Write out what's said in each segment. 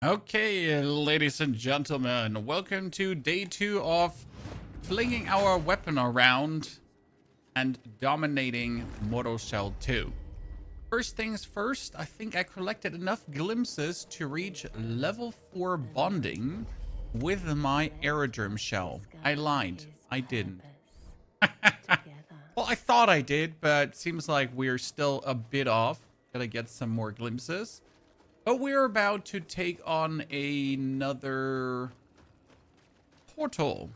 Okay, ladies and gentlemen, welcome to day 2 of flinging our weapon around and dominating Mortal Shell 2. First things first, I think I collected enough glimpses to reach level 4 bonding with my aerodrome shell. I lied. I didn't. Well, I thought I did, but seems like we're still a bit off. Gotta get some more glimpses. But we're about to take on another portal.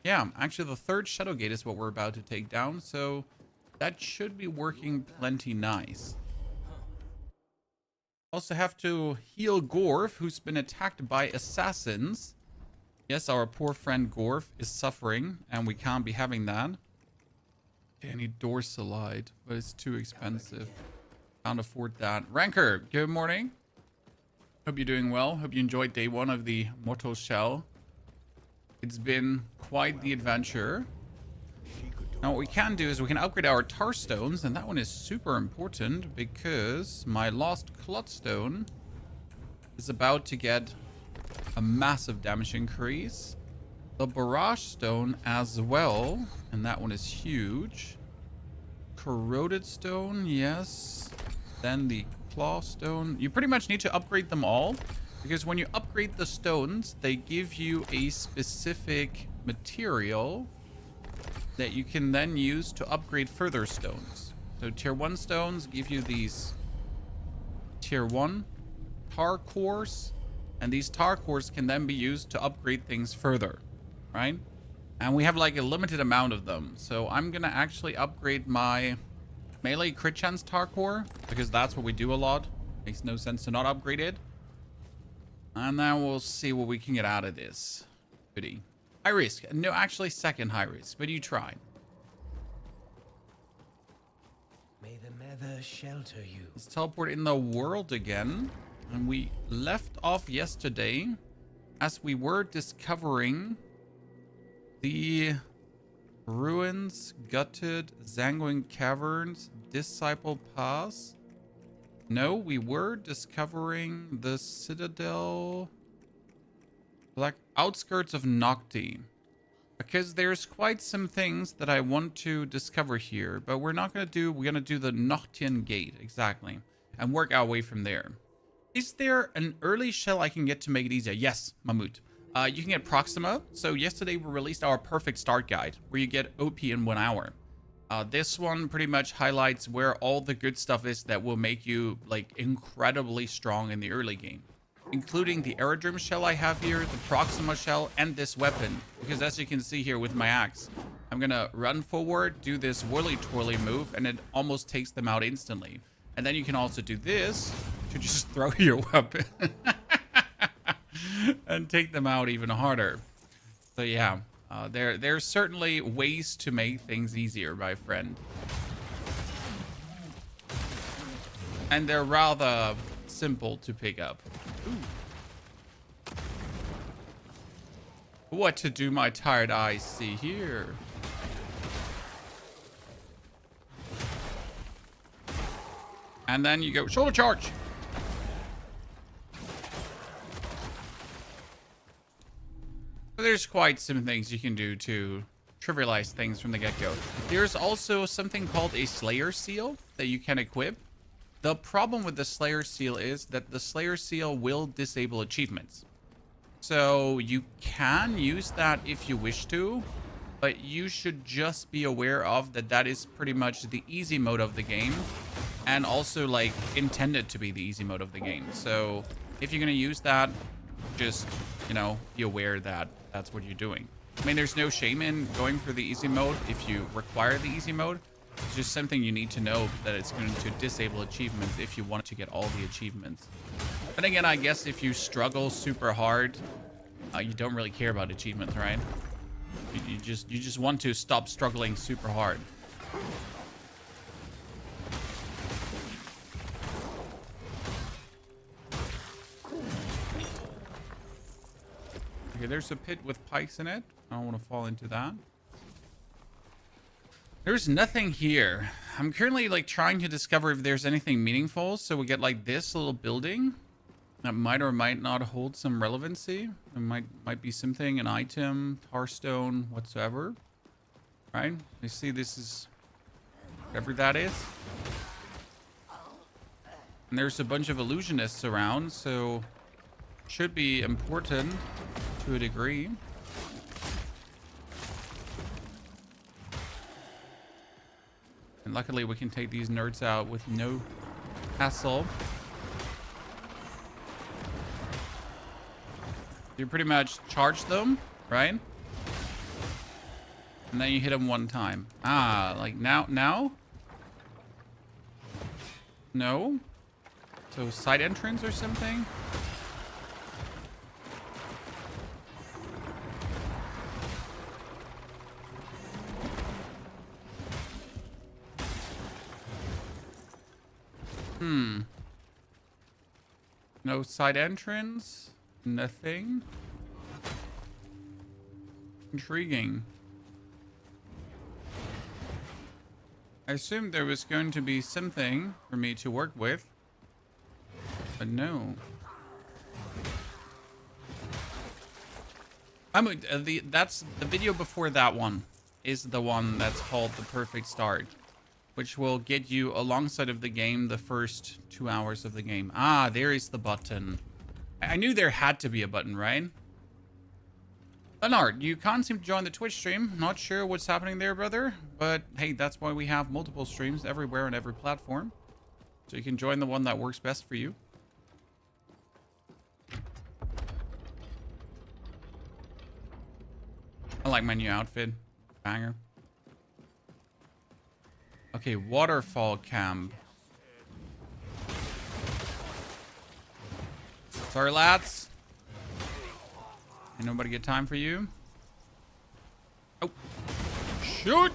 Yeah, actually the third Shadow Gate is what we're about to take down, so that should be working plenty nice. Also have to heal Gorf, who's been attacked by assassins. Yes, our poor friend Gorf is suffering, and we can't be having that. Okay, I need Dorsalide, but it's too expensive. Can't afford that. Ranker, good morning. Hope you're doing well. Hope you enjoyed day 1 of the Mortal Shell. It's been quite the adventure. Now what we can do is we can upgrade our tar stones, and that one is super important because my lost Clotstone is about to get a massive damage increase. The Barrage Stone as well, and that one is huge. Corroded Stone, yes. Then the Claw Stone. You pretty much need to upgrade them all, because when you upgrade the stones, they give you a specific material that you can then use to upgrade further stones. So tier 1 stones give you these tier 1 tar cores, and these tar cores can then be used to upgrade things further, right? And we have like a limited amount of them. So I'm gonna actually upgrade my melee crit chance tar core, because that's what we do a lot. Makes no sense to not upgrade it. And then we'll see what we can get out of this. Goodie. High risk. No, actually second high risk, but you tried. May the Nether shelter you. Let's teleport in the world again. And we left off yesterday as we were discovering the ruins, gutted, Zanguin Caverns, Disciple Pass. No, we were discovering the Citadel, like outskirts of Nocti, because there's quite some things that I want to discover here, but we're not going to do, we're going to do the Noctian Gate, exactly, and work our way from there. Is there an early shell I can get to make it easier? Yes, Mammoth. You can get Proxima. So yesterday we released our perfect start guide, where you get OP in 1 hour. This one pretty much highlights where all the good stuff is that will make you like incredibly strong in the early game, including the aerodrome shell I have here, the Proxima shell, and this weapon. Because as you can see here with my axe, I'm gonna run forward, do this whirly twirly move, and it almost takes them out instantly. And then you can also do this to just throw your weapon and take them out even harder. So yeah. There's certainly ways to make things easier, my friend. And they're rather simple to pick up. Ooh. What to do my tired eyes see here? And then you go shoulder charge. There's quite some things you can do to trivialize things from the get-go. There's also something called a Slayer Seal that you can equip. The problem with the Slayer Seal is that the Slayer Seal will disable achievements. So you can use that if you wish to, but you should just be aware of that that is pretty much the easy mode of the game, and also like intended to be the easy mode of the game. So if you're going to use that, just, you know, be aware that that's what you're doing. I mean, there's no shame in going for the easy mode if you require the easy mode. It's just something you need to know, that it's going to disable achievements if you want to get all the achievements. But again, I guess if you struggle super hard, you don't really care about achievements, right? You just want to stop struggling super hard. Okay, there's a pit with pikes in it. I don't want to fall into that. There's nothing here. I'm currently like trying to discover if there's anything meaningful. So we get like this little building. that might or might not hold some relevancy. It might be something, an item, Hearthstone, whatsoever. Right? You see, this is whatever that is. And there's a bunch of illusionists around, so should be important to a degree. And luckily we can take these nerds out with no hassle. You pretty much charge them, right? And then you hit them one time. Ah, like now? No? So side entrance or something? No side entrance? Nothing? Intriguing. I assumed there was going to be something for me to work with, but no. That's the video before that one is the one that's called The Perfect Start, which will get you alongside of the game the first 2 hours of the game. Ah, there is the button. I knew there had to be a button, right? Leonard, you can't seem to join the Twitch stream. Not sure what's happening there, brother. But hey, that's why we have multiple streams everywhere on every platform. So you can join the one that works best for you. I like my new outfit. Banger. Okay, waterfall camp. Sorry, lads. Ain't nobody get time for you. Oh. Shoot!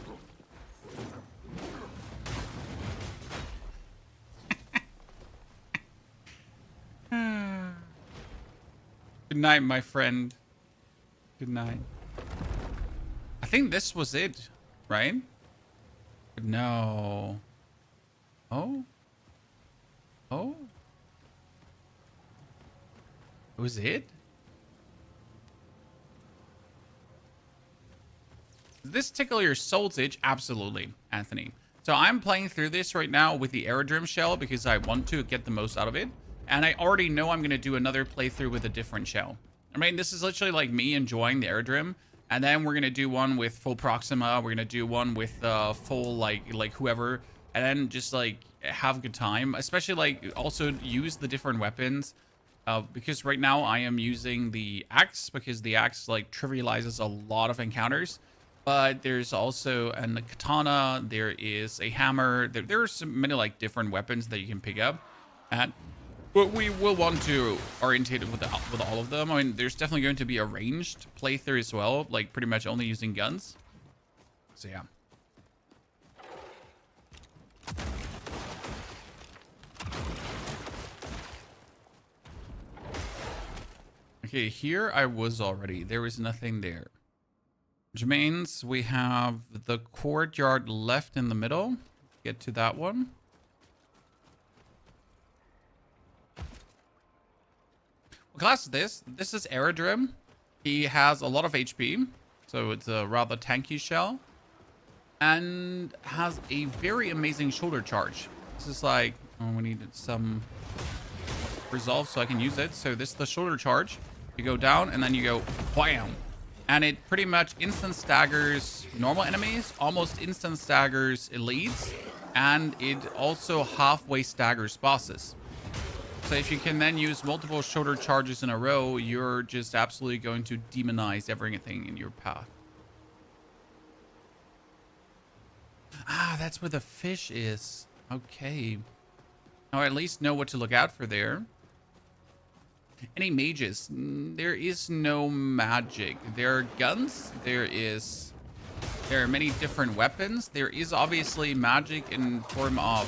Good night, my friend. Good night. I think this was it, right? No. Oh? Oh? Was it? Does this tickle your soul's itch? Absolutely, Anthony. So I'm playing through this right now with the Aerodrome shell because I want to get the most out of it. And I already know I'm going to do another playthrough with a different shell. I mean, this is literally like me enjoying the Aerodrome. And then we're going to do one with full Proxima. We're going to do one with full like whoever. And then just like have a good time. Especially like also use the different weapons. Because right now I am using the axe. Because the axe like trivializes a lot of encounters. But there's also a katana. There is a hammer. There's so many like different weapons that you can pick up. But we will want to orientate it with all of them. I mean, there's definitely going to be a ranged playthrough as well, like pretty much only using guns. So yeah. Okay, here I was already. There was nothing there. Which means we have the courtyard left in the middle. Get to that one. What class is this? This is Aerodrome. He has a lot of HP, so it's a rather tanky shell. And has a very amazing shoulder charge. This is like, oh, we needed some resolve so I can use it. So this is the shoulder charge. You go down and then you go wham. And it pretty much instant staggers normal enemies, almost instant staggers elites, and it also halfway staggers bosses. So if you can then use multiple shoulder charges in a row, you're just absolutely going to demonize everything in your path. Ah, that's where the fish is. Okay. Now I at least know what to look out for there. Any mages? There is no magic. There are guns. There are many different weapons. There is obviously magic in form of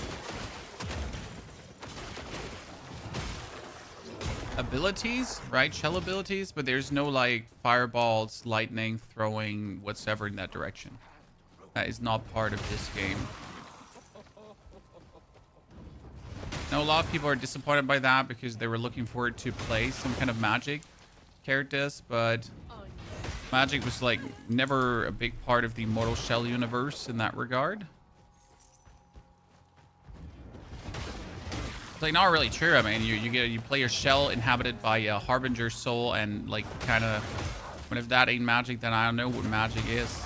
abilities, right? Shell abilities, but there's no like fireballs, lightning, throwing, whatsoever in that direction. That is not part of this game. Now, a lot of people are disappointed by that because they were looking forward to play some kind of magic characters, but magic was like never a big part of the Mortal Shell universe in that regard. It's like not really true. I mean, you play a shell inhabited by a harbinger soul, and like kind of, but if that ain't magic, then I don't know what magic is.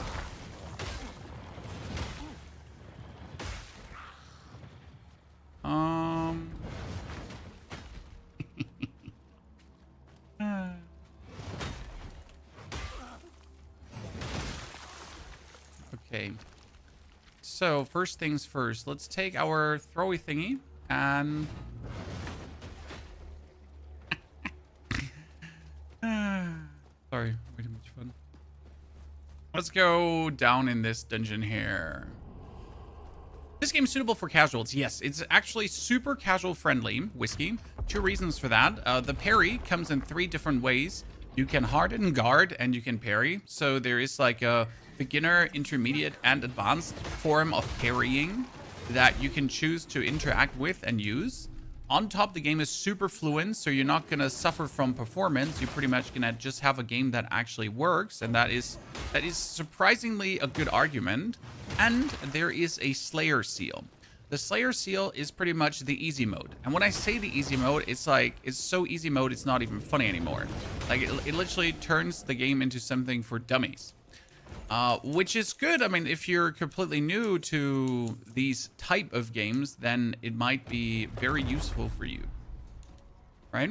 Okay. So first things first, let's take our throwy thingy and sorry, way too much fun. Let's go down in this dungeon here. This game is suitable for casuals. Yes, it's actually super casual friendly whiskey. 2 reasons for that. The parry comes in 3 different ways. You can harden, guard, and you can parry. So there is like a beginner, intermediate, and advanced form of parrying that you can choose to interact with and use. On top, the game is super fluent, so you're not gonna suffer from performance. You're pretty much gonna just have a game that actually works, and that is surprisingly a good argument. And there is a Slayer seal. The Slayer seal is pretty much the easy mode. And when I say the easy mode, it's like, it's so easy mode, it's not even funny anymore. Like, it literally turns the game into something for dummies. Which is good. I mean, if you're completely new to these type of games, then it might be very useful for you. Right?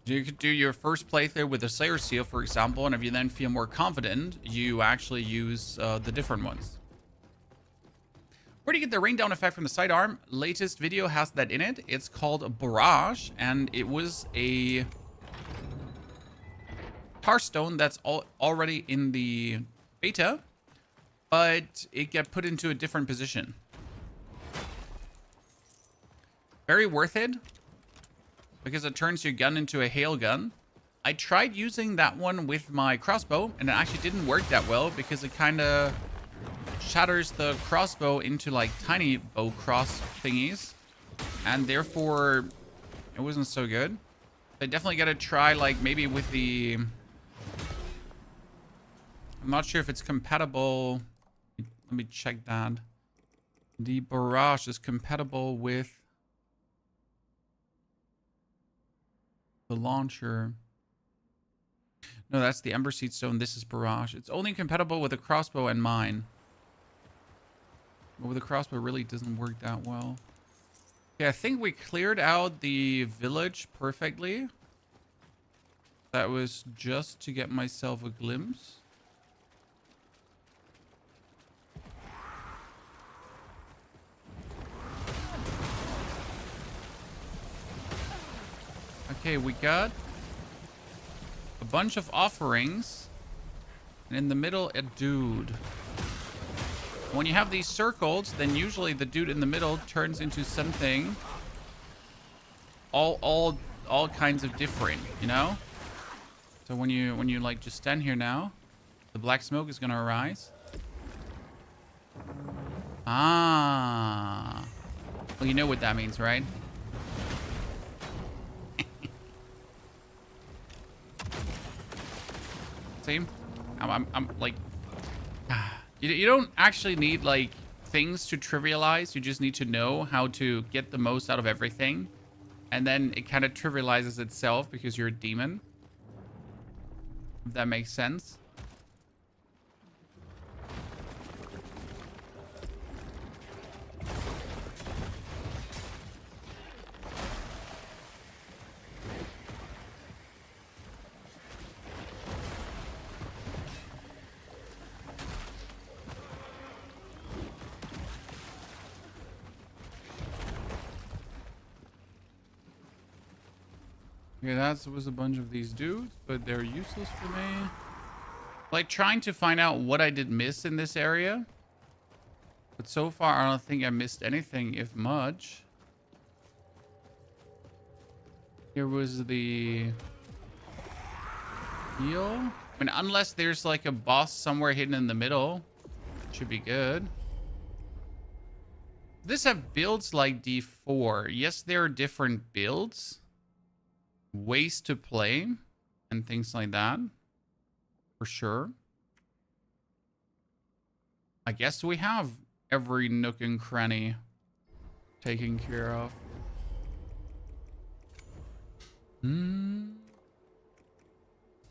You could do your first playthrough with the Slayer seal, for example, and if you then feel more confident, you actually use the different ones. Where do you get the rain down effect from the sidearm? Latest video has that in it. It's called Barrage, and it was a Hearthstone that's already in the beta, but it got put into a different position. Very worth it, because it turns your gun into a hail gun. I tried using that one with my crossbow, and it actually didn't work that well because it kind of shatters the crossbow into like tiny bow cross thingies, and therefore it wasn't so good. I definitely got to try like maybe with the, I'm not sure if it's compatible. Let me check that. The Barrage is compatible with the launcher. No, that's the Ember Seed Stone. This is Barrage. It's only compatible with a crossbow and mine. But with a crossbow, really doesn't work that well. Okay, I think we cleared out the village perfectly. That was just to get myself a glimpse. Okay, we got a bunch of offerings. And in the middle, a dude. When you have these circles, then usually the dude in the middle turns into something all kinds of different, you know? So when you like just stand here now, the black smoke is gonna arise. Ah. Well, you know what that means, right? See? I'm like, you don't actually need like things to trivialize. You just need to know how to get the most out of everything, and then it kind of trivializes itself because you're a demon. If that makes sense. Okay, that was a bunch of these dudes, but they're useless for me. Like, trying to find out what I did miss in this area. But so far, I don't think I missed anything, if much. Here was the Heal? I mean, unless there's like a boss somewhere hidden in the middle. Should be good. This have builds like D4. Yes, there are different builds. Ways to play. And things like that. For sure. I guess we have every nook and cranny taken care of.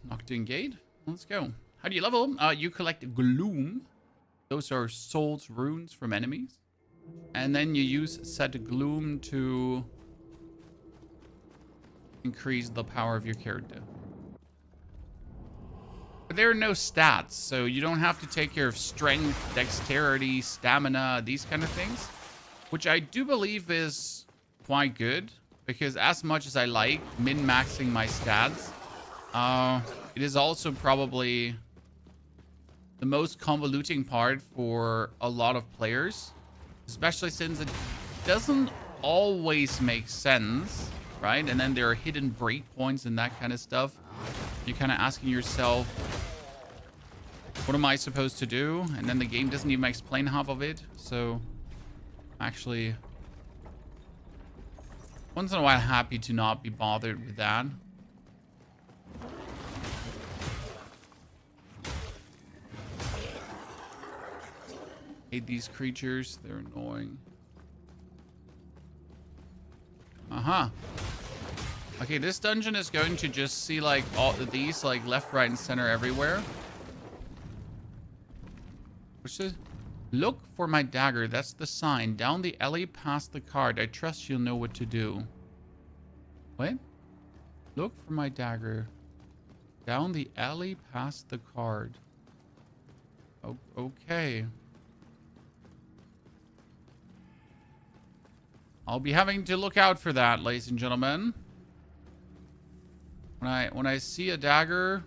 Nocturne Gate. Let's go. How do you level? You collect Gloom. Those are souls runes from enemies. And then you use set Gloom to increase the power of your character. But there are no stats, so you don't have to take care of strength, dexterity, stamina, these kind of things. Which I do believe is quite good. Because as much as I like min-maxing my stats, it is also probably the most convoluting part for a lot of players. Especially since it doesn't always make sense, right? And then there are hidden breakpoints and that kind of stuff. You're kind of asking yourself, what am I supposed to do? And then the game doesn't even explain half of it. So, actually, once in a while, happy to not be bothered with that. Hate these creatures. They're annoying. Uh-huh. Okay, this dungeon is going to just see like all of these like left, right, and center everywhere. What's this? Look for my dagger. That's the sign. Down the alley past the card. I trust you'll know what to do. What? Look for my dagger. Down the alley past the card. Oh, okay. I'll be having to look out for that, ladies and gentlemen. When I see a dagger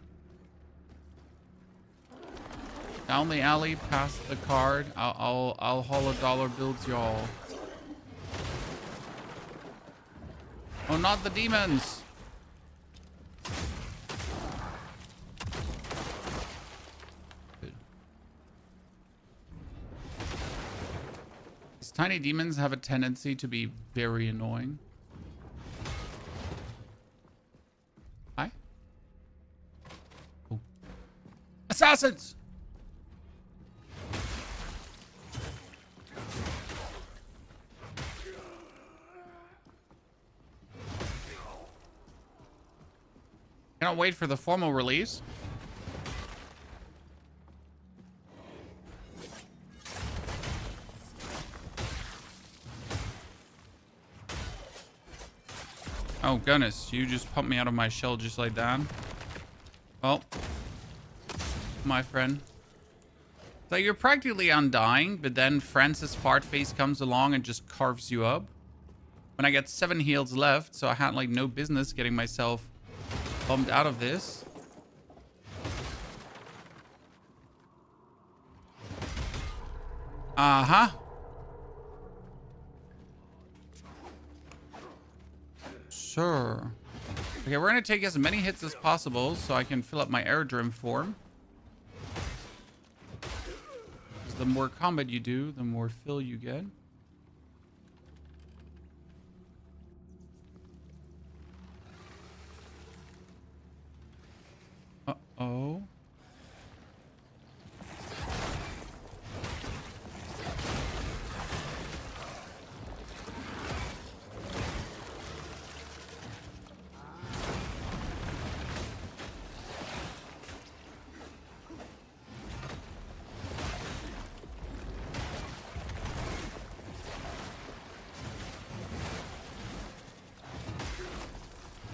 down the alley past the card, I'll haul $1 bills, y'all. Oh, not the demons. Good. These tiny demons have a tendency to be very annoying. Hi. Oh. Assassins! Cannot wait for the formal release. Oh goodness, you just pumped me out of my shell just like that. Well, my friend. So you're practically undying, but then Francis Fartface comes along and just carves you up. When I get 7 heals left, so I had like no business getting myself bumped out of this. Uh-huh. Sure. Okay, we're gonna take as many hits as possible so I can fill up my aerodrome form. Because the more combat you do, the more fill you get. Uh-oh.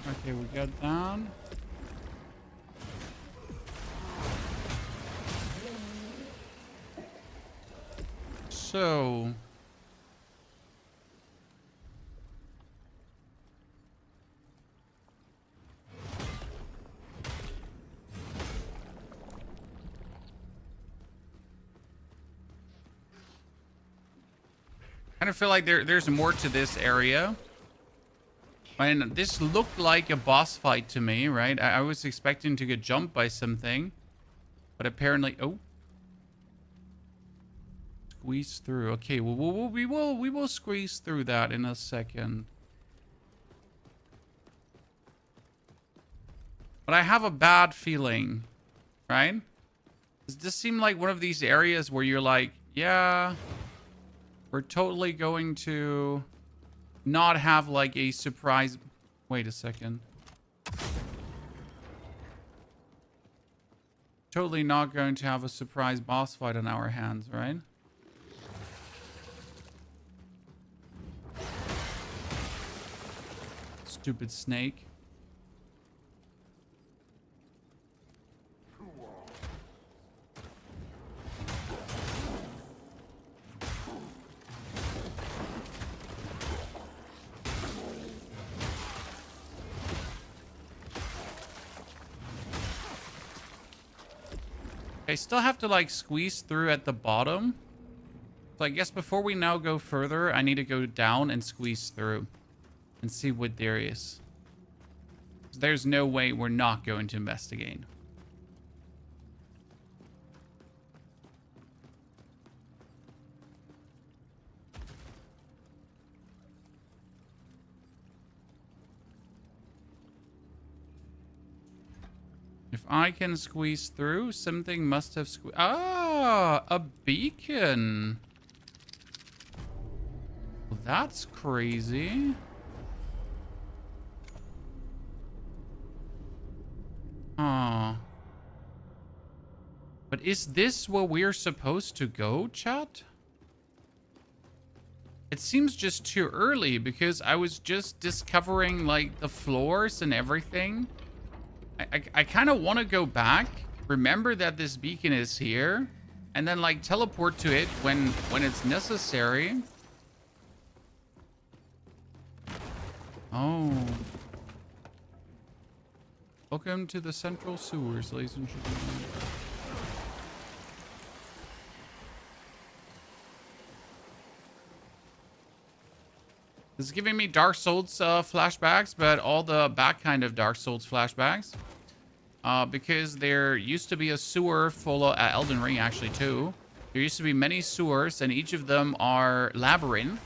Okay, we got down. So kind of feel like there's more to this area. And this looked like a boss fight to me, right? I was expecting to get jumped by something. But apparently... Oh. Squeeze through. Okay, well, we will squeeze through that in a second. But I have a bad feeling, right? Does this seem like one of these areas where you're like, yeah, we're totally going to not have like a surprise... Wait a second. Totally not going to have a surprise boss fight on our hands, right? Stupid snake. I still have to like squeeze through at the bottom. So I guess before we now go further, I need to go down and squeeze through and see what there is. There's no way we're not going to investigate. If I can squeeze through, something must have squeezed. Ah, a beacon. Well, that's crazy. Oh. But is this where we're supposed to go, chat? It seems just too early because I was just discovering like the floors and everything. I kind of want to go back, remember that this beacon is here, and then like teleport to it when it's necessary. Oh. Welcome to the central sewers, ladies and gentlemen. This is giving me Dark Souls flashbacks, but all the back kind of Dark Souls flashbacks. Because there used to be a sewer full of... Elden Ring, actually, too. There used to be many sewers, and each of them are labyrinth.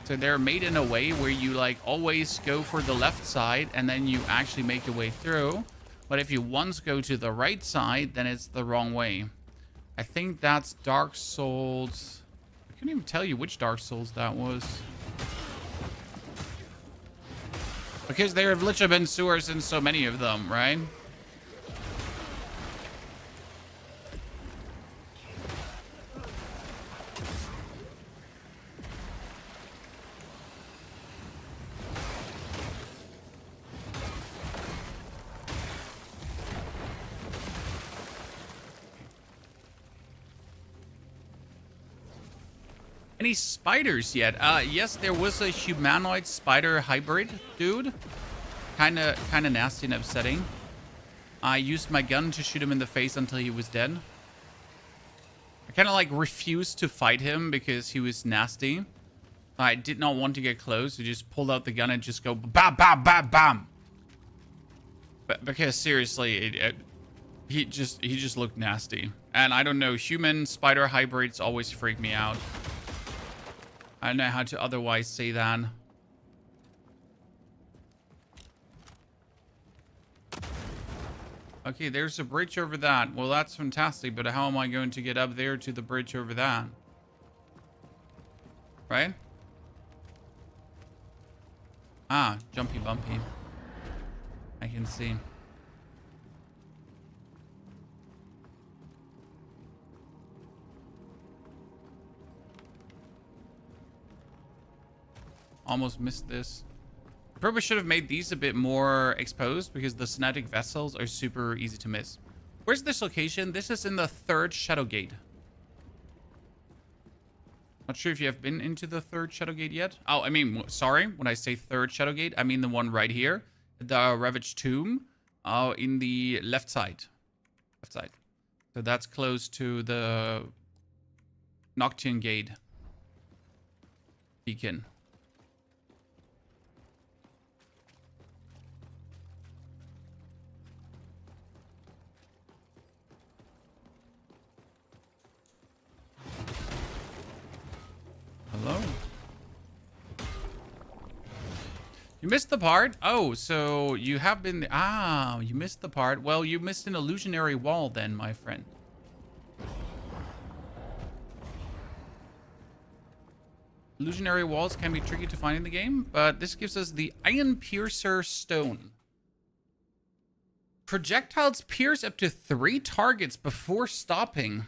So they're made in a way where you, like, always go for the left side, and then you actually make your way through. But if you once go to the right side, then it's the wrong way. I think that's Dark Souls... I couldn't even tell you which Dark Souls that was. Because there have literally been sewers in so many of them, right? Any spiders yet? Yes, there was a humanoid spider hybrid dude. Kinda nasty and upsetting. I used my gun to shoot him in the face until he was dead. I kind of like refused to fight him because he was nasty. I did not want to get close. I just pulled out the gun and just go bam, bam, bam, bam. But because seriously, he just looked nasty. And I don't know, human spider hybrids always freak me out. I don't know how to otherwise say that. Okay, there's a bridge over that. Well, that's fantastic, but how am I going to get up there to the bridge over that? Right? Ah, jumpy bumpy. I can see. Almost missed this. Probably should have made these a bit more exposed because the Synaptic Vessels are super easy to miss. Where's this location? This is in the 3rd Shadowgate. Not sure if you have been into the 3rd Shadowgate yet. Oh, I mean, sorry. When I say 3rd Shadowgate, I mean the one right here. The Ravaged Tomb in the left side. Left side. So that's close to the Nocturne Gate beacon. You missed the part? Oh, so you have been... Ah, you missed the part. Well, you missed an illusionary wall then, my friend. Illusionary walls can be tricky to find in the game, but this gives us the Iron Piercer Stone. Projectiles pierce up to 3 targets before stopping.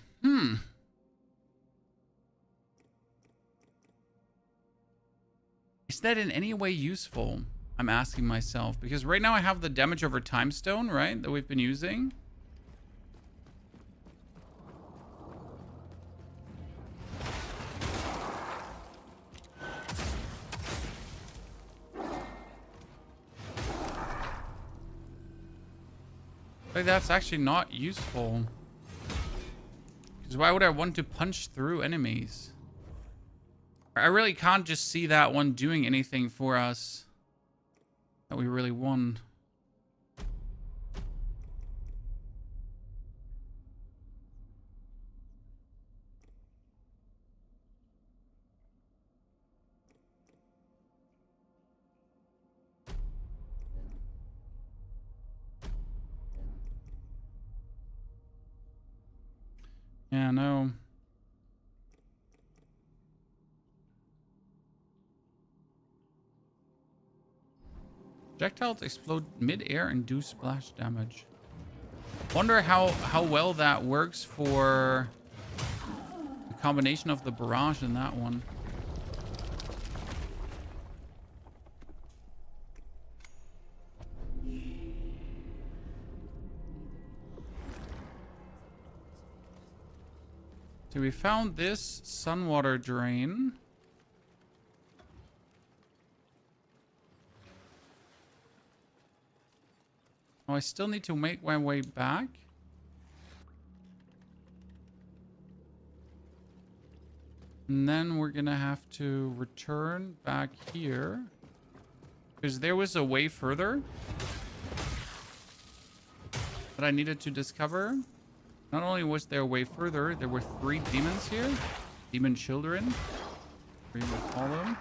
Is that in any way useful? I'm asking myself. Because right now I have the damage over time stone, right? That we've been using. Like, that's actually not useful. Because why would I want to punch through enemies? I really can't just see that one doing anything for us that we really want. Yeah, no. Projectiles explode mid-air and do splash damage. Wonder how well that works for the combination of the barrage and that one. So we found this Sunwater Drain. Oh, I still need to make my way back. And then we're gonna have to return back here. Because there was a way further that I needed to discover. Not only was there a way further, there were 3 demons here. Demon children. Or you would call them.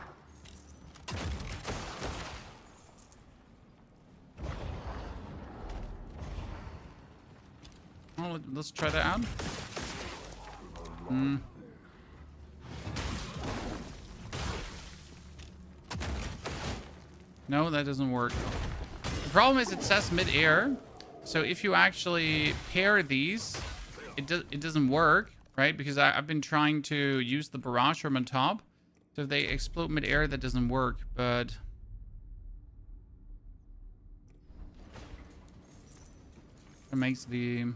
Oh, let's try that out. No, that doesn't work. The problem is it says mid-air. So if you actually pair these, it doesn't work, right? Because I've been trying to use the barrage from on top. So if they explode mid-air, that doesn't work, but... it makes the...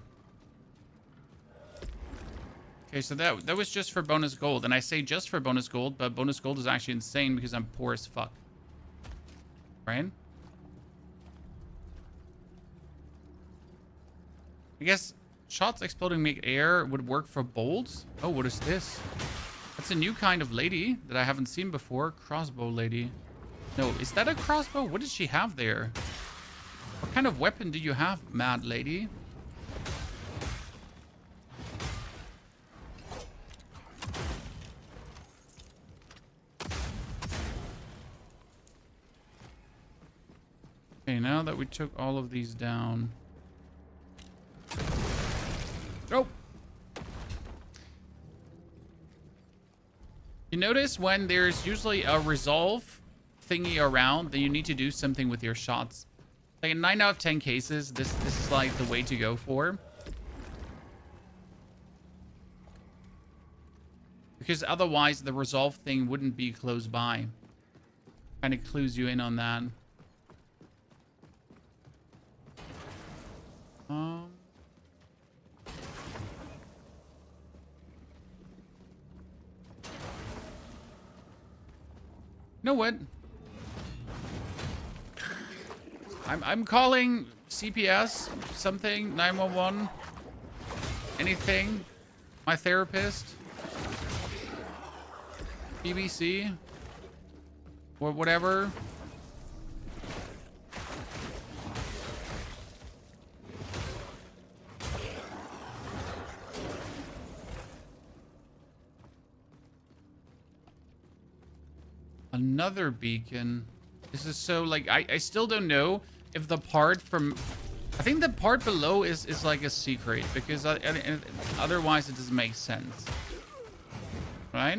Okay, so that was just for bonus gold. And I say just for bonus gold, but bonus gold is actually insane because I'm poor as fuck. Right? I guess shots exploding mid-air would work for bolts. Oh, what is this? That's a new kind of lady that I haven't seen before. Crossbow lady. No, is that a crossbow? What does she have there? What kind of weapon do you have, mad lady? Okay, now that we took all of these down. Oh! You notice when there's usually a resolve thingy around, then you need to do something with your shots. Like in 9 out of 10 cases, this is like the way to go for. Because otherwise the resolve thing wouldn't be close by. Kind of clues you in on that. You know what? I'm calling CPS, something, 911, anything, my therapist, BBC, or whatever. Another beacon. This is so, like, I still don't know if the part from... I think the part below is like a secret, because otherwise it doesn't make sense. Right?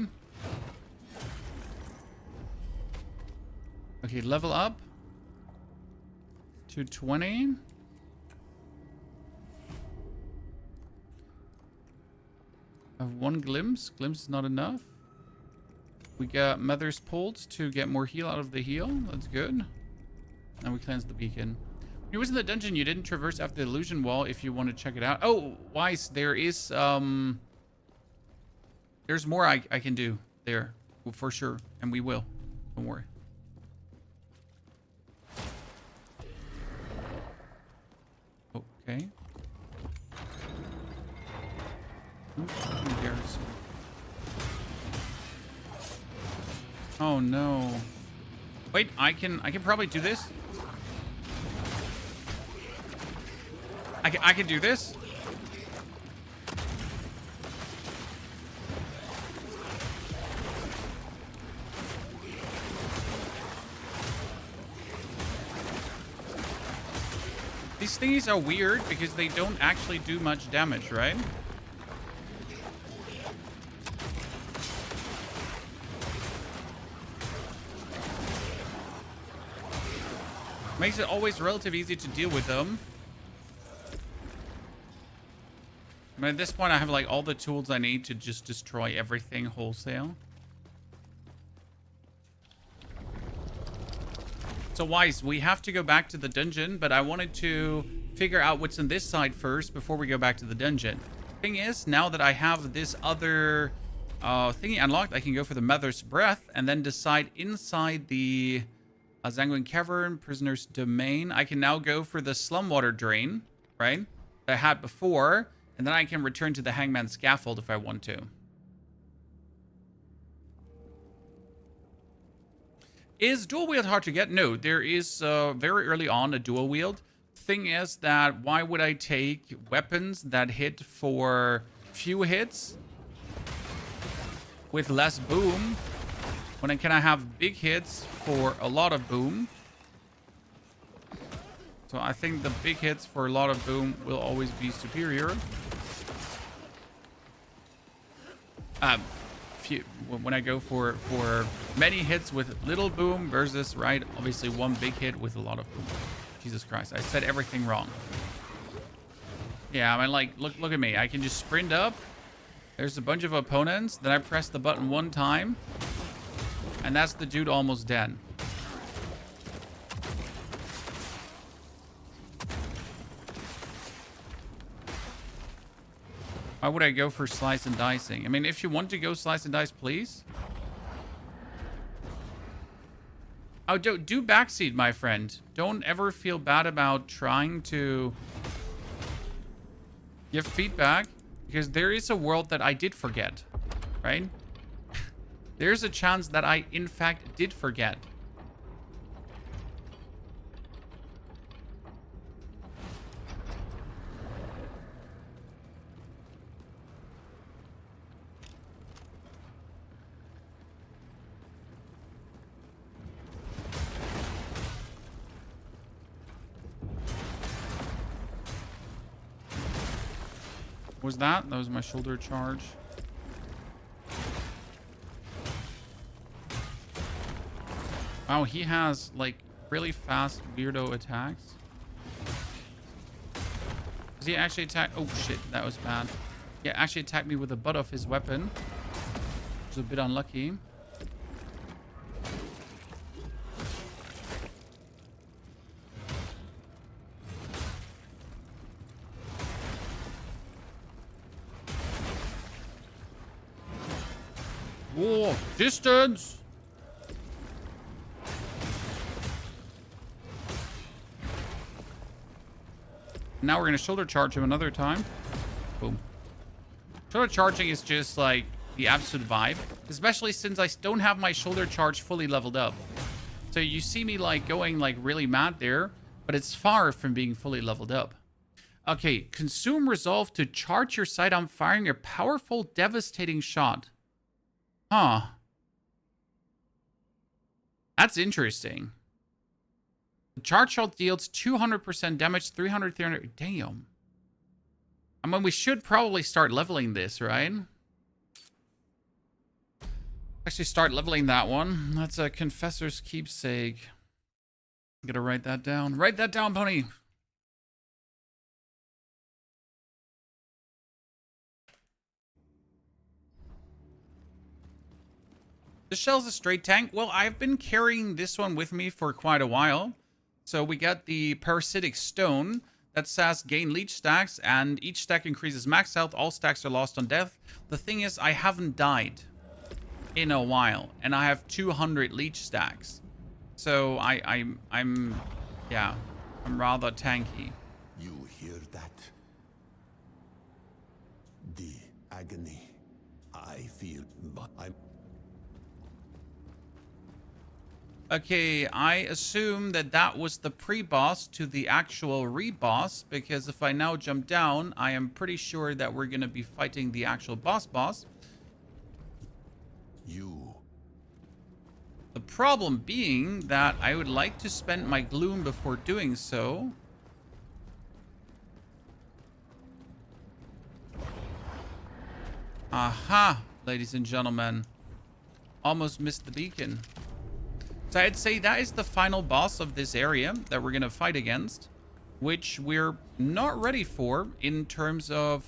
Okay, level up. To 20. I have one glimpse. Glimpse is not enough. We got Mother's Pulse to get more heal out of the heal. That's good. And we cleanse the beacon. When you was in the dungeon, you didn't traverse after the illusion wall if you want to check it out. Oh, Wise, there is, there's more I can do there. Well, for sure. And we will. Don't worry. Okay. Garrison. Oh no. Wait, I can probably do this. I can do this. These thingies are weird because they don't actually do much damage, right? Makes it always relatively easy to deal with them. But at this point, I have like all the tools I need to just destroy everything wholesale. So Wise, we have to go back to the dungeon, but I wanted to figure out what's on this side first before we go back to the dungeon. Thing is, now that I have this other thingy unlocked, I can go for the Mother's Breath and then decide inside the Zanguin Cavern, Prisoner's Domain. I can now go for the Slumwater Drain, right? That I had before, and then I can return to the Hangman's Scaffold if I want to. Is dual wield hard to get? No, there is very early on a dual wield. Thing is that why would I take weapons that hit for few hits with less boom when I have big hits for a lot of boom? So I think the big hits for a lot of boom will always be superior. When I go for many hits with little boom versus, right, obviously one big hit with a lot of boom. Jesus Christ, I said everything wrong. Yeah, I mean, like, look at me. I can just sprint up. There's a bunch of opponents. Then I press the button one time. And that's the dude almost dead. Why would I go for slice and dicing? I mean, if you want to go slice and dice, please. Oh, do backseat, my friend. Don't ever feel bad about trying to give feedback, because there is a world that I did forget, right? There's a chance that I, in fact, did forget. What was that? That was my shoulder charge. Wow, he has like really fast weirdo attacks. Does he actually attack? Oh shit, that was bad. Yeah, actually attacked me with the butt of his weapon, which is a bit unlucky. Whoa, distance! Now we're going to shoulder charge him another time. Boom. Shoulder charging is just like the absolute vibe. Especially since I don't have my shoulder charge fully leveled up. So you see me like going like really mad there. But it's far from being fully leveled up. Okay. Consume resolve to charge your sight on firing a powerful, devastating shot. Huh. That's interesting. The charge shot deals 200% damage, 300, 300. Damn. I mean, we should probably start leveling this, right? Actually, start leveling that one. That's a Confessor's Keepsake. I'm gonna write that down. Write that down, Pony. This shell's a straight tank. Well, I've been carrying this one with me for quite a while. So we got the Parasitic Stone that says gain leech stacks, and each stack increases max health. All stacks are lost on death. The thing is, I haven't died in a while, and I have 200 leech stacks. So I'm rather tanky. You hear that? The agony I feel, but I'm... Okay, I assume that that was the pre-boss to the actual re-boss, because if I now jump down, I am pretty sure that we're going to be fighting the actual boss. You... The problem being that I would like to spend my gloom before doing so. Aha, ladies and gentlemen. Almost missed the beacon. So I'd say that is the final boss of this area that we're going to fight against, which we're not ready for in terms of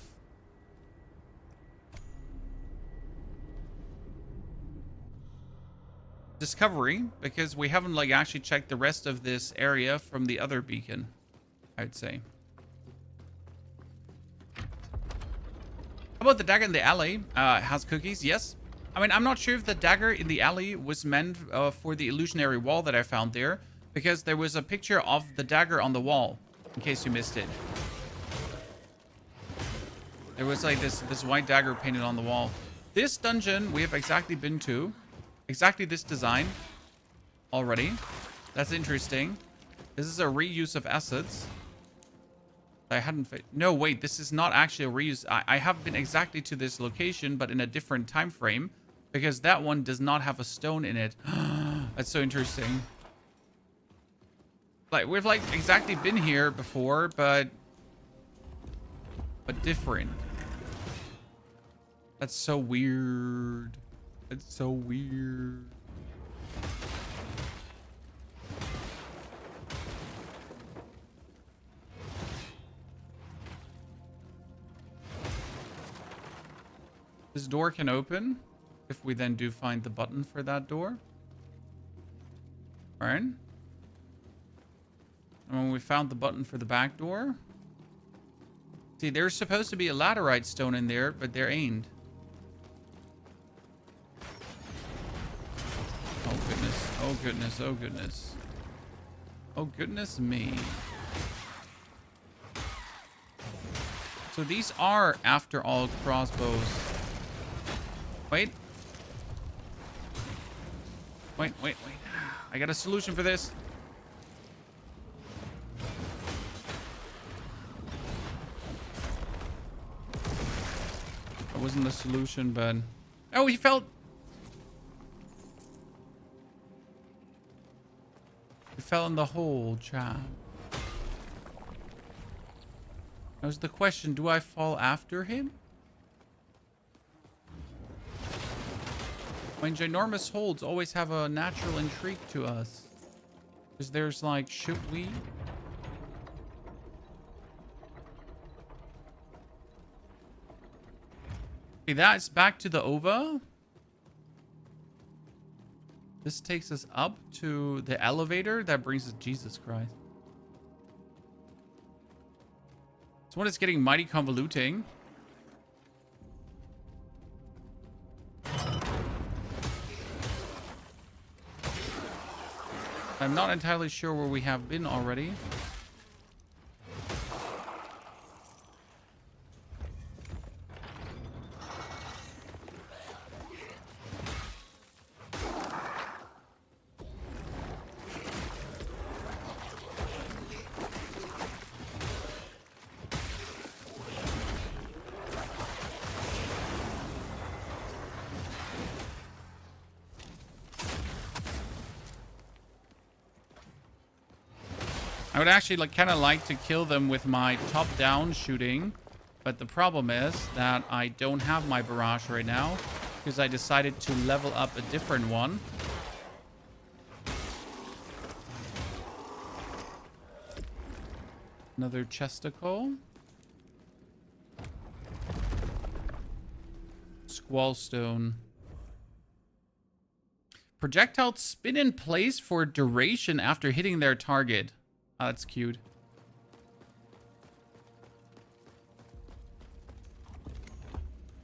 discovery, because we haven't like actually checked the rest of this area from the other beacon, I'd say. How about the dagger in the alley? Has cookies? Yes. I mean, I'm not sure if the dagger in the alley was meant for the illusionary wall that I found there, because there was a picture of the dagger on the wall, in case you missed it. There was like this white dagger painted on the wall. This dungeon we have exactly been to. Exactly this design already. That's interesting. This is a reuse of assets. I hadn't... No, wait, this is not actually a reuse. I have been exactly to this location, but in a different time frame, because that one does not have a stone in it. That's so interesting. Like, we've like exactly been here before, but different. That's so weird. It's so weird. This door can open if we then do find the button for that door. All right. And when we found the button for the back door. See, there's supposed to be a laterite stone in there, but there ain't. Oh goodness, oh goodness, oh goodness. Oh goodness me. So these are, after all, crossbows. Wait. Wait. I got a solution for this. That wasn't the solution, but... Oh, he fell... He fell in the hole, chat. That was the question. Do I fall after him? I mean, ginormous holds always have a natural intrigue to us. Because there's like, should we? Okay, that's back to the OVA. This takes us up to the elevator that brings us Jesus Christ. This one is getting mighty convoluting. I'm not entirely sure where we have been already. would actually kind of like to kill them with my top-down shooting. But the problem is that I don't have my barrage right now because I decided to level up a different one. Another chesticle. Squallstone. Projectiles spin in place for duration after hitting their target. Oh, that's cute.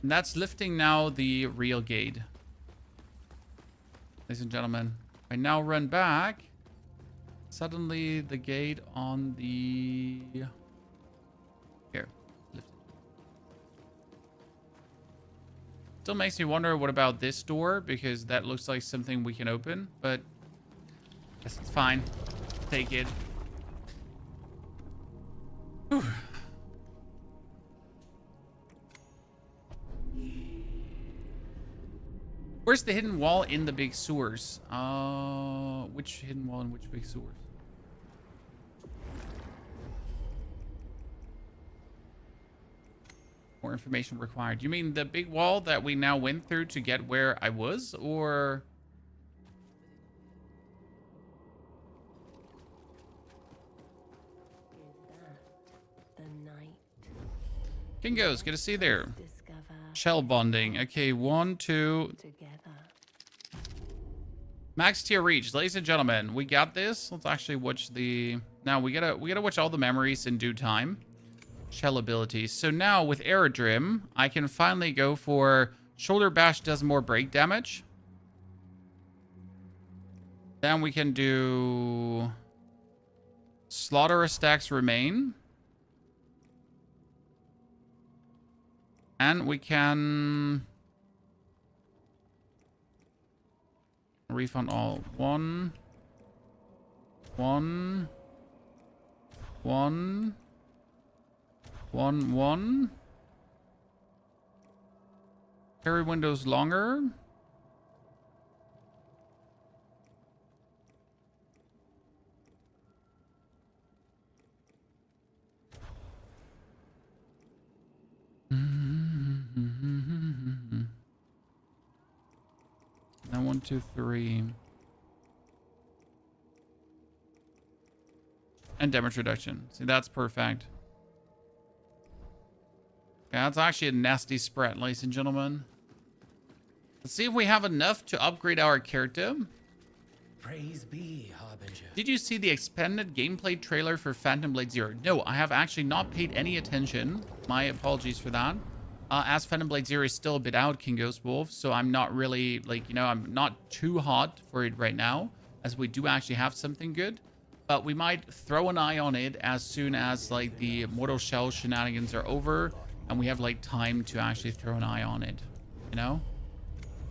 And that's lifting now the real gate. Ladies and gentlemen, I now run back. Suddenly the gate on the... Here. Lift it. Still makes me wonder what about this door, because that looks like something we can open, but I guess it's fine. Take it. Whew. Where's the hidden wall in the big sewers? Which hidden wall in which big sewers? More information required. You mean the big wall that we now went through to get where I was, or... Kingos, good to see you there. Shell bonding. Okay, 1, 2. Max tier reached. Ladies and gentlemen, we got this. Let's actually watch the... Now, we gotta watch all the memories in due time. Shell abilities. So now, with Aerodrim, I can finally go for... Shoulder Bash does more break damage. Then we can do... Slaughter stacks remain. And we can... Refund all. 1. 1. 1. 1. 1. Carry windows longer. Now 1, 2, 3. And damage reduction. See, that's perfect. Yeah, that's actually a nasty spread, ladies and gentlemen. Let's see if we have enough to upgrade our character. Praise be, Harbinger. Did you see the expanded gameplay trailer for Phantom Blade Zero? No, I have actually not paid any attention. My apologies for that. As Phantom Blade Zero is still a bit out, King Ghost Wolf, so I'm not really, like, you know, I'm not too hot for it right now, as we do actually have something good. But we might throw an eye on it as soon as, like, the Mortal Shell shenanigans are over, and we have, like, time to actually throw an eye on it, you know?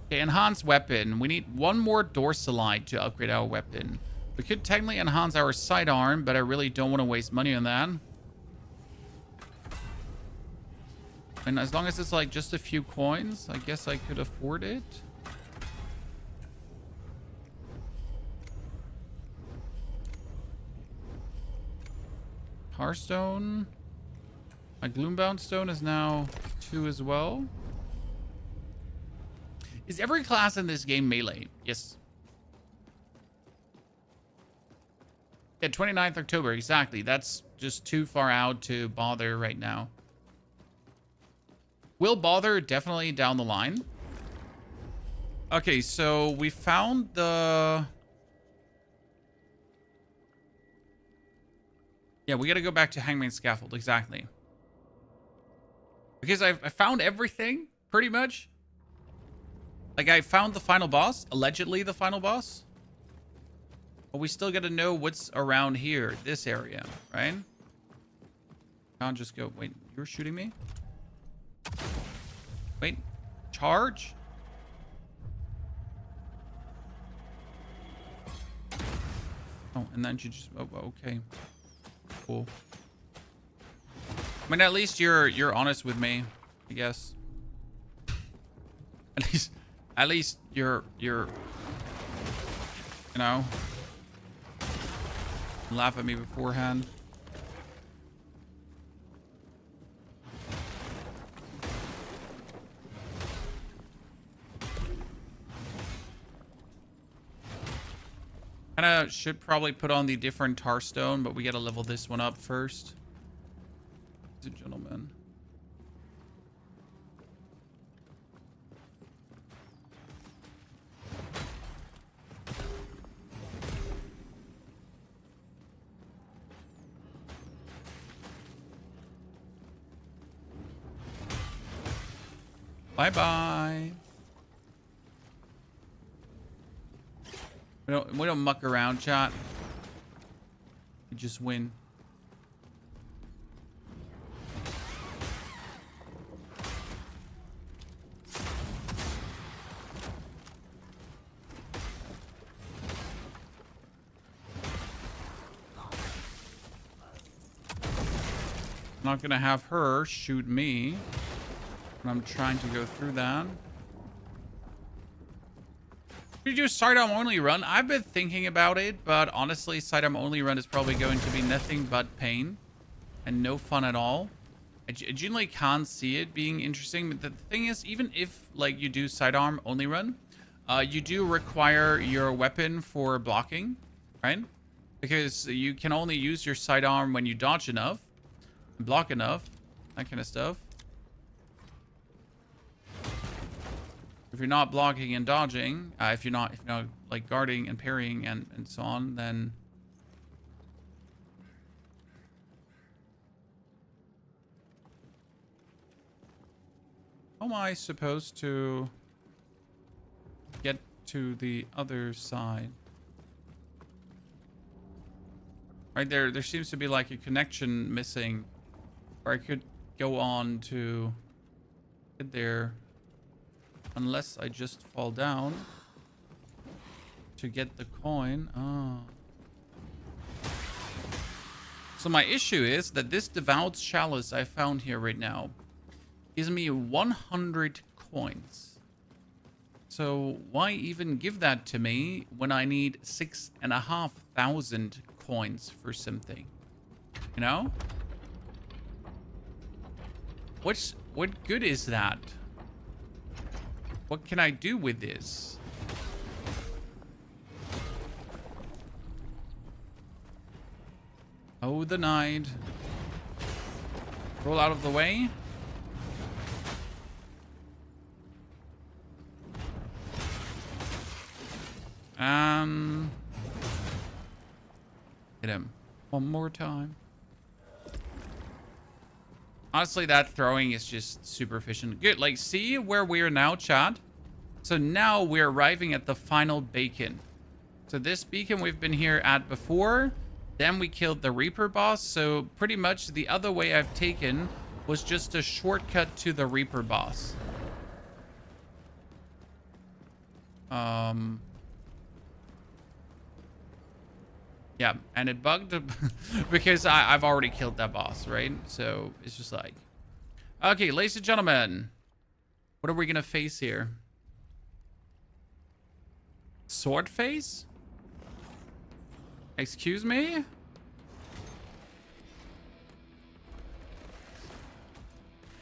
Okay, enhanced weapon. We need one more Dorsalite to upgrade our weapon. We could technically enhance our sidearm, but I really don't want to waste money on that. And as long as it's like just a few coins, I guess I could afford it. Hearthstone. My Gloombound Stone is now 2 as well. Is every class in this game melee? Yes. Yeah, 29th October, exactly. That's just too far out to bother right now. Will bother definitely down the line. Okay, so we found the... Yeah, we gotta go back to Hangman's Scaffold, exactly. Because I found everything, pretty much. Like, I found the final boss, allegedly the final boss. But we still gotta know what's around here, this area, right? Can't just go... Wait, you're shooting me? Wait, charge? Oh, and then you just... Oh, okay. Cool. I mean, at least you're honest with me, I guess. At least you're, you know. Laugh at me beforehand. Kinda should probably put on the different tar stone, but we gotta level this one up first. Ladies and gentlemen. Bye-bye. We don't muck around, chat. We just win. I'm not gonna have her shoot me when I'm trying to go through that. Should you do a sidearm only run? I've been thinking about it, but honestly, sidearm only run is probably going to be nothing but pain and no fun at all. I genuinely can't see it being interesting. But the thing is, even if like you do sidearm only run, you do require your weapon for blocking, right? Because you can only use your sidearm when you dodge enough, block enough, that kind of stuff. If you're not blocking and dodging, if you're not like guarding and parrying and so on, then how am I supposed to get to the other side? Right there seems to be like a connection missing, where I could go on to get there. Unless I just fall down to get the coin. Oh. So my issue is that this devout chalice I found here right now gives me 100 coins. So why even give that to me when I need 6,500 coins for something? You know? What good is that? What can I do with this? Oh, the night. Roll out of the way. Hit him one more time. Honestly, that throwing is just super efficient. Good. Like, see where we are now, chat? So now we're arriving at the final beacon. So this beacon we've been here at before. Then we killed the Reaper boss. So pretty much the other way I've taken was just a shortcut to the Reaper boss. Yeah, and it bugged because I've already killed that boss, right? So it's just like, okay, ladies and gentlemen, what are we gonna face here? Sword face? Excuse me?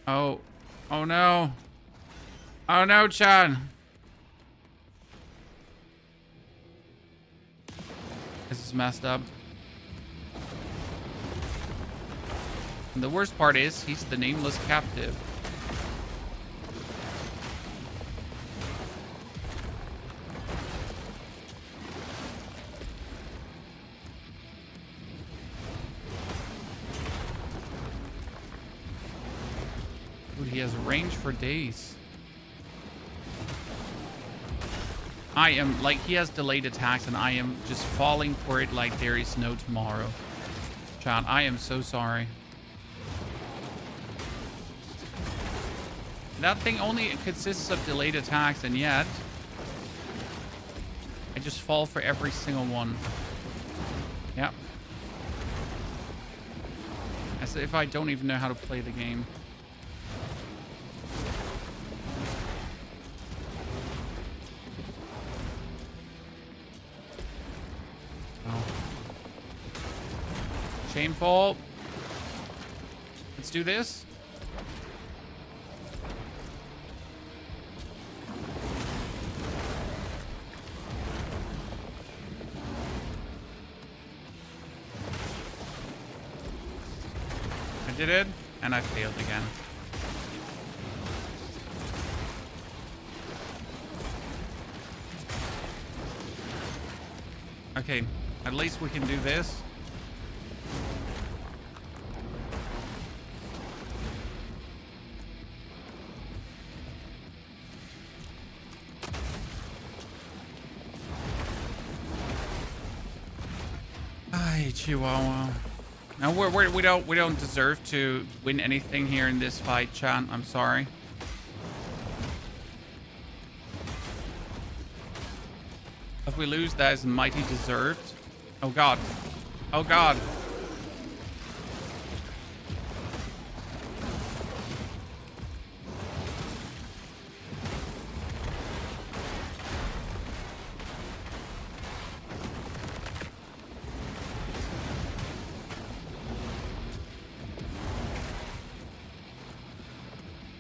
Oh no. Oh no, Chan. This is messed up. And the worst part is, he's the nameless captive. Dude, he has range for days. I am, like, he has delayed attacks and I am just falling for it like there is no tomorrow. Chat, I am so sorry. That thing only consists of delayed attacks, and yet I just fall for every single one. Yeah. As if I don't even know how to play the game. Shameful. Let's do this. I did it, and I failed again. Okay, at least we can do this. Ay, Chihuahua. Now we don't deserve to win anything here in this fight, chat. I'm sorry. If we lose, that is mighty deserved. Oh god. Oh god.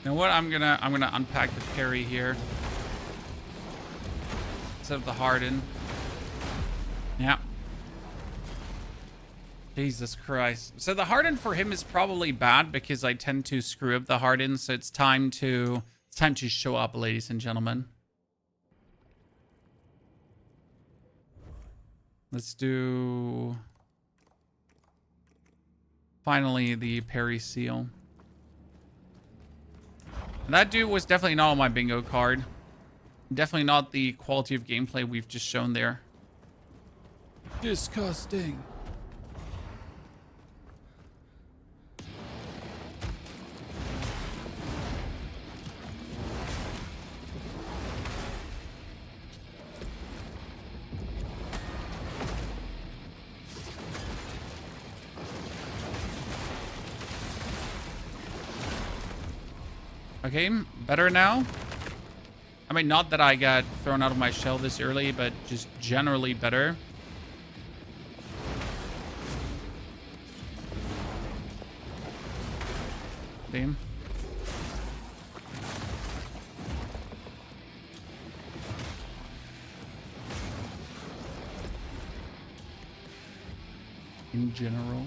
You know what? I'm gonna unpack the parry here. Instead of the harden. Yeah. Jesus Christ. So the harden for him is probably bad because I tend to screw up the harden, so it's time to show up, ladies and gentlemen. Let's do finally the parry seal. And that dude was definitely not on my bingo card. Definitely not the quality of gameplay we've just shown there. Disgusting. Okay, better now. I mean, not that I got thrown out of my shell this early, but just generally better. Damn. In general.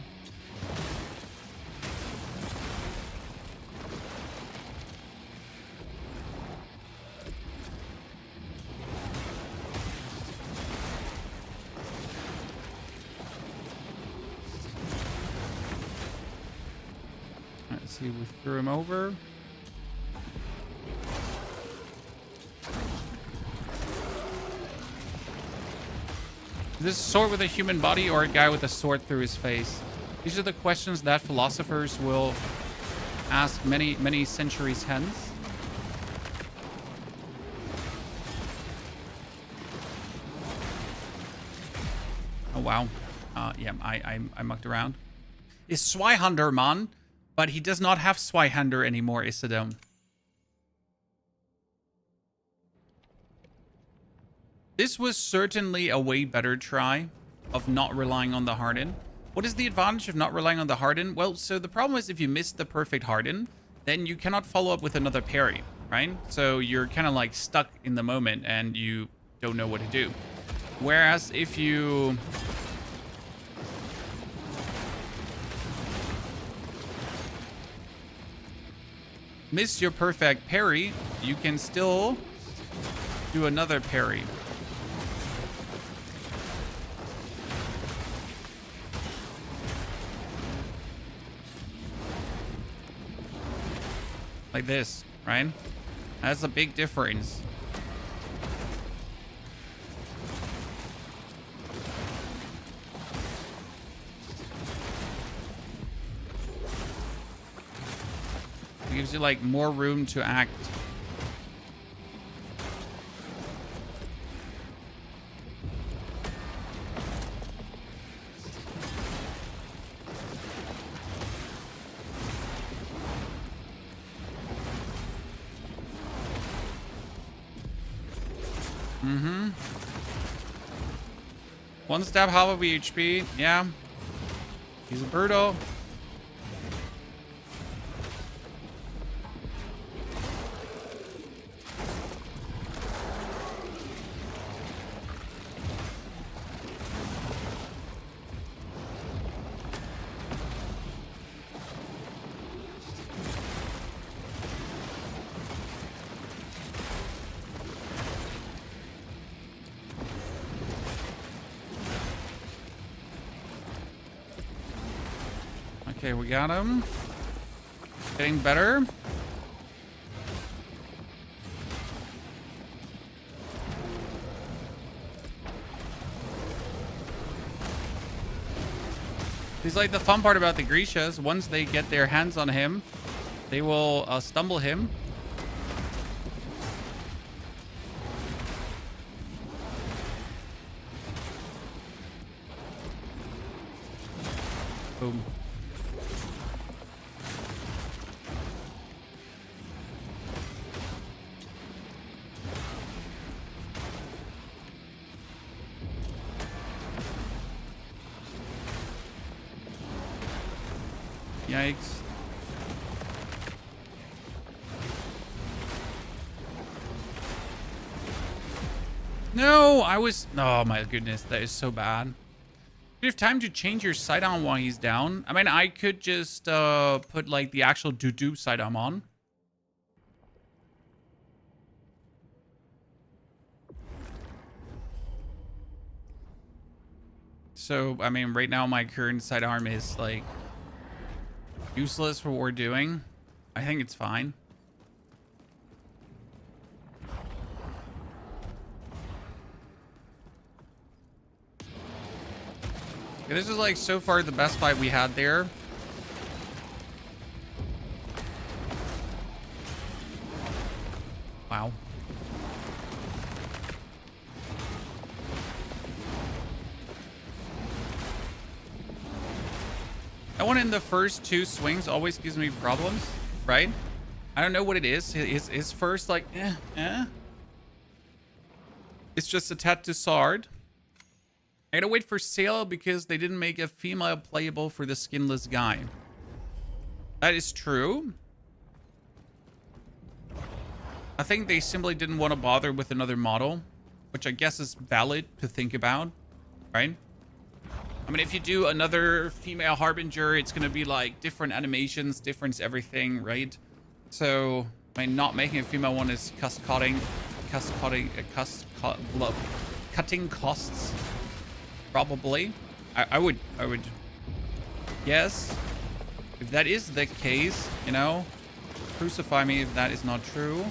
See, we threw him over. Is this a sword with a human body or a guy with a sword through his face? These are the questions that philosophers will ask many, many centuries hence. Oh, wow. Yeah, I mucked around. Is Zweihander, man? But he does not have Zweihander anymore, Isidome. This was certainly a way better try of not relying on the harden. What is the advantage of not relying on the harden? Well, so the problem is if you miss the perfect harden, then you cannot follow up with another parry, right? So you're kind of like stuck in the moment and you don't know what to do. Whereas if you... miss your perfect parry, you can still do another parry. Like this, right? That's a big difference. It gives you like more room to act. One stab, half of HP. Yeah. He's a birdo. Okay, we got him. Getting better. He's like the fun part about the Grishas. Once they get their hands on him, they will stumble him. Boom. Yikes. No, I was... Oh my goodness, that is so bad. You have time to change your sidearm while he's down. I mean, I could just put like the actual doo-doo sidearm on. So, I mean, right now my current sidearm is like useless for what we're doing. I think it's fine. Yeah, this is like so far the best fight we had there. Wow. That one in the first two swings always gives me problems, right? I don't know what it is. His first, like, It's just a tad too hard. I gotta wait for sale because they didn't make a female playable for the skinless guy. That is true. I think they simply didn't want to bother with another model, which I guess is valid to think about, right? I mean, if you do another female Harbinger, it's going to be like different animations, different everything, right? So, I mean, not making a female one is cutting costs. Probably. I would, yes. If that is the case, you know, crucify me if that is not true.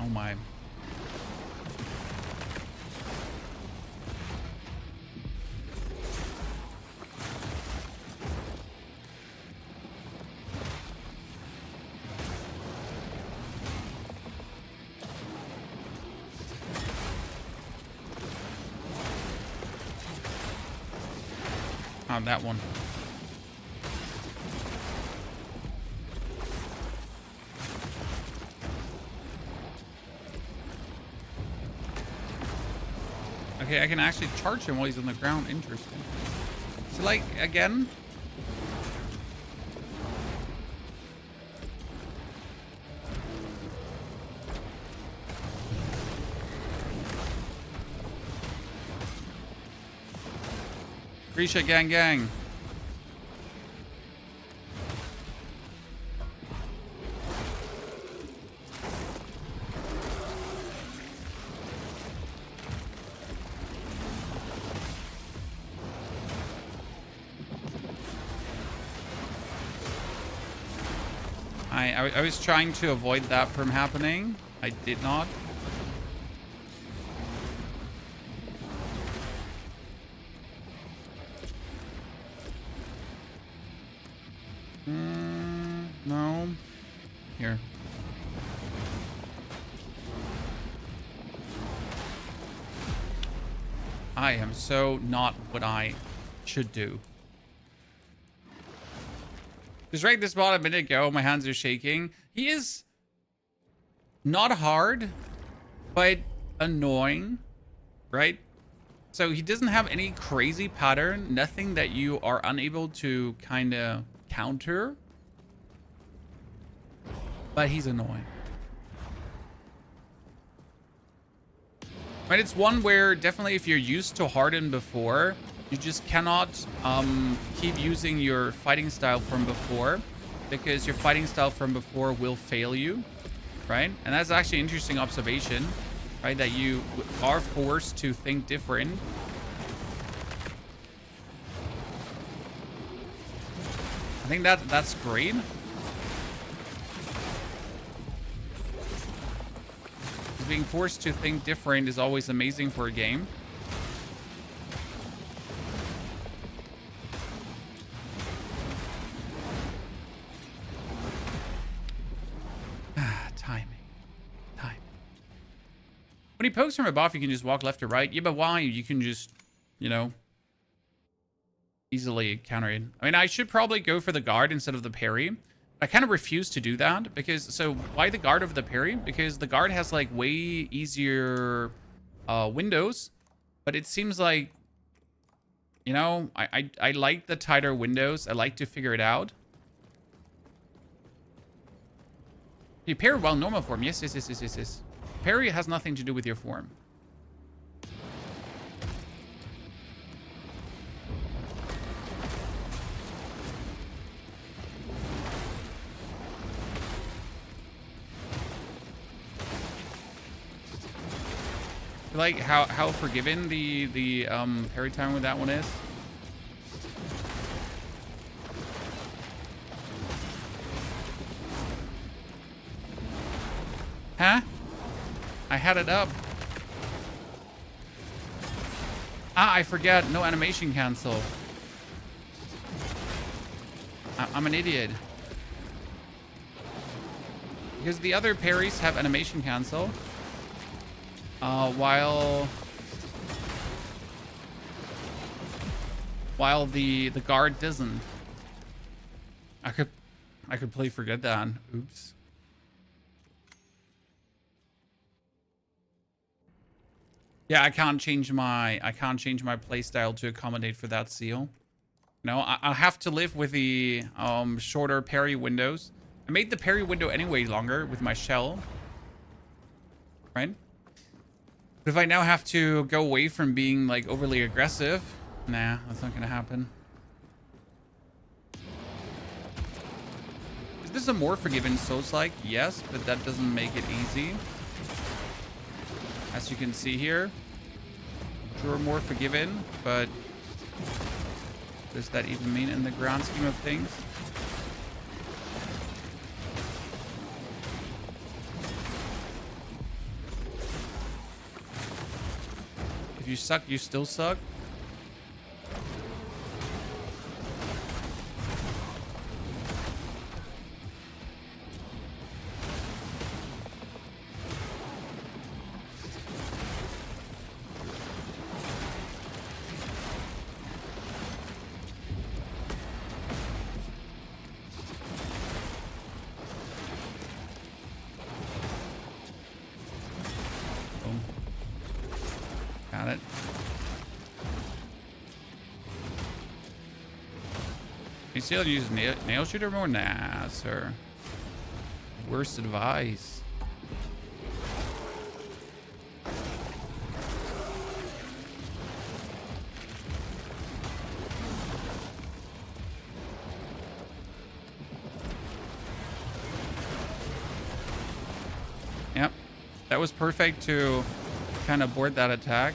Oh my. Oh, that one. Okay, I can actually charge him while he's on the ground. Interesting. So, like, again... Grisha gang gang. I was trying to avoid that from happening. I did not. No. Here. I am so not what I should do. Just right this spot a minute ago, my hands are shaking. He is not hard, but annoying, right? So he doesn't have any crazy pattern, nothing that you are unable to kind of counter. But he's annoying. Right, it's one where definitely if you're used to Harden before, you just cannot keep using your fighting style from before, because your fighting style from before will fail you, right? And that's actually an interesting observation, right? That you are forced to think different. I think that's great. Being forced to think different is always amazing for a game. Timing. When he pokes from above, you can just walk left or right. Yeah, but why? You can just, you know, easily counter it. I mean, I should probably go for the guard instead of the parry. I kind of refuse to do that because, so why the guard over the parry? Because the guard has like way easier windows, but it seems like, you know, I like the tighter windows. I like to figure it out. You parry while normal form. Yes. Parry has nothing to do with your form. Like how forgiving the parry time with that one is. Huh? I had it up. Ah, I forget. No animation cancel. I'm an idiot. Because the other parries have animation cancel. While the guard doesn't. I completely forget that. Oops. Yeah, I can't change my play style to accommodate for that seal. No, I'll have to live with the shorter parry windows. I made the parry window anyway longer with my shell. Right? But if I now have to go away from being like overly aggressive, nah, that's not gonna happen. Is this a more forgiving Souls-like? Yes, but that doesn't make it easy. As you can see here, sure, more forgiving, but does that even mean in the grand scheme of things? If you suck, you still suck. Got it. You still use nail shooter more? Nah, sir. Worst advice. Yep. That was perfect to kind of board that attack.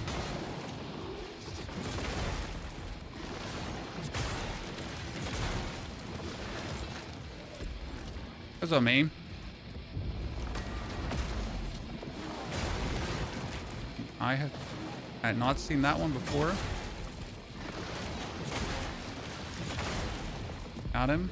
That's on me. I had not seen that one before. Got him.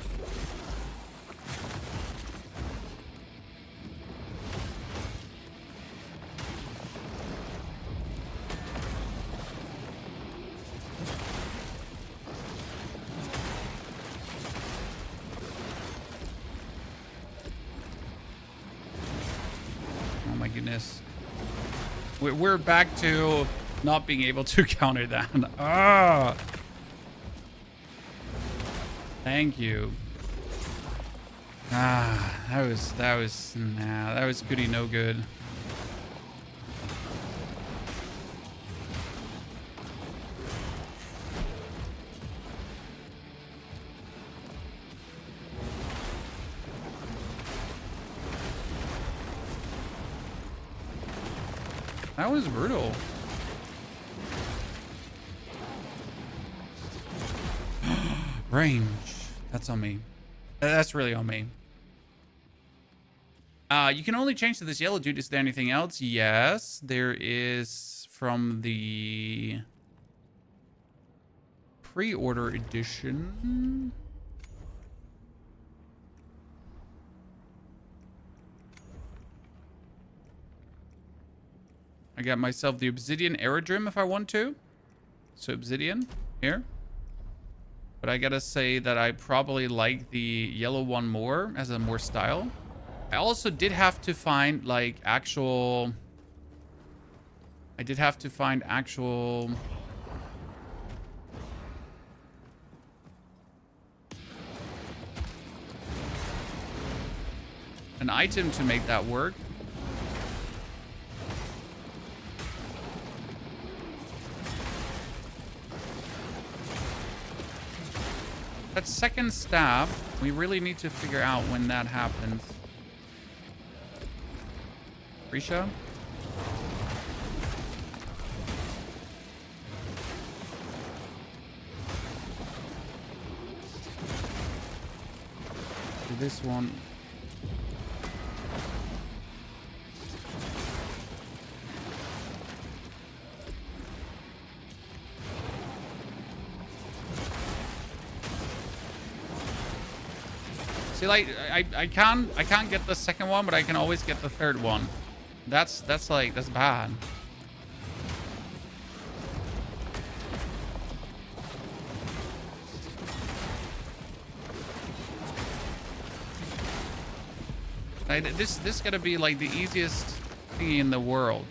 Oh my goodness. We're back to not being able to counter that. Ah. Thank you. Ah, that was goody no good. That was brutal. Range. That's on me. That's really on me. You can only change to this yellow dude. Is there anything else? Yes, there is from the pre-order edition. I got myself the Obsidian Aerodrome if I want to. So Obsidian here. But I gotta say that I probably like the yellow one more as a more style. I also did have to find like actual... I did have to find actual... an item to make that work. That second stab, we really need to figure out when that happens. Risha? This one. See, like, I can't get the second one, but I can always get the third one. That's bad. Like, this gotta be like the easiest thing in the world.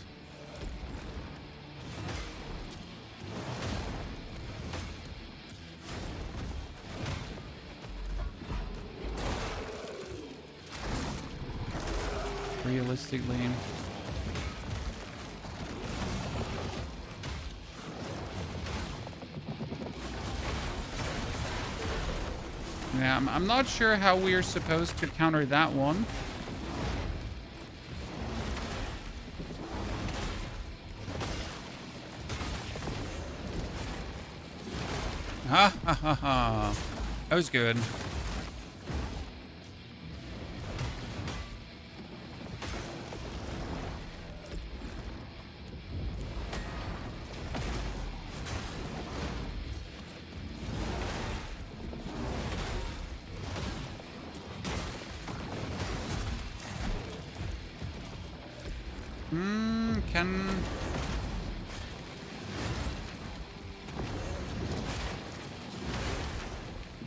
Realistically. Yeah, I'm not sure how we are supposed to counter that one. Ha ha ha ha. That was good.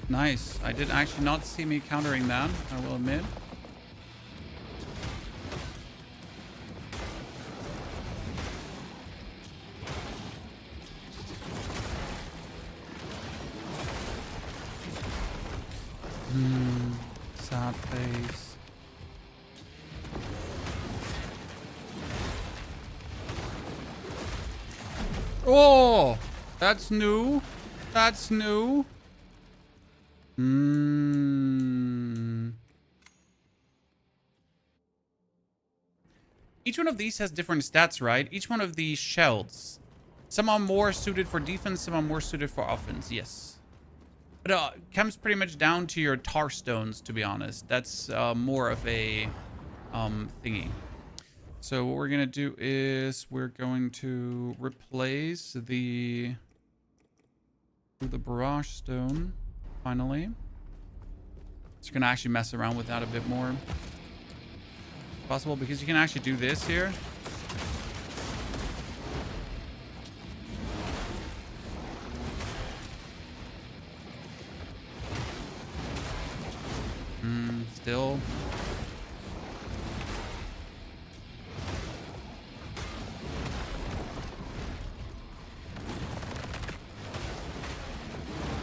Nice. I did actually not see me countering that, I will admit. Sad face. Oh! That's new. That's new. Each one of these has different stats, right? Each one of these shells. Some are more suited for defense, some are more suited for offense, yes. But it comes pretty much down to your tar stones, to be honest. That's more of a thingy. So what we're going to do is we're going to replace the barrage stone. Finally. Just gonna actually mess around with that a bit more. Possible because you can actually do this here. Still.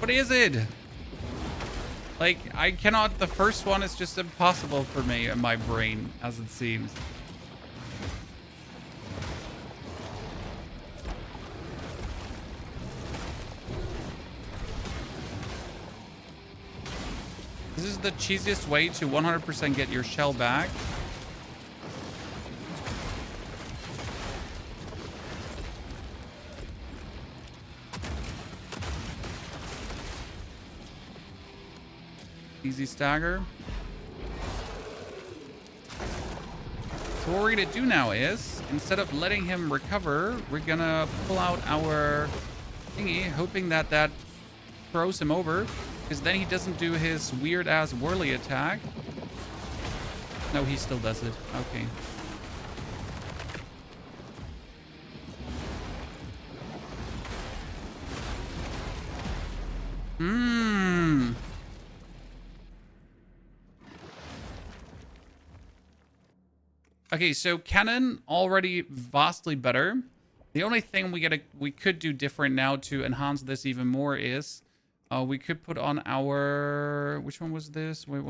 What is it? Like, I cannot... The first one is just impossible for me in my brain, as it seems. This is the cheesiest way to 100% get your shell back. Easy stagger. So what we're gonna do now is, instead of letting him recover, we're gonna pull out our thingy, hoping that that throws him over, because then he doesn't do his weird ass whirly attack. No, he still does it. Okay. Okay, so cannon already vastly better. The only thing we could do different now to enhance this even more is we could put on our... Which one was this? Wait.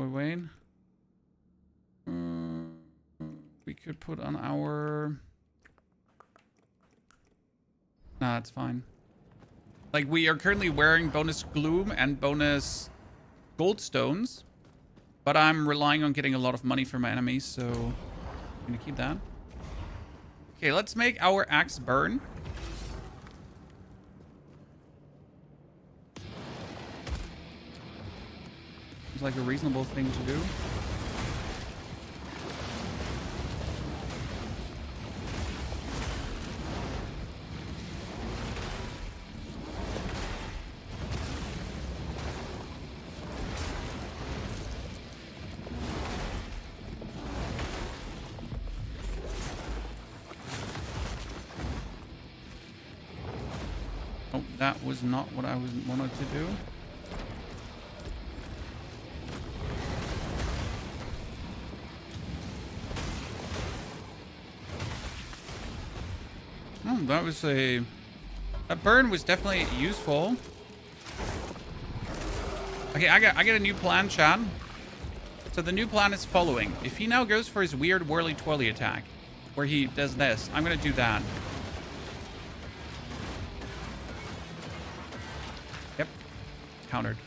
We could put on our... Nah, it's fine. Like, we are currently wearing bonus gloom and bonus gold stones, but I'm relying on getting a lot of money from my enemies, so I'm gonna keep that. Okay, let's make our axe burn. Seems like a reasonable thing to do. Oh, that was not what I wanted to do. Oh, that burn was definitely useful. Okay, I got a new plan, Chad. So the new plan is following. If he now goes for his weird whirly twirly attack, where he does this, I'm gonna do that. Yep. Countered.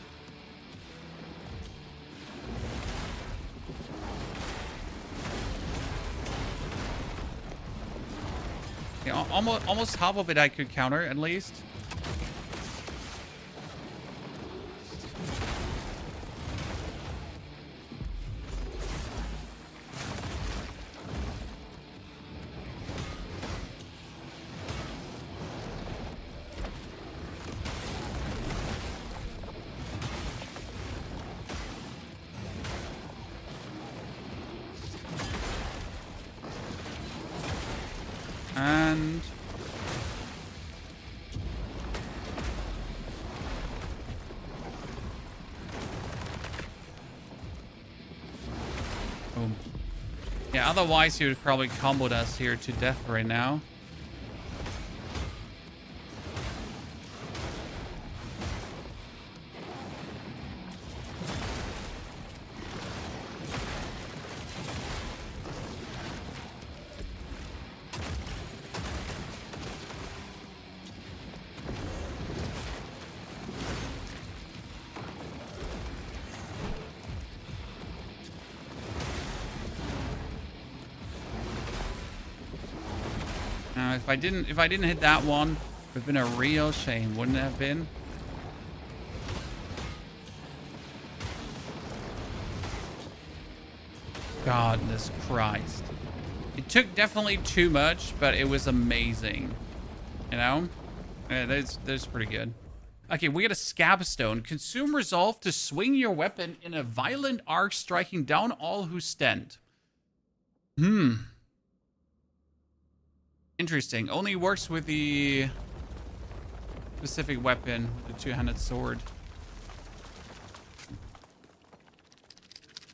Yeah, almost half of it I could counter, at least. And boom. Yeah, otherwise he would probably comboed us here to death right now. If I didn't hit that one, it would have been a real shame, wouldn't it have been? Godness Christ. It took definitely too much, but it was amazing. You know? Yeah, that's pretty good. Okay, we got a Scab Stone. Consume resolve to swing your weapon in a violent arc, striking down all who stand. Interesting. Only works with the specific weapon, the two-handed sword.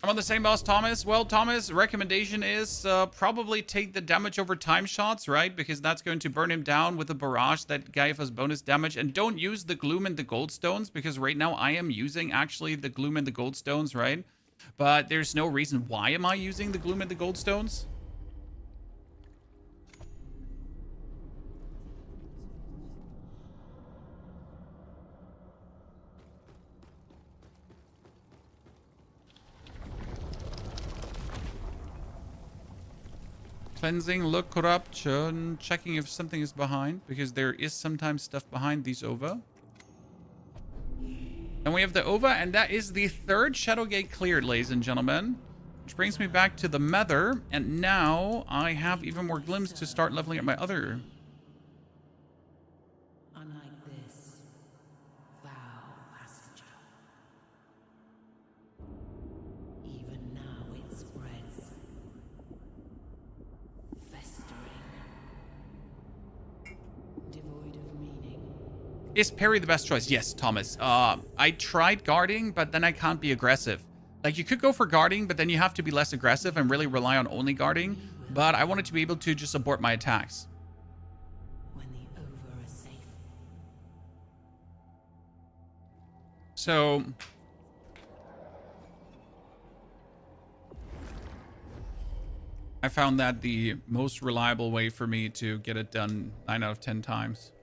I'm on the same boss, Thomas. Well, Thomas, recommendation is probably take the damage over time shots, right? Because that's going to burn him down with a barrage that gave us bonus damage. And don't use the gloom and the gold stones, because right now I am using actually the gloom and the gold stones, right? But there's no reason why am I using the gloom and the gold stones. Cleansing, look, corruption, checking if something is behind, because there is sometimes stuff behind these Ova. And we have the Ova, and that is the third Shadow Gate cleared, ladies and gentlemen. Which brings me back to the Nether, and now I have even more glimpse to start leveling up my other. Unlike this foul passenger, even now it spreads, festering, devoid of meaning. Is parry the best choice? Yes, Thomas. I tried guarding, but then I can't be aggressive. Like, you could go for guarding, but then you have to be less aggressive and really rely on only guarding. But I wanted to be able to just abort my attacks. When the over is safe. So I found that the most reliable way for me to get it done 9 out of 10 times.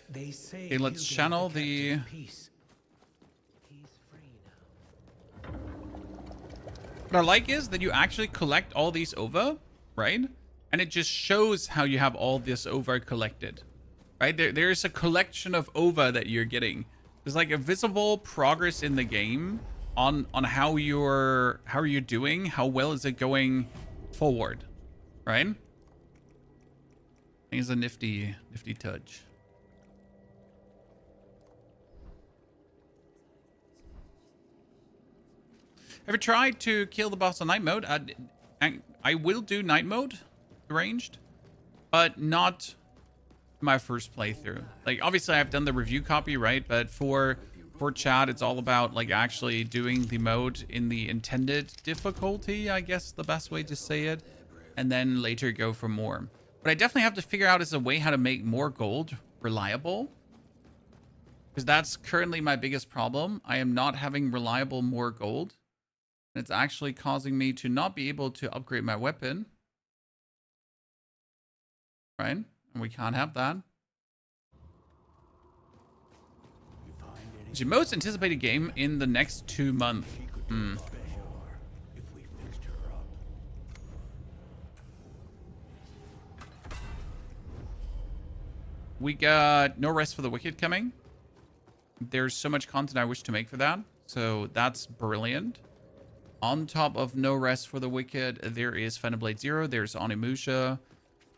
They say Okay, let's you gave channel captive the... peace. He's free now. What I like is that you actually collect all these Ova, right? And it just shows how you have all this Ova collected, right? There's a collection of Ova that you're getting. There's like a visible progress in the game on how you're doing, how well is it going forward, right? I think it's a nifty touch. Have you tried to kill the boss on night mode? I will do night mode, ranged, but not my first playthrough. Like, obviously I've done the review copy, right? But for chat, it's all about like actually doing the mode in the intended difficulty, I guess the best way to say it, and then later go for more. But I definitely have to figure out as a way how to make more gold reliable, because that's currently my biggest problem. I am not having reliable more gold. It's actually causing me to not be able to upgrade my weapon. Right? And we can't have that. It's your most anticipated game in the next 2 months. We got No Rest for the Wicked coming. There's so much content I wish to make for that. So that's brilliant. On top of No Rest for the Wicked, there is Phenoblade Zero, there's Onimusha,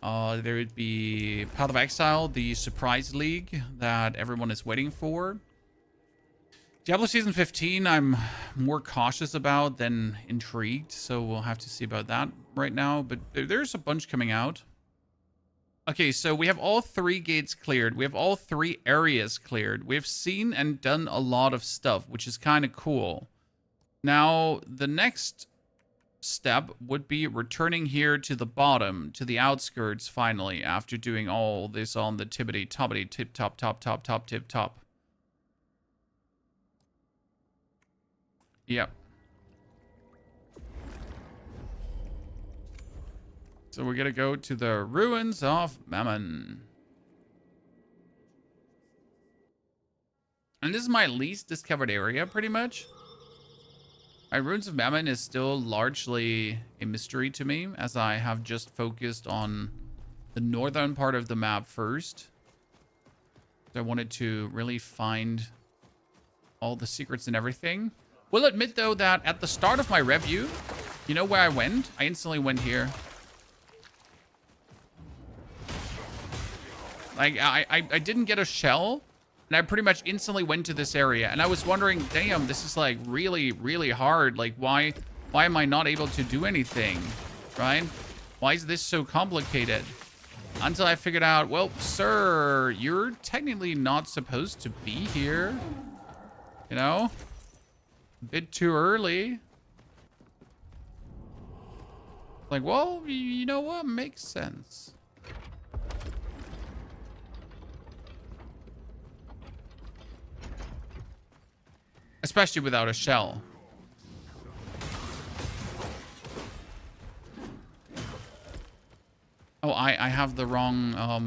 there would be Path of Exile, the surprise league that everyone is waiting for. Diablo Season 15, I'm more cautious about than intrigued, so we'll have to see about that right now, but there's a bunch coming out. Okay, so we have all 3 gates cleared. We have all 3 areas cleared. We've seen and done a lot of stuff, which is kind of cool. Now, the next step would be returning here to the bottom, to the outskirts, finally, after doing all this on the tippity-toppity, tip-top, top, tip-top. Yep. So we're gonna go to the Ruins of Mammon. And this is my least discovered area, pretty much. Ruins of Mammon is still largely a mystery to me, as I have just focused on the northern part of the map first. I wanted to really find all the secrets and everything. Will admit, though, that at the start of my review, you know where I went? I instantly went here. Like, I didn't get a shell. And I pretty much instantly went to this area. And I was wondering, damn, this is like really, really hard. Like, why am I not able to do anything? Right? Why is this so complicated? Until I figured out, well, sir, you're technically not supposed to be here. You know? A bit too early. Like, well, you know what? Makes sense. Especially without a shell. Oh, I have the wrong, I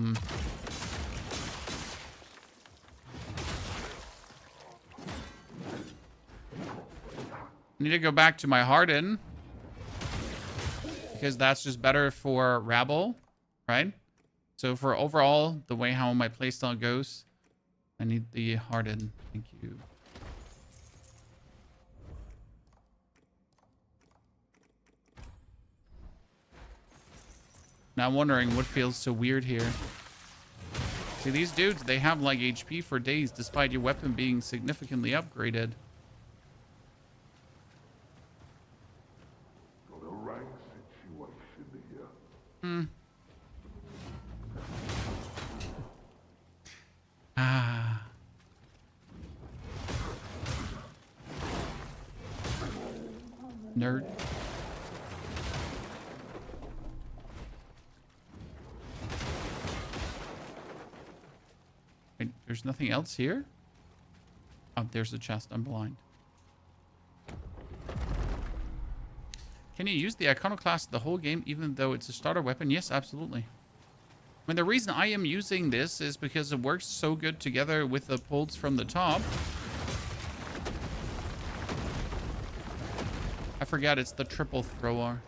need to go back to my Harden. Because that's just better for Rabble, right? So for overall, the way how my playstyle goes, I need the Harden. Thank you. Now I'm wondering what feels so weird here. See, these dudes, they have like HP for days despite your weapon being significantly upgraded. Ah. Nerd. Wait, there's nothing else here? Oh, there's the chest. I'm blind. Can you use the Iconoclast the whole game even though it's a starter weapon? Yes, absolutely. I mean, the reason I am using this is because it works so good together with the pulls from the top. I forgot it's the triple thrower.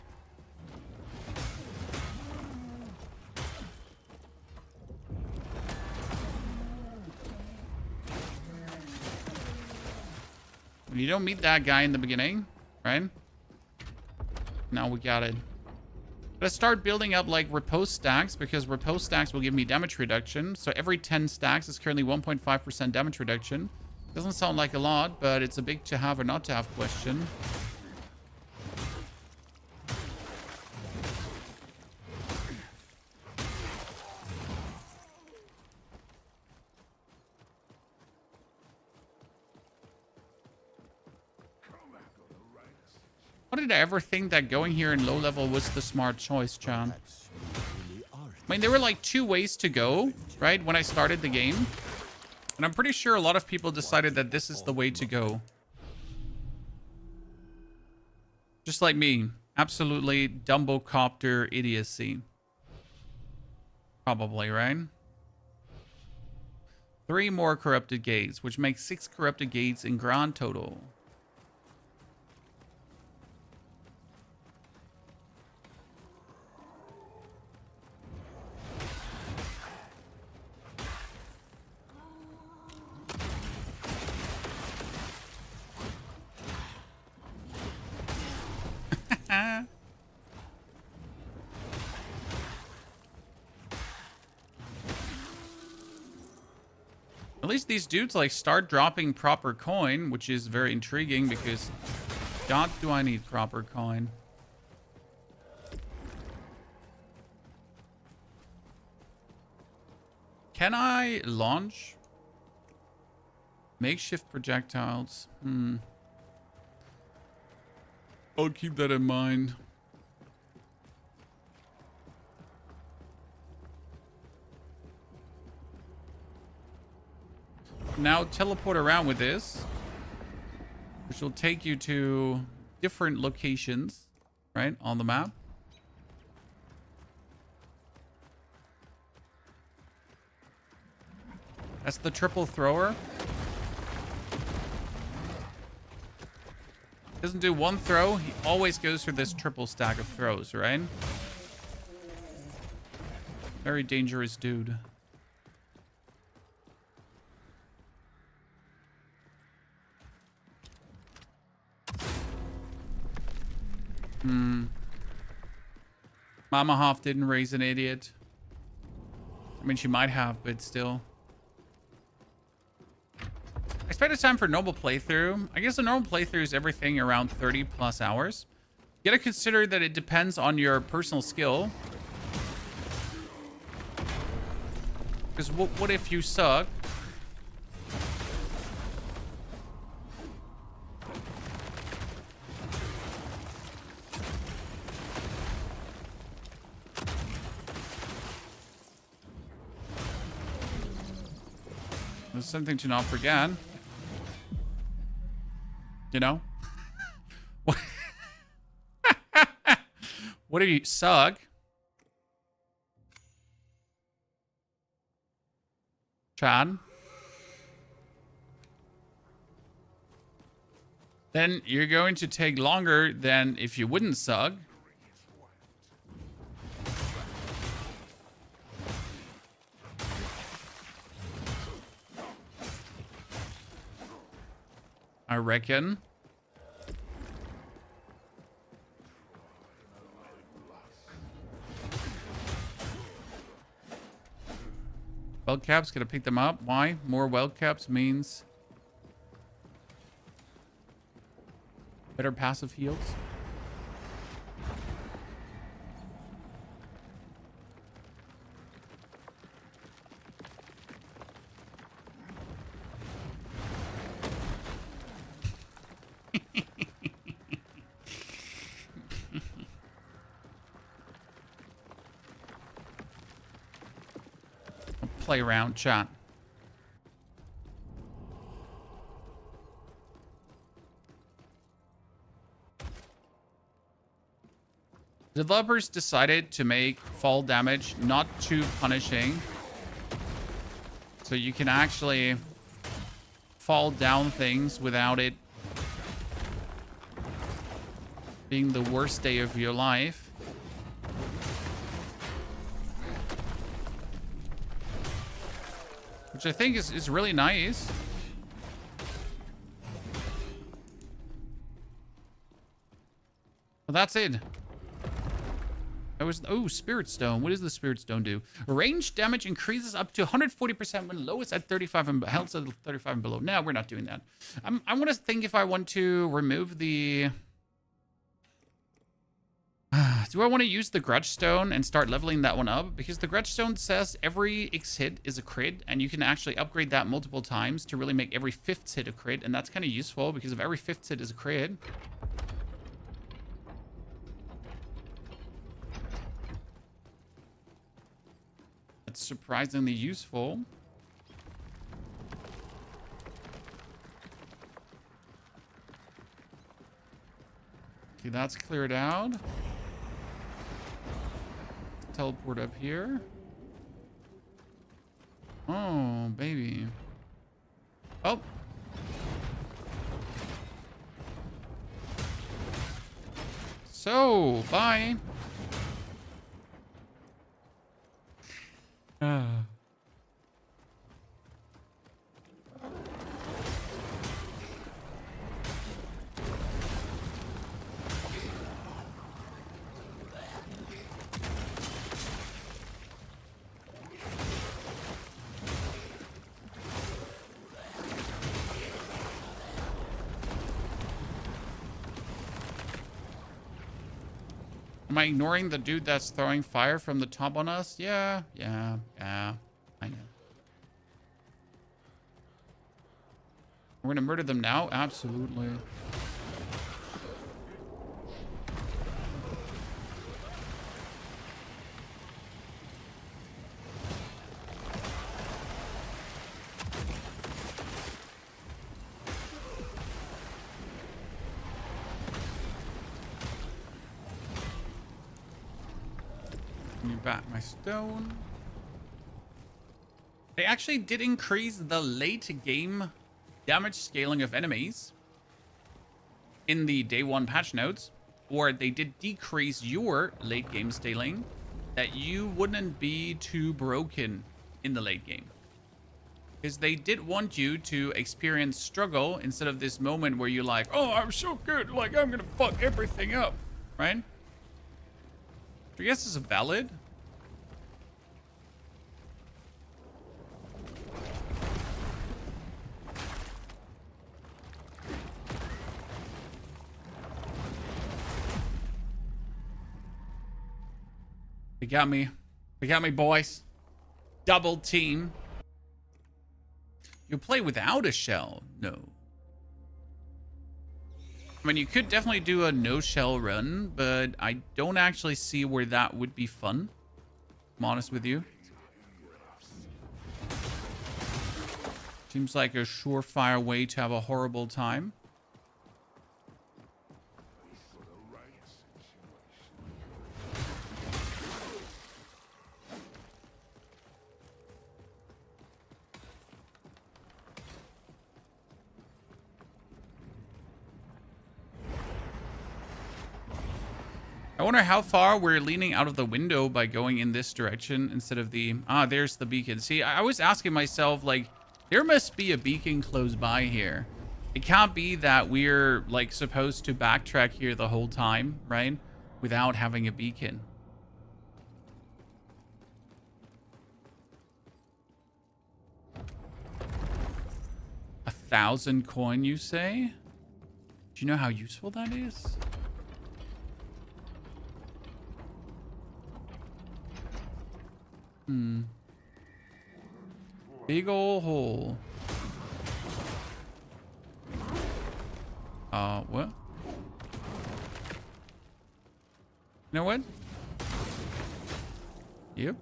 You don't meet that guy in the beginning, right? Now we got it. Let's start building up like repose stacks because repose stacks will give me damage reduction. So every 10 stacks is currently 1.5% damage reduction. Doesn't sound like a lot, but it's a big to have or not to have question. How did I ever think that going here in low level was the smart choice, John? I mean, there were like 2 ways to go, right? When I started the game. And I'm pretty sure a lot of people decided that this is the way to go. Just like me. Absolutely Dumbocopter idiocy. Probably, right? 3 more corrupted gates, which makes 6 corrupted gates in grand total. At least these dudes like start dropping proper coin, which is very intriguing because God, do I need proper coin. Can I launch makeshift projectiles? I'll keep that in mind. Now teleport around with this, which will take you to different locations, right, on the map. That's the triple thrower. Doesn't do 1 throw. He always goes for this triple stack of throws, right? Very dangerous dude. Mama Hoff didn't raise an idiot. I mean, she might have, but still. Expected time for normal playthrough. I guess a normal playthrough is everything around 30 plus hours. You gotta consider that it depends on your personal skill. Because what if you suck? There's something to not forget. You know? What? What do you suck? Chad? Then you're going to take longer than if you wouldn't suck. I reckon. Well caps, gonna pick them up. Why? More well caps means better passive heals. Play around, chat. Developers decided to make fall damage not too punishing, so you can actually fall down things without it being the worst day of your life. Which I think is really nice. Well, that's it. That was, oh, Spirit Stone. What does the Spirit Stone do? Range damage increases up to 140% when lowest at 35 and health at 35 and below. No, we're not doing that. I want to think if I want to remove the... Do I want to use the Grudge Stone and start leveling that one up? Because the Grudge Stone says every X hit is a crit, and you can actually upgrade that multiple times to really make every 5th hit a crit, and that's kind of useful because if every 5th hit is a crit... That's surprisingly useful. Okay, that's cleared out. Teleport up here. Oh, baby. Oh. So, bye. Am I ignoring the dude that's throwing fire from the top on us? Yeah. I know. We're gonna murder them now? Absolutely. Give me back my stone. They actually did increase the late game damage scaling of enemies in the day one patch notes, or they did decrease your late game scaling that you wouldn't be too broken in the late game. Because they did want you to experience struggle instead of this moment where you're like, oh, I'm so good, like I'm gonna fuck everything up, right? I guess this is valid. They got me. They got me, boys. Double team. You play without a shell? No. I mean, you could definitely do a no-shell run, but I don't actually see where that would be fun. I'm honest with you. Seems like a surefire way to have a horrible time. I wonder how far we're leaning out of the window by going in this direction instead of the... Ah, there's the beacon. See, I was asking myself, like, there must be a beacon close by here. It can't be that we're, like, supposed to backtrack here the whole time, right? Without having a beacon. $1,000 coin, you say? Do you know how useful that is? Big ol' hole. What? You know what? Yep.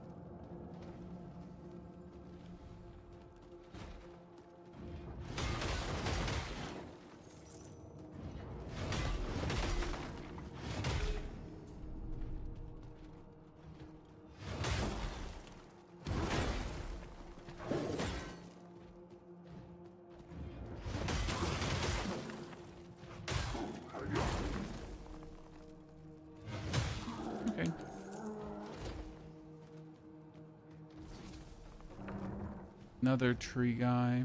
Okay. Another tree guy.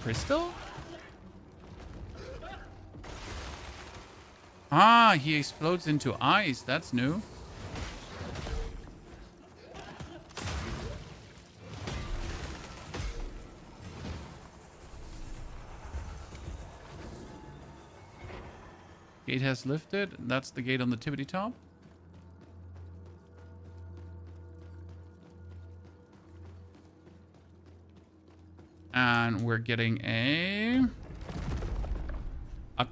Crystal? Ah, he explodes into ice. That's new. Gate has lifted. That's the gate on the tippity top. And we're getting a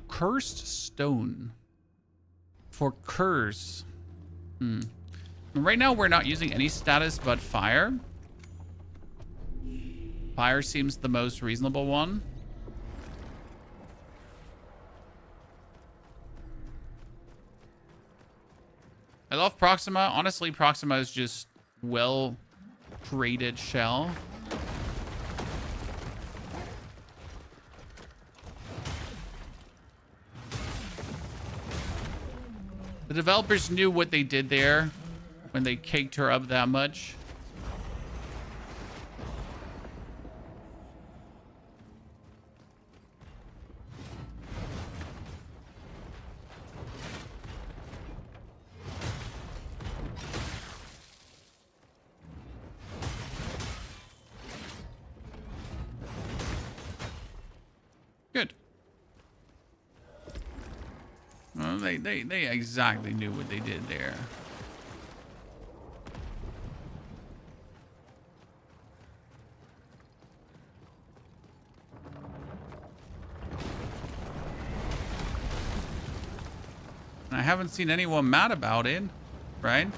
cursed stone for curse. Right now we're not using any status but fire. Fire seems the most reasonable one. I love Proxima. Honestly, Proxima is just well created shell. The developers knew what they did there when they caked her up that much. Good. Well, they exactly knew what they did there. And I haven't seen anyone mad about it, right?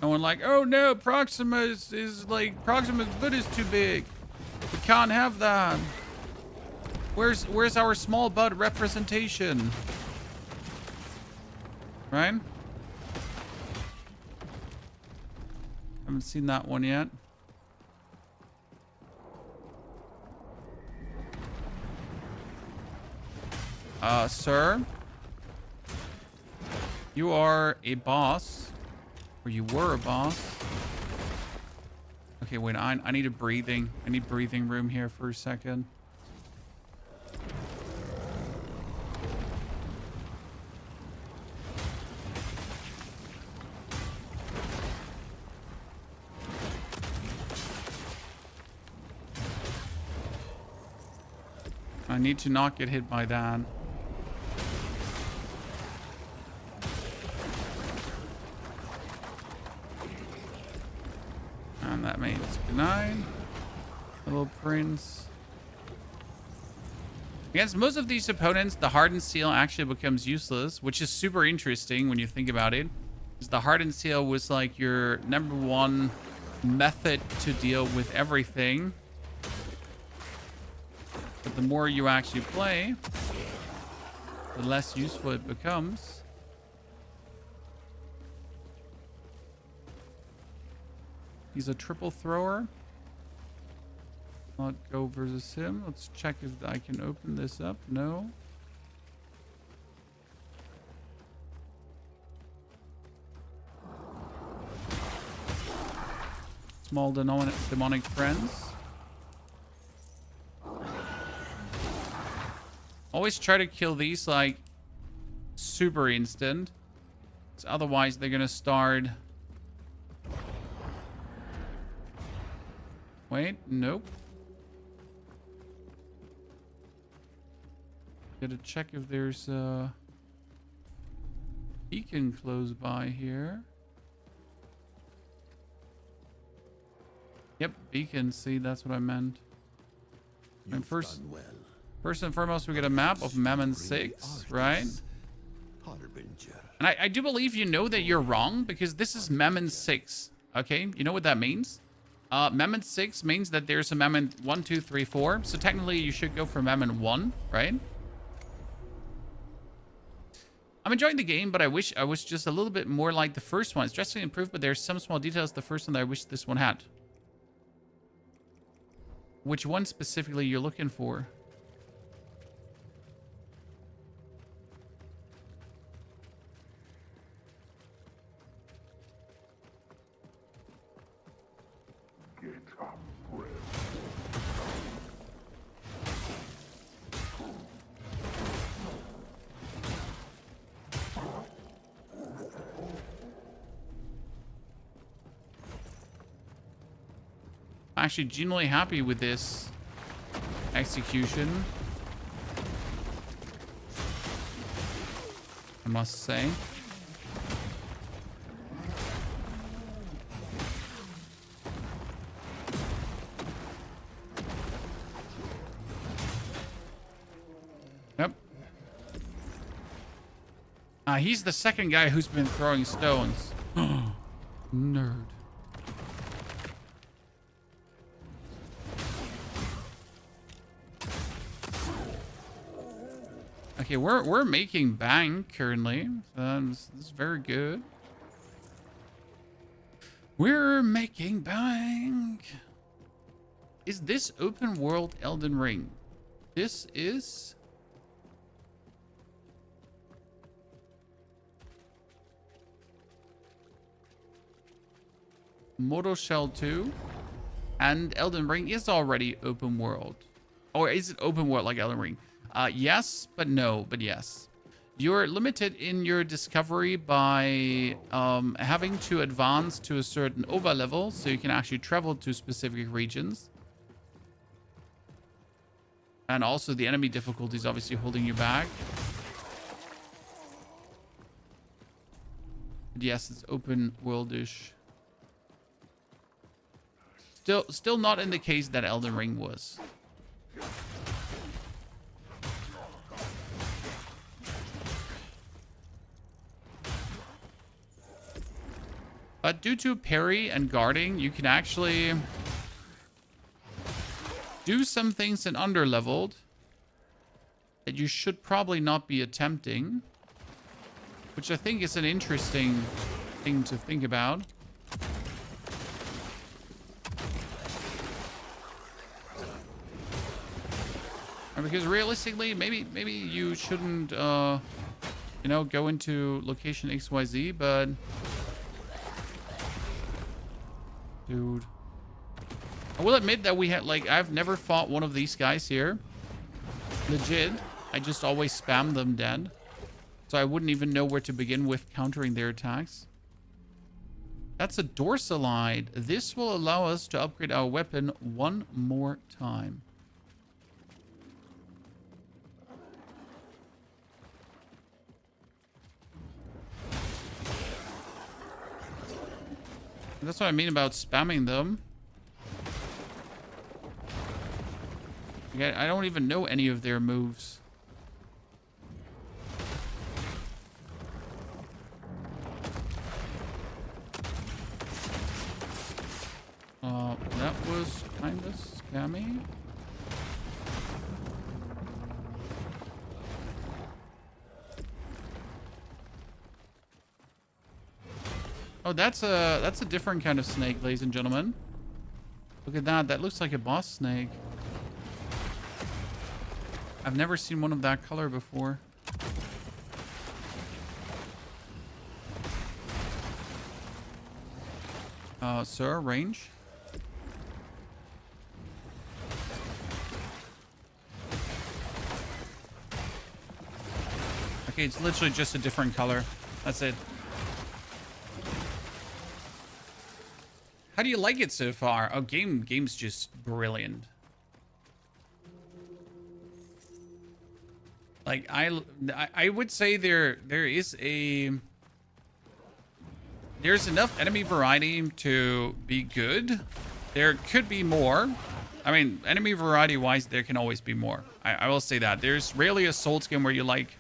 No one like, oh no, Proxima is like, Proxima's butt is too big. We can't have that. Where's our small butt representation? Right? Haven't seen that one yet. Sir, you are a boss, or you were a boss. Okay, wait, I need I need breathing room here for a second. I need to not get hit by that. And that means good night. Little prince. Against most of these opponents, the hardened seal actually becomes useless, which is super interesting when you think about it. Because the hardened seal was like your #1 method to deal with everything. But the more you actually play, the less useful it becomes. He's a triple thrower. Not go versus him. Let's check if I can open this up. No. Small demonic friends. Always try to kill these like super instant. 'Cause otherwise they're gonna start. Wait, nope. Gotta check if there's a beacon close by here. Yep, beacon. See, that's what I meant. And You've first, done well. first and foremost, we get a map of Mammon 6, right? Harbinger. And I do believe you know that you're wrong because this is Mammon 6. Okay, you know what that means? Mammon 6 means that there's a Mammon 1, 2, 3, 4. So technically you should go for Mammon 1, right? I'm enjoying the game, but I wish I was just a little bit more like the first one. It's drastically improved, but there's some small details the first one that I wish this one had. Which one specifically you're looking for? I'm actually genuinely happy with this execution, I must say. Yep. He's the second guy who's been throwing stones. Nerd. Okay, we're making bank currently. This is very good. We're making bank. Is this open world Elden Ring? This is. Mortal Shell 2 and Elden Ring is already open world. Or is it open world like Elden Ring? Yes, but no, but yes. You're limited in your discovery by having to advance to a certain over level so you can actually travel to specific regions. And also the enemy difficulty is obviously holding you back. But yes, it's open worldish. Still not in the case that Elden Ring was. But due to parry and guarding, you can actually do some things in underleveled that you should probably not be attempting, which I think is an interesting thing to think about. And because realistically, maybe you shouldn't, you know, go into location XYZ, but. Dude. I will admit that we had, like, I've never fought one of these guys here. Legit. I just always spam them dead. So I wouldn't even know where to begin with countering their attacks. That's a Dorsalide. This will allow us to upgrade our weapon one more time. That's what I mean about spamming them. Like, I don't even know any of their moves. That was kind of scammy. Oh, that's a different kind of snake, ladies and gentlemen. Look at that. That looks like a boss snake. I've never seen one of that color before. Sir, range. Okay, it's literally just a different color. That's it. How do you like it so far? Oh, game's just brilliant. Like I would say there's enough enemy variety to be good. There could be more. I mean, enemy variety wise, there can always be more. I will say that. There's rarely a Souls game where you like,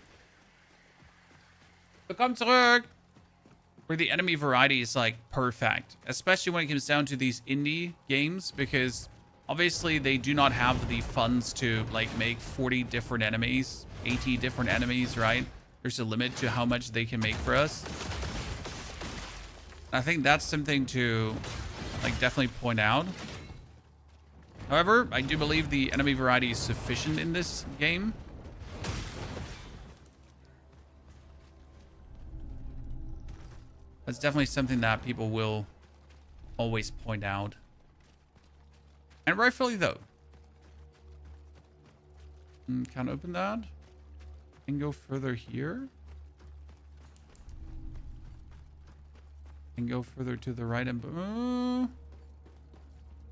Willkommen zurück, where the enemy variety is like perfect, especially when it comes down to these indie games, because obviously they do not have the funds to like make 40 different enemies, 80 different enemies, right? There's a limit to how much they can make for us. I think that's something to like definitely point out. However, I do believe the enemy variety is sufficient in this game. That's definitely something that people will always point out. And rightfully though. Can't open that. And go further here. And go further to the right and...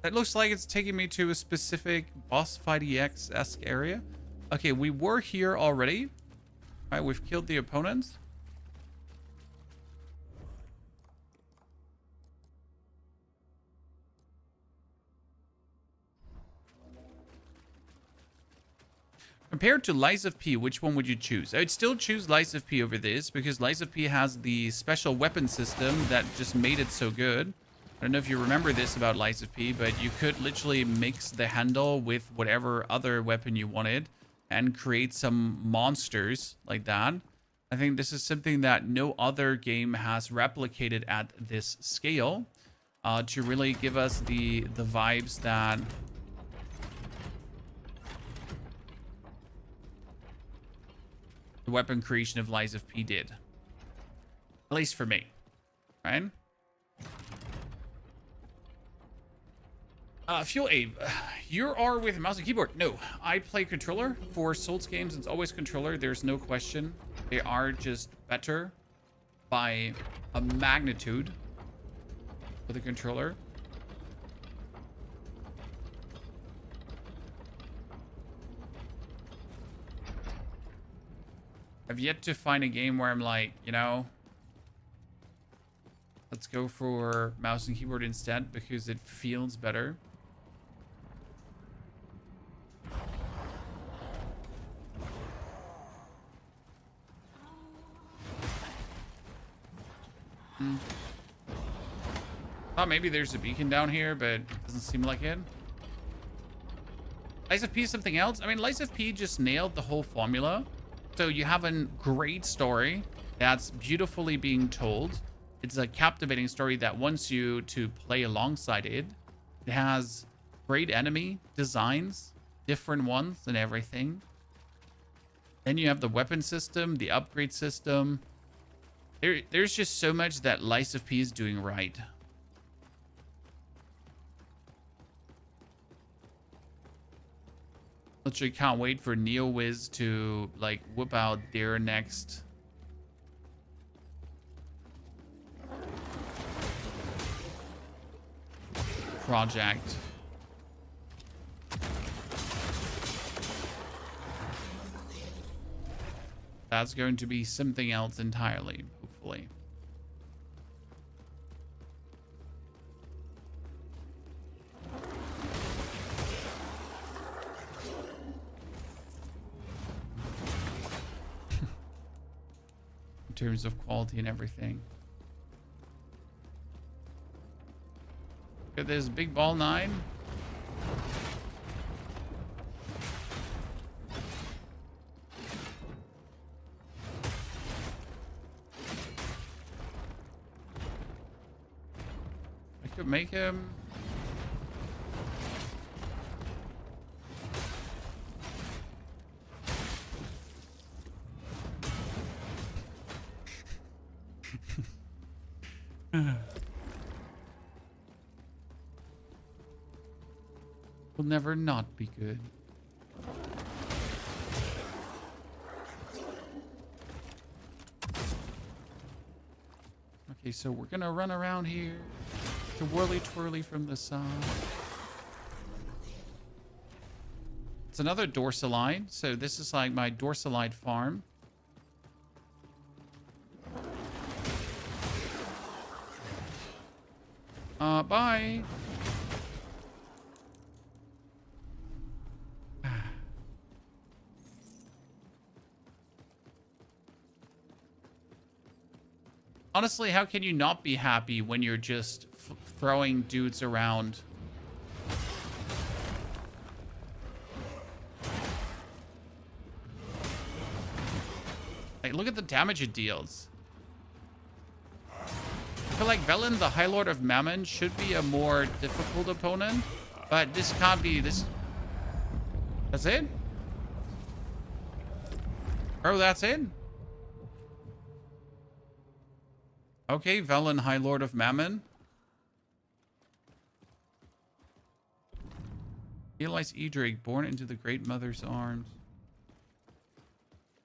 that looks like it's taking me to a specific boss fight EX-esque area. Okay, we were here already. All right, we've killed the opponents. Compared to Lies of P, which one would you choose? I would still choose Lies of P over this, because Lies of P has the special weapon system that just made it so good. I don't know if you remember this about Lies of P, but you could literally mix the handle with whatever other weapon you wanted and create some monsters like that. I think this is something that no other game has replicated at this scale, to really give us the vibes that... the weapon creation of Lies of P did. At least for me. Right? Fuel Abe, you are with mouse and keyboard. No, I play controller. For Souls games, it's always controller. There's no question. They are just better by a magnitude with a controller. I've yet to find a game where I'm like, you know, let's go for mouse and keyboard instead because it feels better. Thought maybe there's a beacon down here, but it doesn't seem like it. Lies of P is something else. I mean, Lies of P just nailed the whole formula. So you have a great story that's beautifully being told. It's a captivating story that wants you to play alongside it. It has great enemy designs, different ones and everything. Then you have the weapon system, the upgrade system. There's just so much that Lies of P is doing right. Literally can't wait for NeoWiz to like whip out their next project. That's going to be something else entirely, hopefully. terms of quality and everything. Look at this big ball 9. I could make him. Will never not be good. Okay, so we're gonna run around here to whirly twirly from the side. It's another Dorsalide. So this is like my Dorsalide farm. Bye. Honestly, how can you not be happy when you're just throwing dudes around? Like, look at the damage it deals. I feel like Velen, the High Lord of Mammon, should be a more difficult opponent, but this can't be this. That's it? Oh, that's it? Okay, Velen, High Lord of Mammon. Realize Edric, born into the Great Mother's arms.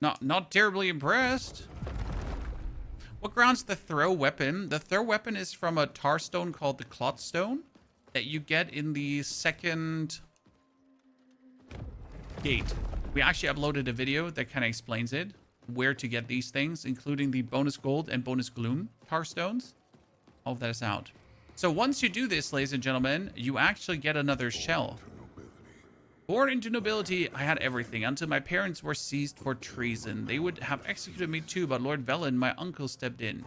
Not terribly impressed. What grounds the throw weapon? The throw weapon is from a tar stone called the Clot Stone that you get in the second gate. We actually uploaded a video that kind of explains it, where to get these things, including the bonus gold and bonus gloom tar stones. All of that is out. So once you do this, ladies and gentlemen, you actually get another shell. Born into nobility, I had everything until my parents were seized for treason. They would have executed me too, but Lord Velen, my uncle, stepped in.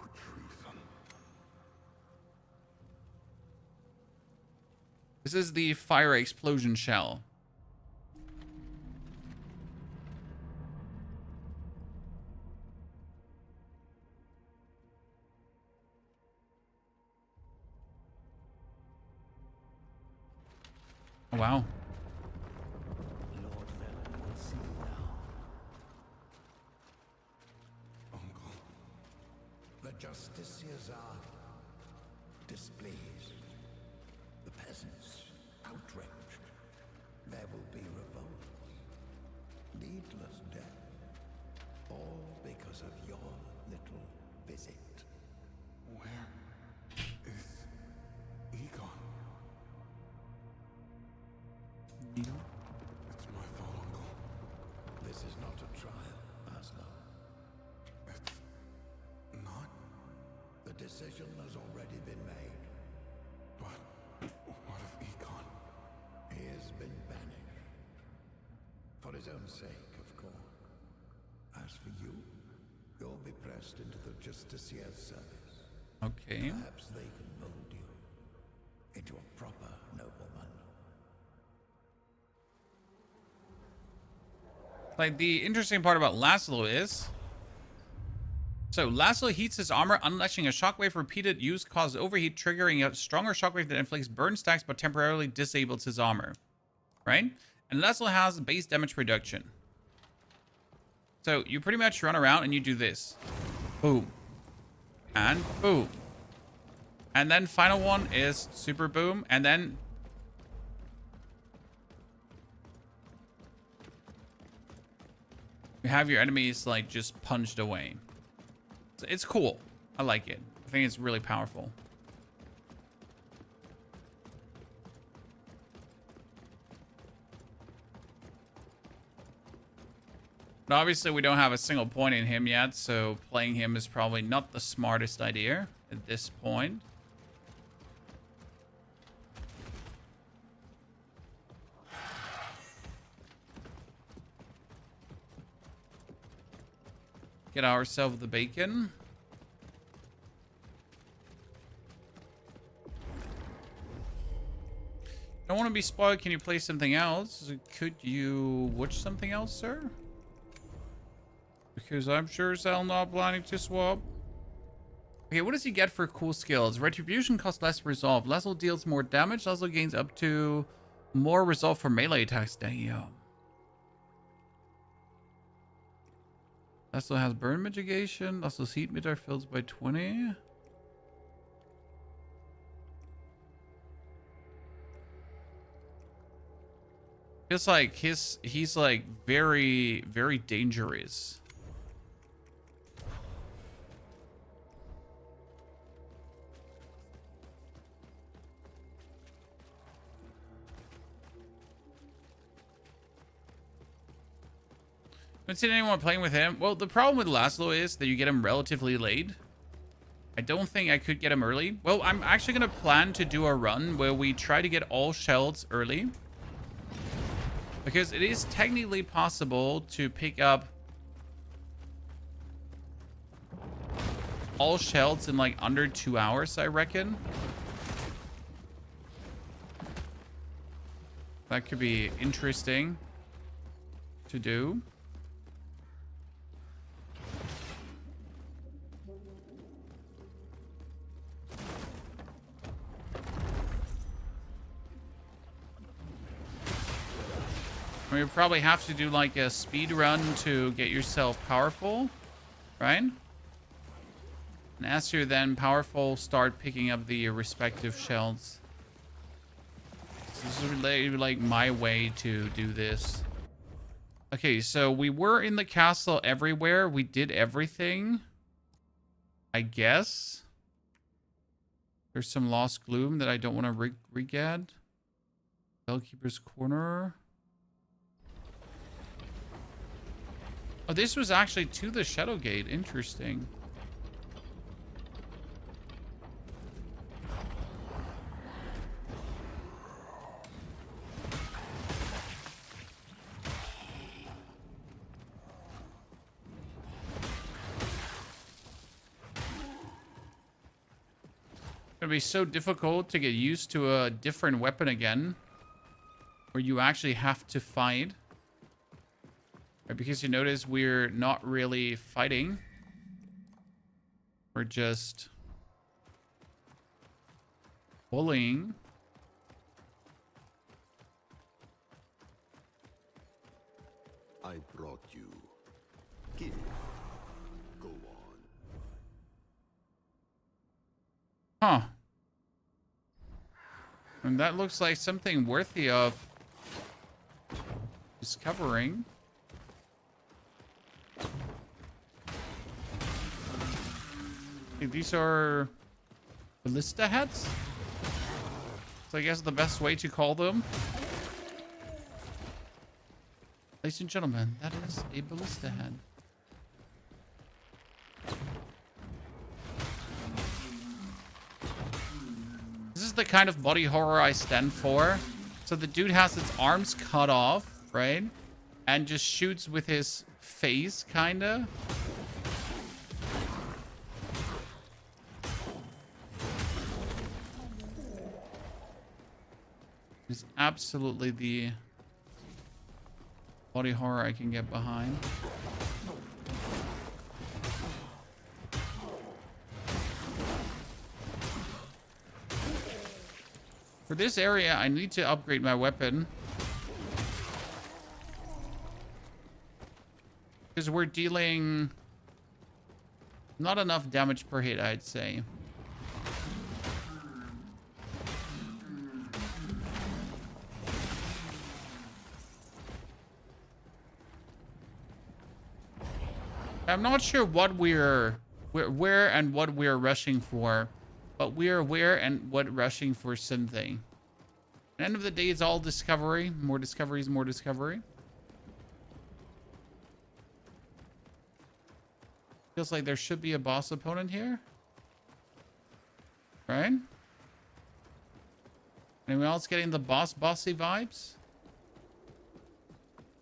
This is the fire explosion shell. Oh, wow. Lord Velen will see you now. Uncle. The justiciars are displeased. The peasants outraged. There will be revolt. Needless death. All because of your little visit. Where is Egon? It's my fault, Uncle. This is not a trial, Aslo. It's not? The decision has already been made. But what of Egon? He has been banished. For his own sake, of course. As for you, you'll be pressed into the Justiciar's service. Okay. Perhaps they can mold you into a proper nobleman. Like, the interesting part about Laszlo is... So, Laszlo heats his armor, unleashing a shockwave. Repeated use causes overheat, triggering a stronger shockwave that inflicts burn stacks but temporarily disables his armor. Right? And Laszlo has base damage reduction. So, you pretty much run around and you do this. Boom. And boom. And then final one is super boom. And then... you have your enemies, like, just punched away. It's cool. I like it. I think it's really powerful. But obviously, we don't have a single point in him yet, so playing him is probably not the smartest idea at this point. Get ourselves the bacon. Don't want to be spoiled. Can you play something else? Could you watch something else, sir? Because I'm sure as hell not planning to swap. Okay, what does he get for cool skills? Retribution costs less resolve. Lasso deals more damage. Lasso gains up to more resolve for melee attacks. Damn. Lasso has burn mitigation. Lasso's heat meter fills by 20. Feels like he's like very, very dangerous. Haven't seen anyone playing with him. Well, the problem with Laszlo is that you get him relatively late. I don't think I could get him early. Well, I'm actually going to plan to do a run where we try to get all shells early. Because it is technically possible to pick up all shells in like under 2 hours, I reckon. That could be interesting to do. I mean, you probably have to do like a speed run to get yourself powerful, right? And as you're then powerful, start picking up the respective shells. This is really like my way to do this. Okay, so we were in the castle everywhere. We did everything, I guess. There's some Lost Gloom that I don't want to re-get. Bellkeeper's Corner. Oh, this was actually to the Shadowgate. Interesting. It's gonna be so difficult to get used to a different weapon again, where you actually have to fight. Right, because you notice we're not really fighting. We're just bullying. I brought you. Give. Go on. Huh. And that looks like something worthy of discovering. These are ballista heads? So I guess the best way to call them. Ladies and gentlemen, that is a ballista head. This is the kind of body horror I stand for. So the dude has its arms cut off, right? And just shoots with his face, kinda. It's absolutely the body horror I can get behind. For this area, I need to upgrade my weapon. Because we're dealing not enough damage per hit, I'd say. I'm not sure what where and what we're rushing for, but we're where and what rushing for something. At the end of the day, it's all discovery. More discoveries, more discovery. Feels like there should be a boss opponent here. Right? Anyone else getting the bossy vibes?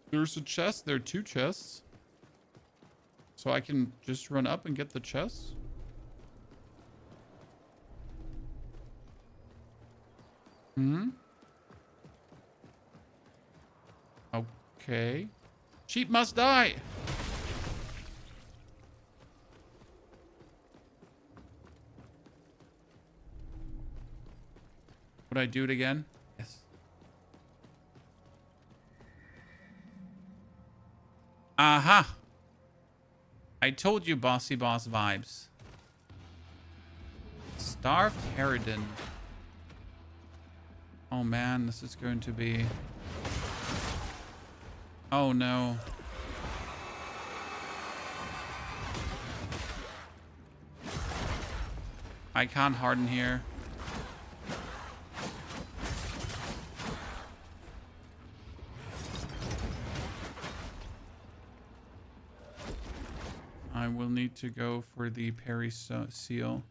There's a chest. There are two chests. So I can just run up and get the chest. Okay. Sheep must die. Would I do it again? Yes. Aha. I told you, bossy boss vibes. Starved Harridan. Oh man, this is going to be... Oh no. I can't harden here. I will need to go for the parry seal.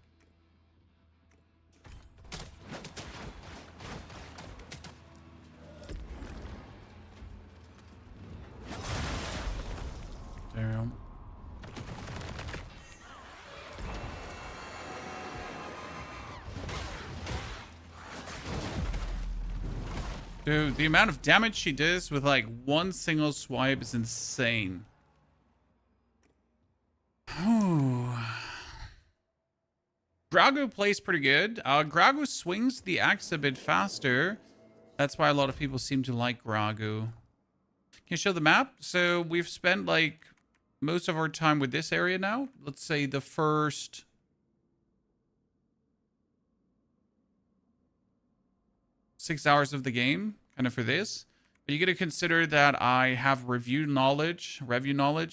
Damn. Dude, the amount of damage she does with like one single swipe is insane. Gragu plays pretty good. Gragu swings the axe a bit faster. That's why a lot of people seem to like Gragu. Can you show the map? So we've spent like most of our time with this area now. Let's say the first... six hours of the game, kind of for this. But you got to consider that I have review knowledge.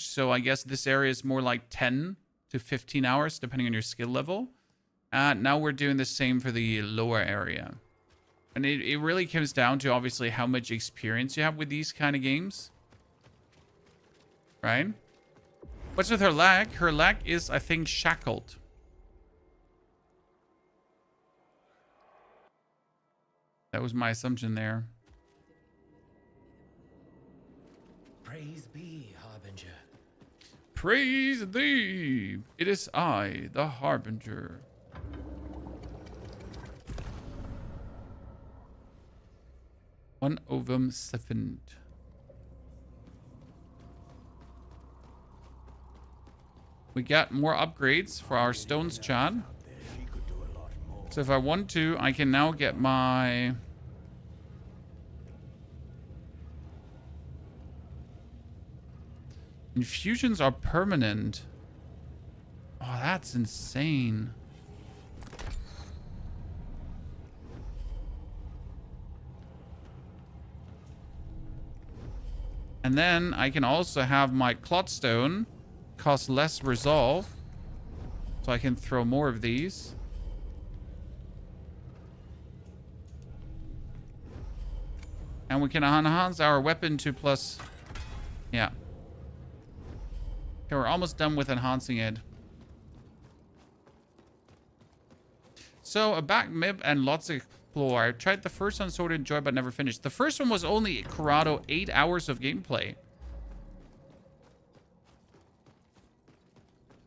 So I guess this area is more like 10 to 15 hours, depending on your skill level. Now we're doing the same for the lower area. And it really comes down to, obviously, how much experience you have with these kind of games. Right? What's with her leg? Her leg is, I think, shackled. That was my assumption there. Praise be, Harbinger. Praise thee! It is I, the Harbinger. One ovum siphoned. We got more upgrades for our stones, Chad. So if I want to, I can now get my... Infusions are permanent. Oh, that's insane. And then I can also have my Clotstone cost less resolve. So I can throw more of these. And we can enhance our weapon to plus... Yeah. Okay, we're almost done with enhancing it. So, a back mib and lots of explore. I tried the first one, sort of enjoyed, but never finished. The first one was only, Corrado, 8 hours of gameplay.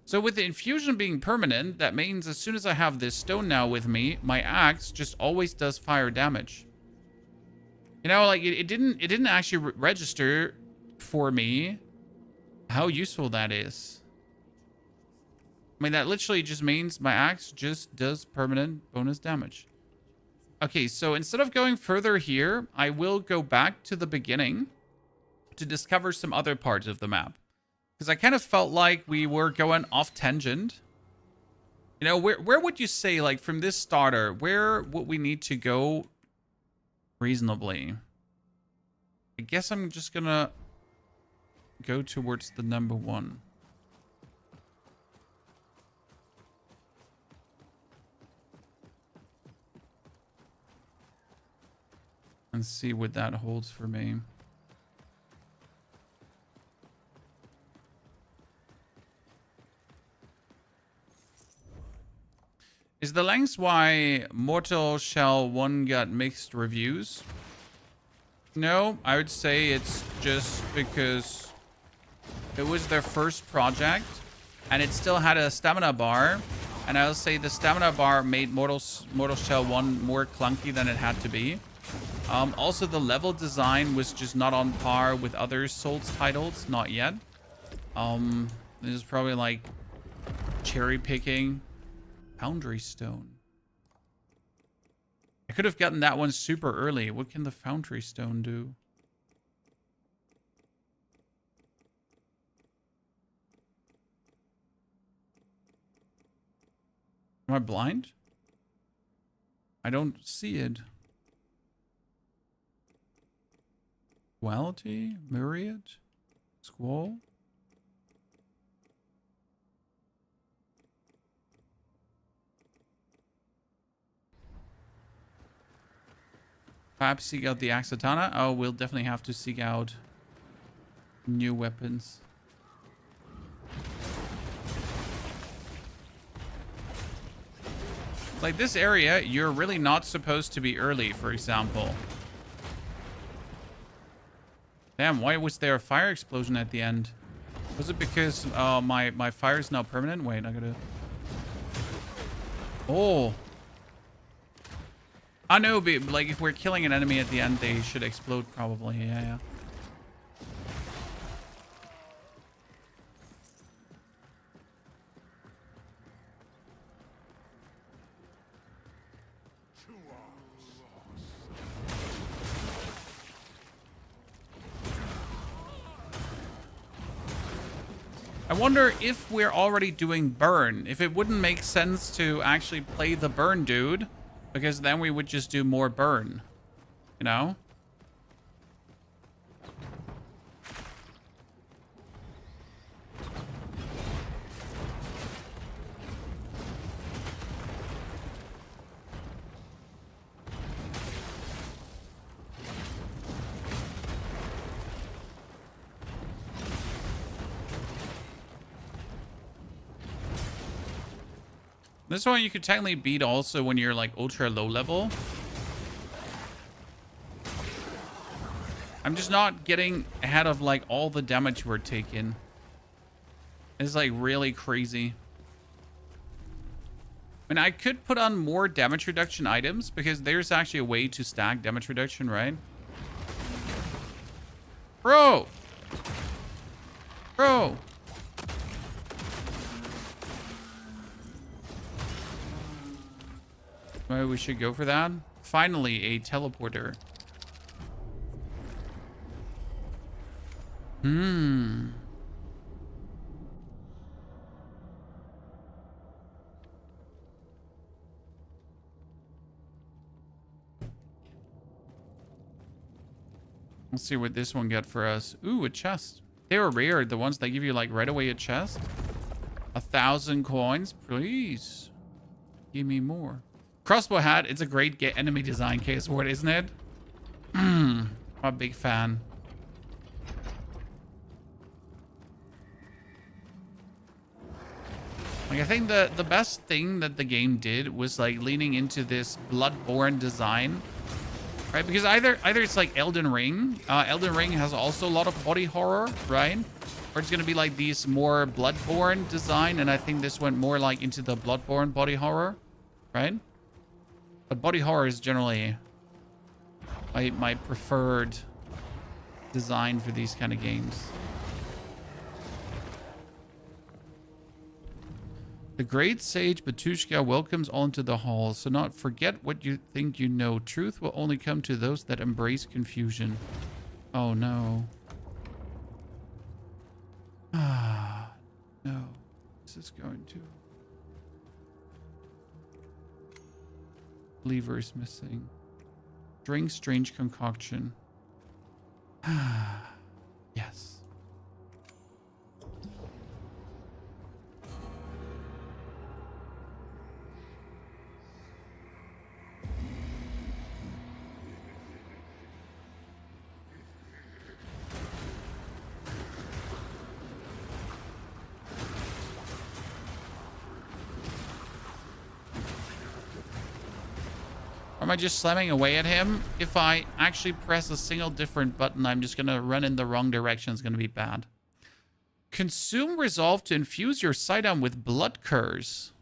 So with the infusion being permanent, that means as soon as I have this stone now with me, my axe just always does fire damage. You know, like it didn't actually register for me how useful that is. I mean, that literally just means my axe just does permanent bonus damage. Okay, so instead of going further here, I will go back to the beginning to discover some other parts of the map. Because I kind of felt like we were going off tangent. You know, where would you say, like, from this starter, where would we need to go reasonably? I guess I'm just gonna go towards the number one. And see what that holds for me. Is the length why Mortal Shell 1 got mixed reviews? No, I would say it's just because it was their first project and it still had a stamina bar. And I'll say the stamina bar made Mortal Shell 1 more clunky than it had to be. Also, the level design was just not on par with other Souls titles, not yet. This is probably like cherry picking. Foundry Stone. I could have gotten that one super early. What can the Foundry Stone do? Am I blind? I don't see it. Quality? Myriad? Squall? Perhaps seek out the Axatana. Oh, we'll definitely have to seek out new weapons. Like this area, you're really not supposed to be early, for example. Damn, why was there a fire explosion at the end? Was it because my fire is now permanent? Wait, I gotta... Oh. I know, but like if we're killing an enemy at the end, they should explode probably. Yeah. I wonder if we're already doing burn, if it wouldn't make sense to actually play the burn dude, because then we would just do more burn, you know? This one you could technically beat also when you're like ultra low level. I'm just not getting ahead of like all the damage we're taking. It's like really crazy. I mean, I could put on more damage reduction items because there's actually a way to stack damage reduction, right? Bro! Maybe we should go for that. Finally, a teleporter. Let's see what this one got for us. Ooh, a chest. They were rare. The ones that give you like right away a chest. 1,000 coins. Please. Give me more. Crossbow hat. It's a great enemy design case word, isn't it? I'm a big fan. Like, I think the best thing that the game did was like leaning into this Bloodborne design, right? Because either it's like Elden Ring. Elden Ring has also a lot of body horror, right? Or it's gonna be like these more Bloodborne design, and I think this went more like into the Bloodborne body horror, right? But body horror is generally my preferred design for these kind of games. The great sage Batushka welcomes all into the hall, so not forget what you think you know. Truth will only come to those that embrace confusion. Oh no. Ah, no. This is going to... Lever is missing. Drink strange concoction. Yes. Or am I just slamming away at him? If I actually press a single different button, I'm just going to run in the wrong direction. It's going to be bad. Consume resolve to infuse your sidearm with blood curse.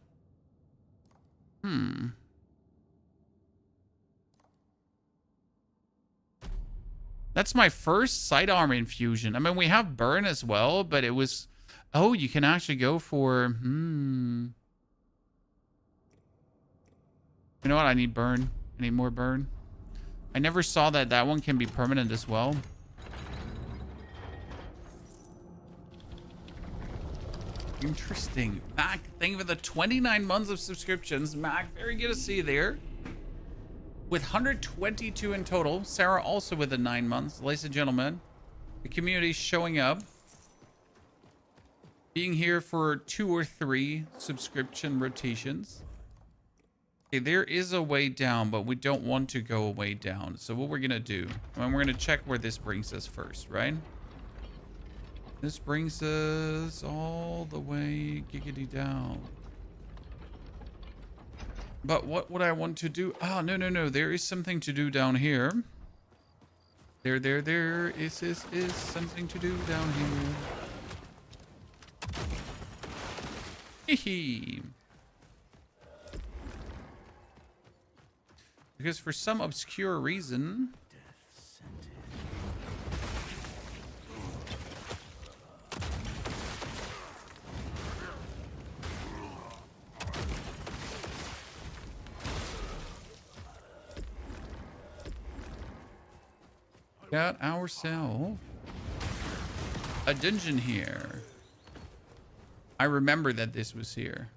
That's my first sidearm infusion. I mean, we have burn as well, but it was... Oh, you can actually go for... You know what? I need burn. I need more burn. I never saw that that one can be permanent as well. Interesting. Mac, thank you for the 29 months of subscriptions. Mac, very good to see you there. With 122 in total. Sarah also with the 9 months. Ladies and gentlemen, the community showing up. Being here for 2 or 3 subscription rotations. Okay, there is a way down, but we don't want to go a way down. So what we're going to do, we're going to check where this brings us first, right? This brings us all the way giggity down. But what would I want to do? Ah, no. There is something to do down here. There is something to do down here. Hee. Because for some obscure reason... got ourselves a dungeon here. I remember that this was here.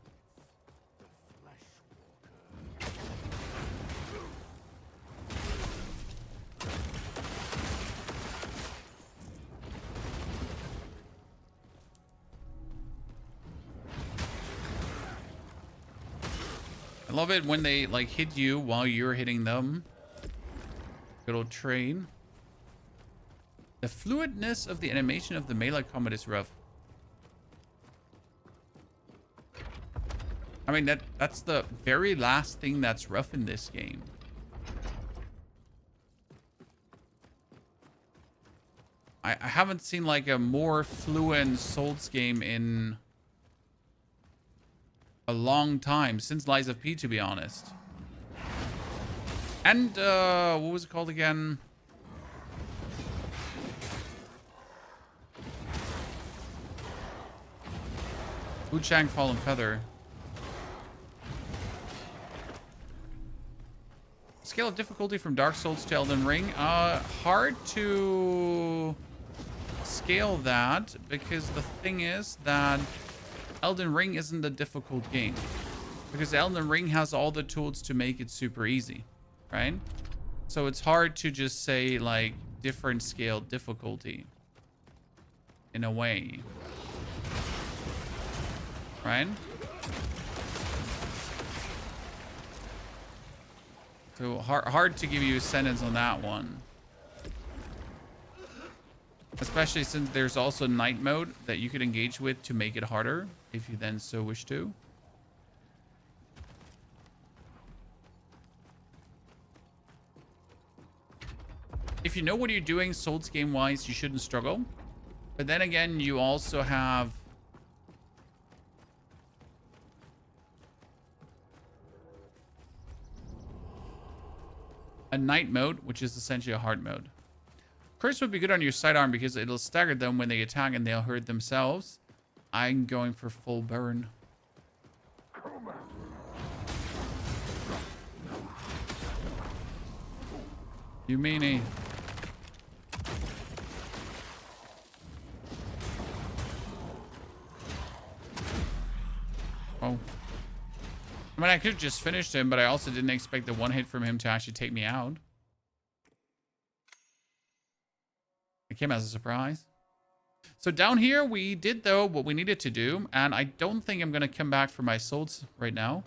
I love it when they like hit you while you're hitting them. Good old train. The fluidness of the animation of the melee combat is rough. I mean, that's the very last thing that's rough in this game. I haven't seen like a more fluent Souls game in a long time, since Lies of P, to be honest. And what was it called again? Wuchang Fallen Feather. Scale of difficulty from Dark Souls to Elden Ring. Hard to scale that because the thing is that Elden Ring isn't a difficult game. Because Elden Ring has all the tools to make it super easy, right? So it's hard to just say like different scale difficulty in a way. Right? So hard to give you a sentence on that one. Especially since there's also night mode that you could engage with to make it harder if you then so wish to. If you know what you're doing Souls game wise, you shouldn't struggle. But then again, you also have a night mode, which is essentially a hard mode. Curse would be good on your sidearm because it'll stagger them when they attack and they'll hurt themselves. I'm going for full burn. You meanie. Oh. I mean, I could have just finished him, but I also didn't expect the one hit from him to actually take me out. It came as a surprise. So down here, we did, though, what we needed to do. And I don't think I'm going to come back for my souls right now.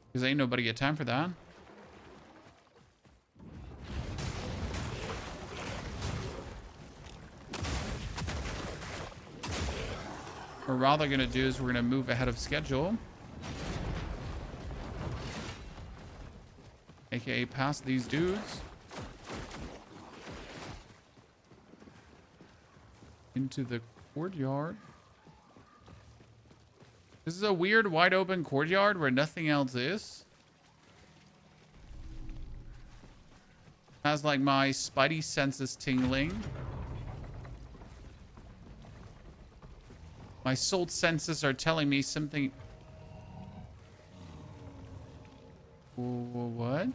Because ain't nobody got time for that. What we're rather going to do is we're going to move ahead of schedule. AKA past these dudes. Into the Courtyard. This is a weird wide open courtyard where nothing else is. Has like my spidey senses tingling. My soul senses are telling me something. What?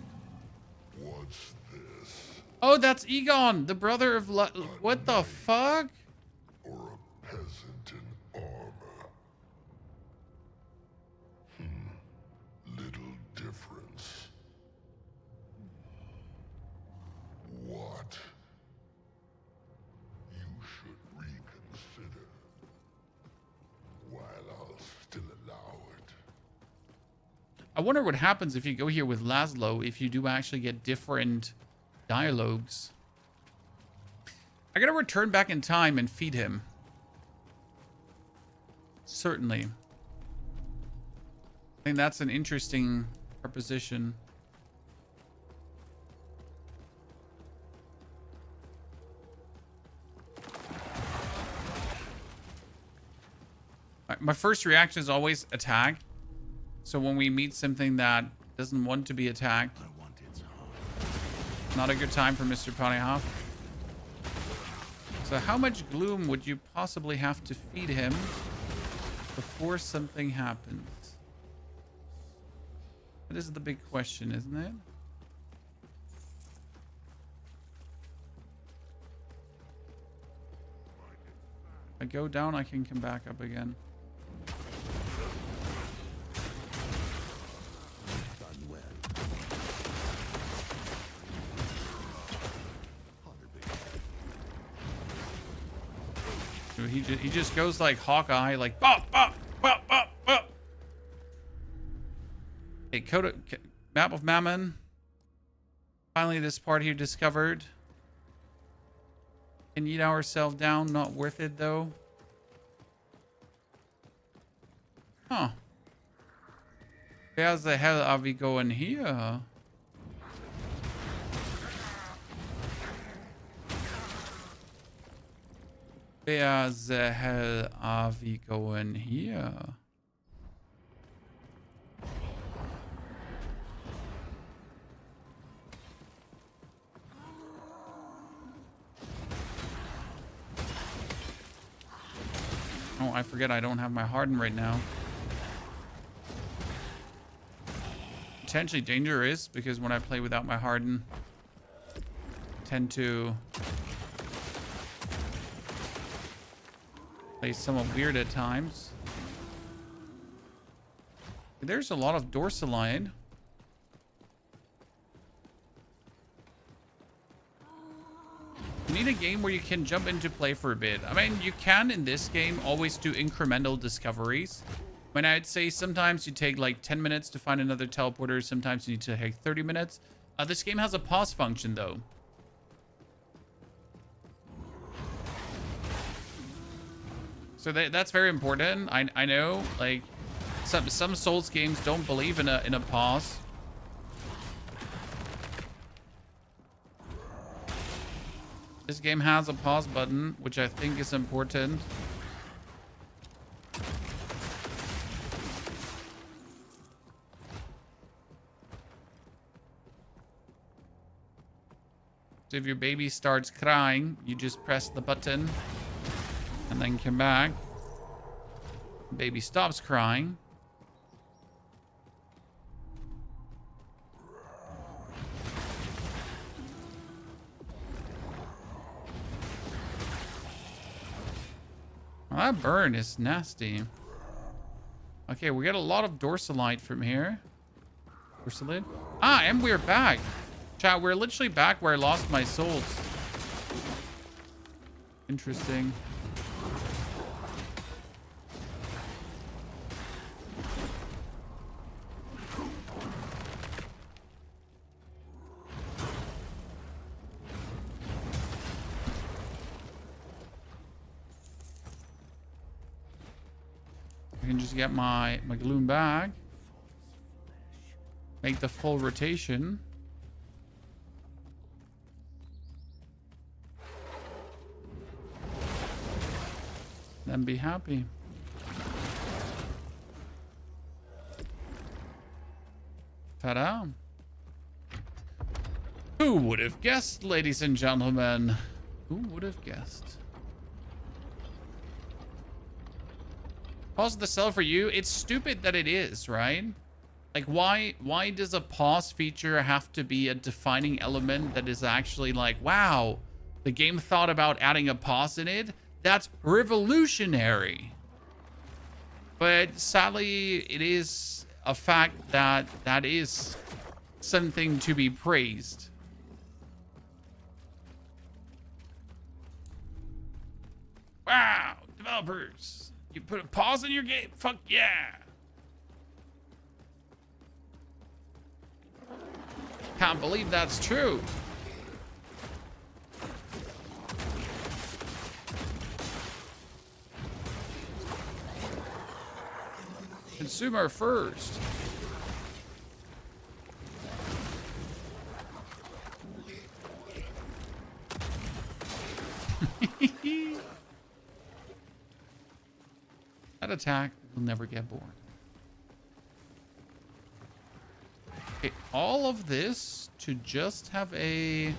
What's this? Oh, that's Egon, the brother of what the fuck? Or a peasant in armor? Little difference. What? You should reconsider. While I'll still allow it. I wonder what happens if you go here with Laszlo, if you do actually get different dialogues. I gotta return back in time and feed him. Certainly. I think that's an interesting proposition. My first reaction is always attack. So when we meet something that doesn't want to be attacked, not a good time for Mr. Ponyhoff. So how much gloom would you possibly have to feed him before something happens? That is the big question, isn't it? If I go down, I can come back up again. He just goes like Hawkeye, like bop bop bop bop bop. Okay, map of Mammon. Finally, this part here discovered. Can eat ourselves down. Not worth it though. Huh? Where the hell are we going here? Where the hell are we going here? Oh, I forget I don't have my Harden right now. Potentially dangerous because when I play without my Harden, I tend to play somewhat weird at times. There's a lot of Dorsaline. You need a game where you can jump into play for a bit. I mean, you can in this game always do incremental discoveries. I mean, I'd say sometimes you take like 10 minutes to find another teleporter. Sometimes you need to take 30 minutes. This game has a pause function though. So that's very important. I know, like, some Souls games don't believe in a pause. This game has a pause button, which I think is important. So if your baby starts crying, you just press the button. And then come back. Baby stops crying. Well, that burn is nasty. Okay, we got a lot of Dorsalite from here. Dorsalite? Ah, and we're back. Chat, we're literally back where I lost my souls. Interesting. I can just get my gloom bag. Make the full rotation. then be happy. Ta-da. Who would have guessed, ladies and gentlemen? Who would have guessed? Pause the cell for you. It's stupid that it is, right? Like, why does a pause feature have to be a defining element that is actually like, wow, the game thought about adding a pause in it? That's revolutionary. But sadly, it is a fact that that is something to be praised. Wow, developers, you put a pause in your game? Fuck yeah. Can't believe that's true. Consumer first. That attack will never get bored. Okay, all of this to just have a...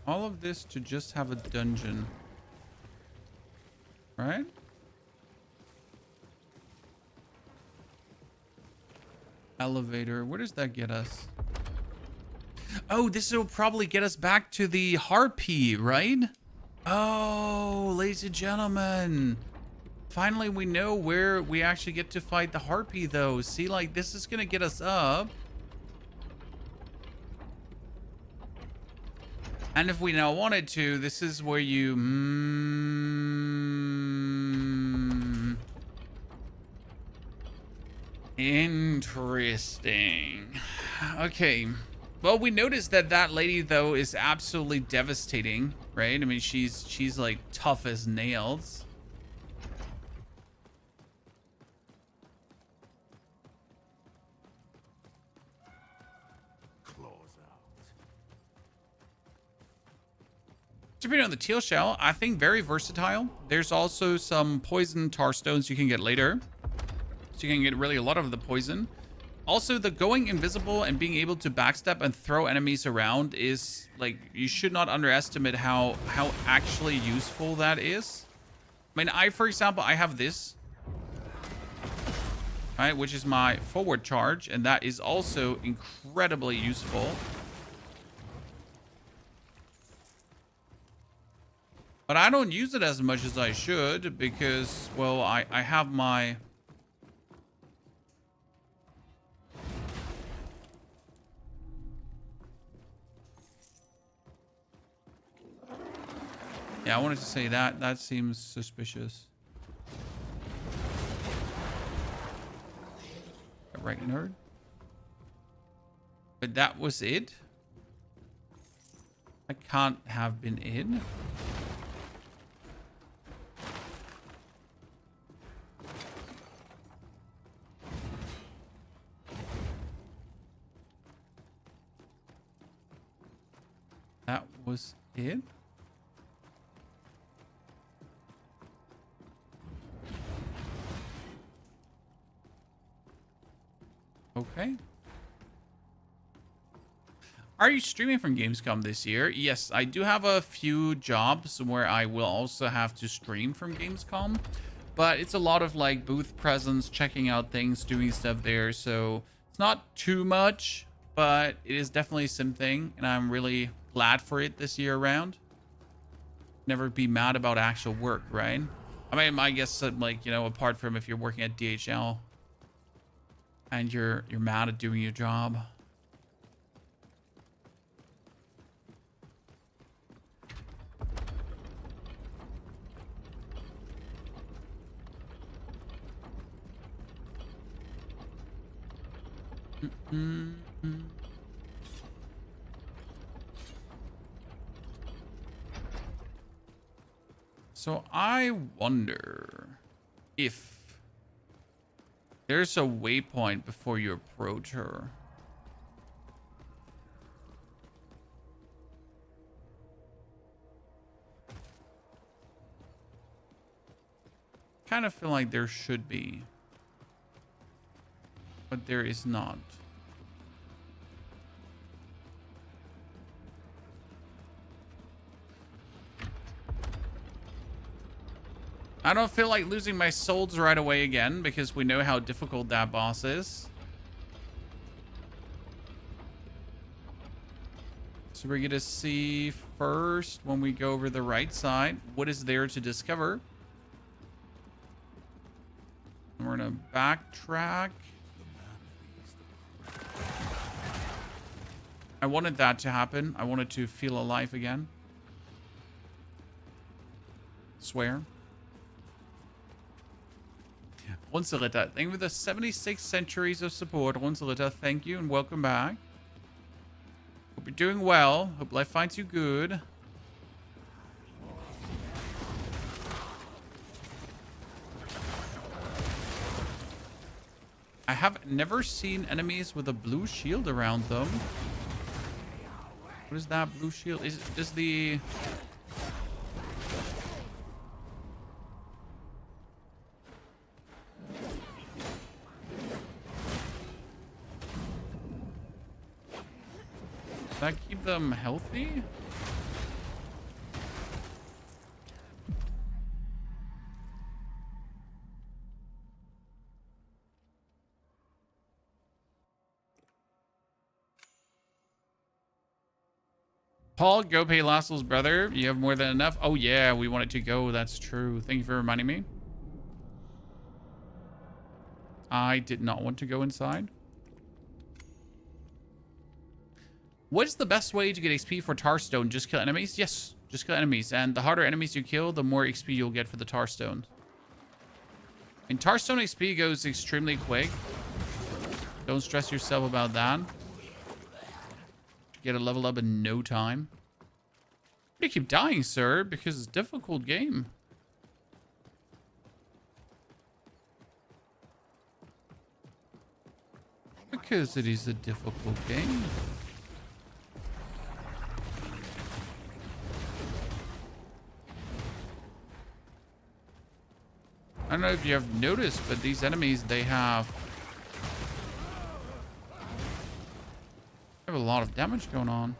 all of this to just have a dungeon. Right? Elevator. Where does that get us? Oh, this will probably get us back to the Harpy, right? Oh, ladies and gentlemen. Finally, we know where we actually get to fight the Harpy, though. See, like, this is going to get us up. And if we now wanted to, this is where you... Interesting. Okay. Well, we noticed that that lady, though, is absolutely devastating, right? I mean, she's like tough as nails. Depending on the teal shell, I think very versatile. There's also some poison tar stones you can get later. So you can get really a lot of the poison. Also, the going invisible and being able to backstep and throw enemies around is, like, you should not underestimate how actually useful that is. I mean, for example, I have this. Right, which is my forward charge, and that is also incredibly useful. But I don't use it as much as I should because, well, I have my... Yeah, I wanted to say that. That seems suspicious. Right, nerd? But that was it? That can't have been it. That was it? Okay. Are you streaming from Gamescom this year? Yes, I do have a few jobs where I will also have to stream from Gamescom, but it's a lot of like booth presence, checking out things, doing stuff there. So it's not too much, but it is definitely something, and I'm really glad for it this year around. Never be mad about actual work, right? I mean, I guess like, you know, apart from if you're working at DHL and you're mad at doing your job. So I wonder if There's a waypoint before you approach her. Kind of feel like there should be, but there is not. I don't feel like losing my souls right away again because we know how difficult that boss is. So we're gonna see first when we go over the right side what is there to discover. And we're gonna backtrack. I wanted that to happen. I wanted to feel alive again. Swear. Runzeritter, thank you for the 76 centuries of support. Runzeritter, thank you and welcome back. Hope you're doing well. Hope life finds you good. I have never seen enemies with a blue shield around them. What is that blue shield? Is the... Does that keep them healthy? Paul, go pay Lassel's brother. You have more than enough. Oh yeah, we wanted to go. That's true. Thank you for reminding me. I did not want to go inside. What is the best way to get XP for Tarstone? Just kill enemies? Yes, just kill enemies. And the harder enemies you kill, the more XP you'll get for the Tarstone. And Tarstone XP goes extremely quick. Don't stress yourself about that. Get a level up in no time. Why do you keep dying, sir? Because it's a difficult game. Because it is a difficult game. I don't know if you have noticed, but these enemies, they have a lot of damage going on.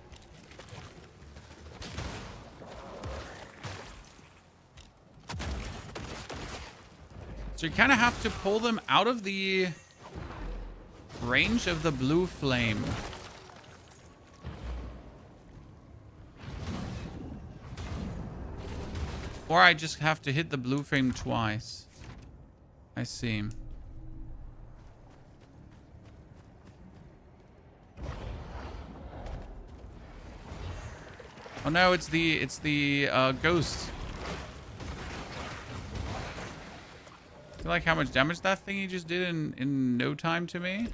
So you kind of have to pull them out of the range of the blue flame. Or I just have to hit the blue flame twice. I see. Oh no, it's the ghost. You like how much damage that thingy just did in no time to me?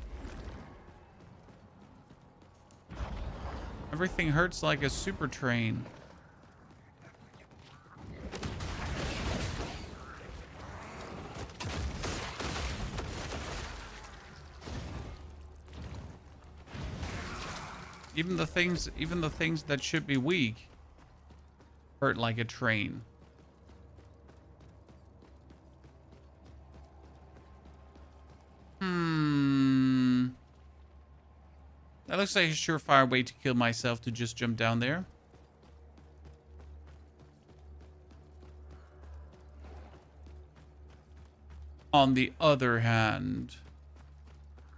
Everything hurts like a super train. Even the things that should be weak hurt like a train. That looks like a surefire way to kill myself, to just jump down there. On the other hand,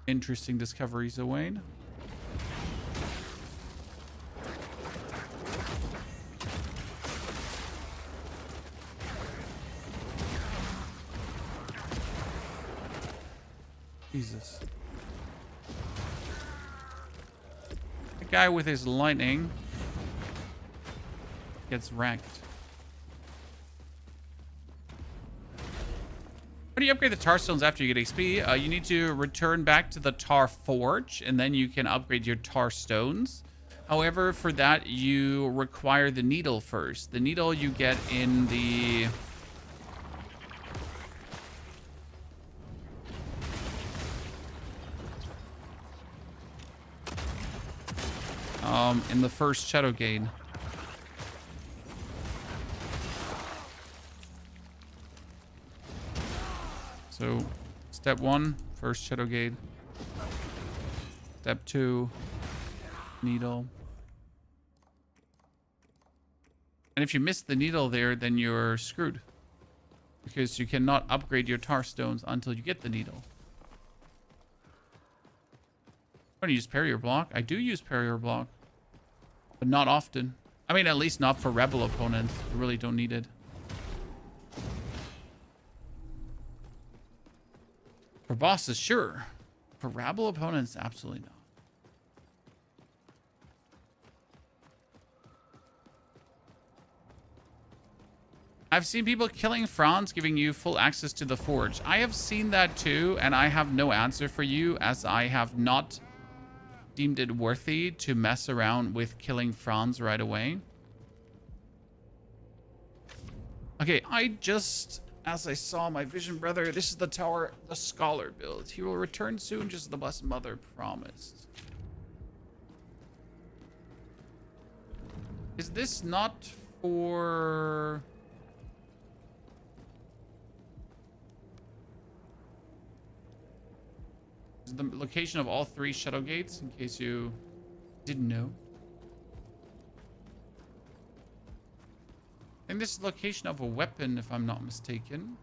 interesting discoveries, Owain. Jesus. The guy with his lightning gets wrecked. How do you upgrade the tar stones after you get XP? You need to return back to the tar forge, and then you can upgrade your tar stones. However, for that, you require the needle first. The needle you get in the... in the first Shadow Gate. So, step 1, first Shadow Gate. Step 2, needle. And if you miss the needle there, then you're screwed. Because you cannot upgrade your tar stones until you get the needle. I'm going to use Parrier Block. I do use Parrier Block. But not often. I mean, at least not for rebel opponents. You really don't need it. For bosses, sure. For rebel opponents, absolutely not. I've seen people killing Franz, giving you full access to the forge. I have seen that too, and I have no answer for you, as I have not deemed it worthy to mess around with killing Franz right away. Okay, I just, as I saw my vision brother, this is the tower the scholar built. He will return soon, just as the Blessed Mother promised. Is this not for... This is the location of all 3 Shadow Gates, in case you didn't know. I think this is the location of a weapon, if I'm not mistaken.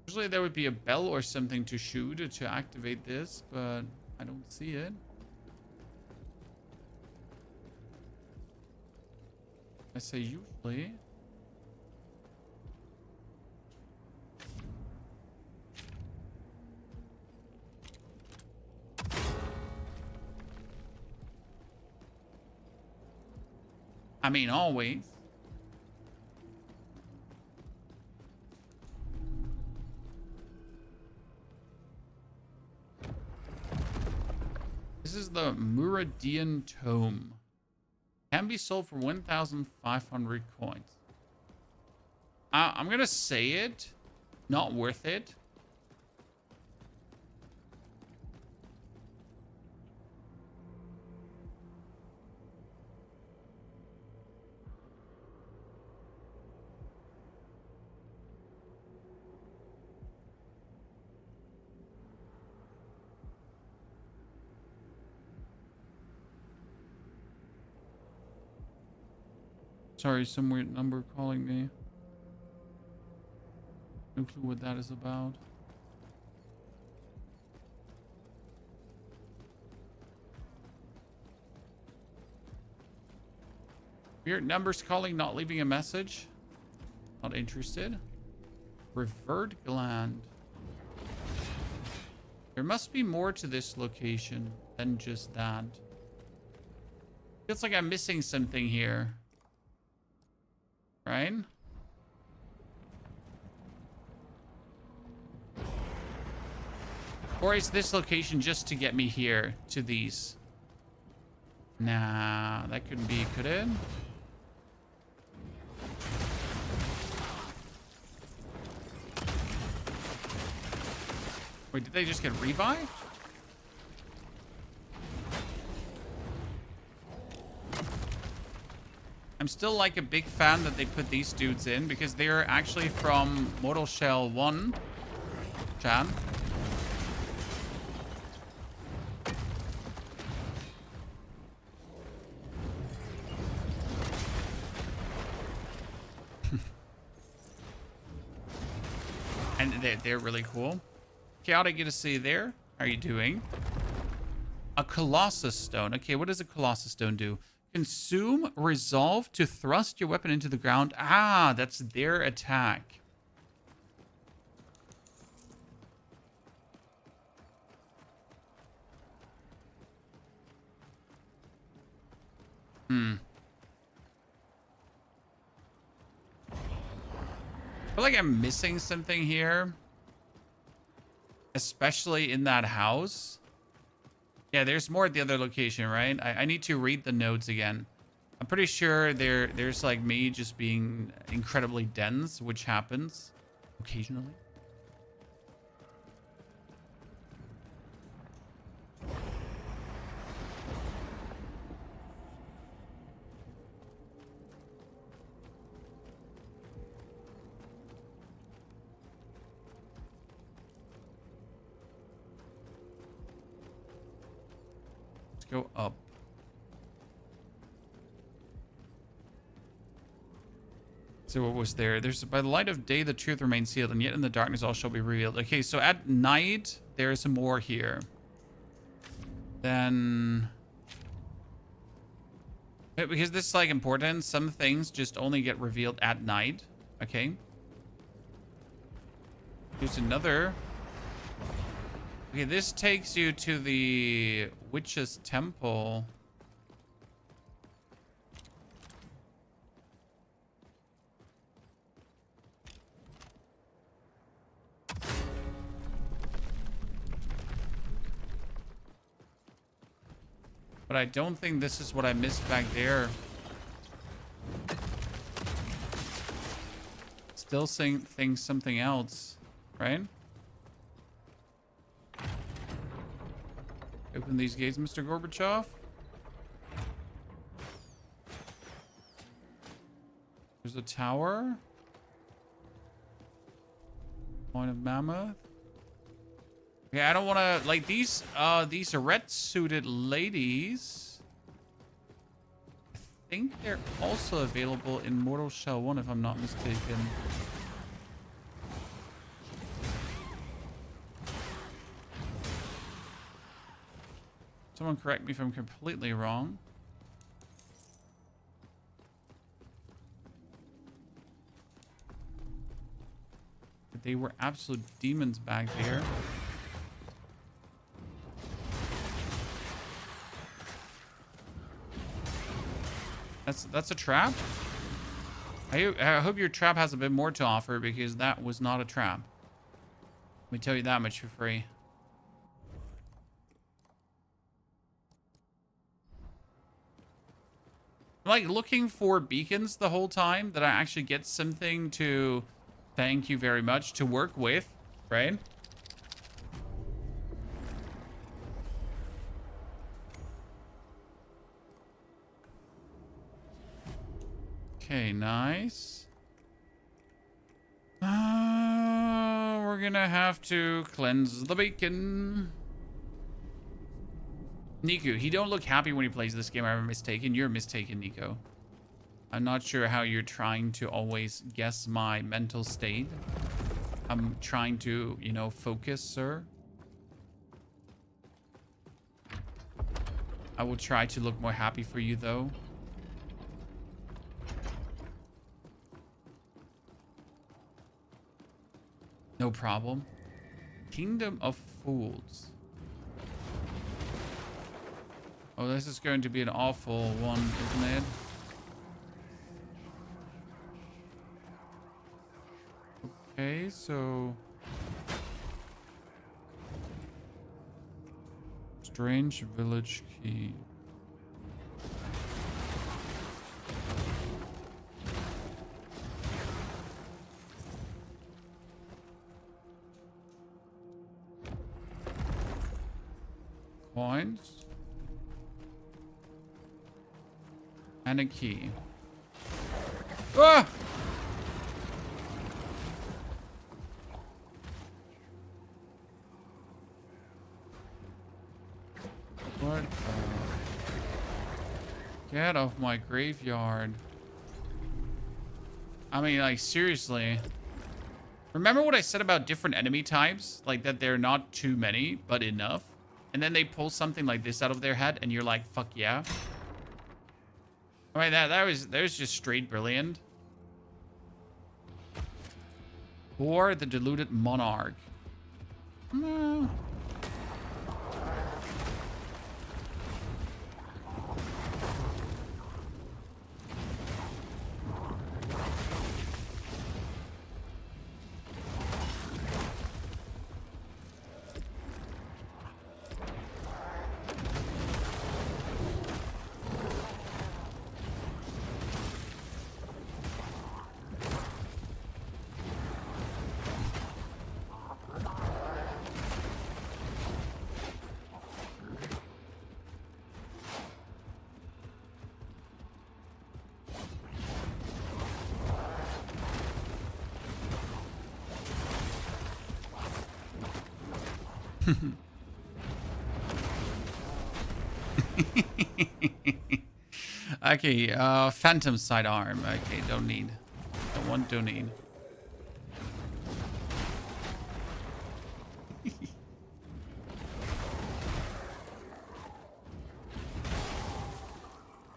Usually there would be a bell or something to shoot to activate this, but I don't see it. I say usually. I mean, always. This is the Muradian Tome. Can be sold for 1,500 coins. I'm gonna say it. Not worth it. Sorry, some weird number calling me. No clue what that is about. Weird numbers calling, not leaving a message. Not interested. Revert gland. There must be more to this location than just that. Feels like I'm missing something here. Right? Or is this location just to get me here to these? Nah, that couldn't be, could it? Wait, did they just get revived? I'm still like a big fan that they put these dudes in because they're actually from Mortal Shell 1. Chan. And they're really cool. Chaotic, good to see you there. How are you doing? A Colossus Stone. Okay, what does a Colossus Stone do? Consume, resolve to thrust your weapon into the ground. Ah, that's their attack. I feel like I'm missing something here. Especially in that house. Yeah, there's more at the other location, right? I need to read the notes again. I'm pretty sure there's like me just being incredibly dense, which happens. occasionally. Let's go up. So what was there? There's by the light of day the truth remains sealed, and yet in the darkness all shall be revealed. Okay, so at night there's more here. Then because this is like important, some things just only get revealed at night. Okay. Here's another. Okay, this takes you to the witch's temple. But I don't think this is what I missed back there. Still saying things something else, right? Open these gates, Mr. Gorbachev. There's a tower. Point of Mammoth. Okay, I don't want to like these red-suited ladies. I think they're also available in Mortal Shell 1 if I'm not mistaken. Someone correct me if I'm completely wrong. But they were absolute demons back there. That's a trap? I hope your trap has a bit more to offer, because that was not a trap. Let me tell you that much for free. I'm like looking for beacons the whole time that I actually get something to thank you very much to work with, right? Okay, nice. We're gonna have to cleanse the beacon. Nico, he don't look happy when he plays this game. I'm mistaken. You're mistaken, Nico. I'm not sure how you're trying to always guess my mental state. I'm trying to, you know, focus, sir. I will try to look more happy for you, though. No problem. Kingdom of Fools. Oh, this is going to be an awful one, isn't it? Okay, so... Strange village key. Coins. And a key. Ah! What? Get off my graveyard. I mean, like, seriously. Remember what I said about different enemy types? Like, that they're not too many, but enough? And then they pull something like this out of their head, and you're like, fuck yeah. I mean, that was just straight brilliant. Or the deluded monarch. No. Okay, phantom sidearm. Okay, don't need. Don't need.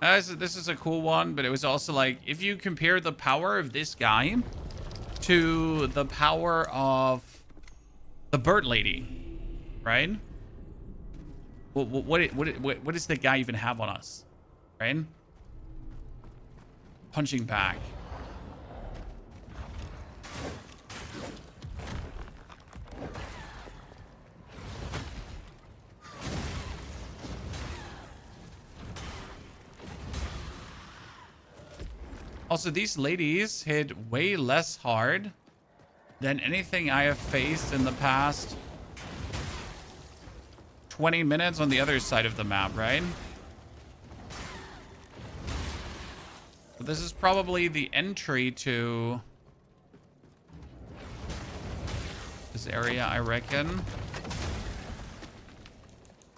This is a cool one, but it was also like, if you compare the power of this guy to the power of the bird lady, right? What does the guy even have on us, right? Punching back. Also, these ladies hit way less hard than anything I have faced in the past 20 minutes on the other side of the map, right? But this is probably the entry to this area, I reckon.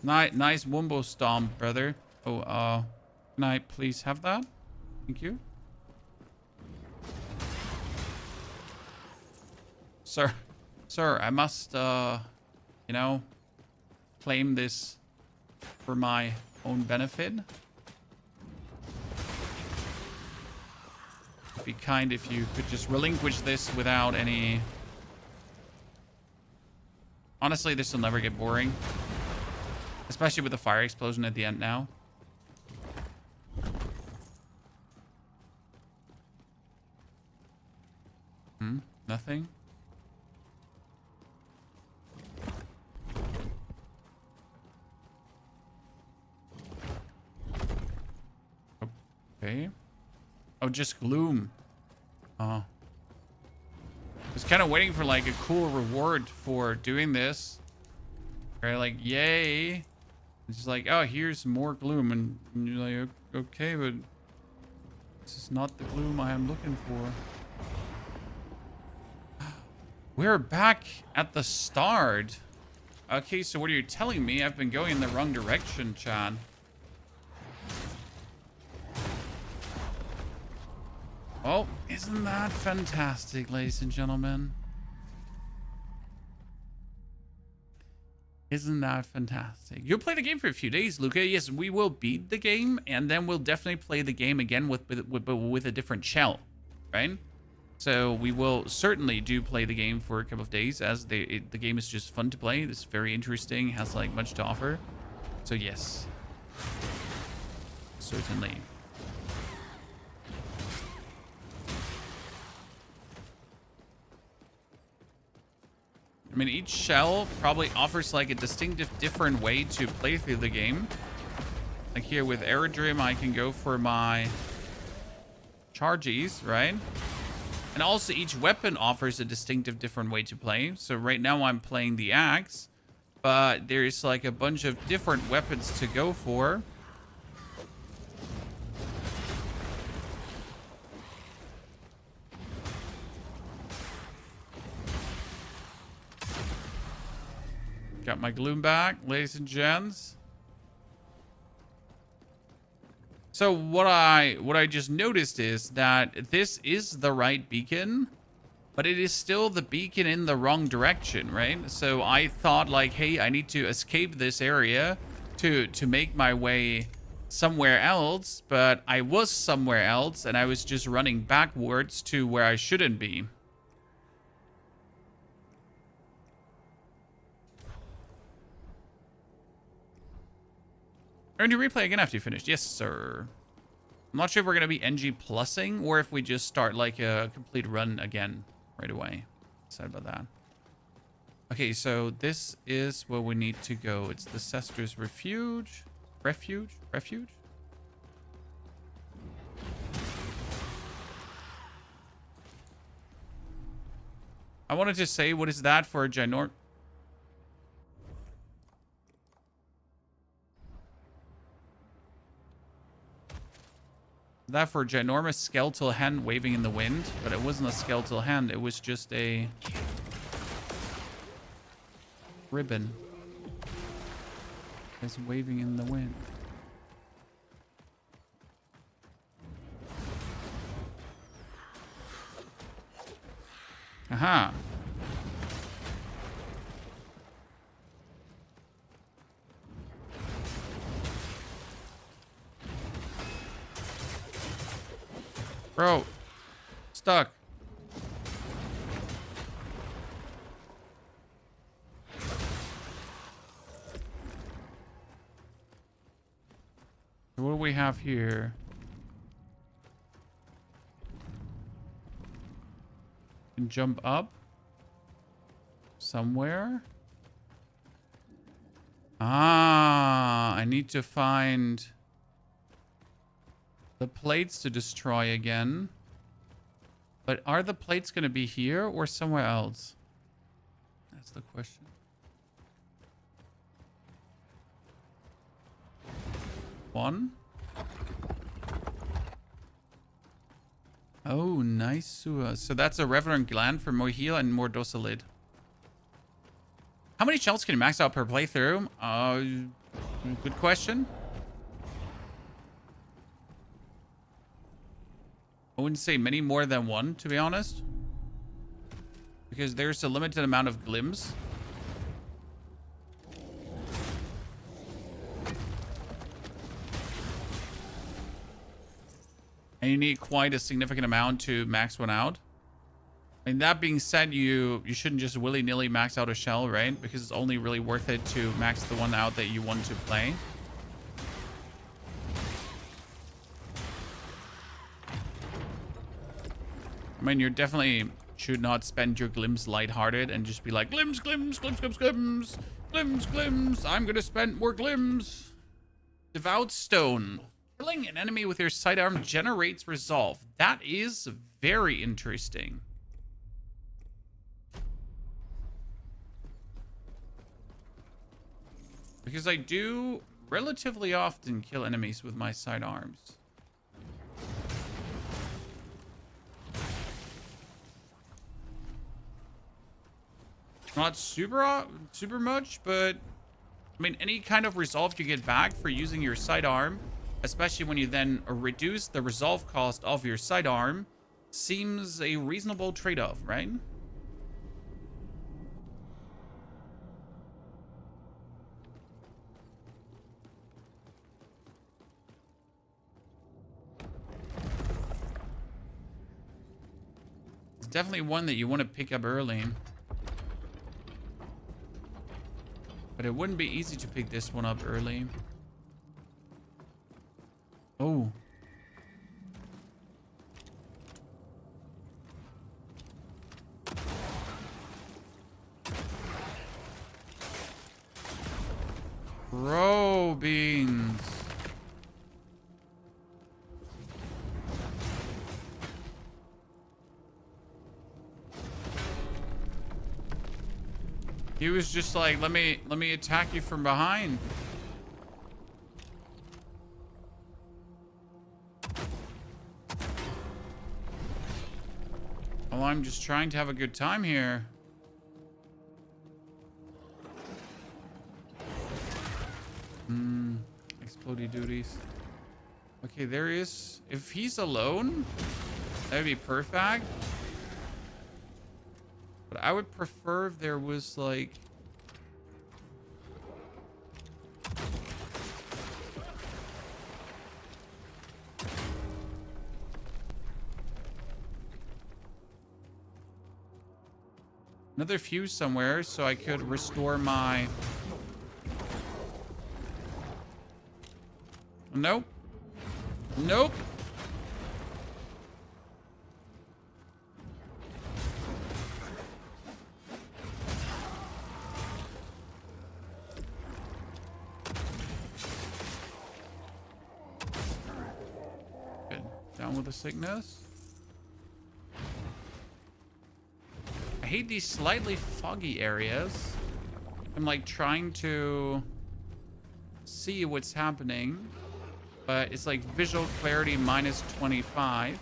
Nice Wumbo Stomp, brother. Oh, can I please have that? Thank you. Sir, I must, you know, claim this for my own benefit. It'd be kind if you could just relinquish this without any... Honestly, this will never get boring. Especially with the fire explosion at the end now. Nothing? Okay. Oh, just gloom. I was kind of waiting for like a cool reward for doing this. Right, like, yay. It's just like, oh, here's more gloom. And you're like, okay, but this is not the gloom I am looking for. We're back at the start. Okay, so what are you telling me? I've been going in the wrong direction, Chad. Oh, isn't that fantastic, ladies and gentlemen? Isn't that fantastic? You'll play the game for a few days, Luca. Yes, we will beat the game, and then we'll definitely play the game again with a different shell, right? So we will certainly do play the game for a couple of days, as the game is just fun to play. It's very interesting, has like much to offer. So yes, certainly. I mean, each shell probably offers like a distinctive different way to play through the game. Like here with Aerodrim, I can go for my charges, right? And also each weapon offers a distinctive different way to play. So right now I'm playing the axe, but there's like a bunch of different weapons to go for. Got my gloom back, ladies and gents. So what I just noticed is that this is the right beacon, but it is still the beacon in the wrong direction, right? So I thought like, hey, I need to escape this area to make my way somewhere else, but I was somewhere else and I was just running backwards to where I shouldn't be. Earn your replay again after you finish. Yes, sir. I'm not sure if we're going to be NG plussing or if we just start like a complete run again right away. Sorry about that. Okay, so this is where we need to go. It's the Cester's Refuge. Refuge? I wanted to say, what is that for a ginormous... That for a ginormous skeletal hand waving in the wind, but it wasn't a skeletal hand, it was just a ribbon. It's waving in the wind. Aha. Bro, stuck. What do we have here? Can jump up somewhere. Ah, I need to find the plates to destroy again. But are the plates going to be here or somewhere else? That's the question. One. Oh, nice. So that's a Reverend Gland for more heal and more Dosalid. How many shells can you max out per playthrough? Good question. I wouldn't say many more than one, to be honest. Because there's a limited amount of glims. And you need quite a significant amount to max one out. And that being said, you shouldn't just willy-nilly max out a shell, right? Because it's only really worth it to max the one out that you want to play. I mean, you definitely should not spend your glims lighthearted and just be like, glims, glims, glims, glims, glims, glims, glims. I'm going to spend more glims. Devout Stone. Killing an enemy with your sidearm generates resolve. That is very interesting. Because I do relatively often kill enemies with my sidearms. Not super much, but I mean, any kind of resolve you get back for using your sidearm, especially when you then reduce the resolve cost of your sidearm, seems a reasonable trade-off, right? It's definitely one that you want to pick up early. But it wouldn't be easy to pick this one up early. Oh. Bro beans. He was just like, let me attack you from behind. Oh, I'm just trying to have a good time here. Explodey duties. Okay, there is... If he's alone, that would be perfect. But I would prefer if there was, like... another fuse somewhere so I could restore my... Nope. Nope. Good. Down with the sickness. I hate these slightly foggy areas. I'm like trying to see what's happening, but it's like visual clarity minus 25.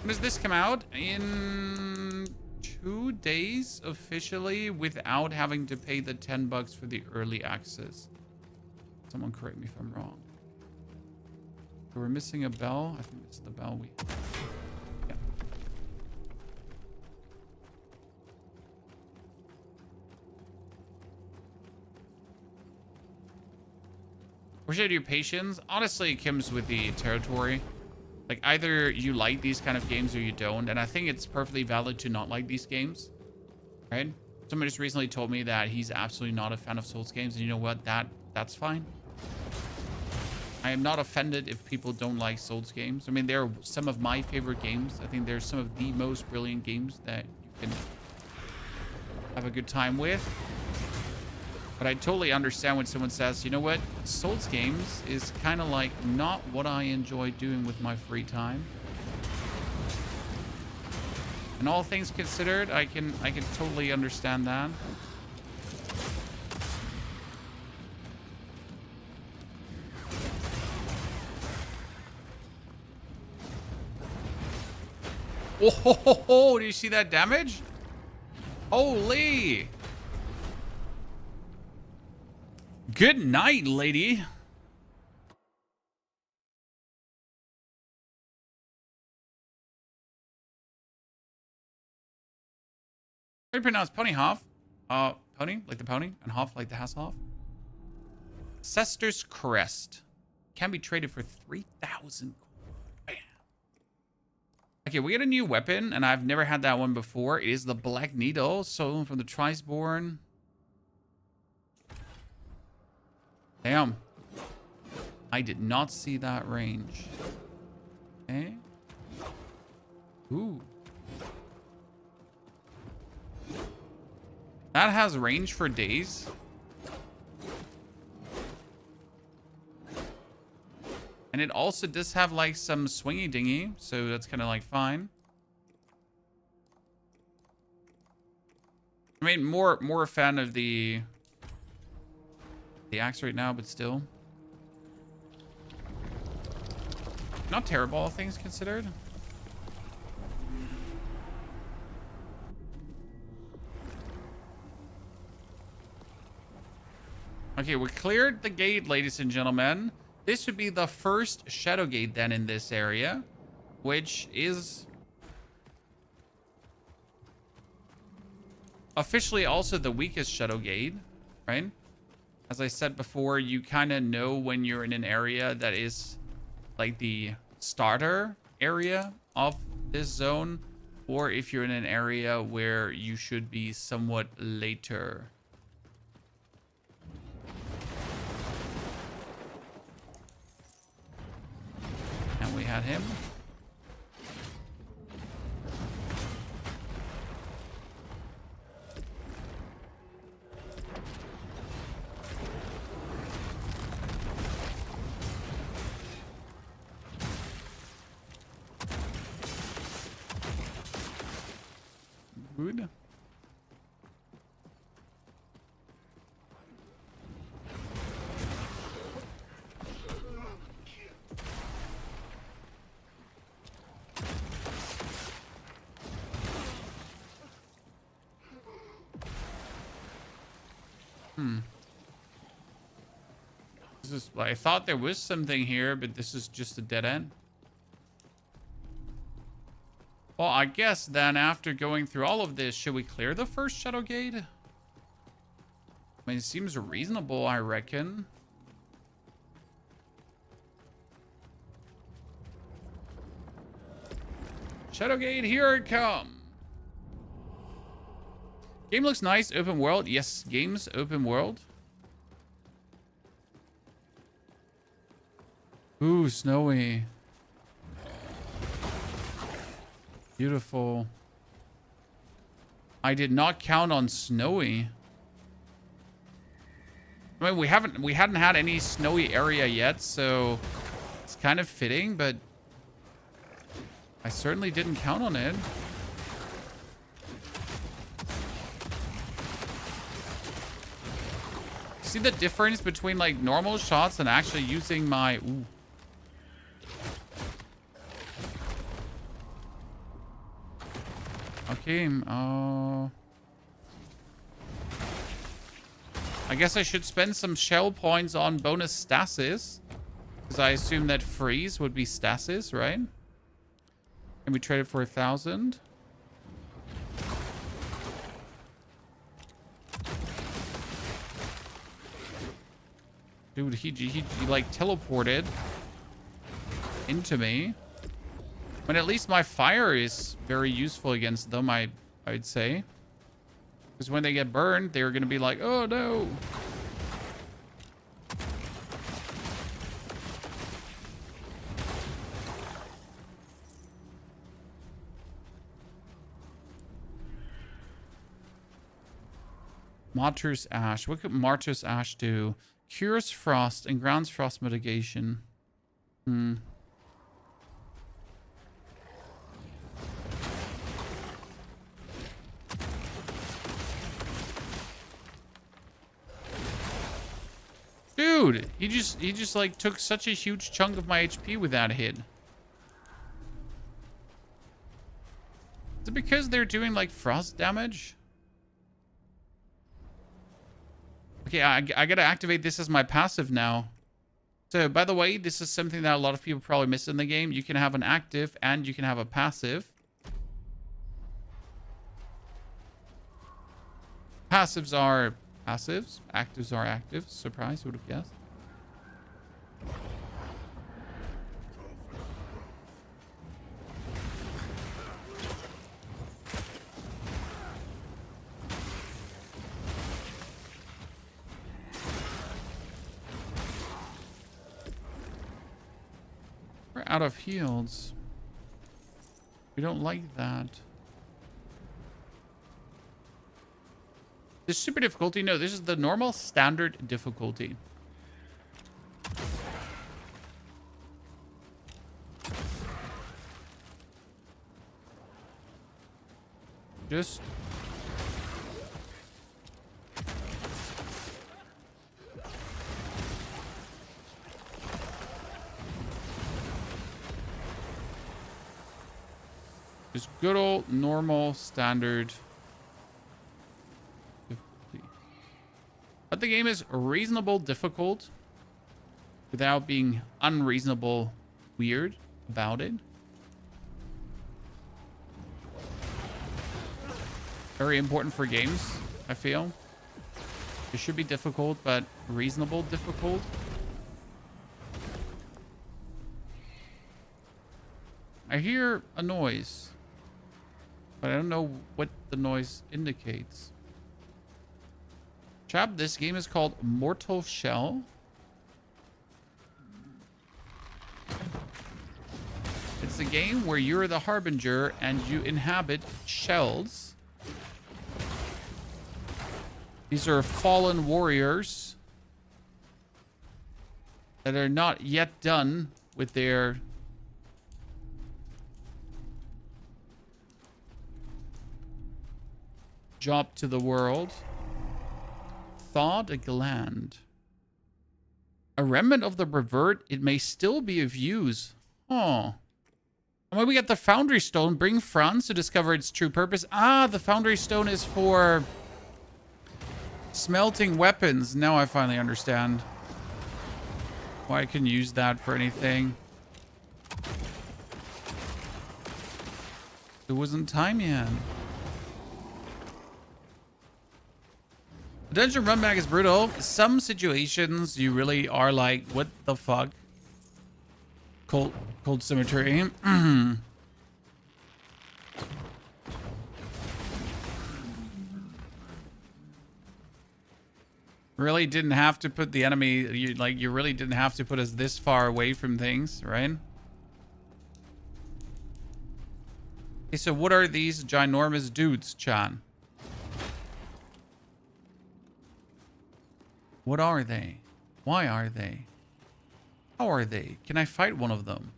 When does this come out? In 2 days officially, without having to pay the $10 for the early access. Someone correct me if I'm wrong. So we're missing a bell. I think it's the bell we... Yeah. Appreciate your patience. Honestly, it comes with the territory. Like, either you like these kind of games or you don't. And I think it's perfectly valid to not like these games. Right? Someone just recently told me that he's absolutely not a fan of Souls games. And you know what? That's fine. I am not offended if people don't like Souls games. I mean, they're some of my favorite games. I think they're some of the most brilliant games that you can have a good time with. But I totally understand when someone says, you know what, Souls games is kind of like not what I enjoy doing with my free time. And all things considered, I can totally understand that. Oh, do you see that damage? Holy! Good night, lady. How do you pronounce Ponyhoff? Pony, like the pony, and Hoff, like the Hasselhoff. Cester's Crest. Can be traded for 3,000. Okay, we get a new weapon, and I've never had that one before. It is the Black Needle, so from the Triceborn. Damn. I did not see that range. Okay. Ooh. That has range for days. And it also does have like some swingy dingy, so that's kind of like fine. I mean, more a fan of the axe right now, but still. Not terrible, all things considered. Okay, we cleared the gate, ladies and gentlemen. This would be the first Shadow Gate then in this area, which is officially also the weakest Shadow Gate, right? As I said before, you kind of know when you're in an area that is like the starter area of this zone, or if you're in an area where you should be somewhat later. And we had him. Good. This is, I thought there was something here, but this is just a dead end. Well, I guess then after going through all of this, should we clear the first Shadow Gate? I mean, it seems reasonable, I reckon. Shadow Gate, here it comes. Game looks nice, open world. Yes, game's open world. Ooh, snowy. Beautiful. I did not count on snowy. I mean, we hadn't had any snowy area yet, so it's kind of fitting, but I certainly didn't count on it. See the difference between like normal shots and actually using my... Ooh. Okay. I guess I should spend some shell points on bonus stasis. Because I assume that freeze would be stasis, right? And we trade it for 1,000. Dude, he like teleported into me. But at least my fire is very useful against them, I'd say. Because when they get burned, they're going to be like, oh no. Martyr's Ash. What could Martyr's Ash do? Cures frost and grounds frost mitigation. Dude, he just like took such a huge chunk of my HP with that hit. Is it because they're doing like frost damage? Okay, I gotta activate this as my passive now. So, by the way, this is something that a lot of people probably miss in the game. You can have an active and you can have a passive. Passives are passives. Actives are actives. Surprise, who would have guessed? We're out of heals. We don't like that. This super difficulty? No, this is the normal standard difficulty. Just... just good old normal standard difficulty. But the game is reasonable difficult without being unreasonable weird about it. Very important for games, I feel. It should be difficult, but reasonable difficult. I hear a noise, but I don't know what the noise indicates. Chap, this game is called Mortal Shell. It's a game where you're the Harbinger and you inhabit shells. These are fallen warriors that are not yet done with their job to the world. Thawed a gland. A remnant of the revert, it may still be of use. Oh. And when we get the Foundry Stone, bring Franz to discover its true purpose. Ah, the Foundry Stone is for smelting weapons. Now I finally understand why I can use that for anything. It wasn't time yet. The dungeon run back is brutal. Some situations you really are like, what the fuck? Cold Cemetery. Really didn't have to put the enemy, you really didn't have to put us this far away from things, right? Okay, so what are these ginormous dudes, Chan? What are they? Why are they? How are they? Can I fight one of them?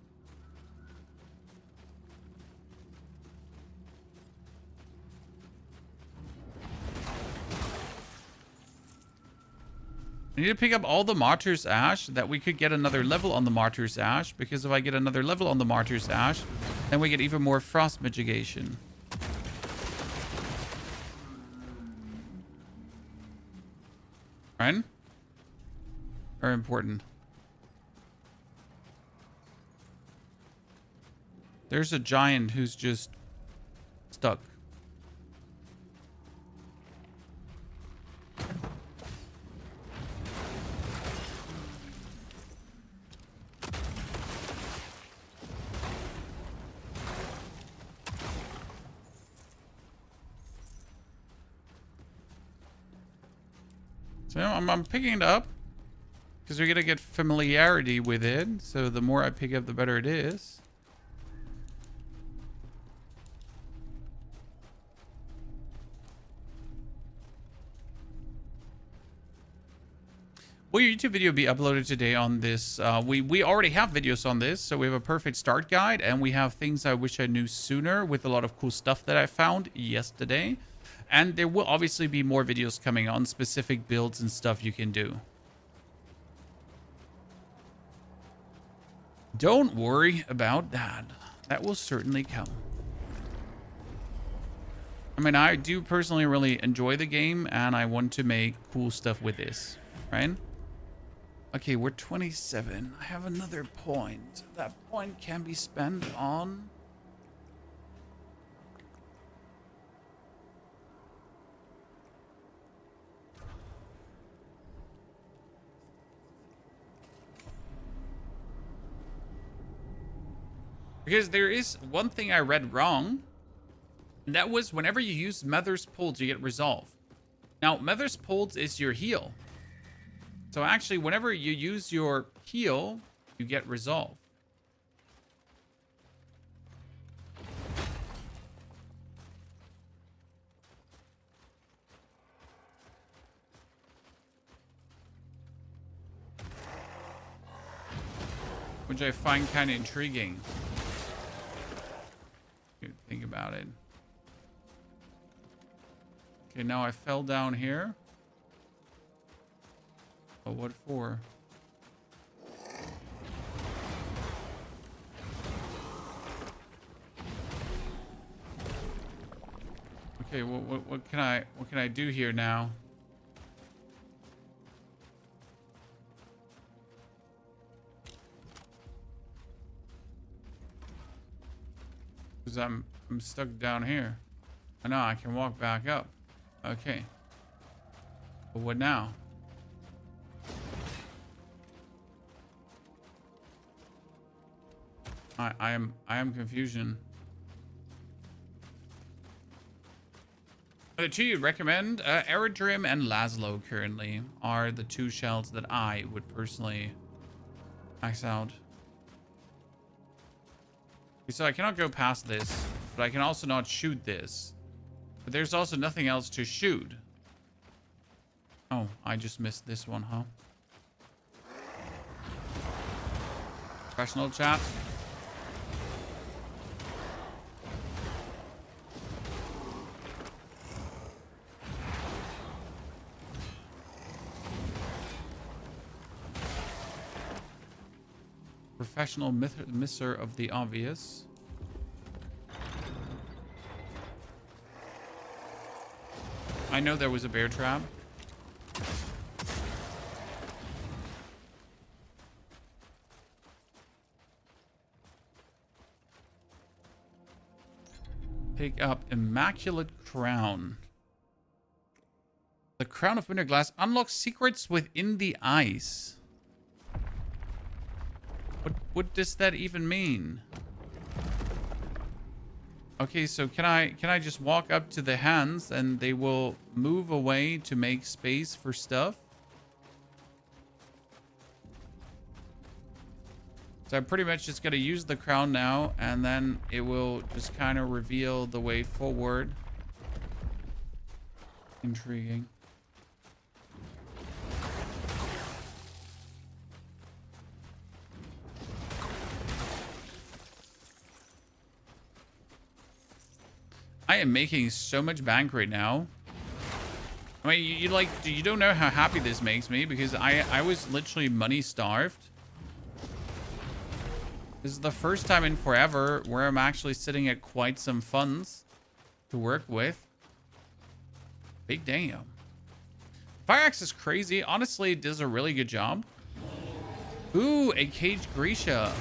I need to pick up all the Martyr's Ash that we could get another level on the Martyr's Ash, because if I get another level on the Martyr's Ash, then we get even more frost mitigation. Right? Very important. There's a giant who's just stuck. So I'm picking it up because we're gonna get familiarity with it. So the more I pick up, the better it is. Will your YouTube video be uploaded today on this? We already have videos on this, so we have a perfect start guide, and we have things I wish I knew sooner with a lot of cool stuff that I found yesterday. And there will obviously be more videos coming on specific builds and stuff you can do. Don't worry about that. That will certainly come. I mean, I do personally really enjoy the game, and I want to make cool stuff with this, right? Okay, we're 27. I have another point. That point can be spent on... Because there is one thing I read wrong. And that was whenever you use Mother's Pulse, you get Resolve. Now, Mother's Pulse is your heal. So actually, whenever you use your heal, you get Resolve. Which I find kind of intriguing. If you think about it. Okay, now I fell down here. Oh, what for? Okay, what can I do here now? Because I'm stuck down here. I know I can walk back up. Okay. But what now? I am confusion. The two you'd recommend, Aerodrim and Laszlo currently are the two shells that I would personally max out. So I cannot go past this, but I can also not shoot this. But there's also nothing else to shoot. Oh, I just missed this one, huh? Professional chat. Professional misser of the obvious. I know there was a bear trap. Pick up Immaculate Crown. The Crown of Winterglass unlocks secrets within the ice. What does that even mean? Okay, so can I just walk up to the hands and they will move away to make space for stuff? So I'm pretty much just gonna use the crown now, and then it will just kind of reveal the way forward. Intriguing. I am making so much bank right now. I mean, you don't know how happy this makes me, because I was literally money starved. This is the first time in forever where I'm actually sitting at quite some funds to work with. Big damn. Fire Axe is crazy. Honestly, it does a really good job. Ooh, a caged Grisha.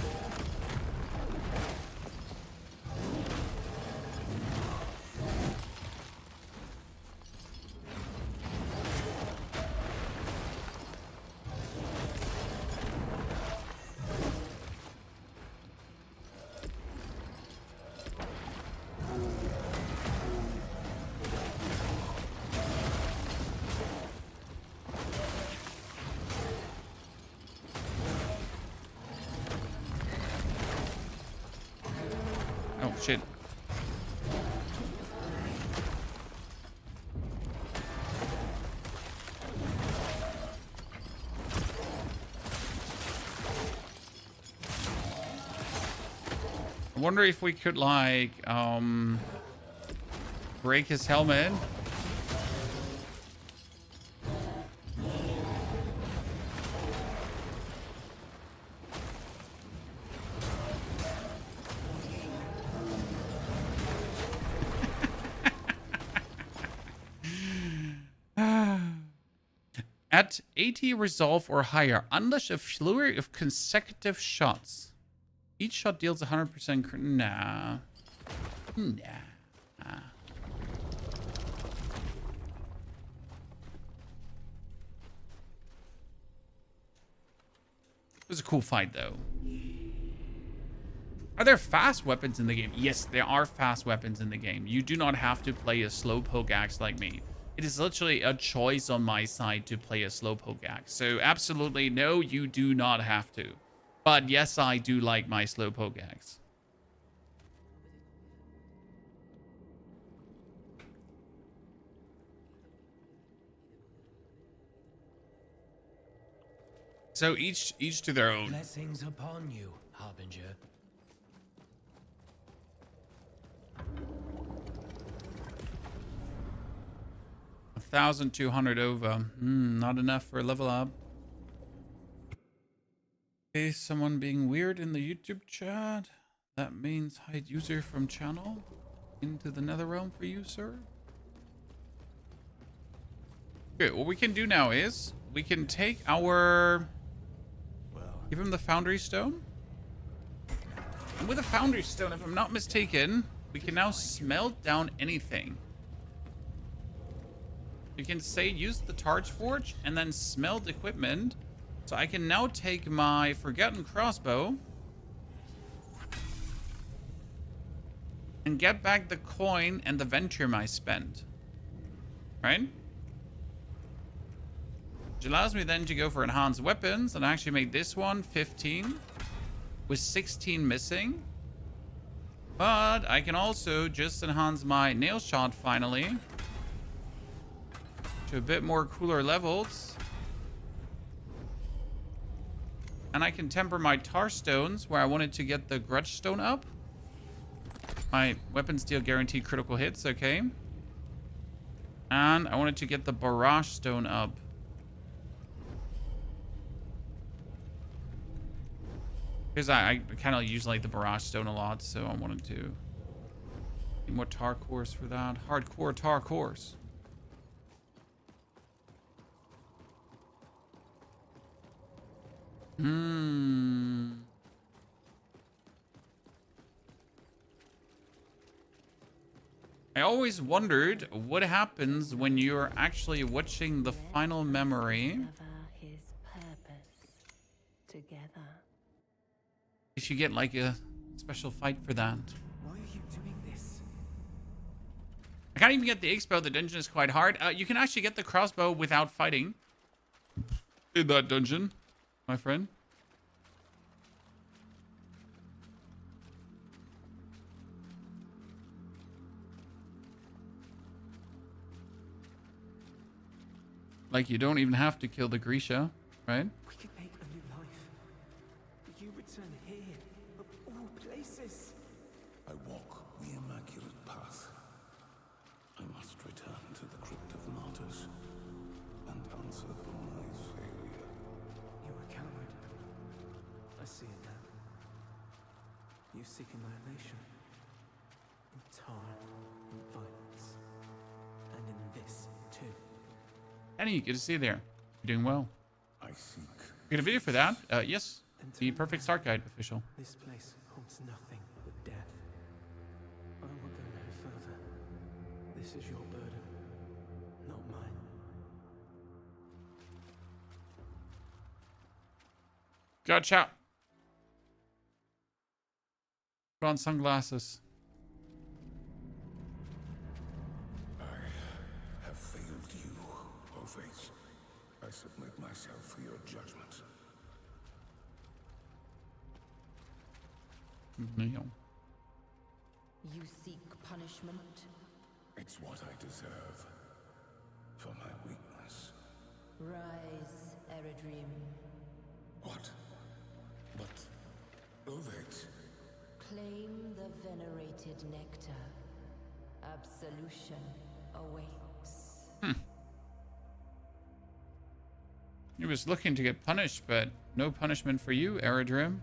Oh, shit. I wonder if we could, like, break his helmet. At 80 resolve or higher, unleash a flurry of consecutive shots. Each shot deals 100% nah. Nah. It was a cool fight, though. Are there fast weapons in the game? Yes, there are fast weapons in the game. You do not have to play a slowpoke axe like me. It is literally a choice on my side to play a slowpoke axe. So absolutely no, you do not have to. But yes, I do like my slowpoke axe. So each to their own. Blessings upon you, Harbinger. 1,200 over. Not enough for a level up. Okay, someone being weird in the YouTube chat. That means hide user from channel into the nether realm for you, sir. Okay, what we can do now is we can take our... Give him the Foundry Stone. And with a Foundry Stone, if I'm not mistaken, we can now smelt down anything. You can say use the Targe Forge and then smelt equipment. So I can now take my Forgotten Crossbow and get back the coin and the Ventrum I spent. Right? Which allows me then to go for enhanced weapons and actually make this one 15 with 16 missing. But I can also just enhance my nail shot finally to a bit more cooler levels. And I can temper my tar stones where I wanted to get the grudge stone up. My weapons deal guaranteed critical hits, okay. And I wanted to get the barrage stone up. Because I kind of use like the barrage stone a lot, so I wanted to need more tar cores for that. Hardcore tar cores. I always wondered what happens when you're actually watching the final memory. His purpose together. If you get like a special fight for that. Why are you doing this? I can't even get the X-bow. The dungeon is quite hard. You can actually get the crossbow without fighting in that dungeon, my friend. Like, you don't even have to kill the Grisha, right? We could make a new life. You return here, of all places. I walk the immaculate path. I must return to the Crypt of Martyrs and answer for my failure. You're a coward. I see it now. You seek annihilation. In tar and violence. And in this, too. Penny, good to see you there. You're doing well. I seek. We got a video for that. Yes. The Perfect Start Guide official. This place holds nothing but death. I will go no further. This is your burden, not mine. Gotcha. Put on sunglasses. I have failed you, O Fates. I submit myself for your judgment. Neil. You seek punishment? It's what I deserve. For my weakness. Rise, Eredream. What? But... Ovate. Claim the venerated nectar. Absolution awaits. He was looking to get punished, but no punishment for you, Eredrim.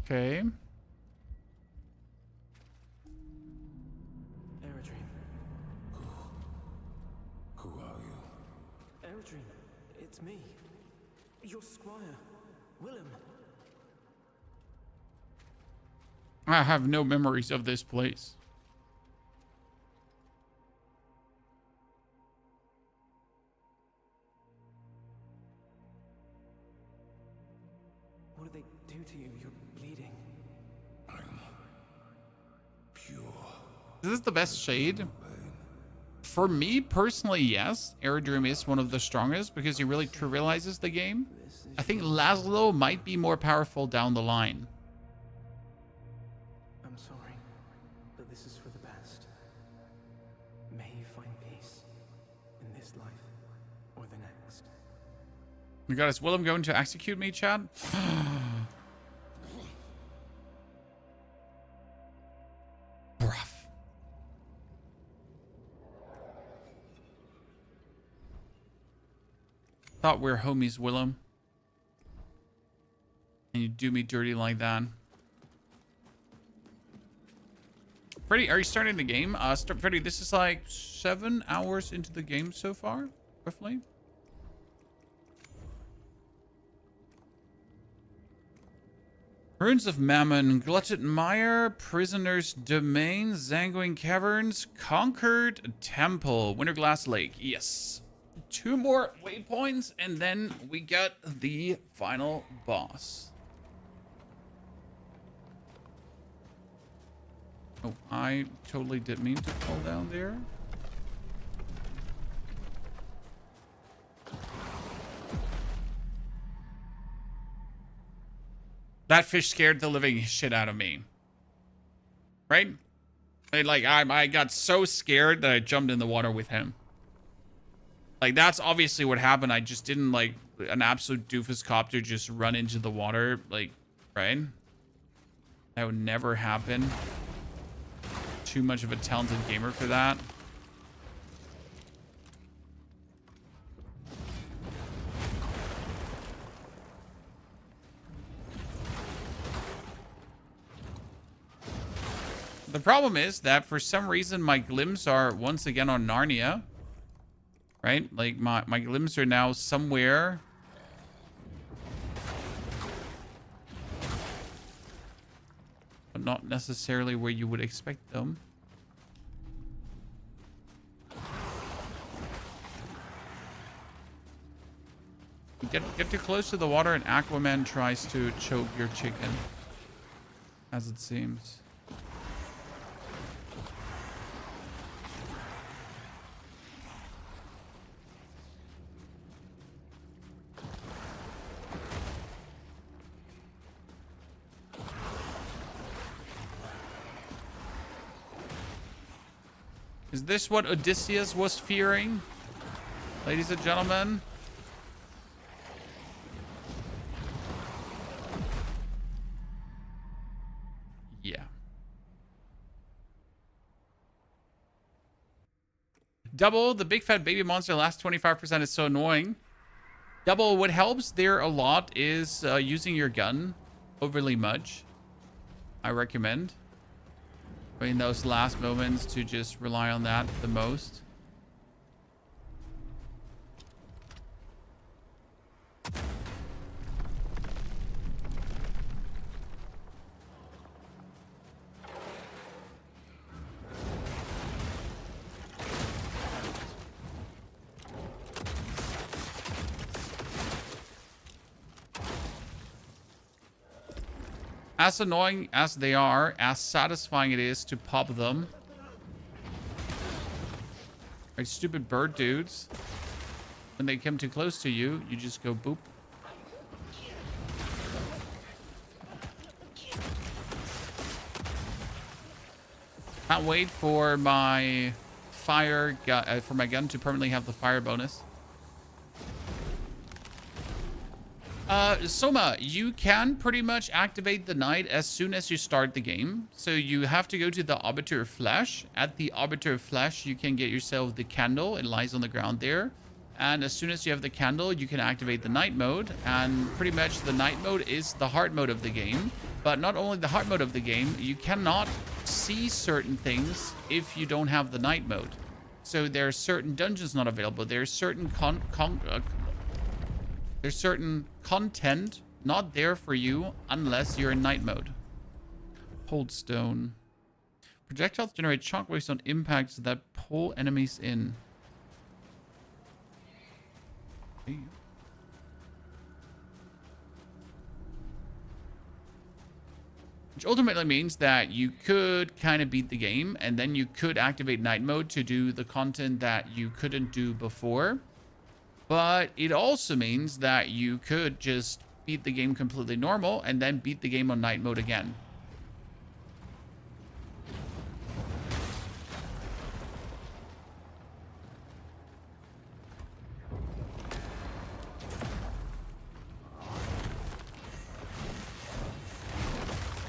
Okay. Eredream. Who are you? Eredream, it's me. Your squire, Willem. I have no memories of this place. What did they do to you? You're bleeding. I'm... pure. Is this the best shade? For me, personally, yes. Eredrim is one of the strongest because he really trivializes the game. I think Laszlo might be more powerful down the line. I'm sorry, but this is for the best. May you find peace in this life or the next. We got, is Willem going to execute me, Chad? Rough. Thought we were homies, Willem. And you do me dirty like that. Freddy, are you starting the game? Freddy, this is like 7 hours into the game so far, roughly. Ruins of Mammon, Glutted Mire, Prisoner's Domain, Zanguin Caverns, Conquered Temple, Winterglass Lake. Yes. 2 more waypoints, and then we get the final boss. Oh, I totally didn't mean to fall down there. That fish scared the living shit out of me. Right? Like, I got so scared that I jumped in the water with him. Like, that's obviously what happened. I just didn't, like, an absolute doofus copter just run into the water. Like, right? That would never happen. Too much of a talented gamer for that. The problem is that for some reason my glimpses are once again on Narnia. Right? Like my glimpses are now somewhere. But not necessarily where you would expect them. Get too close to the water and Aquaman tries to choke your chicken. As it seems. Is this what Odysseus was fearing? Ladies and gentlemen? Yeah. Double, the big fat baby monster last 25% is so annoying. Double, what helps there a lot is using your gun overly much. I recommend. In those last moments to just rely on that the most. As annoying as they are, as satisfying it is to pop them. Like stupid bird dudes. When they come too close to you, you just go boop. Can't wait for my gun to permanently have the fire bonus. Soma, you can pretty much activate the night as soon as you start the game. So you have to go to the Arbiter of Flesh. At the Arbiter of Flesh, you can get yourself the candle. It lies on the ground there. And as soon as you have the candle, you can activate the night mode. And pretty much the night mode is the hard mode of the game. But not only the hard mode of the game, you cannot see certain things if you don't have the night mode. So there are certain dungeons not available. There's certain there's certain content not there for you unless you're in night mode. Hold stone. Projectiles generate shockwaves on impacts that pull enemies in. Okay. Which ultimately means that you could kind of beat the game and then you could activate night mode to do the content that you couldn't do before. But it also means that you could just beat the game completely normal and then beat the game on night mode again.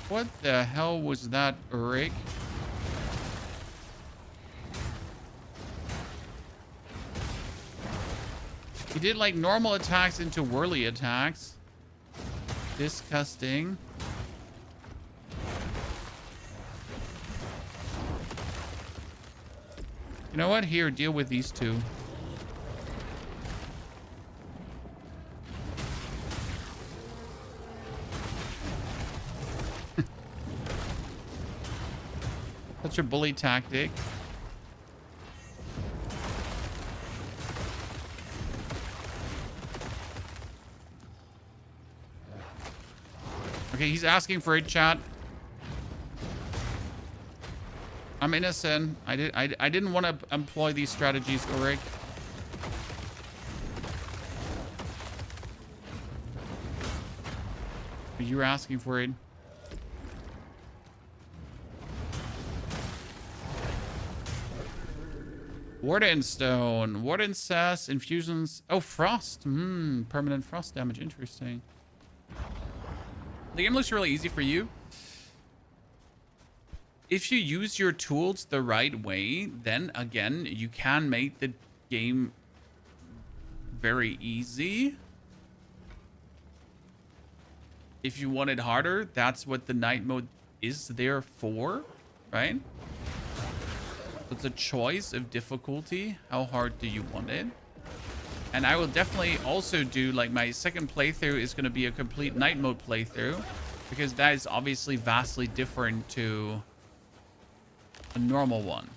What the hell was that, Rick? He did like normal attacks into whirly attacks. Disgusting. You know what? Here, deal with these two. That's your bully tactic. Okay, he's asking for it, chat. I'm innocent. I didn't want to employ these strategies, Ulrich. But you were asking for it. Warden Stone. Warden says infusions. Oh, frost. Permanent frost damage. Interesting. The game looks really easy for you. If you use your tools the right way, then again, you can make the game very easy. If you want it harder, that's what the night mode is there for, right? It's a choice of difficulty. How hard do you want it? And I will definitely also do, like, my second playthrough is going to be a complete night mode playthrough, because that is obviously vastly different to a normal one.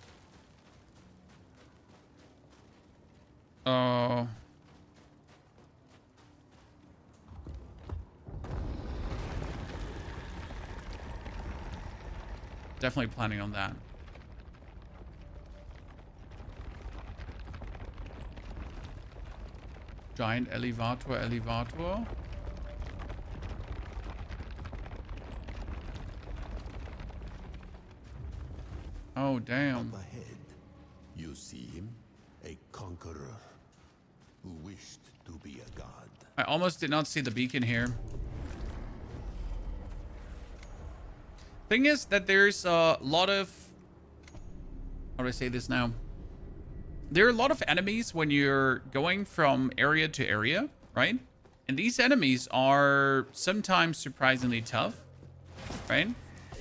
Oh. Definitely planning on that. Giant elevator. Oh, damn. Up ahead, you see him, a conqueror who wished to be a god. I almost did not see the beacon here. Thing is that there's a lot of... How do I say this now? there are a lot of enemies when you're going from area to area, right? And these enemies are sometimes surprisingly tough, right?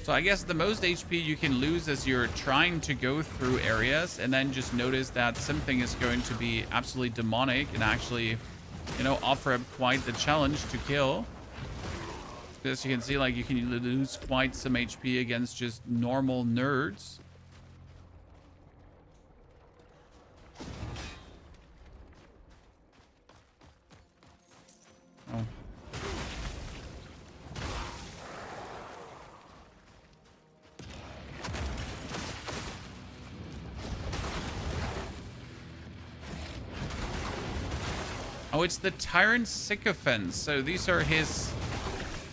So I guess the most HP you can lose as you're trying to go through areas and then just notice that something is going to be absolutely demonic and actually, you know, offer up quite the challenge to kill. As you can see, like, you can lose quite some HP against just normal nerds. Oh. Oh, it's the Tyrant Sycophants. So these are his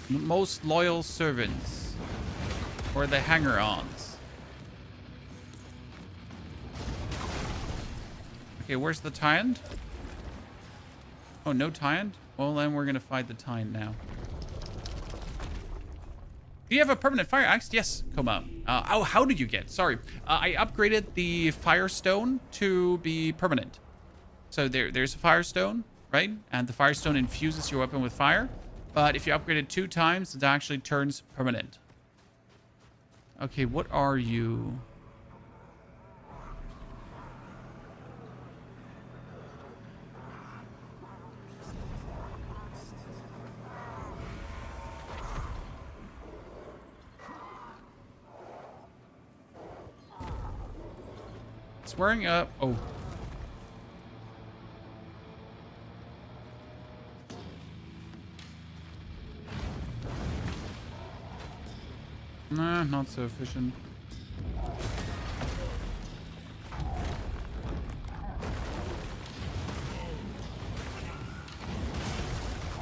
most loyal servants. Or the hanger-ons. Okay, where's the Tyrant? Oh, no Tyrant? Well, then we're going to fight the Tyrant now. Do you have a permanent fire axe? Yes, Koma. Oh, how did you get? Sorry. I upgraded the Firestone to be permanent. So there's a Firestone, right? And the Firestone infuses your weapon with fire. But if you upgrade it 2 times, it actually turns permanent. Okay, what are you? It's wearing a... Oh. Nah, not so efficient.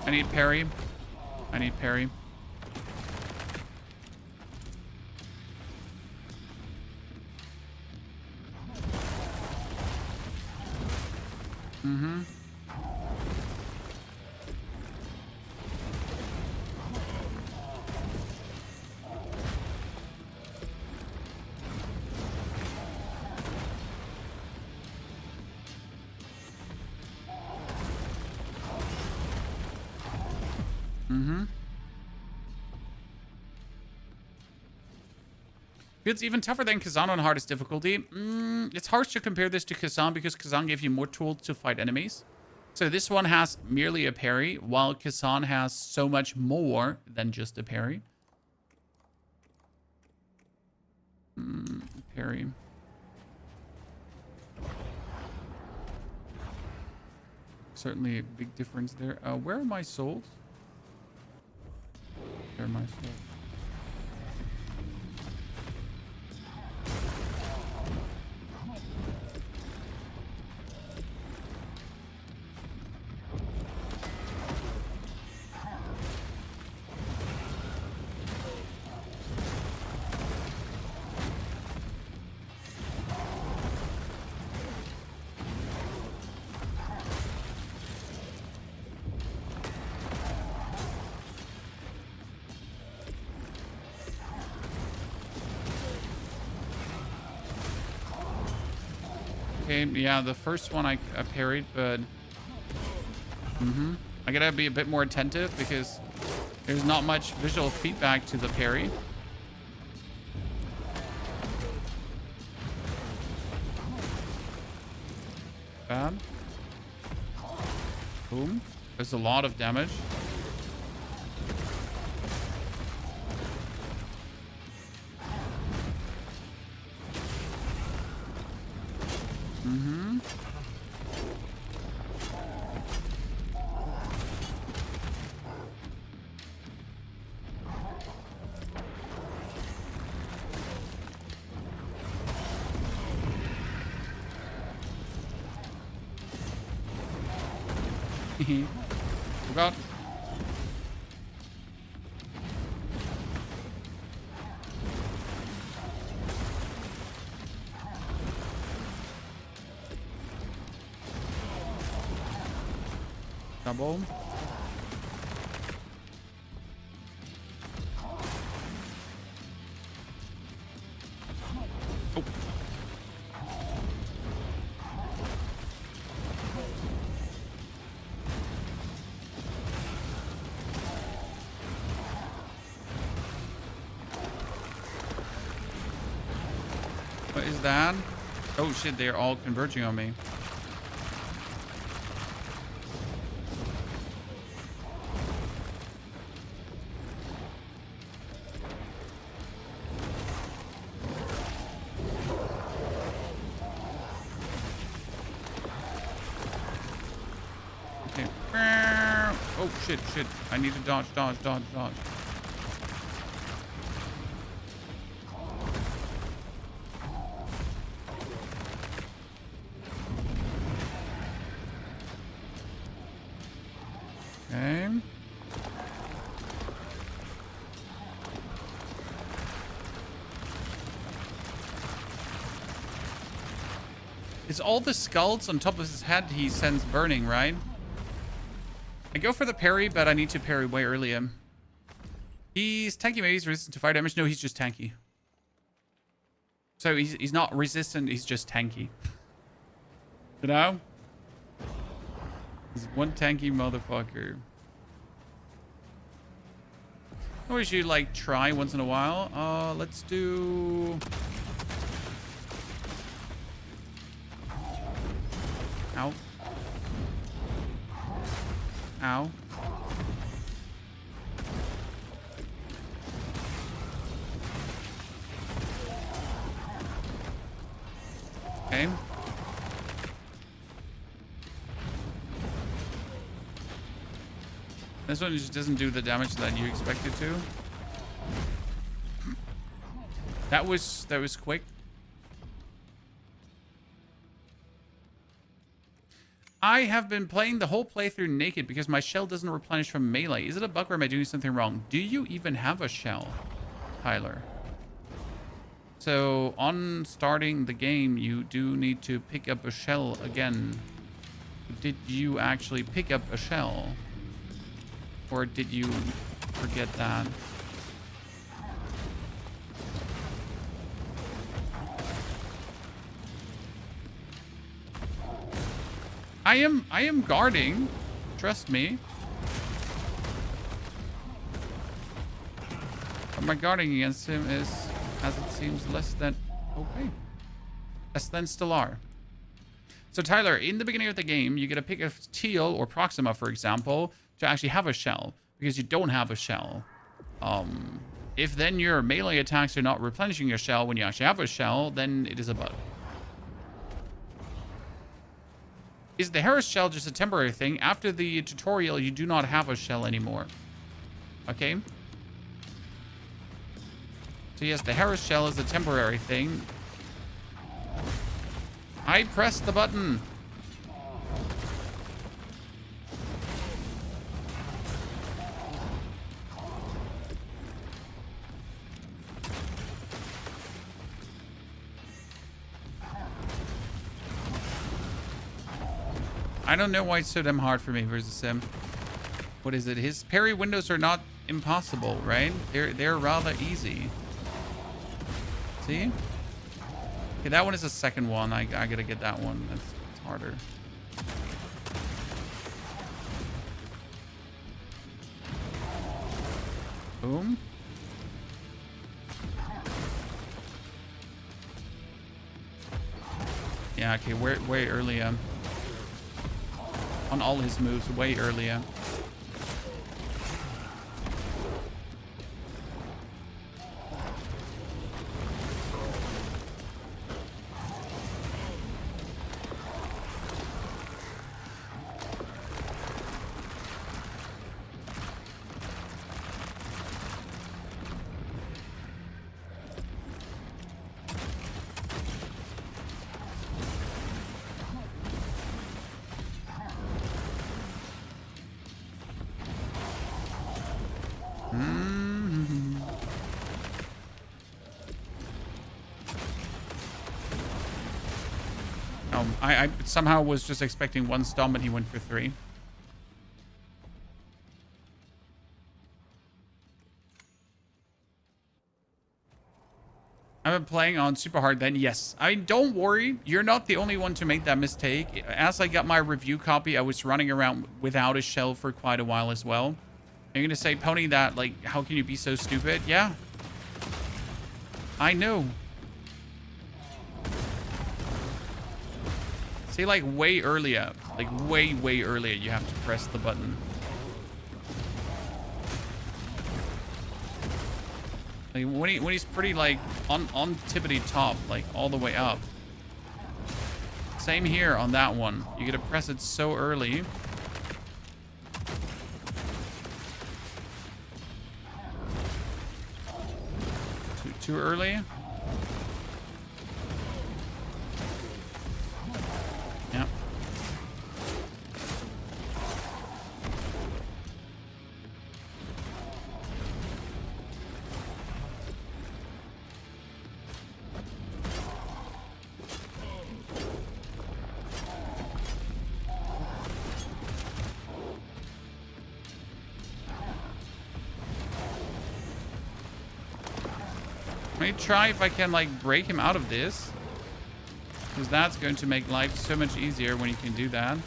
I need parry. I need parry. Mm-hmm. Mm-hmm. It's even tougher than Kazan on hardest difficulty. It's harsh to compare this to Kazan because Kazan gave you more tools to fight enemies. So this one has merely a parry, while Kazan has so much more than just a parry. Parry. Certainly a big difference there. Where are my souls? Where are my souls? Okay, yeah, the first one I parried, but... I gotta be a bit more attentive because there's not much visual feedback to the parry. Bad. Boom. There's a lot of damage. Forgot. Double. Oh. What is that? Oh shit, they're all converging on me. Okay. Oh shit, shit. I need to dodge, dodge, dodge, dodge. Okay. It's all the skulls on top of his head he sends burning, right? I go for the parry, but I need to parry way earlier. He's tanky, maybe he's resistant to fire damage. No, he's just tanky. So he's not resistant, he's just tanky. You know? He's one tanky motherfucker. I wish you'd like try once in a while. Let's do... Ow. Ow. Okay. This one just doesn't do the damage that you expect it to. That was quick. I have been playing the whole playthrough naked because my shell doesn't replenish from melee. Is it a bug or am I doing something wrong? Do you even have a shell, Tyler? So on starting the game, you do need to pick up a shell again. Did you actually pick up a shell? Or did you forget that? I am guarding. Trust me. But my guarding against him is, as it seems, less than okay. Less than stellar. So Tyler, in the beginning of the game, you get to pick a Teal or Proxima, for example, to actually have a shell, because you don't have a shell. If then your melee attacks are not replenishing your shell when you actually have a shell, then it is a bug. Is the Harris shell just a temporary thing? After the tutorial, you do not have a shell anymore. Okay? So yes, the Harris shell is a temporary thing. I pressed the button. I don't know why it's so damn hard for me versus him. What is it? His parry windows are not impossible, right? They're rather easy. See? Okay, that one is the second one. I gotta get that one. That's harder. Boom. Yeah, okay, way earlier. On all his moves, way earlier. I somehow was just expecting one stomp and he went for 3. I've been playing on super hard then. Yes. Don't worry. You're not the only one to make that mistake. As I got my review copy, I was running around without a shell for quite a while as well. You're going to say, Pony, that, like, how can you be so stupid? Yeah. I know. See, like way earlier. Like way earlier you have to press the button. Like when he's pretty like on tippity top, like all the way up. Same here on that one. You gotta press it so early. Too early. Yep. Let me try if I can like break him out of this, because that's going to make life so much easier when you can do that.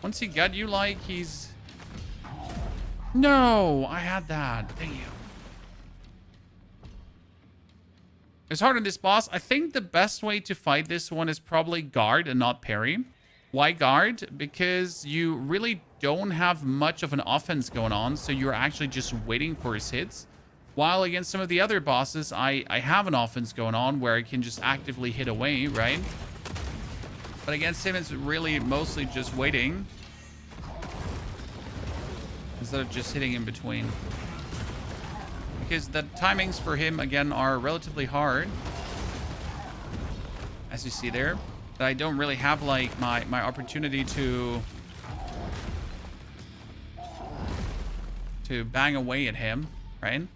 Once he got you, like he's... No, I had that. Thank you. It's hard on this boss. I think the best way to fight this one is probably guard and not parry. Why guard? Because you really don't have much of an offense going on, so you're actually just waiting for his hits. While against some of the other bosses, I have an offense going on where I can just actively hit away, right? But against him, it's really mostly just waiting, instead of just hitting in between. Because the timings for him, again, are relatively hard. As you see there. That I don't really have, like, my opportunity to bang away at him, right?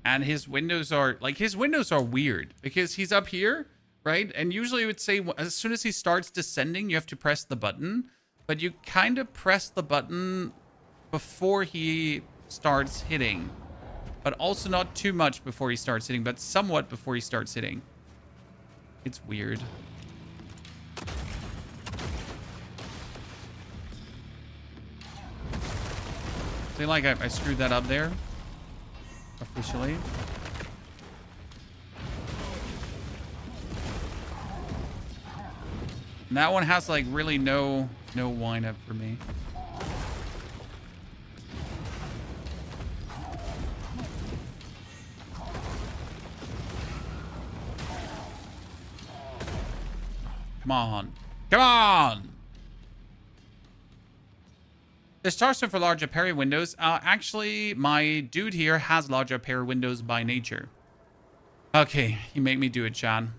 And his windows are, like, weird. Because he's up here, right? And usually it would say, as soon as he starts descending, you have to press the button. But you kind of press the button before he starts hitting. But also not too much before he starts hitting, but somewhat before he starts hitting. It's weird. I feel like I screwed that up there. Officially. And that one has like really no wind up for me. Come on. Come on! There's Tarston for larger parry windows. Actually, my dude here has larger parry windows by nature. Okay, he made me do it, Chan.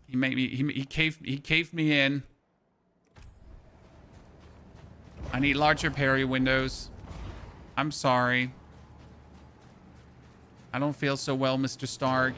He made me, he caved me in. I need larger parry windows. I'm sorry. I don't feel so well, Mr. Stark.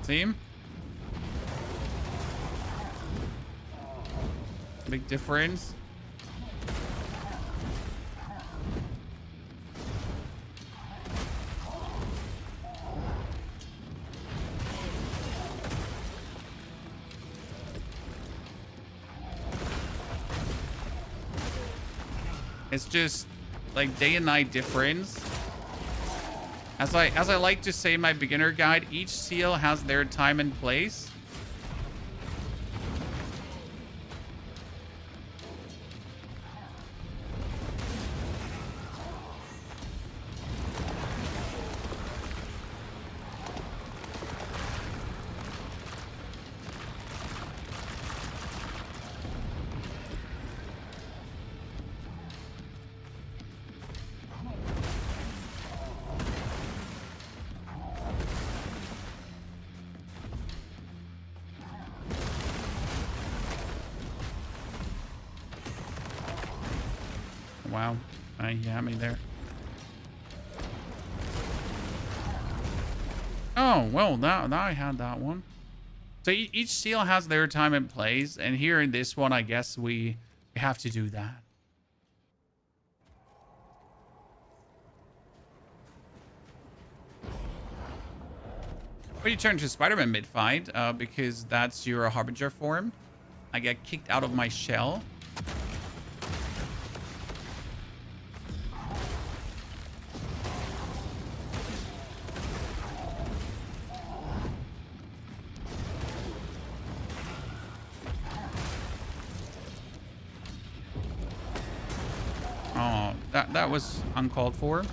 Team. Big difference. It's just like day and night difference. As I like to say in my beginner guide, each seal has their time and place. Wow. He had me there. Oh, well, now I had that one. So each seal has their time and place, and here in this one, I guess we have to do that. But you turn to Spider-Man mid-fight, because that's your Harbinger form. I get kicked out of my shell. Oh, that was uncalled for.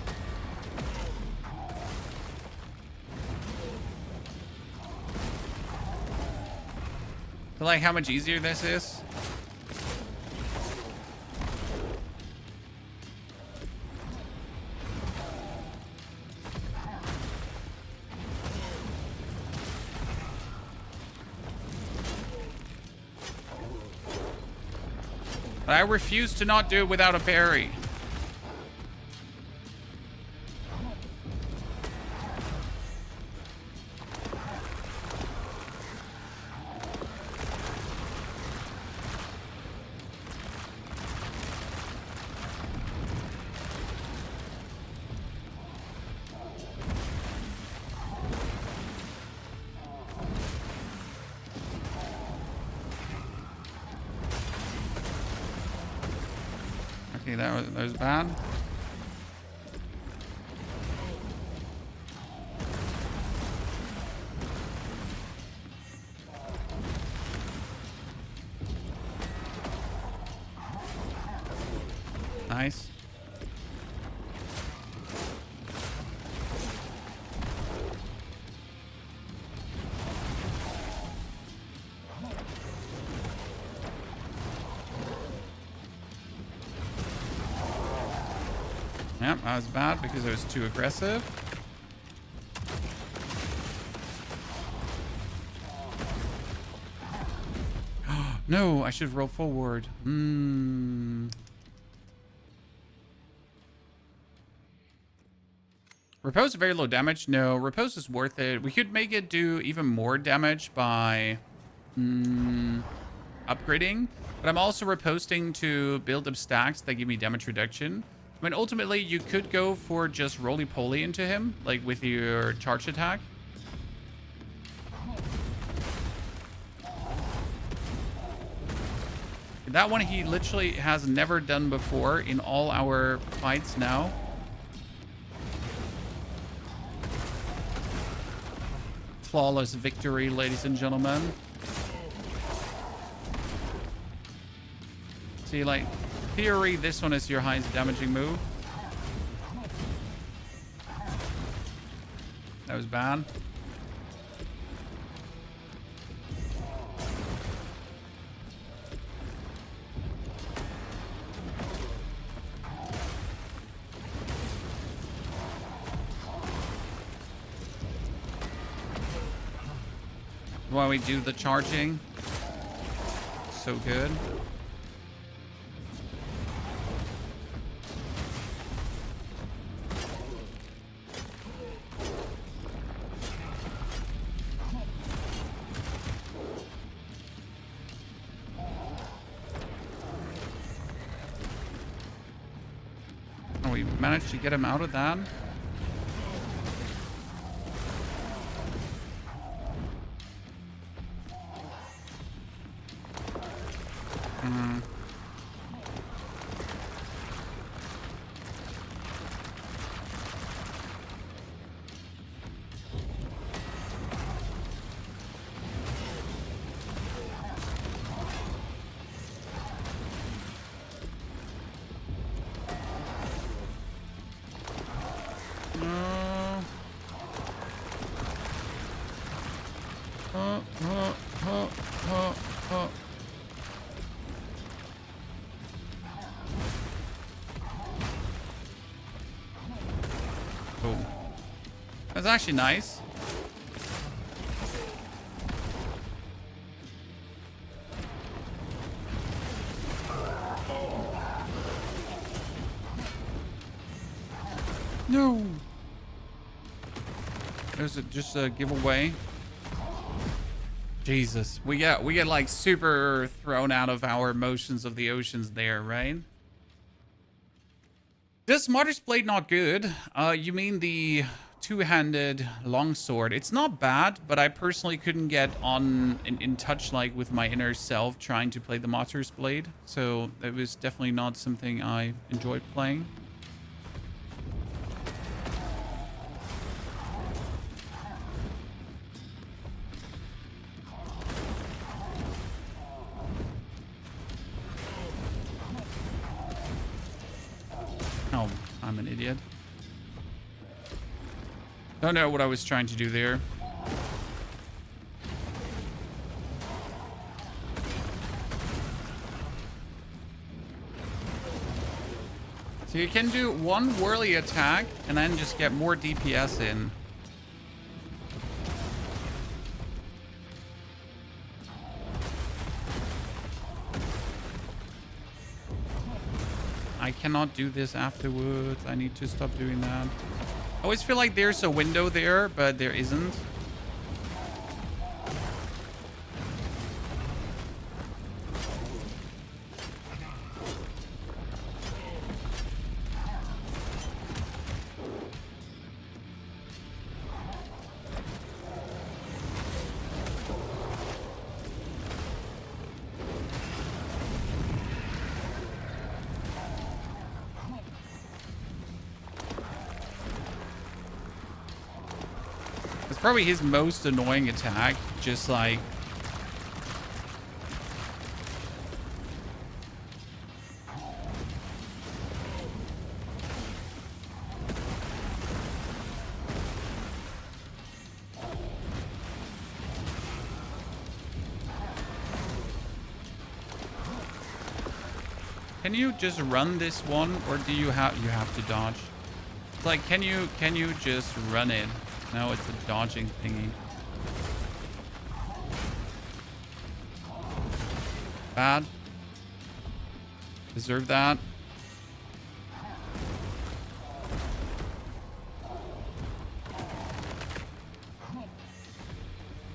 I like how much easier this is. But I refuse to not do it without a parry. Okay, that was bad. Nice. Yep, that was bad because it was too aggressive. No, I should roll forward. Repose very low damage. No, Repose is worth it. We could make it do even more damage by upgrading. But I'm also reposting to build up stacks that give me damage reduction. I mean, ultimately, you could go for just roly-poly into him, like with your charge attack. That one he literally has never done before in all our fights now. Flawless victory, ladies and gentlemen. See, like, theory, this one is your highest damaging move. That was bad. While we do the charging. So good. Oh, we managed to get him out of that. That's actually nice. No. There's just a giveaway. Jesus, we get like super thrown out of our emotions of the oceans there, right? This Martyr's Blade not good? You mean the two-handed longsword? It's not bad, but I personally couldn't get in touch like with my inner self trying to play the Martyr's Blade, so it was definitely not something I enjoyed playing. Oh, I'm an idiot. Don't know what I was trying to do there. So you can do one whirly attack and then just get more DPS in. I cannot do this afterwards. I need to stop doing that. I always feel like there's a window there, but there isn't. Probably his most annoying attack, just like can you just run this one, or do you have to dodge? It's like, can you just run it? No, it's a dodging thingy. Bad. Deserve that.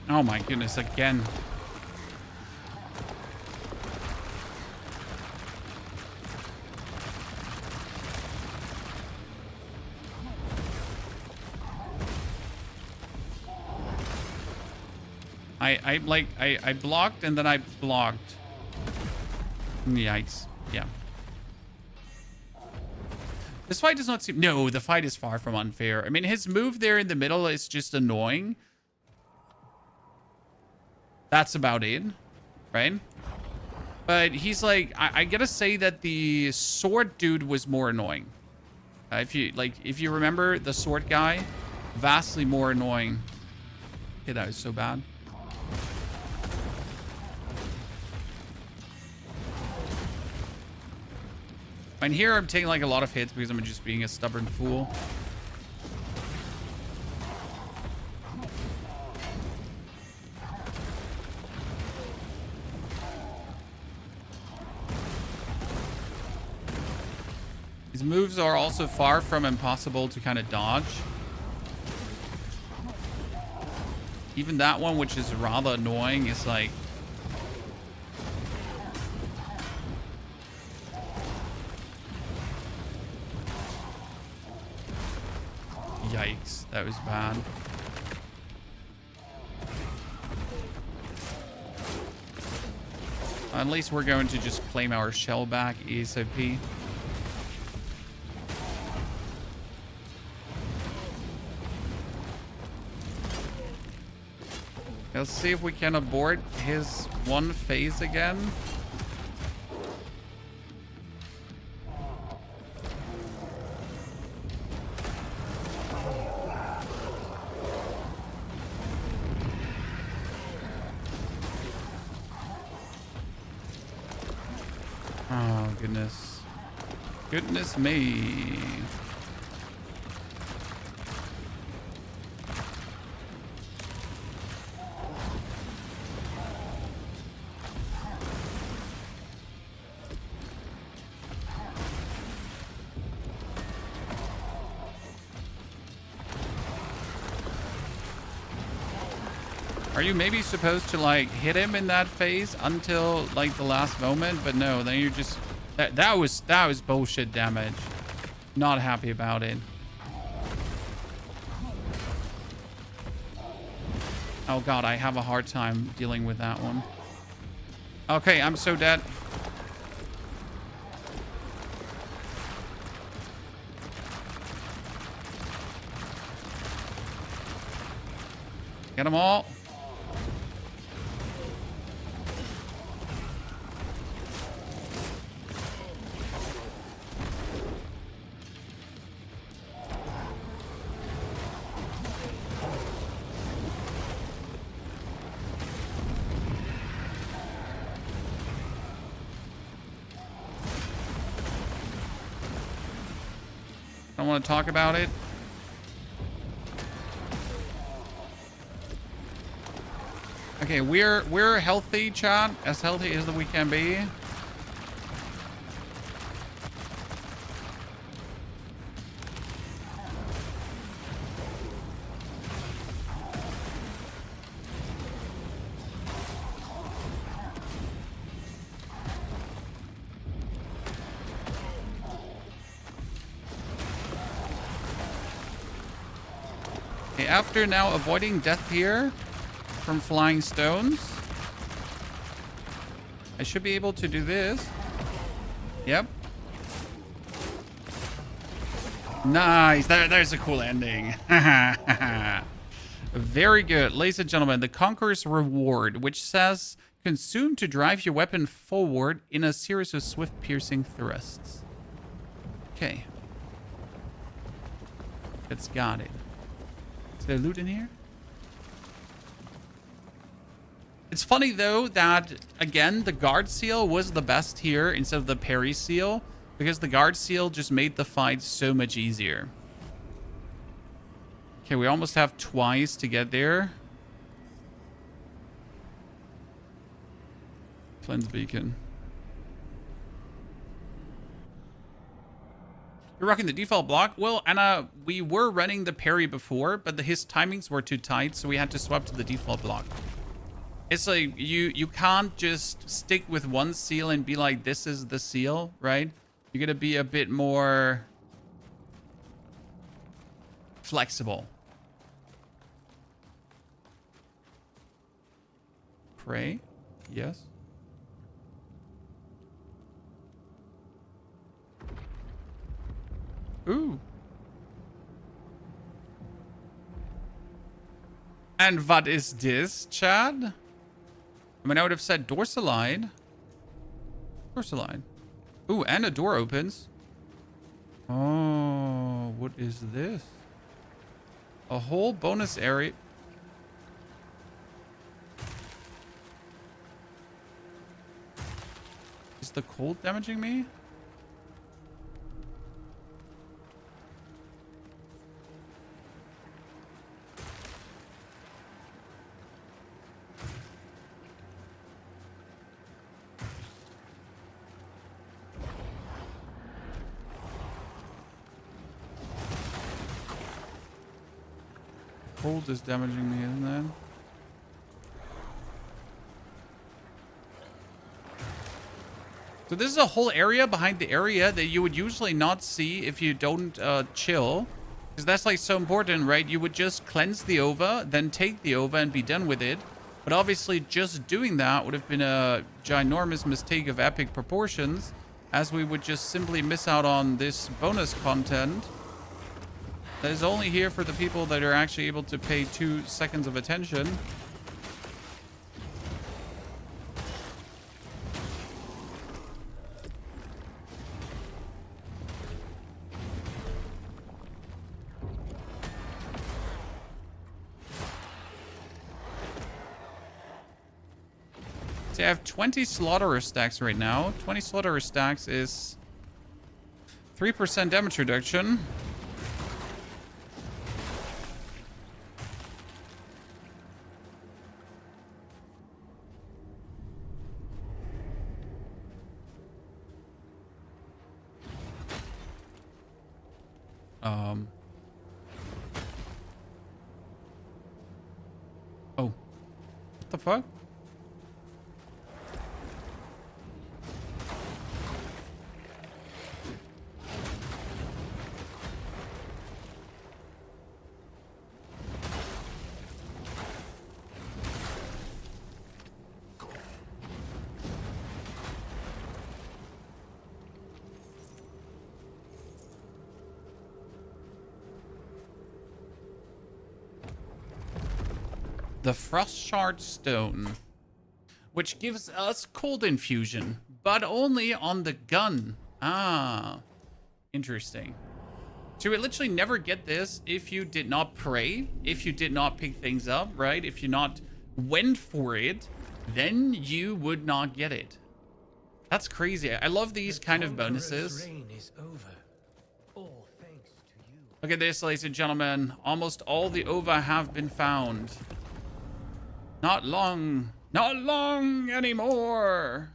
Oh my goodness, again. I blocked and then I blocked. Yikes. Yeah. This fight does not seem... No, the fight is far from unfair. I mean, his move there in the middle is just annoying. That's about it, right? But he's like... I gotta say that the sword dude was more annoying. If you remember, the sword guy, vastly more annoying. Okay, that was so bad. And here I'm taking like a lot of hits because I'm just being a stubborn fool. His moves are also far from impossible to kind of dodge. Even that one, which is rather annoying, is like... Yikes, that was bad. At least we're going to just claim our shell back ASAP. Let's see if we can abort his one phase again. Oh, goodness. Goodness me. Are you maybe supposed to like hit him in that phase until like the last moment? But no, then you're just that was bullshit damage. Not happy about it. Oh god, I have a hard time dealing with that one. Okay, I'm so dead. Get them all. Don't want to talk about it. Okay, we're healthy, chat. As healthy as we can be. Okay, after now avoiding death here from flying stones, I should be able to do this. Yep. Nice. There's a cool ending. Very good. Ladies and gentlemen, the Conqueror's Reward, which says consume to drive your weapon forward in a series of swift piercing thrusts. Okay. It's got it. Is there loot in here? It's funny, though, that, again, the guard seal was the best here instead of the parry seal, because the guard seal just made the fight so much easier. Okay, we almost have twice to get there. Cleanse beacon. You're rocking the default block? Well, Anna, we were running the parry before, but his timings were too tight, so we had to swap to the default block. It's like, you can't just stick with one seal and be like, this is the seal, right? You're gonna be a bit more flexible. Pray? Yes. Ooh. And what is this, Chad? I mean, I would have said Dorsaline. Dorsaline. Ooh, and a door opens. Oh, what is this? A whole bonus area. Is the cold damaging me? Cold is damaging me, isn't it? So this is a whole area behind the area that you would usually not see if you don't chill. Because that's like so important, right? You would just cleanse the Ova, then take the Ova and be done with it. But obviously just doing that would have been a ginormous mistake of epic proportions, as we would just simply miss out on this bonus content that is only here for the people that are actually able to pay 2 seconds of attention. See, I have 20 Slaughterer stacks right now. 20 Slaughterer stacks is 3% damage reduction. Oh. What the fuck? The Frost Shard Stone, which gives us cold infusion, but only on the gun. Ah, interesting. So we literally never get this if you did not pray, if you did not pick things up, right? If you not went for it, then you would not get it. That's crazy. I love these kind of bonuses. Reign is over. All thanks to you. Look at this, ladies and gentlemen. Almost all the Ova have been found. Not long anymore.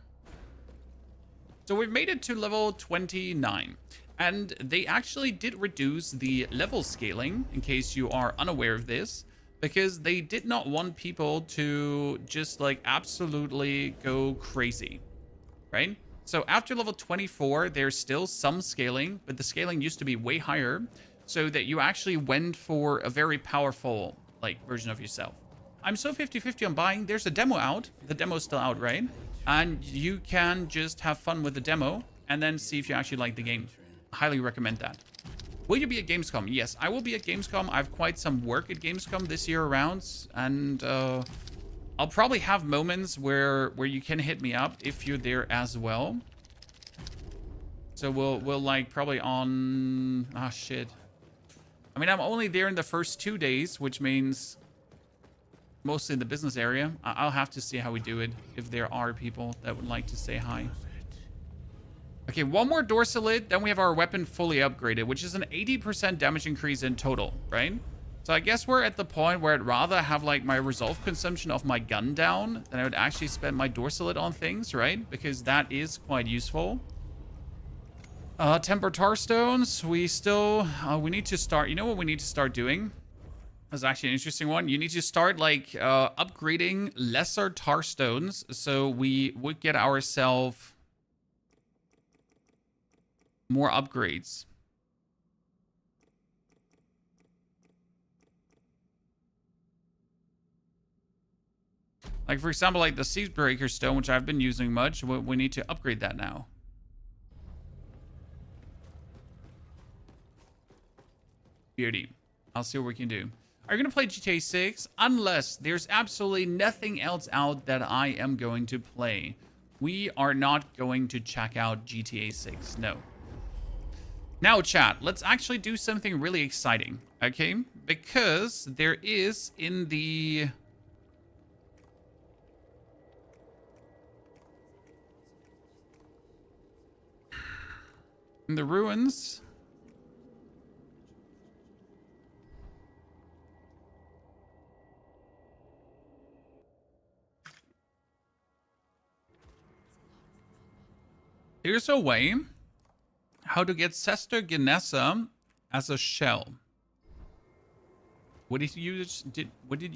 So we've made it to level 29. And they actually did reduce the level scaling, in case you are unaware of this, because they did not want people to just like absolutely go crazy, right? So after level 24, there's still some scaling, but the scaling used to be way higher, so that you actually went for a very powerful like version of yourself. I'm so 50-50 on buying. There's a demo out. The demo's still out, right? And you can just have fun with the demo and then see if you actually like the game. Highly recommend that. Will you be at Gamescom? Yes, I will be at Gamescom. I have quite some work at Gamescom this year around, and I'll probably have moments where you can hit me up if you're there as well. So we'll like probably on... Ah, shit. I mean, I'm only there in the first 2 days, which means... mostly in the business area. I'll have to see how we do it, if there are people that would like to say hi. Okay, one more Dorsalid, then we have our weapon fully upgraded, which is an 80% damage increase in total, right? So I guess we're at the point where I'd rather have like my resolve consumption of my gun down than I would actually spend my Dorsalid on things, right? Because that is quite useful. Temper Tar Stones, we still, we need to start, you know what we need to start doing? That's actually an interesting one. You need to start like upgrading lesser tar stones, so we would get ourselves more upgrades. Like for example, like the Seedbreaker Stone, which I've been using much, we need to upgrade that now. Beauty. I'll see what we can do. Are you going to play GTA 6? Unless there's absolutely nothing else out that I am going to play. We are not going to check out GTA 6. No. Now, chat, let's actually do something really exciting, okay? Because there is in the... in the ruins... Here's a way how to get Sester Genessa as a shell. What did you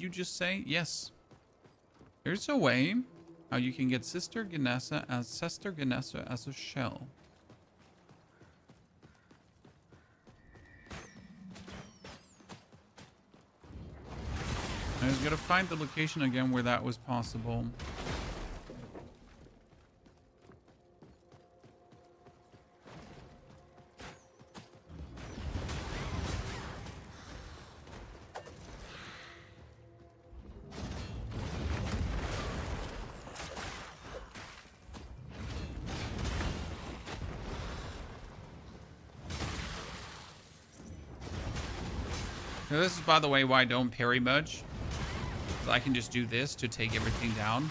just say? Yes. Here's a way how you can get Sester Genessa as a shell. I was gonna find the location again where that was possible. Now this is, by the way, why I don't parry much. So I can just do this to take everything down.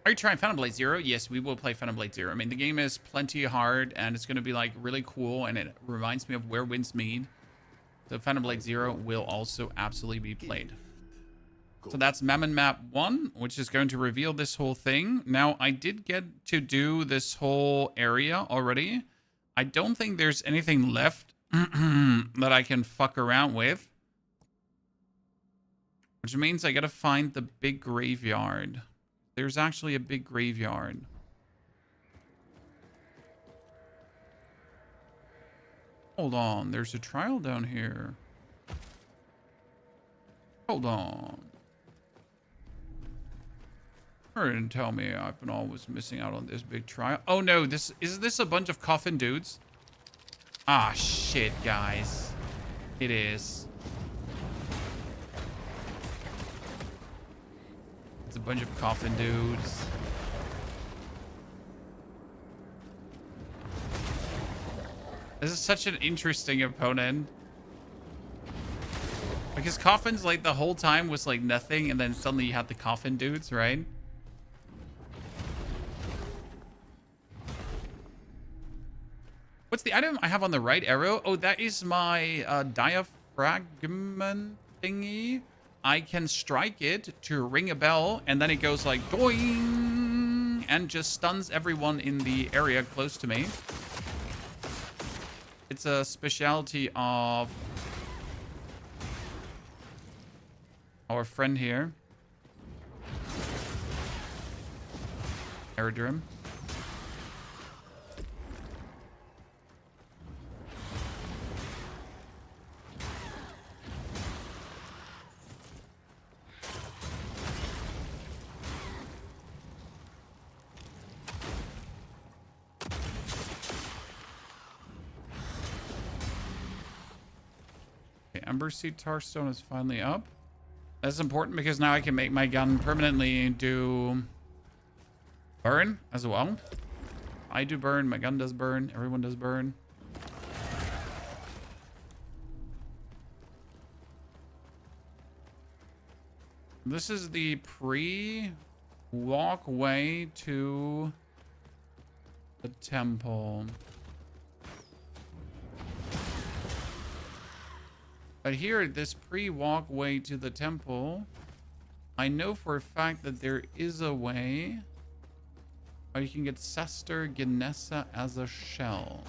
Are you trying Phantom Blade Zero? Yes, we will play Phantom Blade Zero. I mean, the game is plenty hard, and it's going to be, like, really cool, and it reminds me of Where Winds Meet. So Phantom Blade Zero will also absolutely be played. So that's Mammon Map 1, which is going to reveal this whole thing. Now, I did get to do this whole area already. I don't think there's anything left that I can fuck around with. Which means I gotta find the big graveyard. There's actually a big graveyard. Hold on, there's a trial down here. Hold on. Or didn't tell me I've been always missing out on this big trial. Oh no, is this a bunch of coffin dudes? Ah shit, guys. It is. It's a bunch of coffin dudes. This is such an interesting opponent. Because coffins, like, the whole time was, like, nothing, and then suddenly you had the coffin dudes, right? What's the item I have on the right arrow? Oh, that is my diaphragm thingy. I can strike it to ring a bell, and then it goes like doing, and just stuns everyone in the area close to me. It's a specialty of our friend here, Eredrim. Ember Seed Tarstone is finally up. That's important because now I can make my gun permanently do burn as well. I do burn, my gun does burn, everyone does burn. This is the pre-walkway to the temple. But here, this pre-walkway to the temple, I know for a fact that there is a way where you can get Sester Genessa as a shell.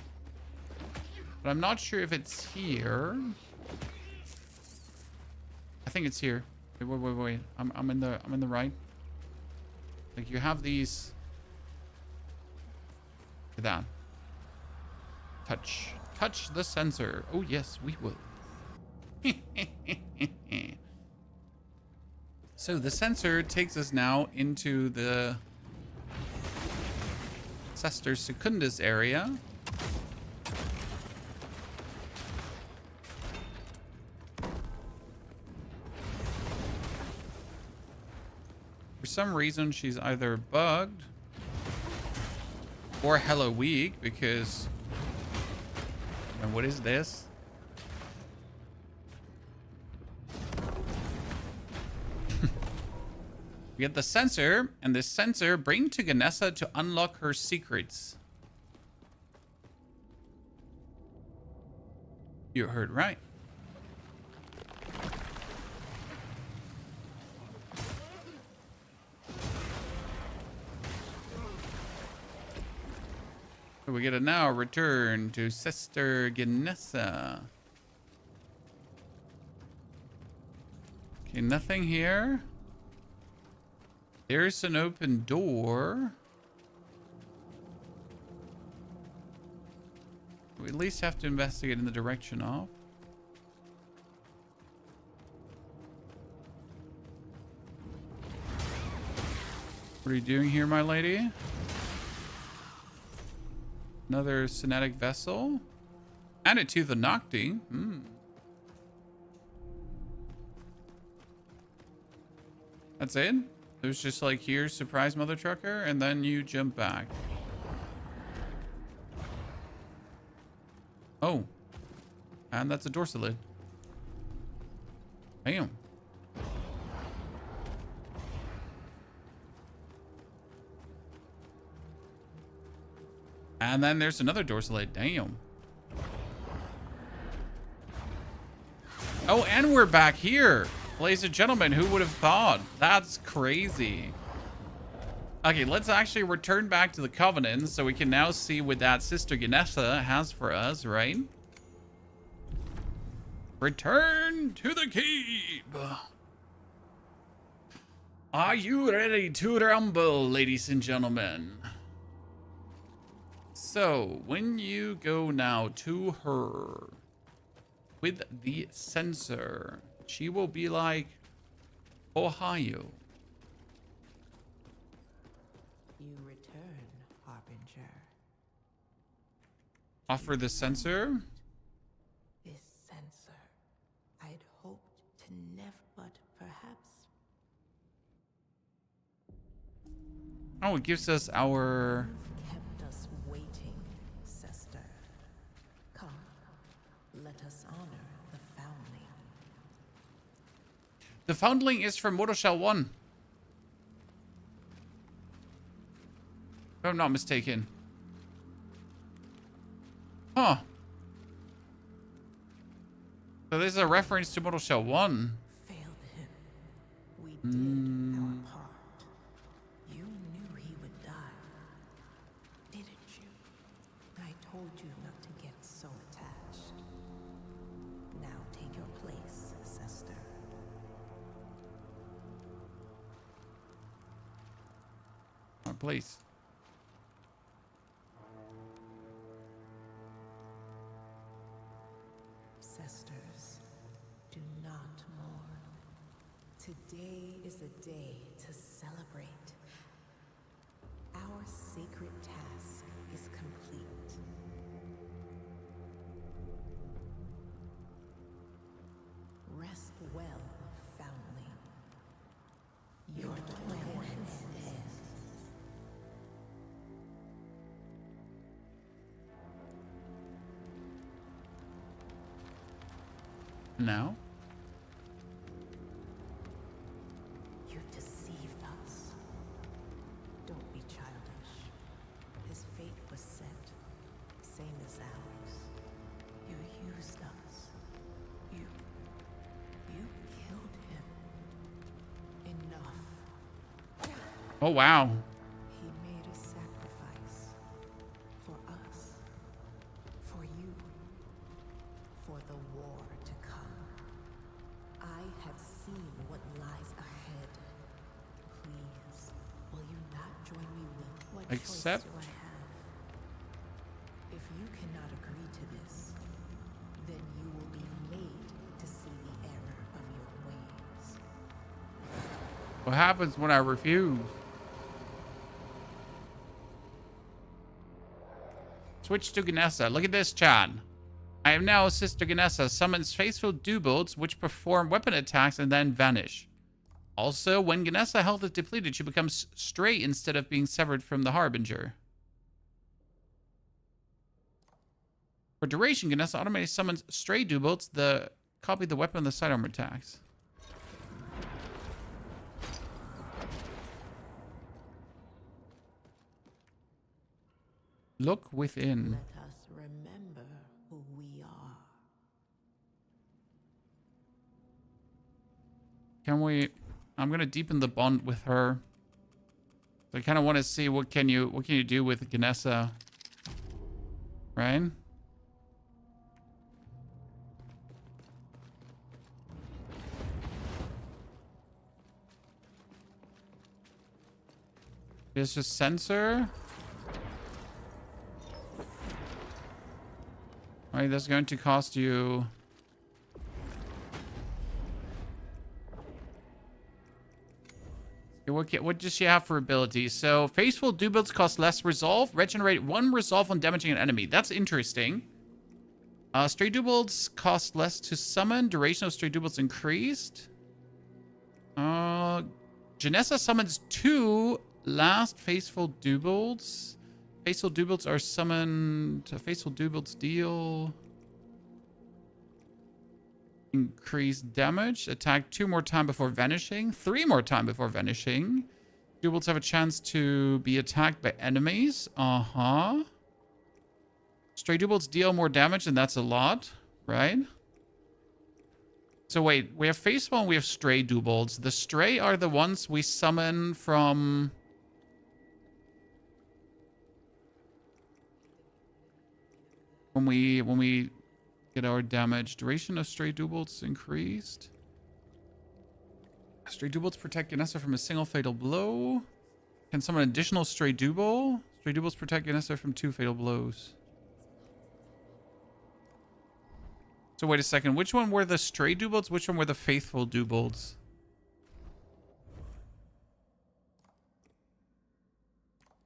But I'm not sure if it's here. I think it's here. Wait. I'm in the right. Like, you have these. Look at that. Touch the sensor. Oh yes, we will. So the sensor takes us now into the Sester Secundus area. For some reason, she's either bugged or hella weak because... And what is this? We get the sensor, and this sensor bring to Genessa to unlock her secrets. You heard right. So we get a now return to Sister Genessa. Okay, nothing here. There's an open door. We at least have to investigate in the direction of. What are you doing here, my lady? Another Cinetic Vessel. Add it to the Nocti. That's it? It was just like, here's surprise mother trucker, and then you jump back. Oh. And that's a dorsalid. Bam. And then there's another dorsalid. Damn. Oh, and we're back here. Ladies and gentlemen, who would have thought? That's crazy. Okay, let's actually return back to the Covenant so we can now see what that Sister Genessa has for us, right? Return to the keep. Are you ready to rumble, ladies and gentlemen? So, when you go now to her with the sensor, she will be like, Ohio. You return, Harbinger. Offer the sensor. This sensor, I'd hoped to never, but perhaps. Oh, it gives us our... You've kept us waiting, sister. Come, let us honor the foundling. The foundling is from Mortal Shell 1. If I'm not mistaken. Huh. So this is a reference to Mortal Shell 1. Failed him. We did our part. You knew he would die, didn't you? I told you not to get so attached. Now take your place, sister. Oh, please. Sisters, do not mourn. Today is a day to celebrate. Our sacred task is complete. Rest well, foundling. Your toil has ended. Now? You deceived us. Don't be childish. His fate was set, same as ours. You used us. You killed him. Enough. Oh, wow. He made a sacrifice. For us. For you. For the war to come. I have seen what lies ahead. Please, will you not join me with what Accept. choice do I have? If you cannot agree to this, then you will be made to see the error of your ways. What happens when I refuse? Switch to Ganessa. Look at this, chat. I am now Sister Ganessa. Summons faithful Dubolts, which perform weapon attacks and then vanish. Also, when Ganessa health is depleted, she becomes straight instead of being severed from the Harbinger. For duration, Ganessa automatically summons stray Dubolts, the copy the weapon of the side armor attacks. Look within. Let us remember who we are. Can we... I'm going to deepen the bond with her. So I kind of want to see what can you do with Ganessa. Right? There's just sensor. Right, that's going to cost you... What does she have for abilities? So, Faithful Dubolts cost less resolve. Regenerate 1 resolve on damaging an enemy. That's interesting. Stray Dubolts cost less to summon. Duration of Stray Dubolts increased. Ganessa summons 2 last Faithful Dubolts. Faithful Dubolts are summoned. Faithful Dubolts deal... Increase damage. Attack 2 more times before vanishing. 3 more times before vanishing. Dubolts have a chance to be attacked by enemies. Stray Dubolts deal more damage, and that's a lot, right? So wait, we have Faithful and we have Stray Dubolts. The Stray are the ones we summon from... When we get our damage. Duration of Stray Dubolts increased. Stray Dewbolts protect Ganessa from a single fatal blow. Can summon additional Stray Dewbolt? Stray Dewbolts protect Ganessa from 2 fatal blows. So wait a second. Which one were the Stray Dewbolts? Which one were the Faithful Dewbolts?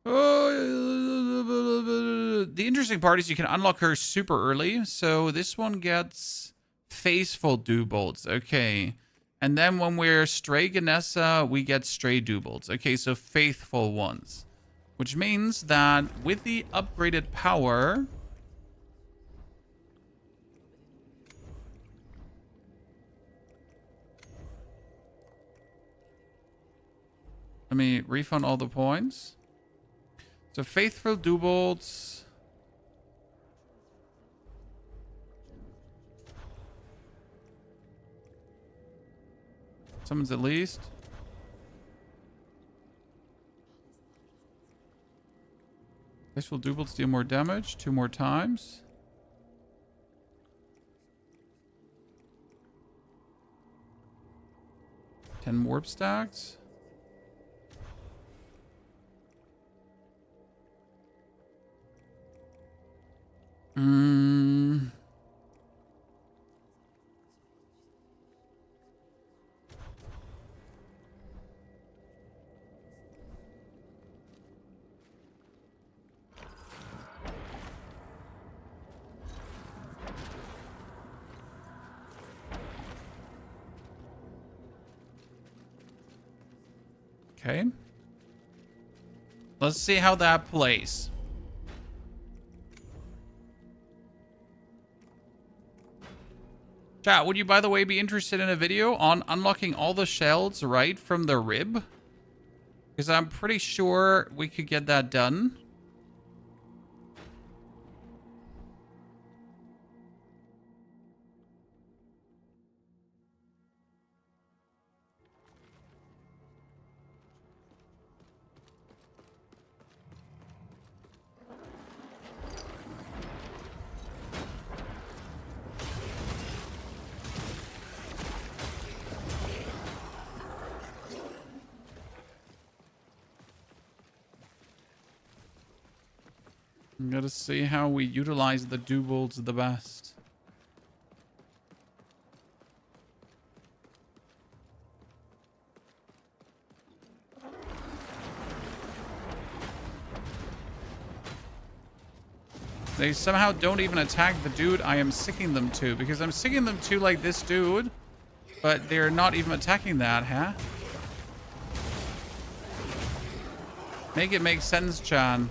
The interesting part is you can unlock her super early. So this one gets Faithful Dewbolts. Okay. And then when we're Stray Ganessa, we get Stray Dewbolts. Okay, so faithful ones. Which means that with the upgraded power... Let me refund all the points. So faithful Dewbolts... Summons at least. Faithful Dewbolts deal more damage 2 more times. Ten warp stacks. Okay. Let's see how that plays. Chat, would you, by the way, be interested in a video on unlocking all the shells right from the rib? Because I'm pretty sure we could get that done. Gotta see how we utilize the Dewbolts the best. They somehow don't even attack the dude I am sicking them to, because I'm sicking them to like this dude, but they're not even attacking that, huh? Make it make sense, Chan.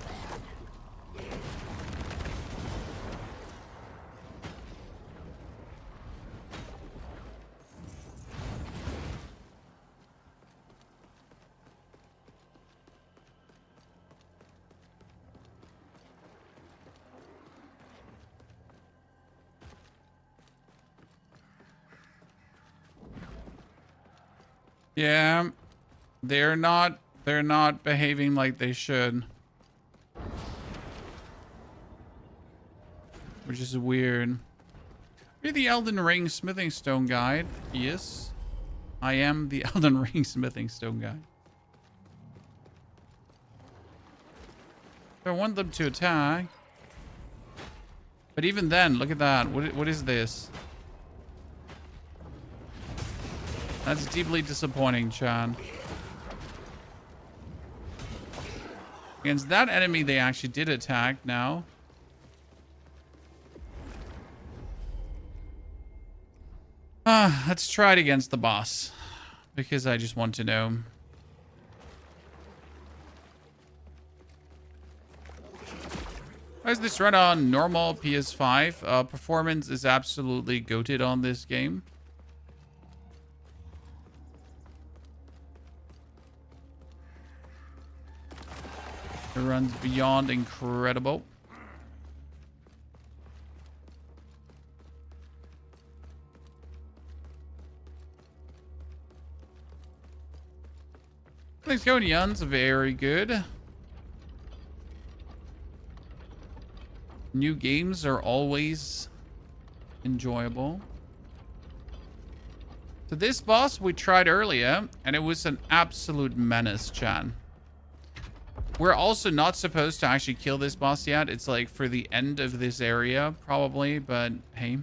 Yeah, they're not behaving like they should. Which is weird. You're the Elden Ring Smithing Stone Guide. Yes, I am the Elden Ring Smithing Stone Guide. I want them to attack. But even then, look at that. What is this? That's deeply disappointing, Chan. Against that enemy, they actually did attack now. Let's try it against the boss. Because I just want to know. Why is this run on normal PS5? Performance is absolutely goated on this game. It runs beyond incredible. Thanks, Gonians. Very good. New games are always enjoyable. So this boss we tried earlier, and it was an absolute menace, Chan. We're also not supposed to actually kill this boss yet. It's like for the end of this area, probably, but hey.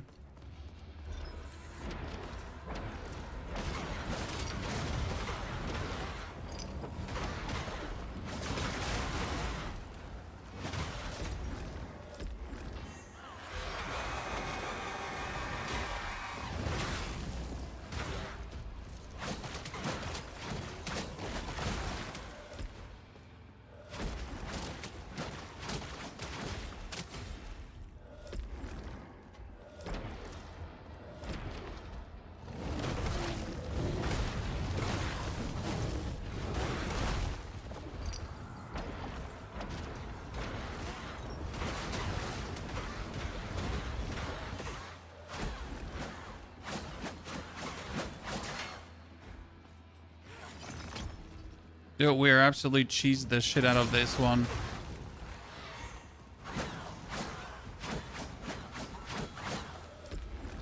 Dude, we're absolutely cheesed the shit out of this one.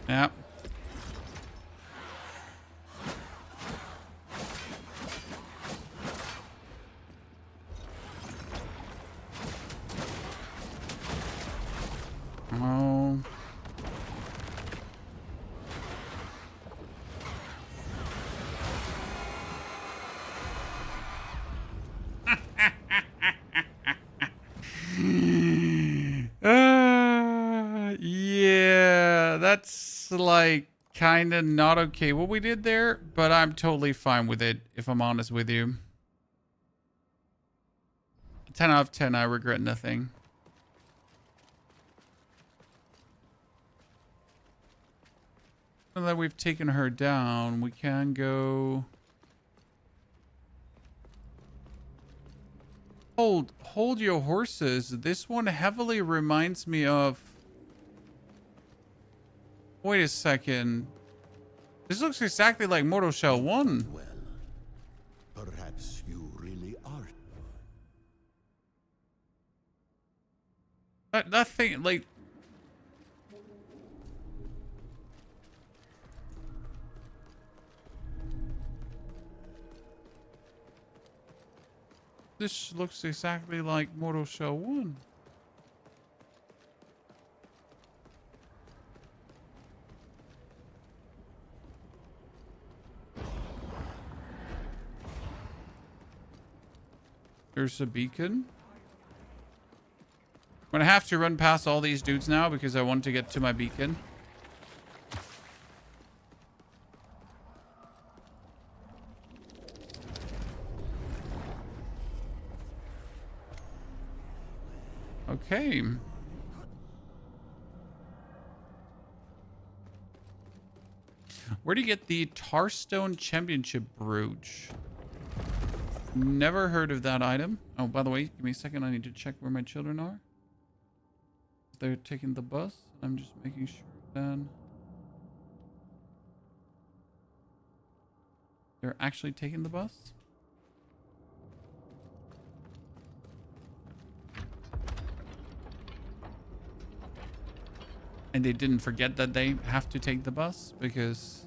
Yep. Oh. Yeah, that's like kind of not okay what we did there, but I'm totally fine with it, if I'm honest with you. 10 out of 10, I regret nothing. Now that we've taken her down, we can go... Hold your horses. This one heavily reminds me of... Wait a second. This looks exactly like Mortal Shell 1. Well, perhaps you really are. That thing, like... This looks exactly like Mortal Shell 1. There's a beacon. I'm gonna have to run past all these dudes now because I want to get to my beacon. Okay. Where do you get the Tarstone Championship Brooch? Never heard of that item. Oh, by the way, give me a second. I need to check where my children are. They're taking the bus. I'm just making sure that they're actually taking the bus. And they didn't forget that they have to take the bus because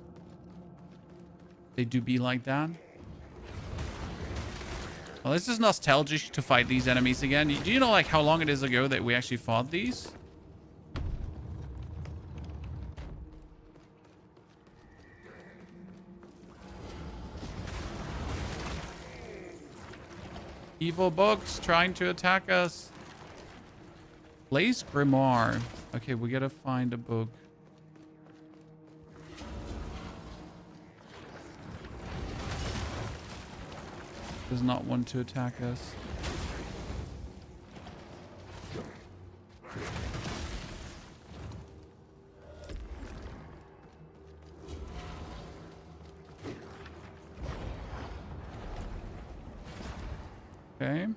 they do be like that. Well, this is nostalgic to fight these enemies again. Do you know like how long it is ago that we actually fought these? Evil books trying to attack us. Blaze Grimoire. Okay, we gotta find a book. Does not want to attack us. Okay.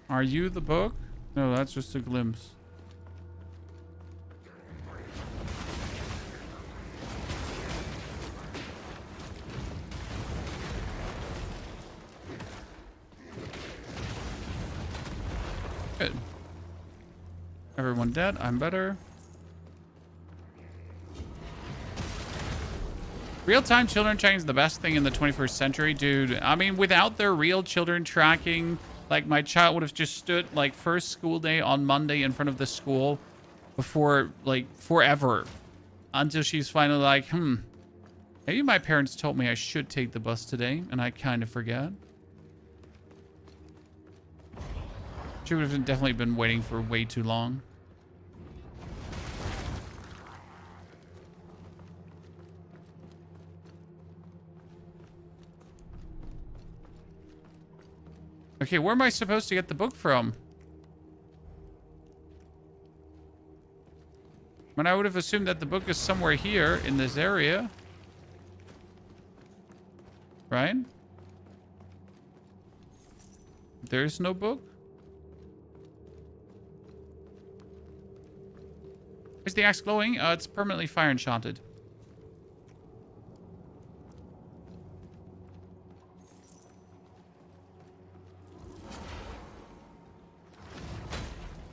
Are you the book? No, that's just a glimpse. Good. Everyone dead. I'm better. Real-time children tracking is the best thing in the 21st century, dude. I mean, without their real children tracking, like my child would have just stood like first school day on Monday in front of the school before like forever until she's finally like, maybe my parents told me I should take the bus today and I kind of forget. She would have definitely been waiting for way too long. Okay, where am I supposed to get the book from? I mean, I would have assumed that the book is somewhere here in this area. Right? There's no book? Is the axe glowing? It's permanently fire enchanted.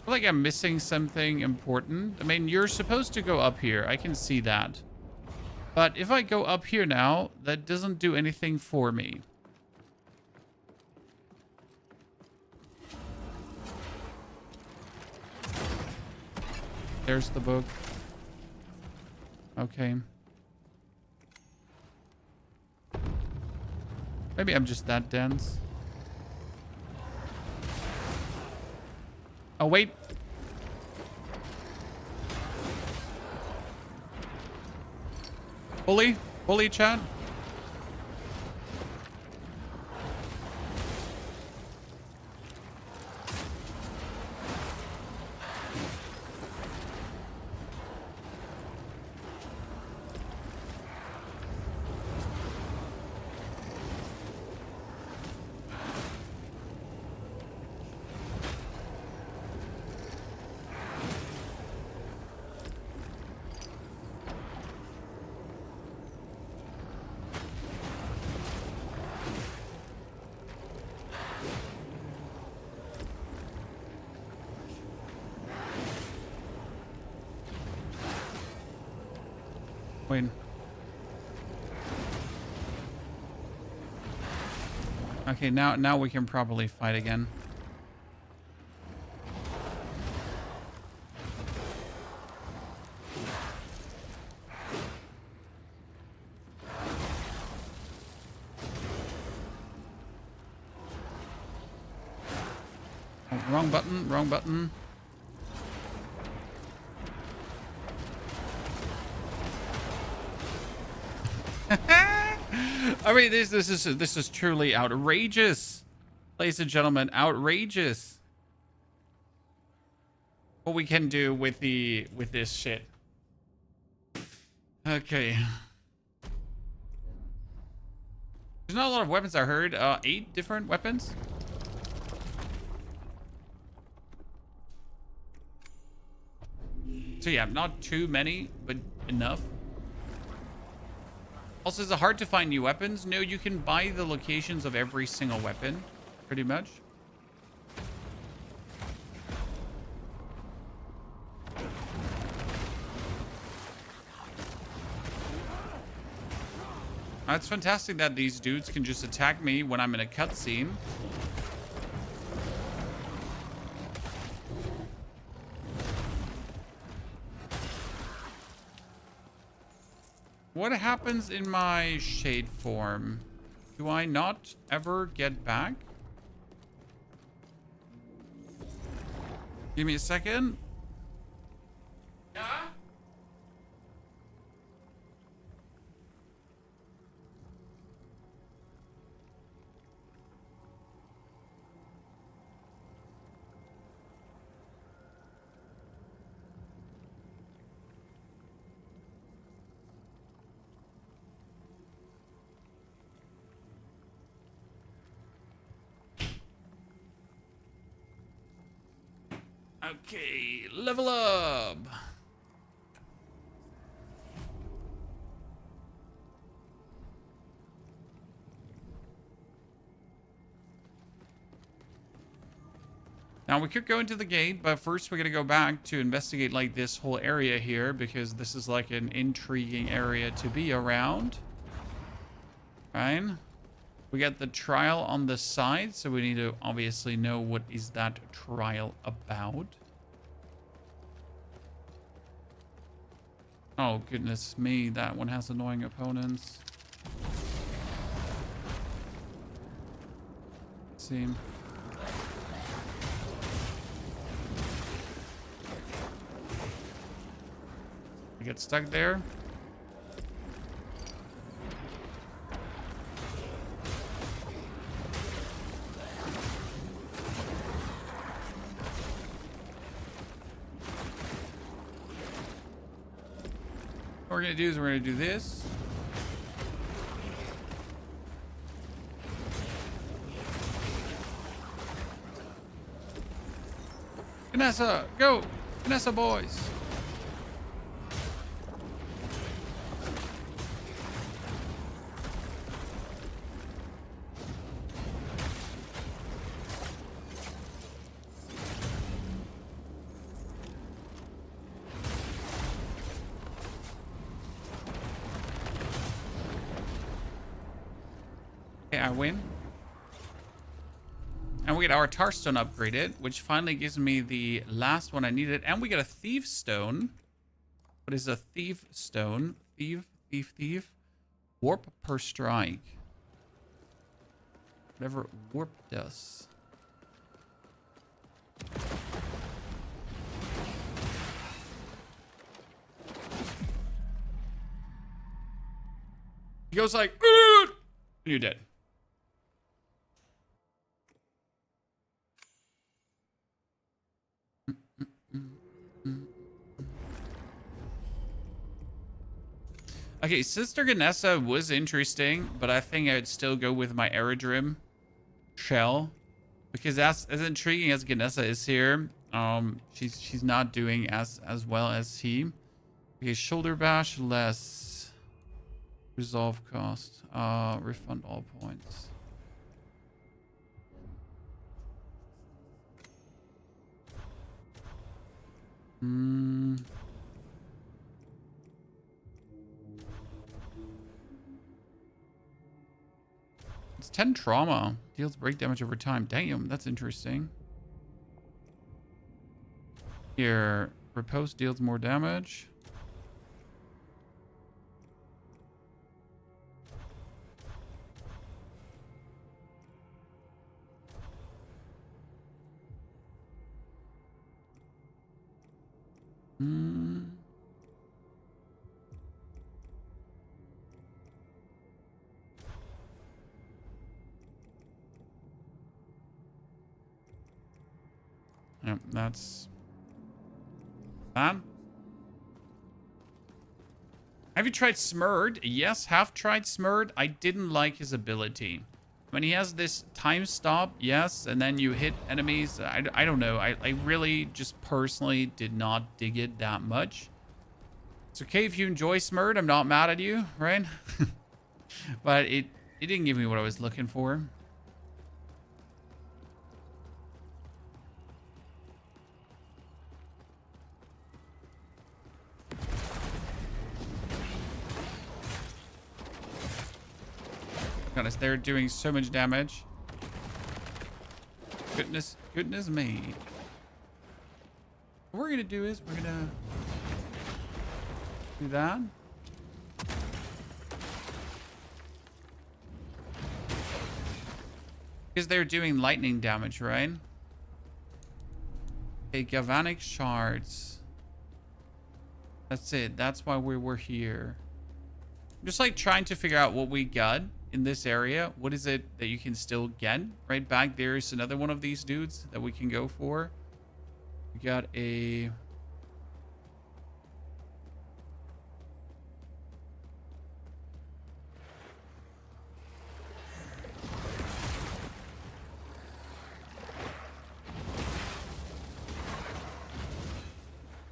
I feel like I'm missing something important. I mean, you're supposed to go up here. I can see that. But if I go up here now, that doesn't do anything for me. There's the book. Okay. Maybe I'm just that dense. Oh, wait. Bully, chat. Wait. Okay, now we can probably fight again. Oh, wrong button, wrong button. I mean, this is truly outrageous, ladies and gentlemen, outrageous. What we can do with this shit. Okay. There's not a lot of weapons I heard. 8 different weapons. So yeah, not too many, but enough. Also, is it hard to find new weapons? No, you can buy the locations of every single weapon, pretty much. It's fantastic that these dudes can just attack me when I'm in a cutscene. What happens in my shade form? Do I not ever get back? Give me a second. Yeah? Okay, level up. Now we could go into the gate, but first we're gonna go back to investigate like this whole area here because this is like an intriguing area to be around. Right? We got the trial on the side, so we need to obviously know what is that trial about. Oh goodness me, that one has annoying opponents. Let's see. You get stuck there. What we're gonna do is we're gonna do this. Ganessa, go! Ganessa boys! Okay, I win. And we get our Tarstone upgraded, which finally gives me the last one I needed. And we get a Thief Stone. What is a Thief Stone? Thief. Warp per strike. Whatever warp does. He goes like, "Ugh!" And you're dead. Okay, Sister Ganessa was interesting, but I think I'd still go with my Aerodrim shell. Because as intriguing as Ganessa is here, she's not doing as well as he. Okay, shoulder bash, less resolve cost. Refund all points. It's 10 trauma. Deals break damage over time. Damn, that's interesting. Here, repose deals more damage. Yep, that's that. Have you tried Smurd? Yes, have tried Smurd. I didn't like his ability. When he has this time stop, yes, and then you hit enemies. I don't know. I really just personally did not dig it that much. It's okay if you enjoy Smurd. I'm not mad at you, right? But it didn't give me what I was looking for. Goodness, they're doing so much damage. Goodness me. What we're gonna do is we're gonna do that. Because they're doing lightning damage, right? Okay, galvanic shards. That's it. That's why we were here. I'm just like trying to figure out what we got in this area. What is it that you can still get? Right back there is another one of these dudes that we can go for. We got a...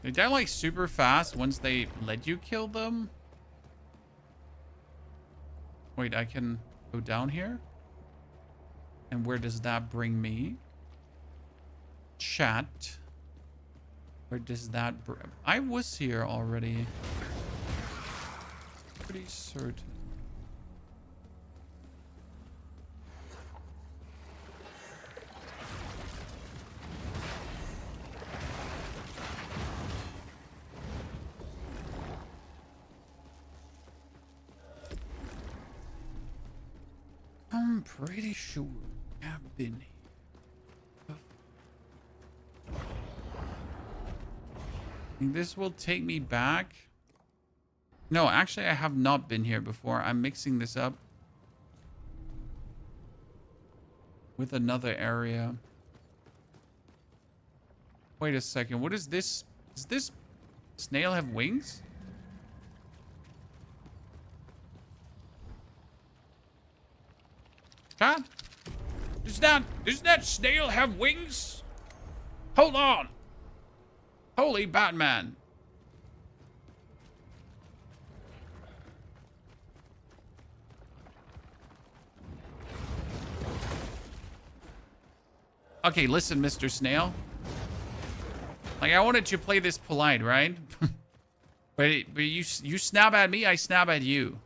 They die like super fast once they let you kill them. Wait, I can go down here? And where does that bring me? chat. Where does that... I was here already. Pretty certain. I'm pretty sure I've been here. I think this will take me back. No, actually, I have not been here before. I'm mixing this up with another area. Wait a second. What is this? Does this snail have wings? Huh? Does that snail have wings? Hold on. Holy Batman. Okay, listen, Mr. Snail. Like, I wanted to play this polite, right? but you snap at me, I snap at you.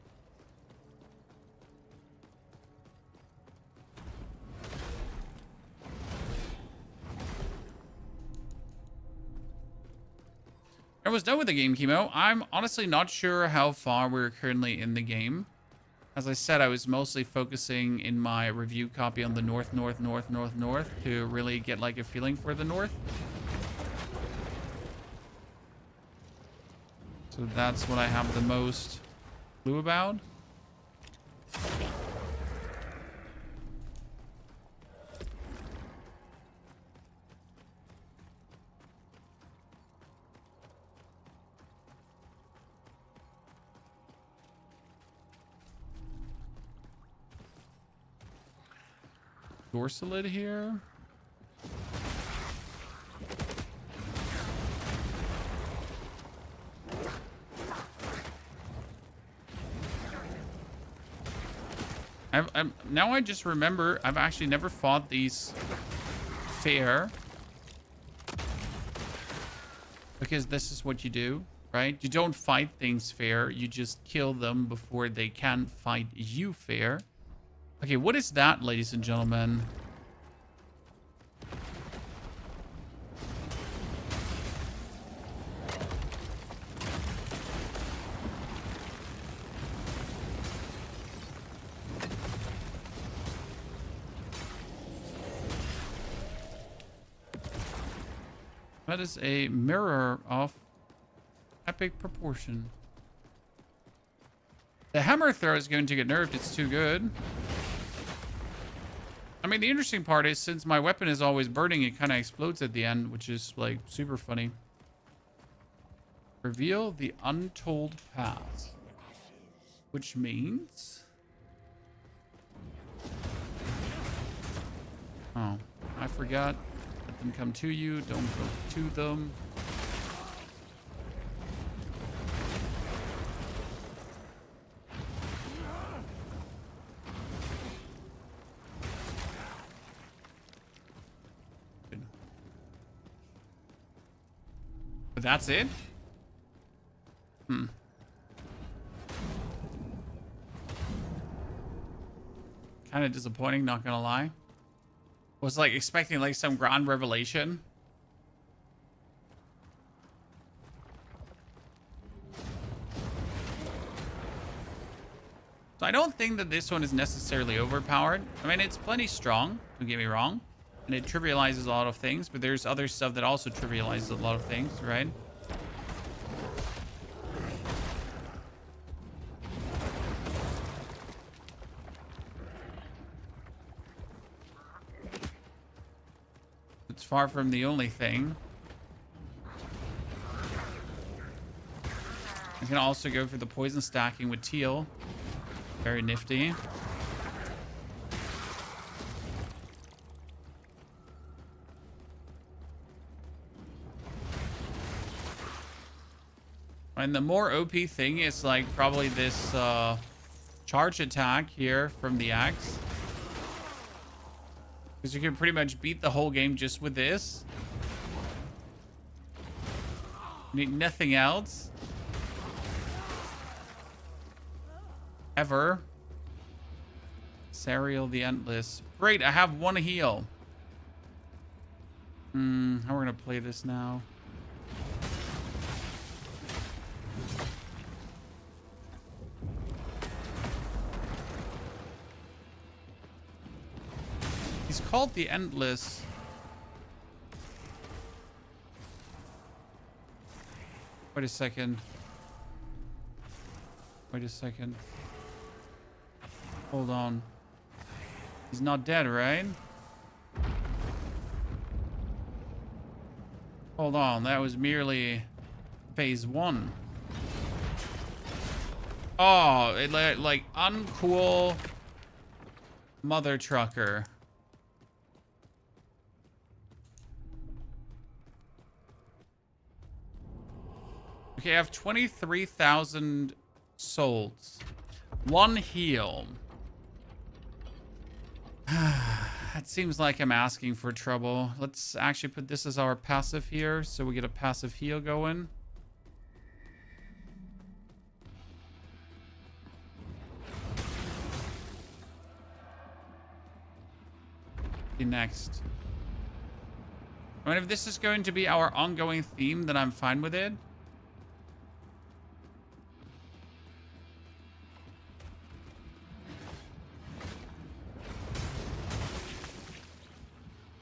I was done with the game, Chemo. I'm honestly not sure how far we're currently in the game. As I said, I was mostly focusing in my review copy on the north to really get like a feeling for the north. So that's what I have the most clue about. Dorsalid here. Now I just remember I've actually never fought these fair. Because this is what you do, right? You don't fight things fair. You just kill them before they can fight you fair. Okay, what is that, ladies and gentlemen? That is a mirror of epic proportion. The hammer throw is going to get nerfed. It's too good. I mean, the interesting part is since my weapon is always burning, it kind of explodes at the end, which is like super funny. Reveal the untold path. Which means... Oh, I forgot. Let them come to you. Don't go to them. But that's it? Kind of disappointing, not gonna lie. Was like expecting like some grand revelation. So I don't think that this one is necessarily overpowered. I mean, it's plenty strong, don't get me wrong. And it trivializes a lot of things, but there's other stuff that also trivializes a lot of things, right? It's far from the only thing. I can also go for the poison stacking with Teal. Very nifty. And the more OP thing is like probably this charge attack here from the axe. Because you can pretty much beat the whole game just with this. You need nothing else. Ever. Sariel the Endless. Great, I have one heal. How we're gonna play this now. He's called the Endless. Wait a second. Wait a second. Hold on. He's not dead, right? Hold on, that was merely phase 1. Oh, it like uncool mother trucker. Okay, I have 23,000 souls. 1 heal. That seems like I'm asking for trouble. Let's actually put this as our passive here, so we get a passive heal going. Okay, next. I mean, if this is going to be our ongoing theme, then I'm fine with it.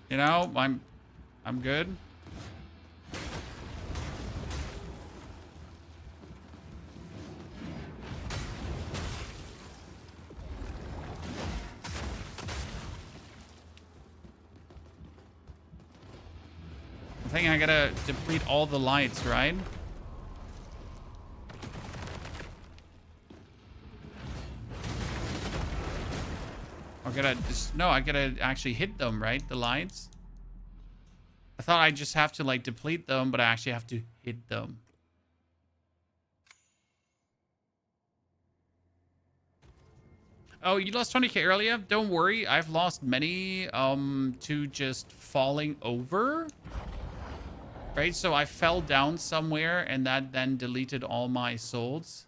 You know, I'm good. I think I gotta deplete all the lights, right? I gotta just, no, I gotta actually hit them, right? The lights. I thought I just have to like deplete them, but I actually have to hit them. Oh, you lost 20k earlier? Don't worry, I've lost many to just falling over. Right, so I fell down somewhere and that then deleted all my souls.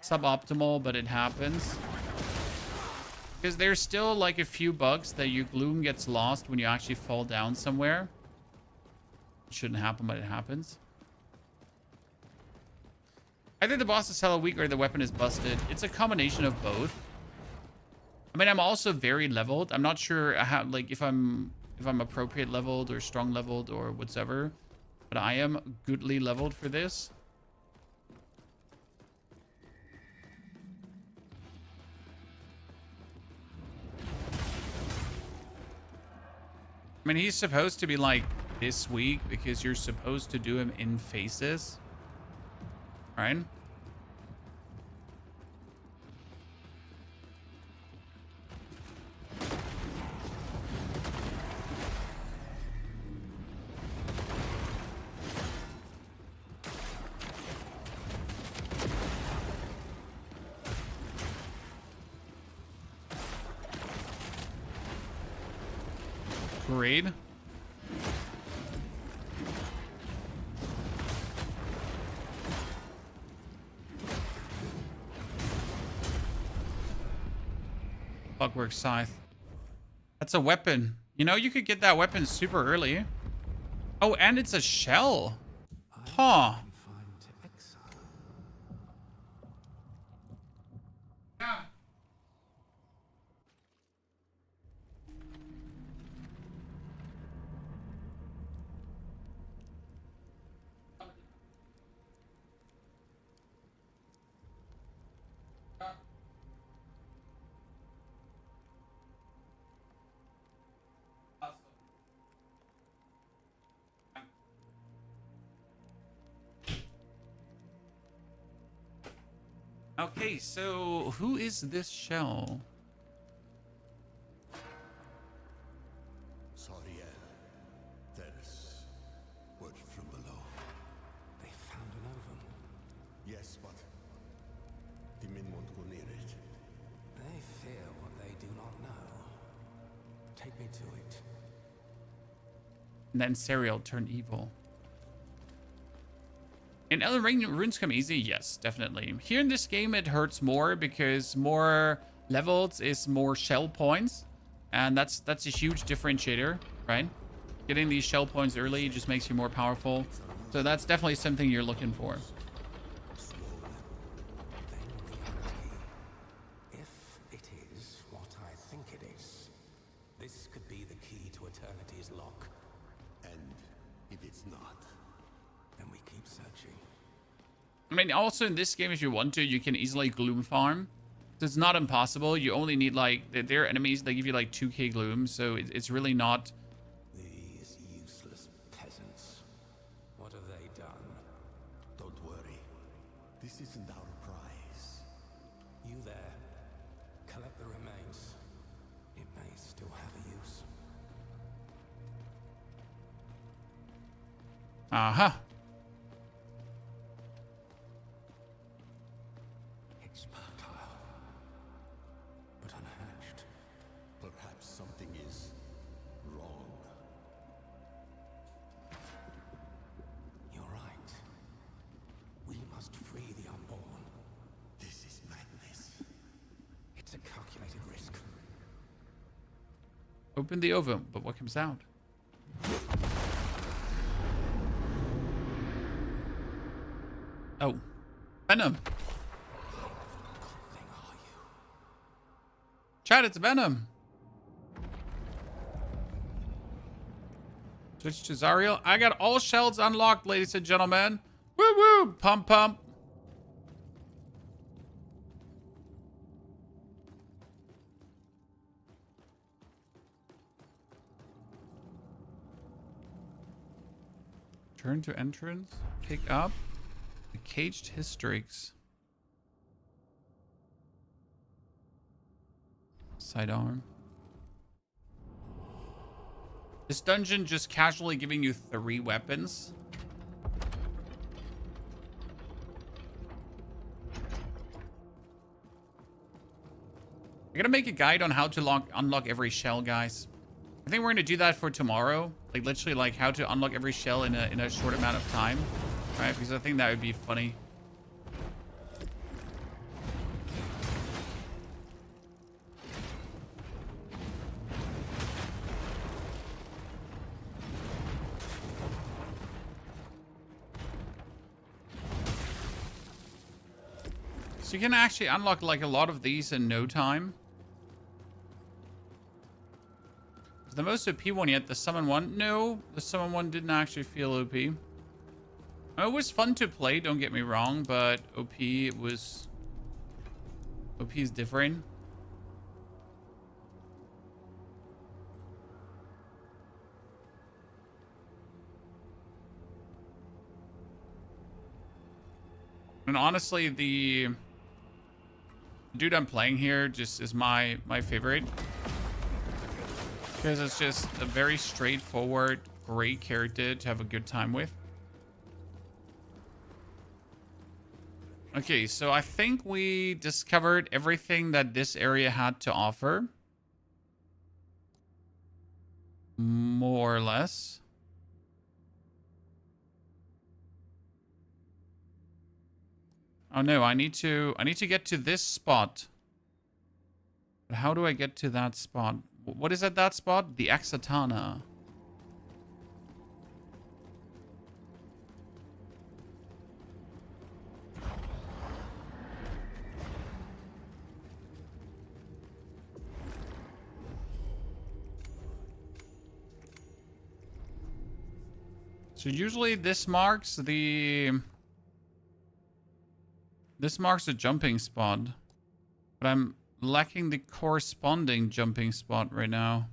Suboptimal, but it happens. Because there's still like a few bugs that your gloom gets lost when you actually fall down somewhere. It shouldn't happen, but it happens. I think the boss is hella weak or the weapon is busted. It's a combination of both. I mean, I'm also very leveled. I'm not sure how, like, if I'm appropriate leveled or strong leveled or whatever, but I am goodly leveled for this. I mean, he's supposed to be like this week because you're supposed to do him in phases, right? Parade. Bugwork Scythe. That's a weapon. You know, you could get that weapon super early. Oh, and it's a shell. Huh. Yeah. Okay, so who is this shell? Sariel, there's word from below. They found an ovum. Yes, but the men won't go near it. They fear what they do not know. Take me to it. And then Serial turn evil. In Elden Ring, runes come easy? Yes, definitely. Here in this game, it hurts more because more levels is more shell points. And that's a huge differentiator, right? Getting these shell points early just makes you more powerful. So that's definitely something you're looking for. If it is what I think it is, this could be the key to Eternity's lock. And if it's not, Then we keep searching. I mean, also in this game, if you want to, you can easily gloom farm. So it's not impossible. You only need, like, their enemies, they give you, like, 2k gloom. So it's really not... These useless peasants. What have they done? don't worry. This isn't our prize. You there. Collect the remains. It may still have a use. Aha. It's fertile, but unhatched. Perhaps something is wrong. You're right. We must free the unborn. This is madness. It's a calculated risk. Open the oven, but what comes out? Oh. Venom. What thing are you? Chat, it's Venom. Switch to Zariel. I got all shells unlocked, ladies and gentlemen. Woo woo! Pump pump. Turn to entrance. Pick up the caged Hystrix. Sidearm. This dungeon just casually giving you 3 weapons. I gotta make a guide on how to unlock every shell, guys. I think we're gonna do that for tomorrow. Like literally like how to unlock every shell in a short amount of time. Right? Because I think that would be funny. So you can actually unlock like a lot of these in no time. Is the most OP one yet the summon one? No, the summon one didn't actually feel OP. It was fun to play, don't get me wrong, but OP is different. And honestly, the dude I'm playing here just is my favorite. Because it's just a very straightforward, great character to have a good time with. Okay, so I think we discovered everything that this area had to offer. More or less. Oh no, I need to get to this spot. But how do I get to that spot? What is at that spot? The Axatana. So usually this marks the jumping spot. But I'm lacking the corresponding jumping spot right now.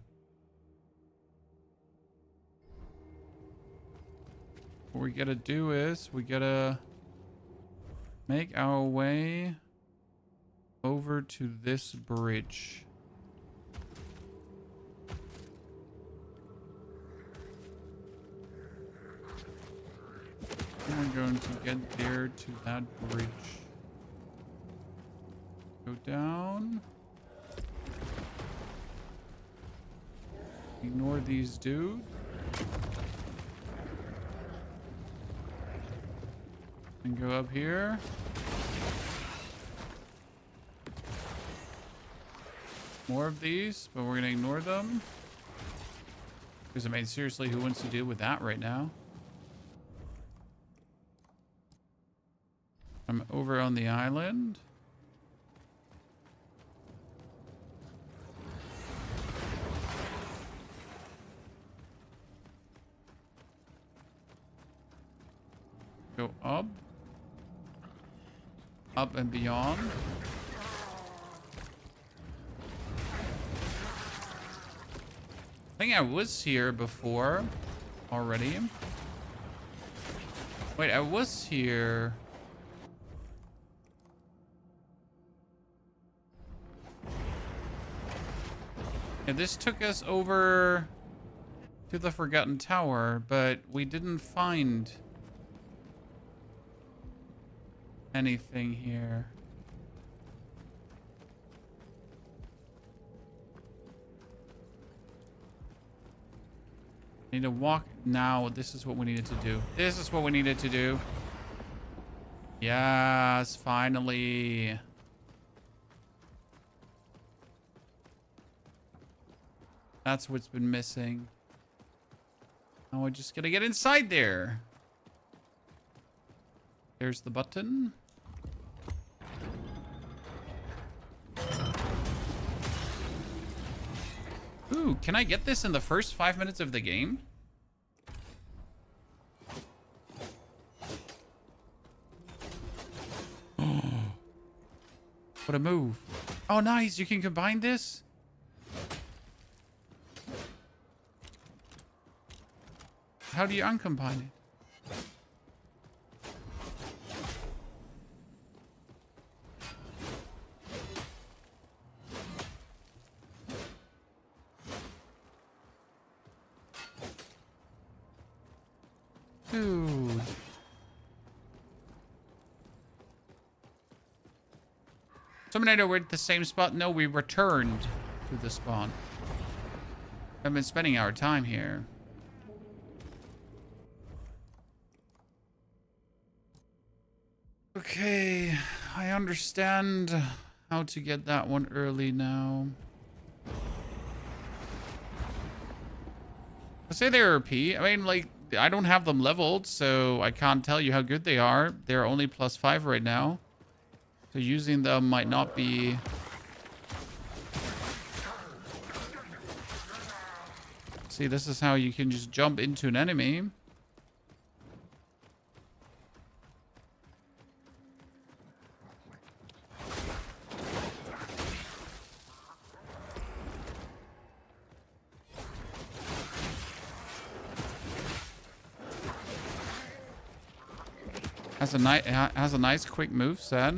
What we gotta do is we gotta make our way over to this bridge. And we're going to get there to that bridge. Go down. Ignore these dudes. And go up here. More of these, but we're gonna ignore them. Because I mean, seriously, who wants to deal with that right now? I'm over on the island. Go up. Up and beyond. I think I was here before already. Wait, I was here. Yeah, this took us over to the Forgotten Tower, but we didn't find anything here. Need to walk now. This is what we needed to do. This is what we needed to do. Yes, finally. That's what's been missing. Now we're just gonna get inside there. There's the button. Ooh, can I get this in the first 5 minutes of the game? What a move. Oh, nice. You can combine this? How do you uncombine it? Dude. Terminator, we're at the same spot. No, we returned to the spawn. I've been spending our time here. Okay, I understand how to get that one early now. I say they're OP. I mean, like, I don't have them leveled, so I can't tell you how good they are. They're only +5 right now. So using them might not be... See, this is how you can just jump into an enemy. Has a nice quick move set.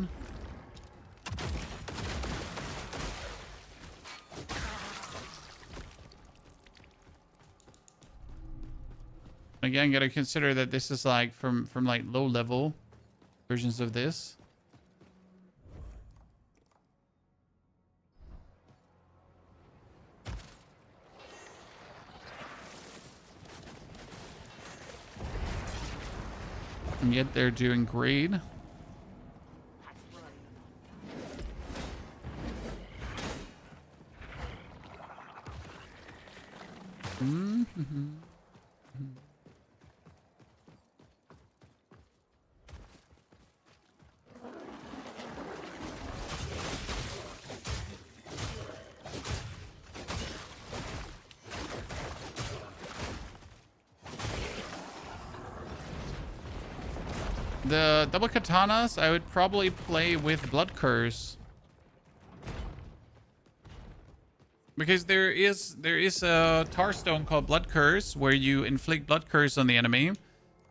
Again, gotta consider that this is like from like low level versions of this. And yet they're doing great. The double katanas, I would probably play with Blood Curse. Because there is a tar stone called Blood Curse where you inflict Blood Curse on the enemy.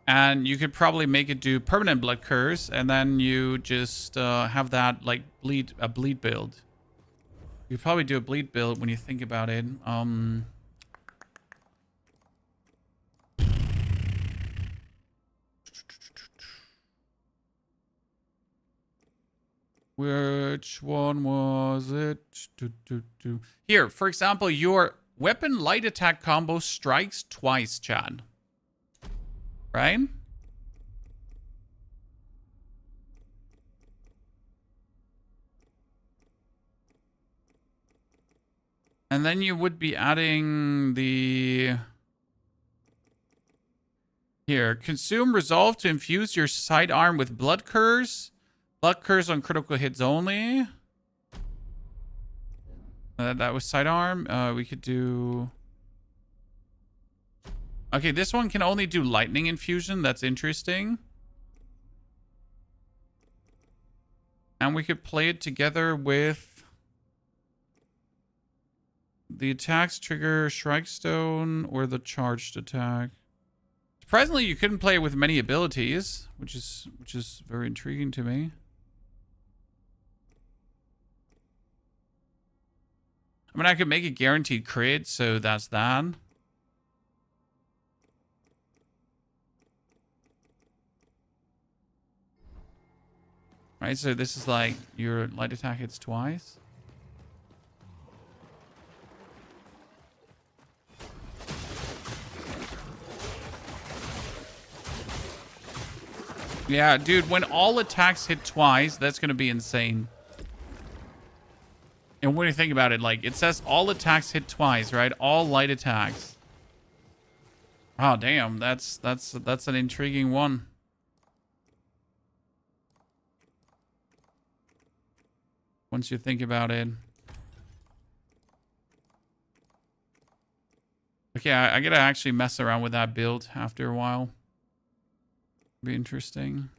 And you could probably make it do permanent Blood Curse, and then you just have that like a bleed build. You could probably do a bleed build when you think about it. Which one was it? Here, for example, weapon light attack combo strikes twice, Chad. Right? And then you would be adding the... Here, consume resolve to infuse your sidearm with blood curse. Blood curse on critical hits only. That was sidearm. We could do... Okay, this one can only do lightning infusion. That's interesting. And we could play it together with... The attacks trigger Shrike Stone or the charged attack. Surprisingly, you couldn't play it with many abilities, which is very intriguing to me. I mean, I could make a guaranteed crit, so that's that. Right, so this is like your light attack hits twice. Yeah, dude, when all attacks hit twice, that's going to be insane. And when you think about it, like, it says all attacks hit twice, right? All light attacks. Oh, damn, that's an intriguing one. Once you think about it. Okay, I gotta actually mess around with that build after a while. Be interesting.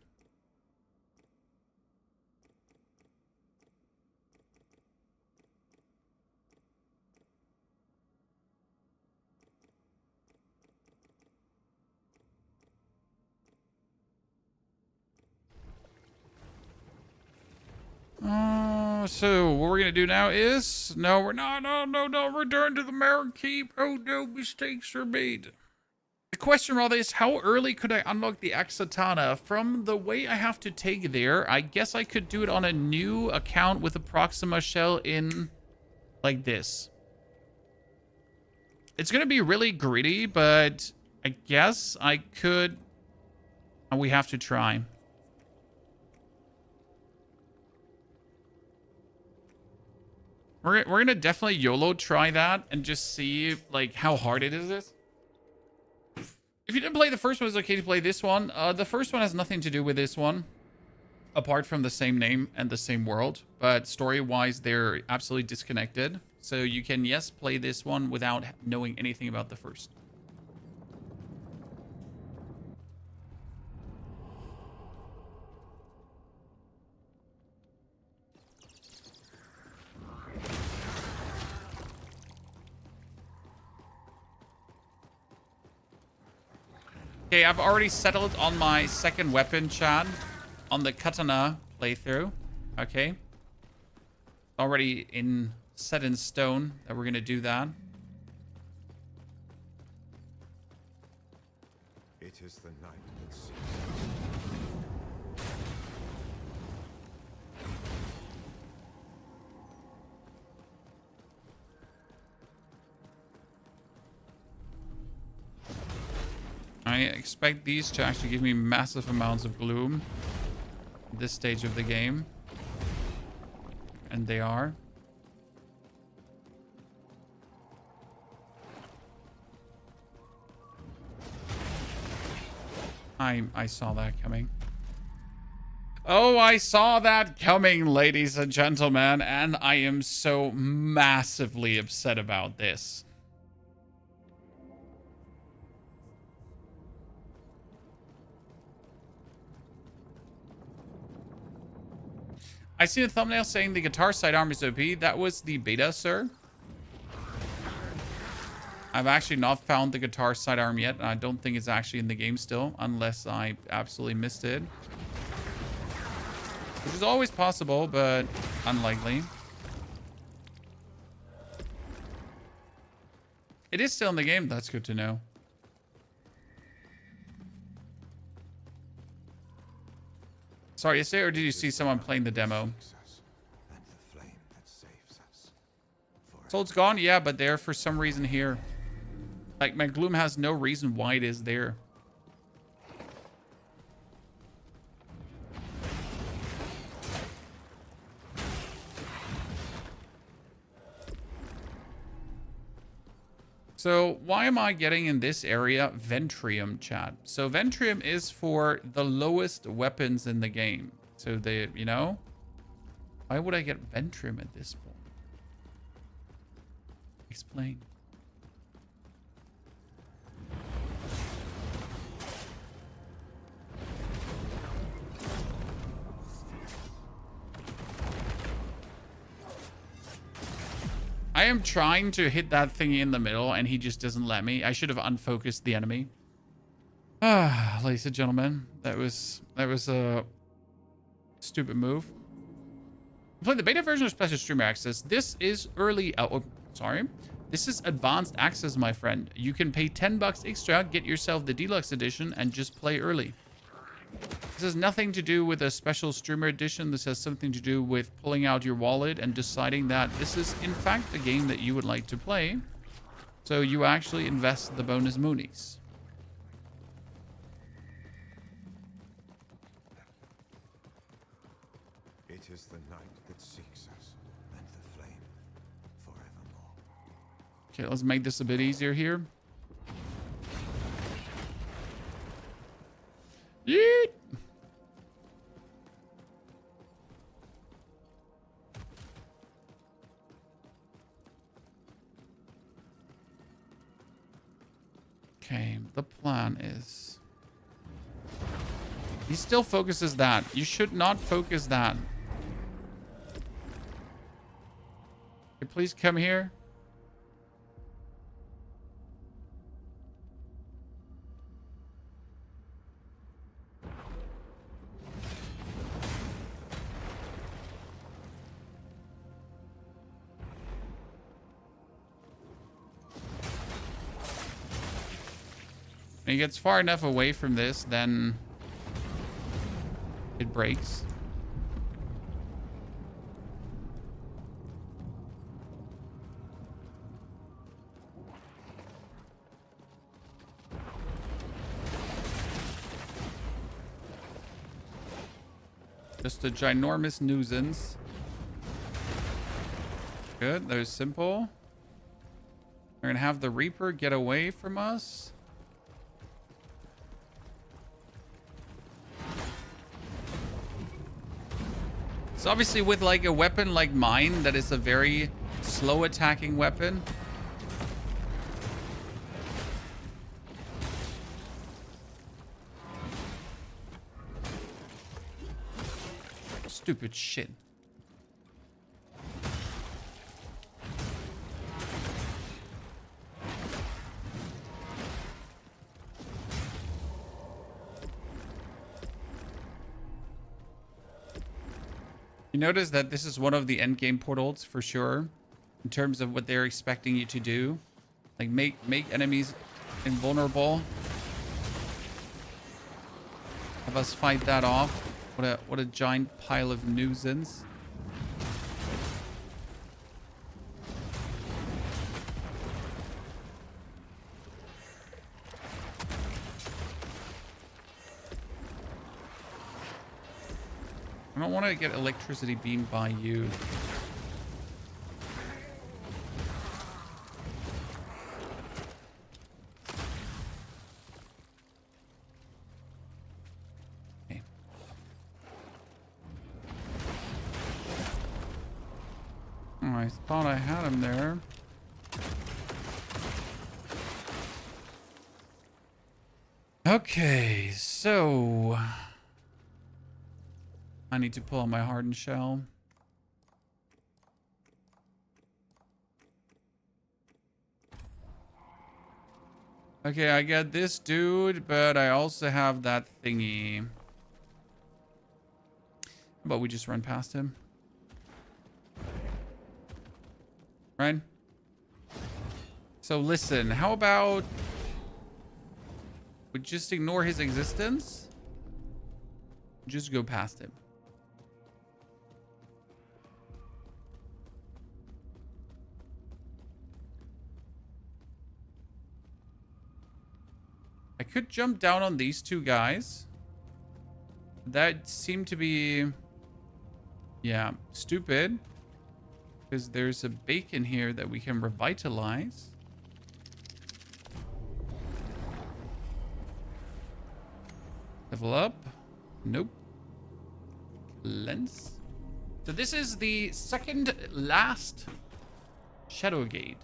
So what we're gonna do now is we're not. No, return to the Merrick Keep. Oh no, mistakes were made. The question rather is, how early could I unlock the Axatana? From the way I have to take there, I guess I could do it on a new account with a Proxima shell in like this. It's going to be really greedy, but I guess I could. And we have to try. We're going to definitely YOLO try that and just see like how hard it is. If you didn't play the first one, it's okay to play this one. The first one has nothing to do with this one, apart from the same name and the same world. But story-wise, they're absolutely disconnected. So you can, yes, play this one without knowing anything about the first. Okay, I've already settled on my second weapon, Chad, on the katana playthrough. Okay. Already set in stone that we're going to do that. It is the night that sees. I expect these to actually give me massive amounts of gloom at this stage of the game. And they are. I saw that coming. Oh, I saw that coming, ladies and gentlemen, and I am so massively upset about this. I see a thumbnail saying the guitar sidearm is OP. That was the beta, sir. I've actually not found the guitar sidearm yet, and I don't think it's actually in the game still, unless I absolutely missed it. Which is always possible, but unlikely. It is still in the game. That's good to know. Sorry, yesterday, or did you see someone playing the demo? Soul's gone? Yeah, but they're for some reason here. Like, my Gloom has no reason why it is there. So why am I getting in this area Ventrium, chat? So Ventrium is for the lowest weapons in the game. So they, you know, why would I get Ventrium at this point? Explain. I am trying to hit that thingy in the middle and he just doesn't let me. I should have unfocused the enemy. Ah, ladies and gentlemen, that was a stupid move. I'm playing the beta version of Special Streamer Access. This is early. Oh, sorry. This is advanced access, my friend. You can pay $10 extra, get yourself the deluxe edition, and just play early. This has nothing to do with a special streamer edition. This has something to do with pulling out your wallet and deciding that this is, in fact, a game that you would like to play. So you actually invest the bonus moonies. It is the night that seeks us, and the flame forevermore. Okay, let's make this a bit easier here. Yeet! Okay, the plan is... He still focuses that. You should not focus that. Okay, please come here. When he gets far enough away from this, then it breaks. Just a ginormous nuisance. Good, that was simple. We're gonna have the Reaper get away from us. So obviously with like a weapon like mine that is a very slow attacking weapon. Stupid shit. You notice that this is one of the endgame portals for sure, in terms of what they're expecting you to do, like make enemies invulnerable. Have us fight that off. What a giant pile of nuisance. I don't want to get electricity beamed by you. Okay. Oh, I thought I had him there. Okay, so... I need to pull out my hardened shell. Okay, I get this dude, but I also have that thingy. But we just run past him. Right? So listen, how about we just ignore his existence? Just go past him. I could jump down on these two guys. That seemed to be... yeah, stupid. Because there's a bacon here that we can revitalize. Level up. Nope. Lens. So this is the second last Shadowgate.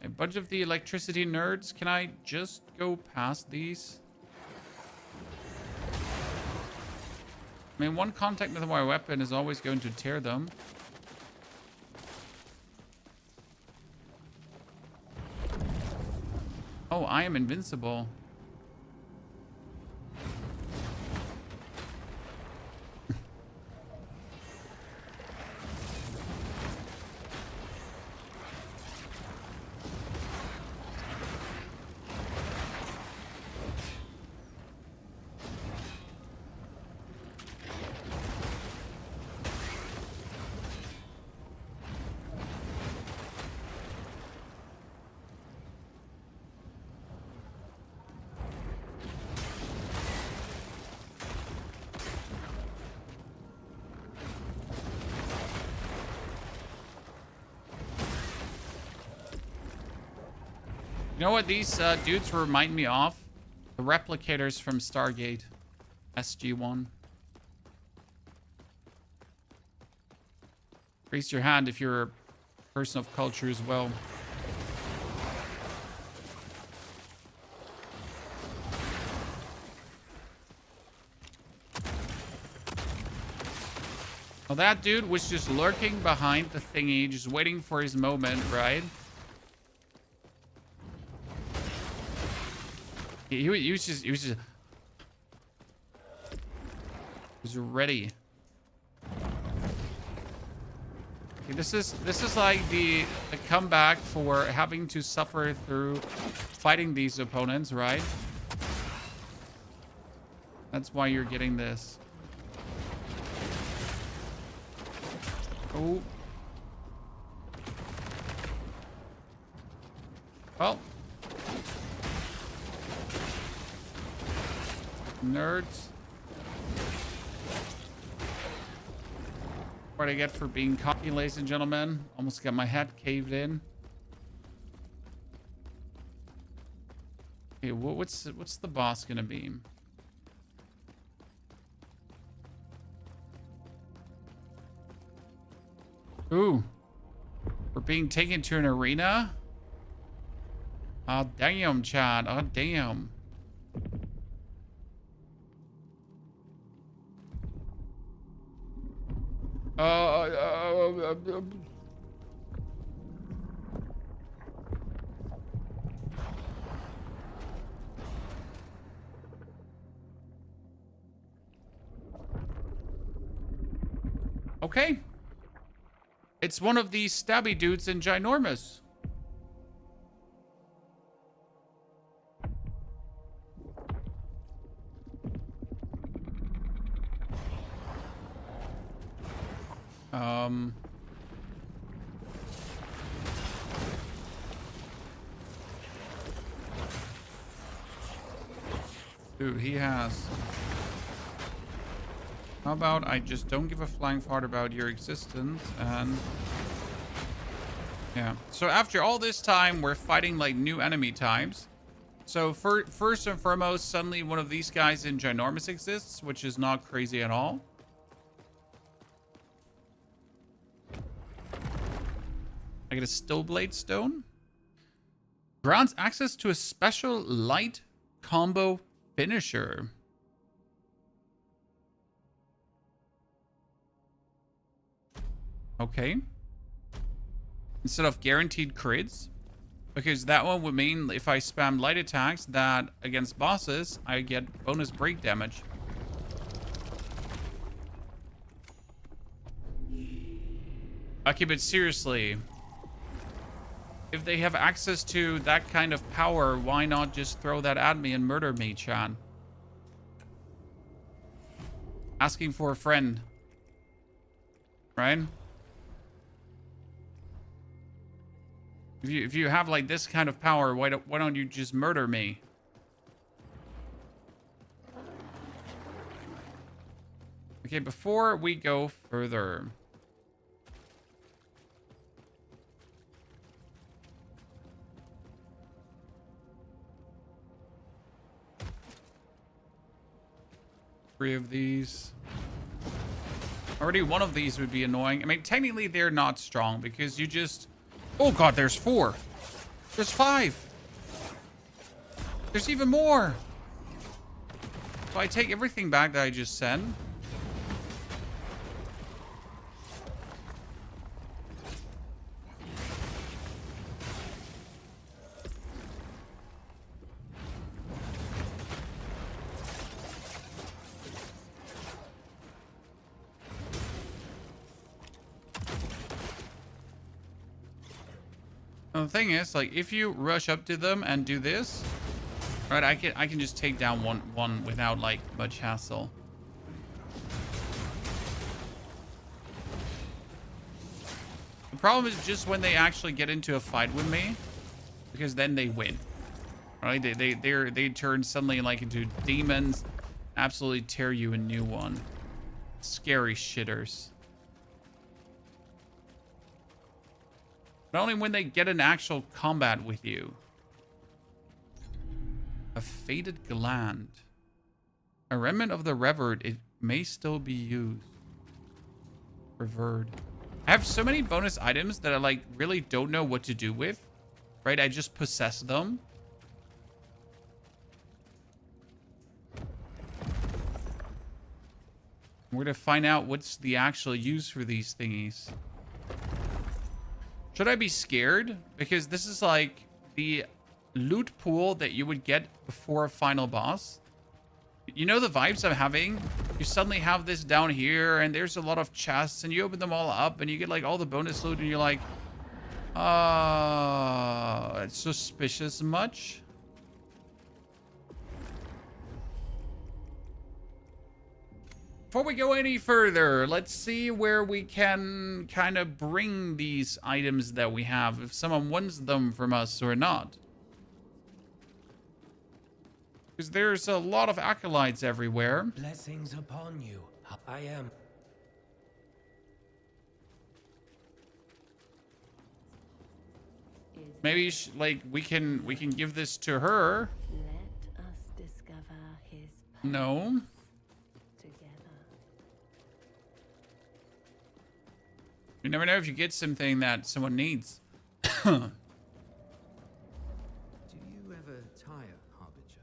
A bunch of the electricity nerds. Can I just go past these? I mean, one contact with my weapon is always going to tear them. Oh, I am invincible. You know what these dudes remind me of? The replicators from Stargate. SG-1. Raise your hand if you're a person of culture as well. Well, that dude was just lurking behind the thingy, just waiting for his moment, right? He was ready. Okay, this is like the comeback for having to suffer through fighting these opponents, right? That's why you're getting this. Oh. Well. Nerds. What I get for being cocky, ladies and gentlemen. Almost got my head caved in. Okay, what's the boss gonna be? Ooh. We're being taken to an arena? Oh, damn, Chad. Oh, damn. Okay. It's one of these stabby dudes in Ginormous. Dude, he has... How about I just don't give a flying fart about your existence and... Yeah. So after all this time, we're fighting like new enemy types. So first and foremost, suddenly one of these guys in Ginormous exists, which is not crazy at all. I get a Stillblade Stone. Grants access to a special light combo finisher. Okay. Instead of guaranteed crits. Because that one would mean if I spam light attacks that against bosses, I get bonus break damage. Okay, but seriously. If they have access to that kind of power, why not just throw that at me and murder me, Chan? Asking for a friend. right? If you have like this kind of power, why don't you just murder me? Okay, before we go further. Three of these. Already one of these would be annoying. I mean, technically they're not strong because you just... Oh god, there's 4. There's 5. There's even more. So I take everything back that I just said. The thing is, like, if you rush up to them and do this, right, I can just take down one without like much hassle. The problem is just when they actually get into a fight with me, because then they win, right? They turn suddenly like into demons, absolutely tear you a new one. Scary shitters. But only when they get an actual combat with you. A faded gland. A remnant of the revered. It may still be used. Revered. I have so many bonus items that I like really don't know what to do with. Right? I just possess them. We're gonna find out what's the actual use for these thingies. Should I be scared? Because this is like the loot pool that you would get before a final boss. You know the vibes I'm having? You suddenly have this down here and there's a lot of chests and you open them all up and you get like all the bonus loot and you're like, it's suspicious much. Before we go any further, let's see where we can kind of bring these items that we have, if someone wants them from us or not. Because there's a lot of acolytes everywhere. Blessings upon you. I am. Maybe like we can give this to her. Let us discover his No. You never know if you get something that someone needs. Do you ever tire, Harbinger?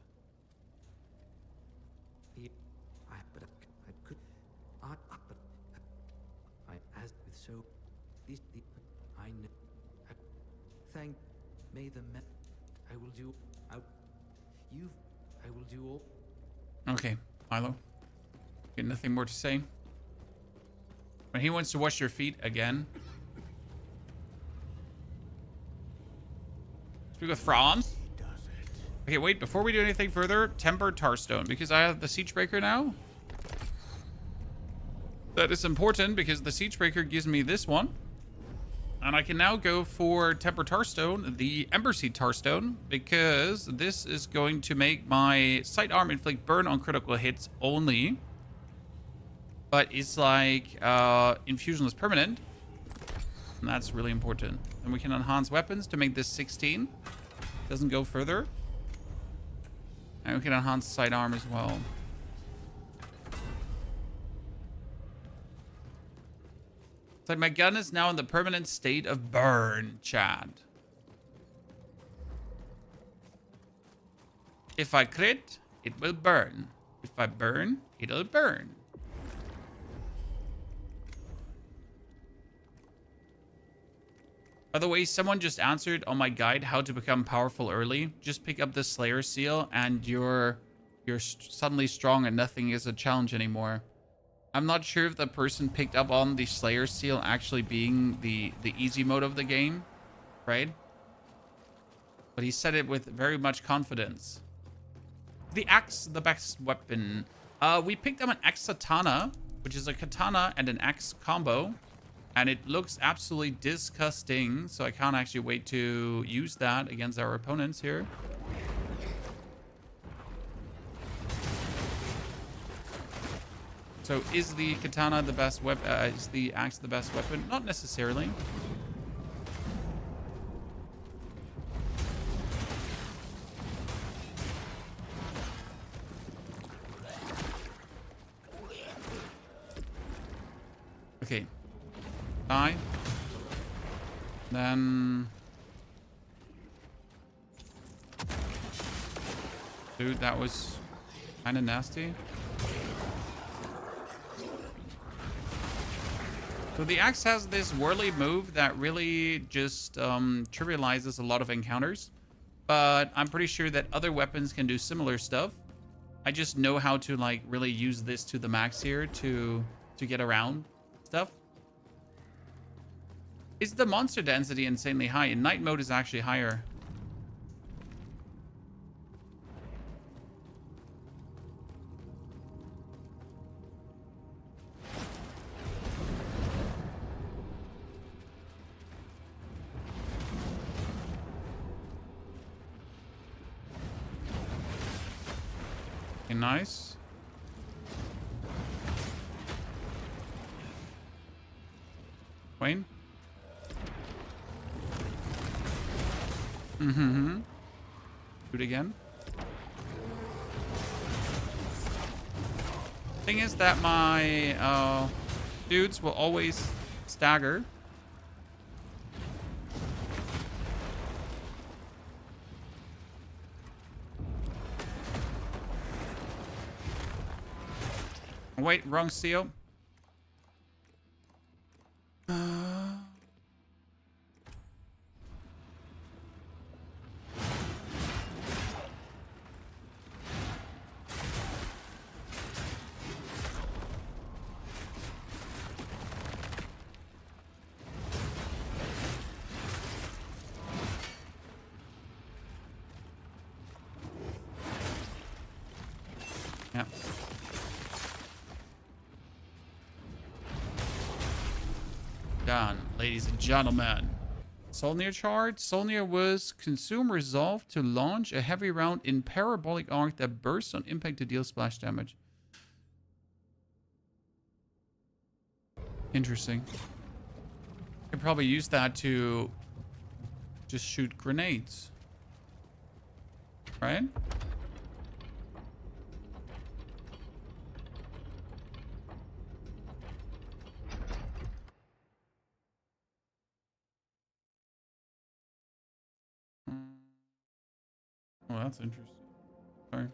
Thank may the men. I will do out. I will do all. Okay, Milo. Got nothing more to say. When he wants to wash your feet again. Speak with Franz. Okay, wait, before we do anything further, Tempered Tarstone, because I have the Siegebreaker now. That is important because the Siegebreaker gives me this one. And I can now go for Tempered Tarstone, the Emberseed Tarstone, because this is going to make my sidearm inflict burn on critical hits only. But it's like infusion is permanent. And that's really important. And we can enhance weapons to make this 16. Doesn't go further. And we can enhance sidearm as well. It's like my gun is now in the permanent state of burn, Chad. If I crit, it will burn. If I burn, it'll burn. By the way, someone just answered on my guide how to become powerful early. Just pick up the Slayer Seal and you're suddenly strong and nothing is a challenge anymore. I'm not sure if the person picked up on the Slayer Seal actually being the easy mode of the game, right? But he said it with very much confidence. The axe, the best weapon. We picked up an axe katana, which is a katana and an axe combo. And it looks absolutely disgusting. So I can't actually wait to use that against our opponents here. So is the katana the best weapon? Is the axe the best weapon? Not necessarily. Okay. Die. Then... Dude, that was kind of nasty. So the axe has this whirly move that really just trivializes a lot of encounters. But I'm pretty sure that other weapons can do similar stuff. I just know how to like really use this to the max here to get around stuff. Is the monster density insanely high? In night mode is actually higher. Okay, nice. Wayne? Mm-hmm. Do it again. Thing is that my dudes will always stagger. Wait, wrong seal. Yeah. Done, ladies and gentlemen. Solnir charge. Solnir was consume resolve to launch a heavy round in parabolic arc that bursts on impact to deal splash damage. Interesting. Could probably use that to just shoot grenades. Right? Oh, that's interesting. Sorry.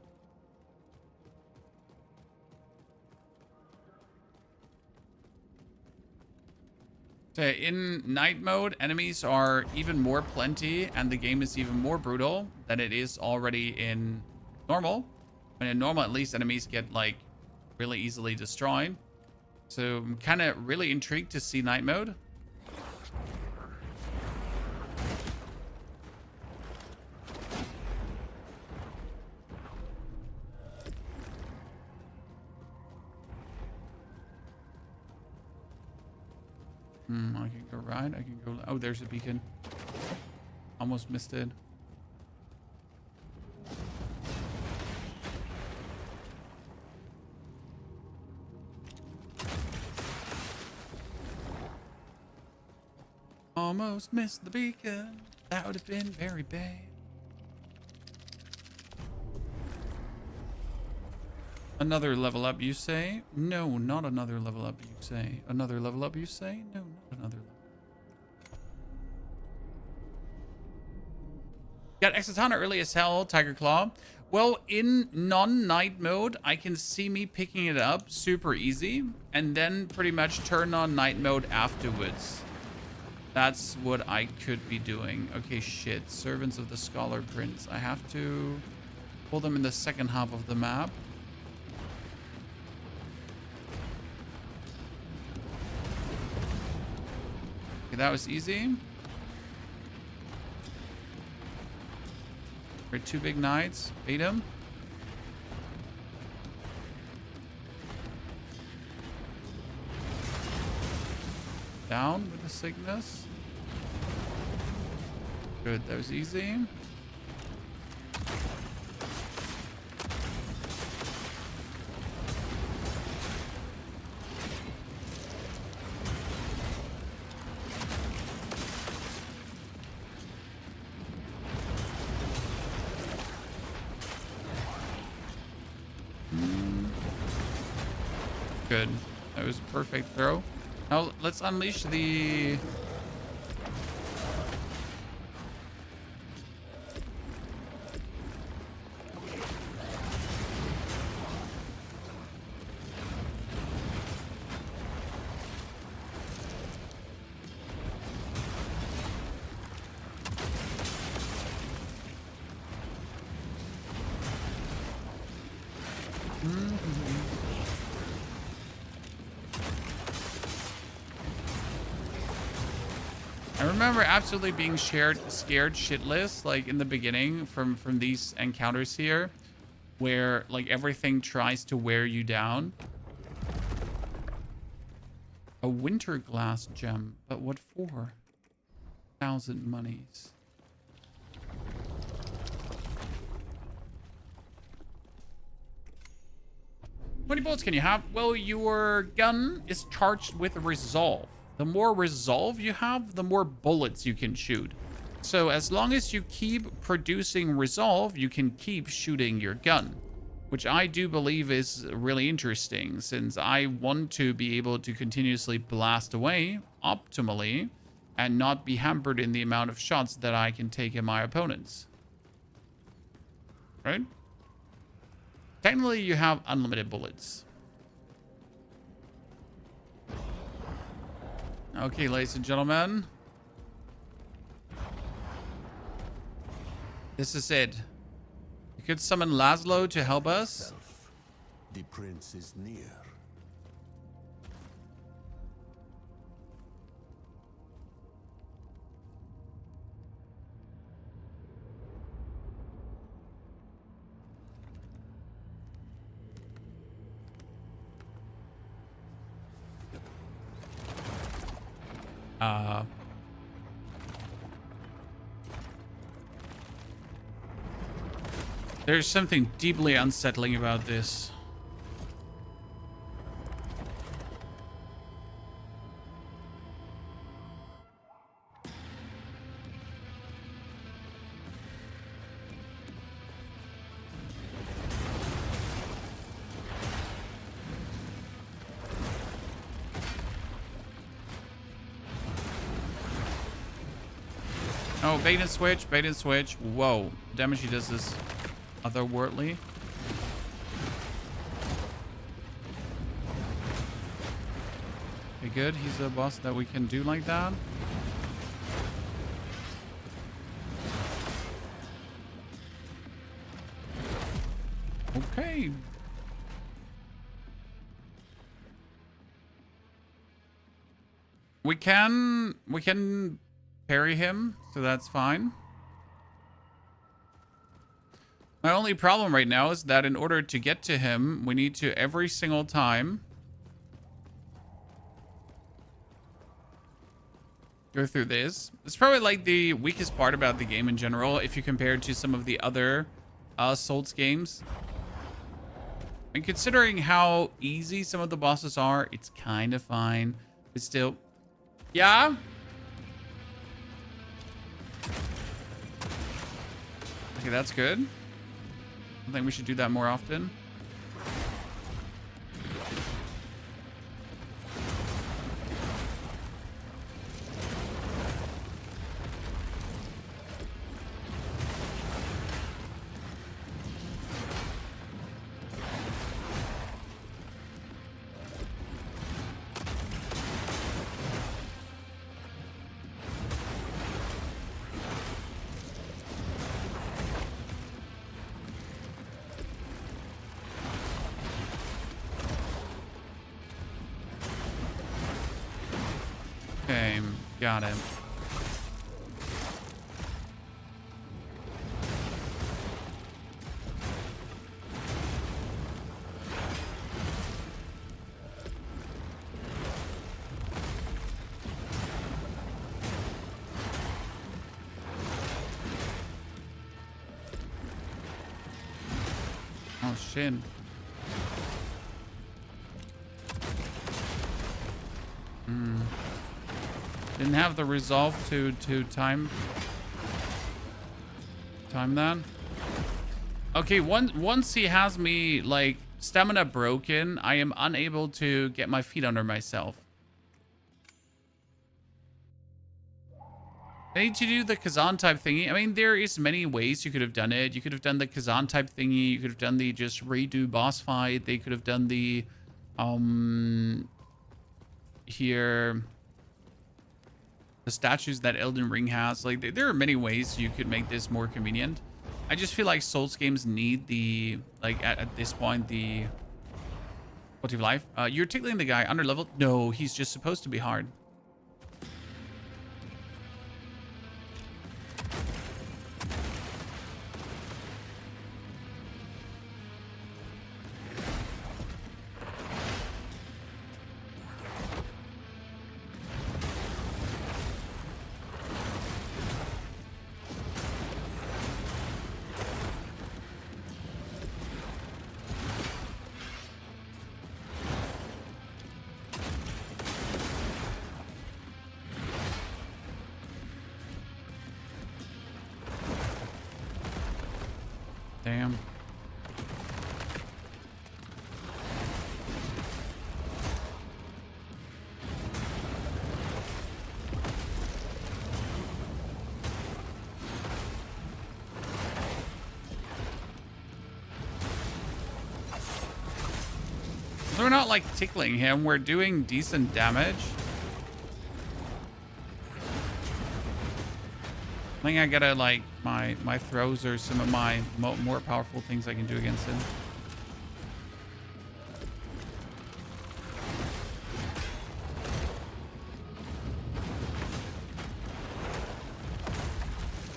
So in night mode, enemies are even more plenty and the game is even more brutal than it is already in normal. And in normal, at least enemies get like really easily destroyed. So I'm kind of really intrigued to see night mode. I can go right. I can go... Oh, there's a beacon. Almost missed it. Almost missed the beacon. That would have been very bad. Another level up, you say? No, not another level up, you say. Another level up, you say? No, not another level. Got Exotana early as hell, Tiger Claw. Well, in non-night mode, I can see me picking it up super easy. And then pretty much turn on night mode afterwards. That's what I could be doing. Okay, shit. Servants of the Scholar Prince. I have to pull them in the second half of the map. Okay, that was easy. We're two big knights. Bait him. down with the sickness. Good, that was easy. Good. That was a perfect throw. Now let's unleash the... I remember absolutely being scared shitless, like in the beginning from these encounters here, where like everything tries to wear you down. A winter glass gem, but what for? 1,000 monies. How many bullets can you have? Well, your gun is charged with resolve. The more resolve you have, the more bullets you can shoot. So as long as you keep producing resolve, you can keep shooting your gun, which I do believe is really interesting, since I want to be able to continuously blast away optimally and not be hampered in the amount of shots that I can take at my opponents. Right? Technically, you have unlimited bullets. Okay, ladies and gentlemen. This is it. We could summon Laszlo to help us. The prince is near. There's something deeply unsettling about this. Oh, bait and switch, bait and switch. Whoa, the damage he does is otherworldly. Okay, good. He's a boss that we can do like that. Okay. We can parry him, so that's fine. My only problem right now is that in order to get to him, we need to every single time go through this. It's probably like the weakest part about the game in general, if you compare it to some of the other Souls games. And considering how easy some of the bosses are, it's kind of fine. But still, yeah. Okay, that's good. I think we should do that more often. Okay, got it. Oh shit. Didn't have the resolve to time that. Okay, once he has me like stamina broken, I am unable to get my feet under myself. I need to do the Kazan type thingy. I mean, there is many ways you could have done it. You could have done the Kazan type thingy. You could have done the just redo boss fight. They could have done the here the statues that Elden Ring has. Like there are many ways you could make this more convenient. I just feel like Souls games need the like at this point the quality of life. You're tickling the guy under level. No, he's just supposed to be hard. Damn. We're not like tickling him, we're doing decent damage. I think I gotta like my throws are some of my more powerful things I can do against him.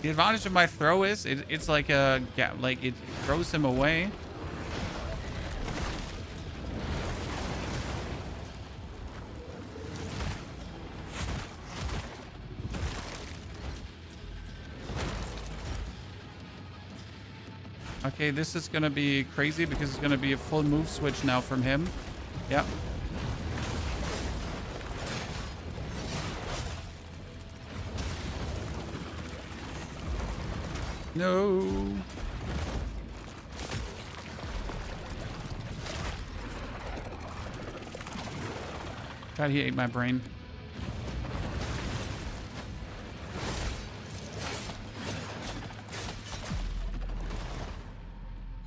The advantage of my throw is it's like a like it throws him away. Okay, this is gonna be crazy because it's gonna be a full move switch now from him. Yep. No. God, he ate my brain.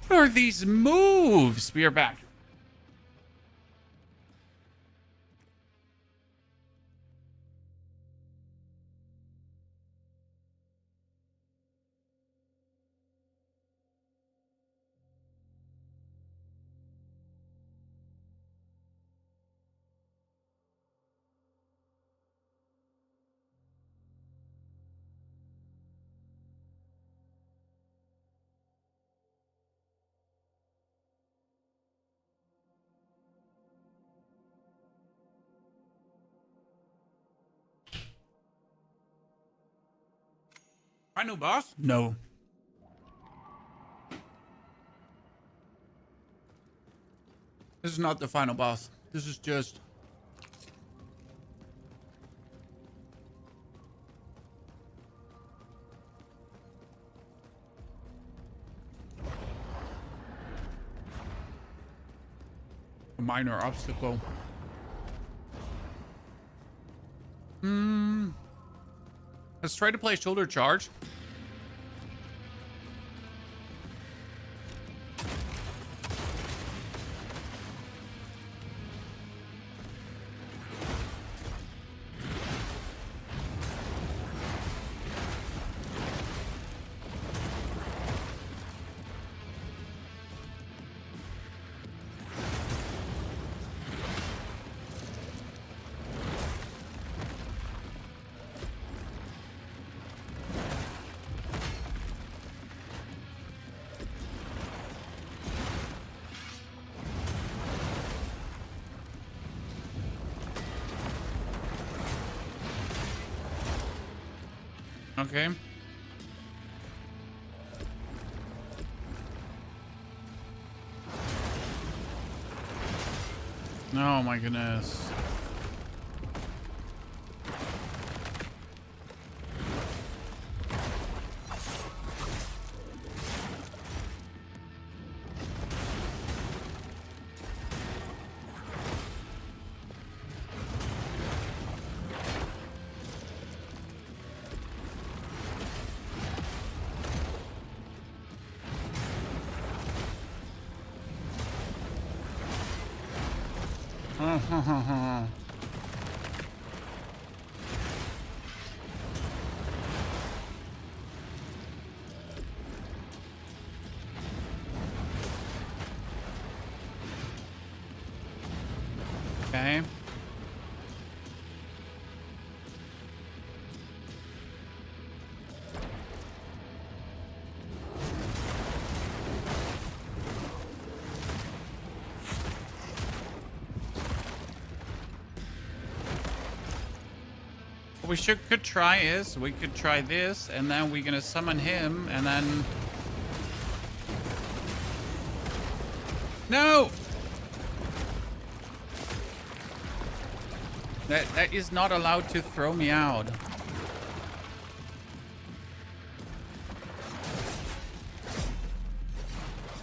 What are these moves? We are back. Final boss? No. This is not the final boss. This is just... a minor obstacle. Let's try to play shoulder charge. Okay. Oh my goodness. Okay. What we could try is we could try this, and then we're gonna summon him, and then no. That is not allowed to throw me out.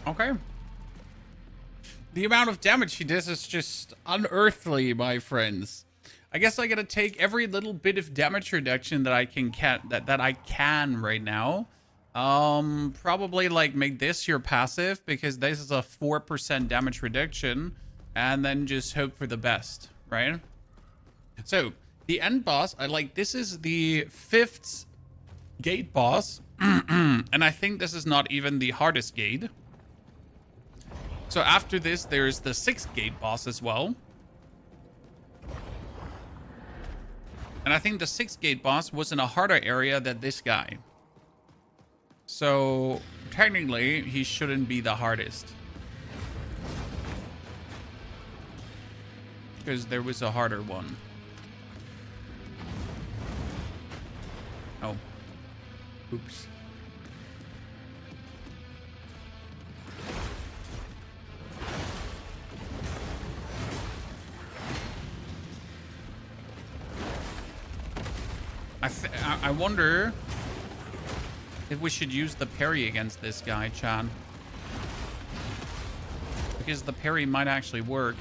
Okay. The amount of damage he does is just unearthly, my friends. I guess I gotta take every little bit of damage reduction that I can right now. Probably like make this your passive, because this is a 4% damage reduction, and then just hope for the best, right? So the end boss, this is the 5th gate boss, and I think this is not even the hardest gate. So after this, there's the 6th gate boss as well. And I think the 6th gate boss was in a harder area than this guy. So technically, he shouldn't be the hardest, because there was a harder one. Oh. Oops. I wonder if we should use the parry against this guy, Chan. Because the parry might actually work.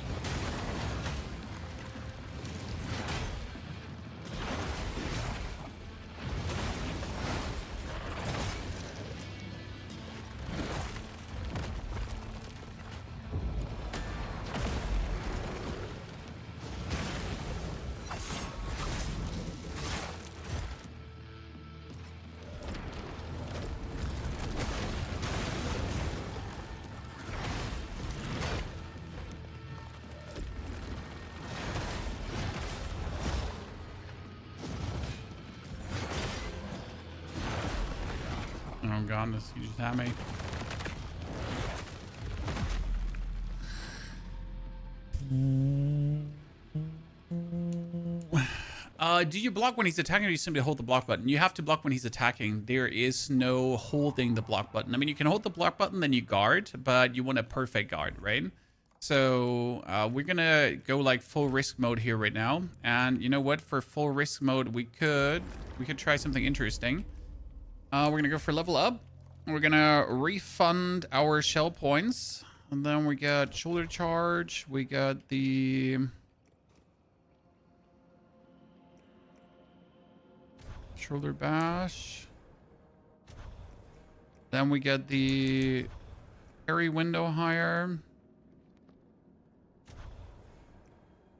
Oh god, he just had me. Do you block when he's attacking, or you simply hold the block button? You have to block when he's attacking. There is no holding the block button. I mean, you can hold the block button, then you guard, but you want a perfect guard, right? So we're gonna go like full risk mode here right now. And you know what? For full risk mode, we could try something interesting. We're gonna go for level up. We're gonna refund our shell points, and then we got shoulder charge. We got the shoulder bash. Then we get the parry window higher,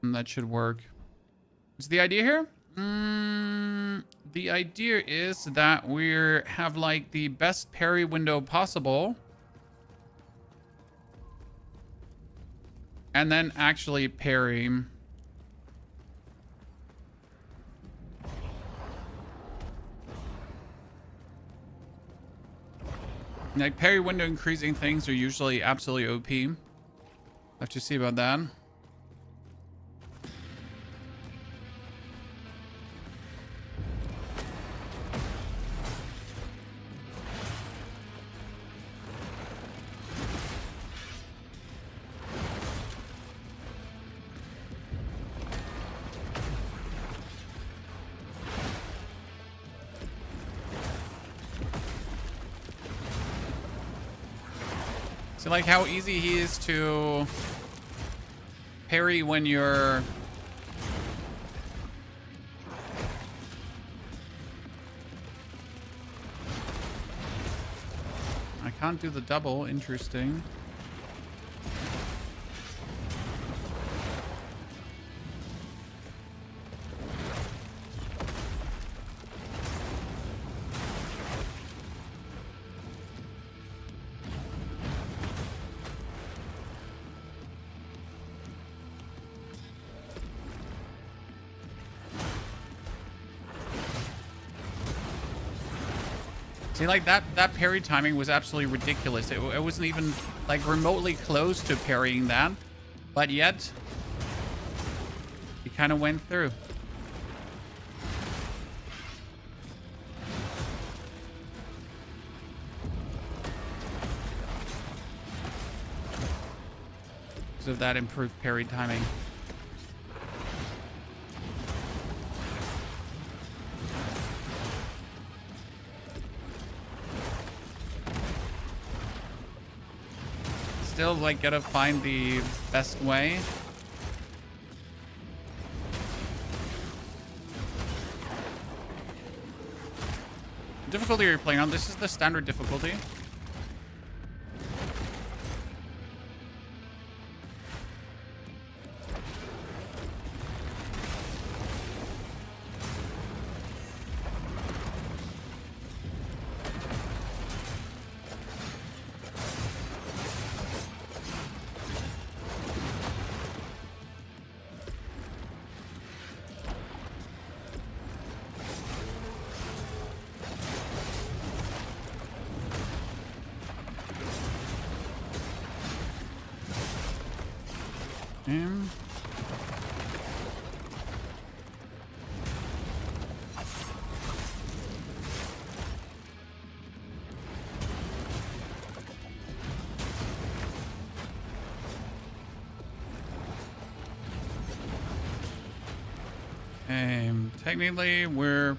and that should work. What's the idea here? The idea is that we have like the best parry window possible, and then actually parry. Like parry window increasing things are usually absolutely OP. Have to see about that. See, like how easy he is to parry when you're... I can't do the double. Interesting. See, like that parry timing was absolutely ridiculous. It wasn't even like remotely close to parrying that, but yet he kind of went through. Because of that improved parry timing. Still, like, gotta find the best way. Difficulty you're playing on, this is the standard difficulty. Technically, we're...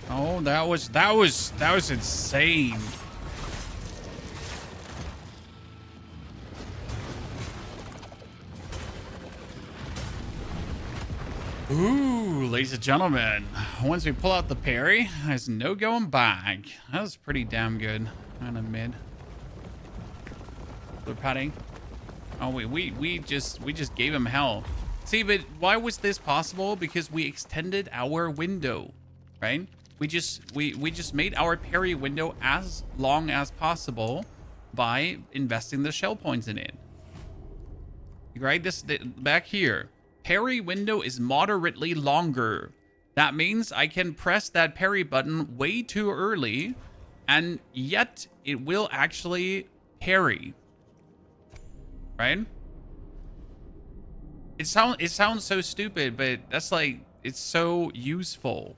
Oh, that was insane. Ooh, ladies and gentlemen, once we pull out the parry, there's no going back. That was pretty damn good. Kind of mid. We're patting. Oh wait, we just gave him hell. See, but why was this possible? Because we extended our window, right? We just made our parry window as long as possible by investing the shell points in it. Right? This back here, parry window is moderately longer. That means I can press that parry button way too early, and yet it will actually parry. Right? It sounds so stupid, but that's like, it's so useful.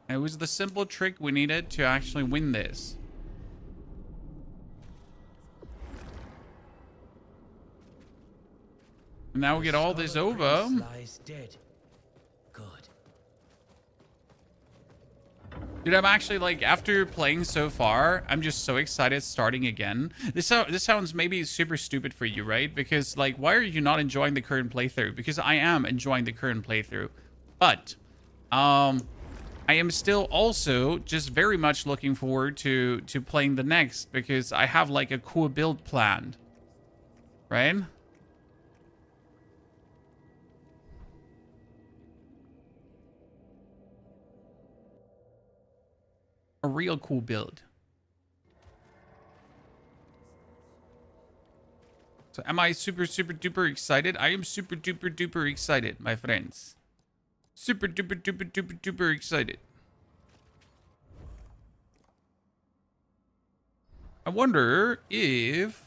It was the simple trick we needed to actually win this. And now we get all this over. Lies dead. Good. Dude, I'm actually like, after playing so far, I'm just so excited starting again. This sounds maybe super stupid for you, right? Because like, why are you not enjoying the current playthrough? Because I am enjoying the current playthrough. But, I am still also just very much looking forward to playing the next, because I have like a cool build planned. Right? A real cool build. So am I super duper excited? I am super duper excited, my friends. Super duper excited. I wonder if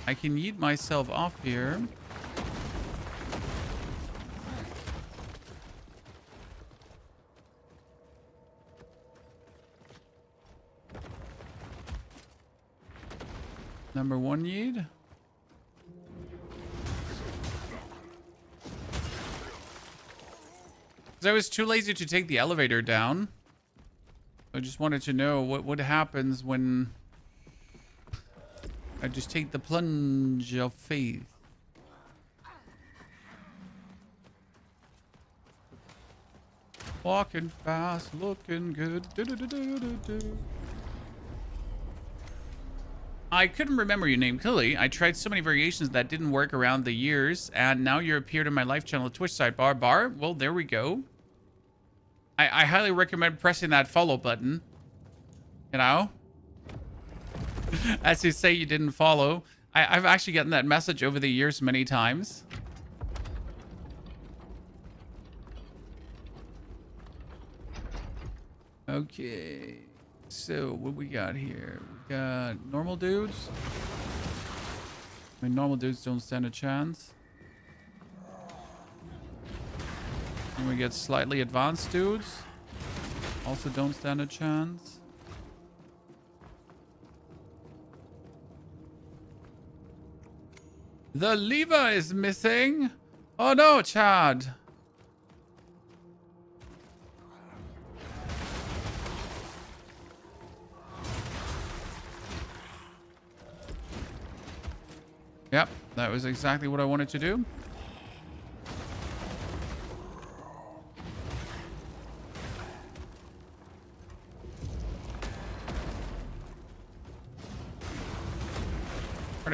I can yeet myself off here. Number 1 need. I was too lazy to take the elevator down. I just wanted to know what happens when I just take the plunge of faith. Walking fast, looking good. I couldn't remember your name clearly. I tried so many variations that didn't work around the years, and now you appeared in my live channel Twitch sidebar. Well, there we go. I highly recommend pressing that follow button. You know? As you say you didn't follow. I've actually gotten that message over the years many times. Okay. So, what we got here? We got normal dudes. I mean, normal dudes don't stand a chance. And we get slightly advanced dudes. Also don't stand a chance. The lever is missing. Oh no, Chad. Yep, that was exactly what I wanted to do.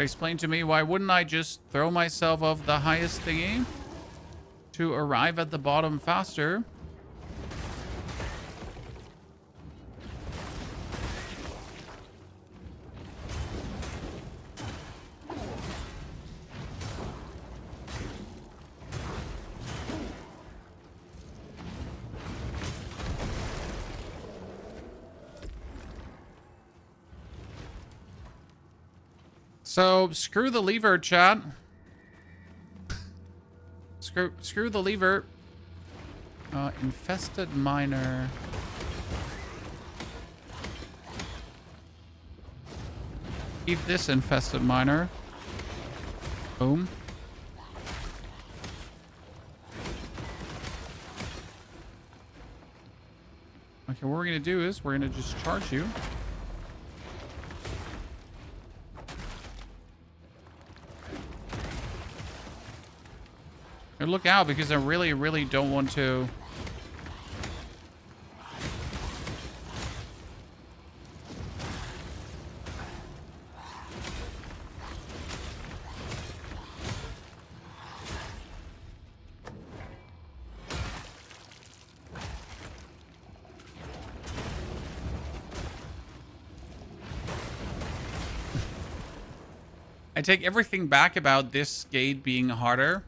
Explain to me, why wouldn't I just throw myself off the highest thingy to arrive at the bottom faster? So, screw the lever, chat. Screw the lever. Infested miner. Keep this infested miner. Boom. Okay, what we're gonna do is we're gonna just charge you. And look out, because I really don't want to. I take everything back about this gate being harder.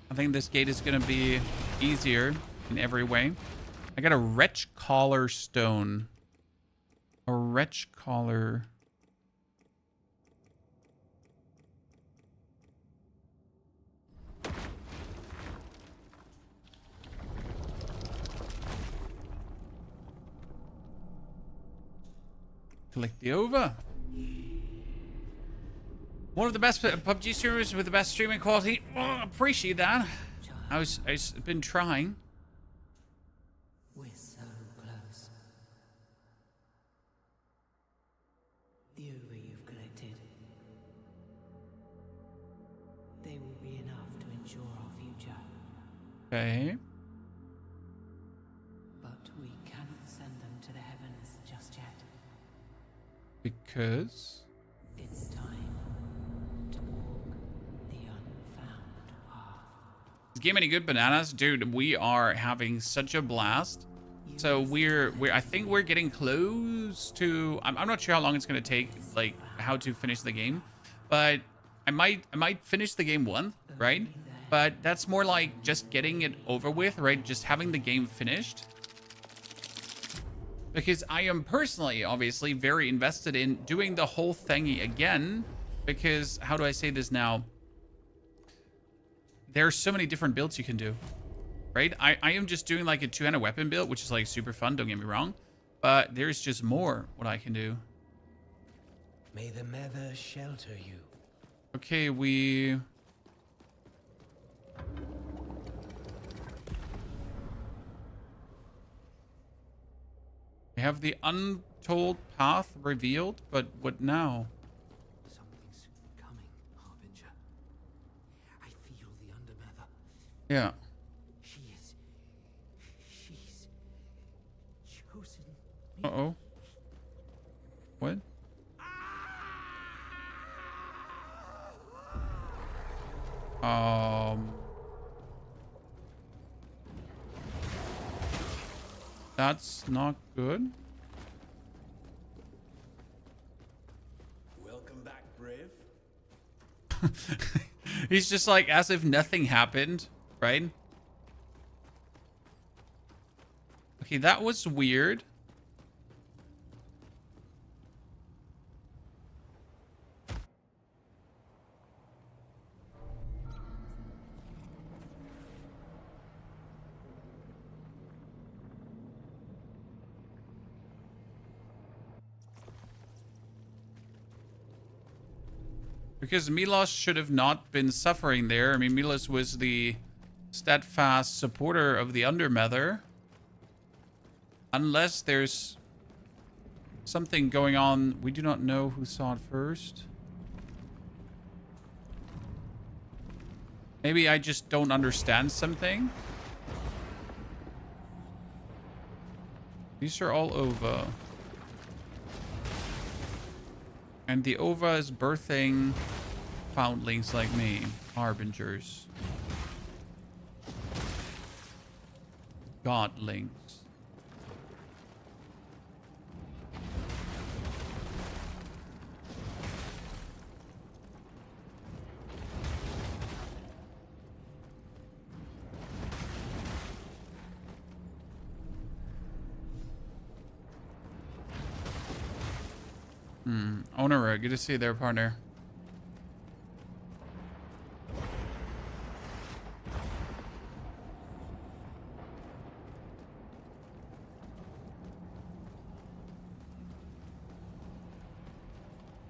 I think this gate is going to be easier in every way. I got a wretch collar stone. A wretch collar. Collect the over. One of the best PUBG streamers with the best streaming quality. Oh, appreciate that. I've been trying. We're so close. The over you've collected, they will be enough to ensure our future. Okay. But we cannot send them to the heavens just yet. Because? It's time to walk the unfound path. Is game any good, bananas? Dude, we are having such a blast. So we're I think we're getting close to, I'm not sure how long it's gonna take, like how to finish the game. But I might finish the game once, right? But that's more like just getting it over with, right? Just having the game finished. Because I am personally, obviously, very invested in doing the whole thingy again. Because, how do I say this now? There are so many different builds you can do, right? I am just doing like a two-handed weapon build, which is like super fun, don't get me wrong. But there's just more what I can do. May the Nether shelter you. Okay, we have the untold path revealed, but what now? Something's coming, Harbinger. I feel the Undermother. Yeah. She's chosen me. Uh-oh. What? That's not good. Welcome back, Brave. He's just like as if nothing happened, right? Okay, that was weird. Because Milos should have not been suffering there. I mean, Milos was the steadfast supporter of the Undermother. Unless there's something going on. We do not know who saw it first. Maybe I just don't understand something. These are all Ova. And the Ova is birthing foundlings like me, harbingers. Godlings. Onora, good to see you there, partner.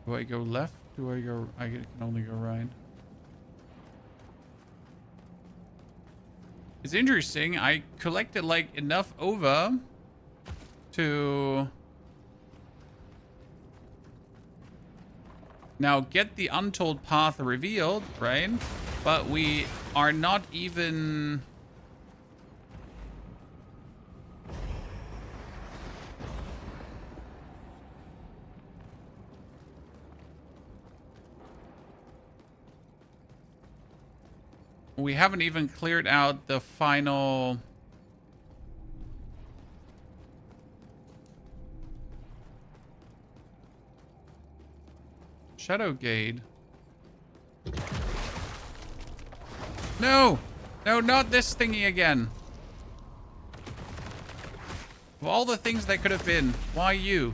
Do I go left? Do I go... I can only go right. It's interesting. I collected like enough Ova to... now get the untold path revealed, right? But we are not even... we haven't even cleared out the final... Shadowgate. No! No, not this thingy again. Of all the things that could have been, why you?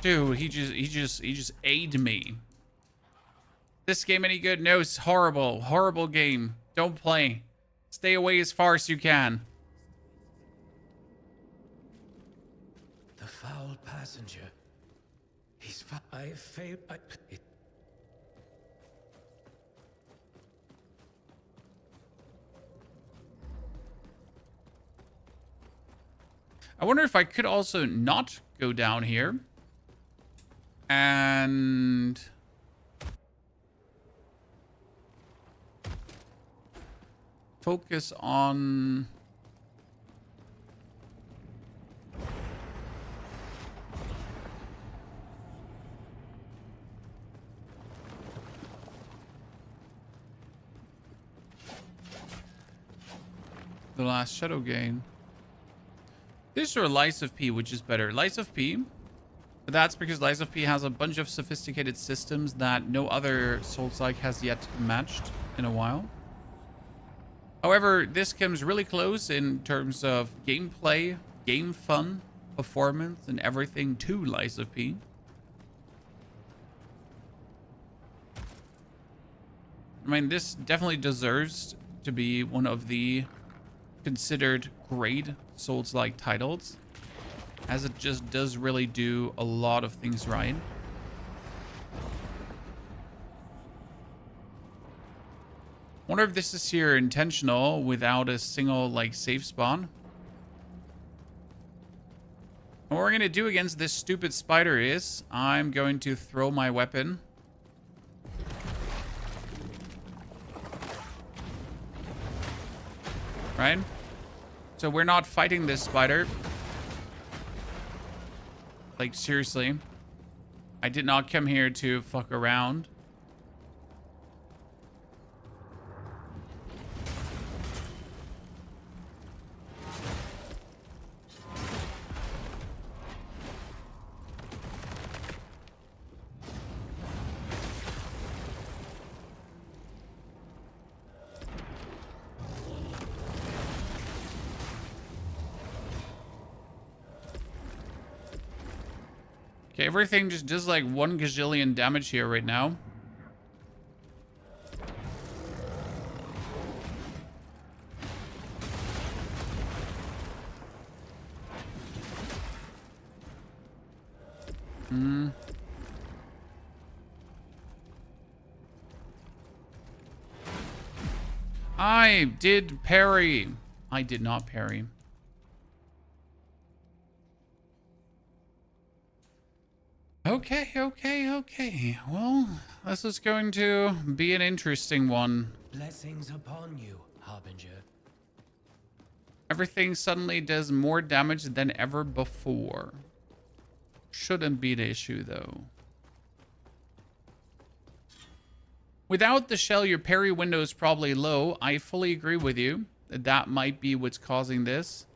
Dude, he just aided me. This game any good? No, it's horrible. Horrible game. Don't play. Stay away as far as you can. The foul passenger. He's I failed. I wonder if I could also not go down here. And... focus on... the last Shadow Gain. This or Lies of P, which is better? Lies of P. But that's because Lies of P has a bunch of sophisticated systems that no other Souls-like has yet matched in a while. However, this comes really close in terms of gameplay, game fun, performance, and everything to Lies of P. I mean, this definitely deserves to be one of the considered great Souls-like titles, as it just does really do a lot of things right. Wonder if this is here intentional without a single like safe spawn. What we're gonna do against this stupid spider is I'm going to throw my weapon. Right? So we're not fighting this spider. Like, seriously. I did not come here to fuck around. Okay, everything just does like 1 gazillion damage here right now. I did parry. I did not parry. Okay. Well, this is going to be an interesting one. Blessings upon you, Harbinger. Everything suddenly does more damage than ever before. Shouldn't be the issue, though. Without the shell, your parry window is probably low. I fully agree with you. That might be what's causing this.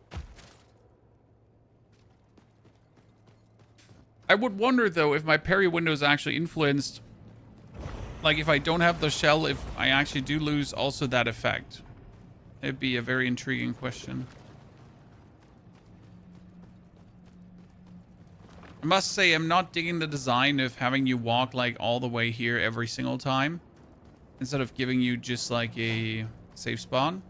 I would wonder, though, if my parry window is actually influenced. Like, if I don't have the shell, if I actually do lose also that effect. It'd be a very intriguing question. I must say, I'm not digging the design of having you walk, like, all the way here every single time. Instead of giving you just, like, a safe spawn.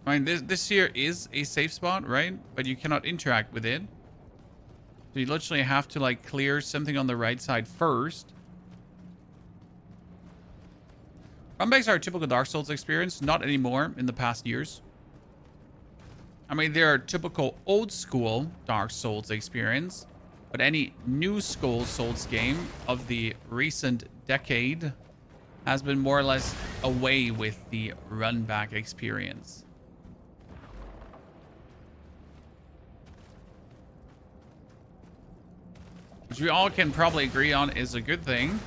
I mean, this here is a safe spot, right? But you cannot interact with it. So you literally have to, like, clear something on the right side first. Runbacks are a typical Dark Souls experience. Not anymore in the past years. I mean, they're a typical old school Dark Souls experience. But any new school Souls game of the recent decade has been more or less away with the run-back experience. Which we all can probably agree on is a good thing.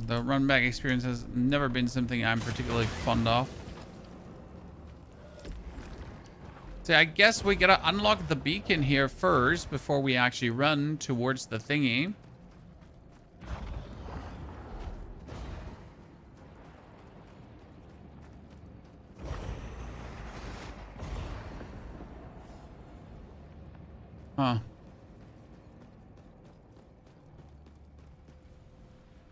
The run back experience has never been something I'm particularly fond of. So I guess we gotta unlock the beacon here first before we actually run towards the thingy. Huh.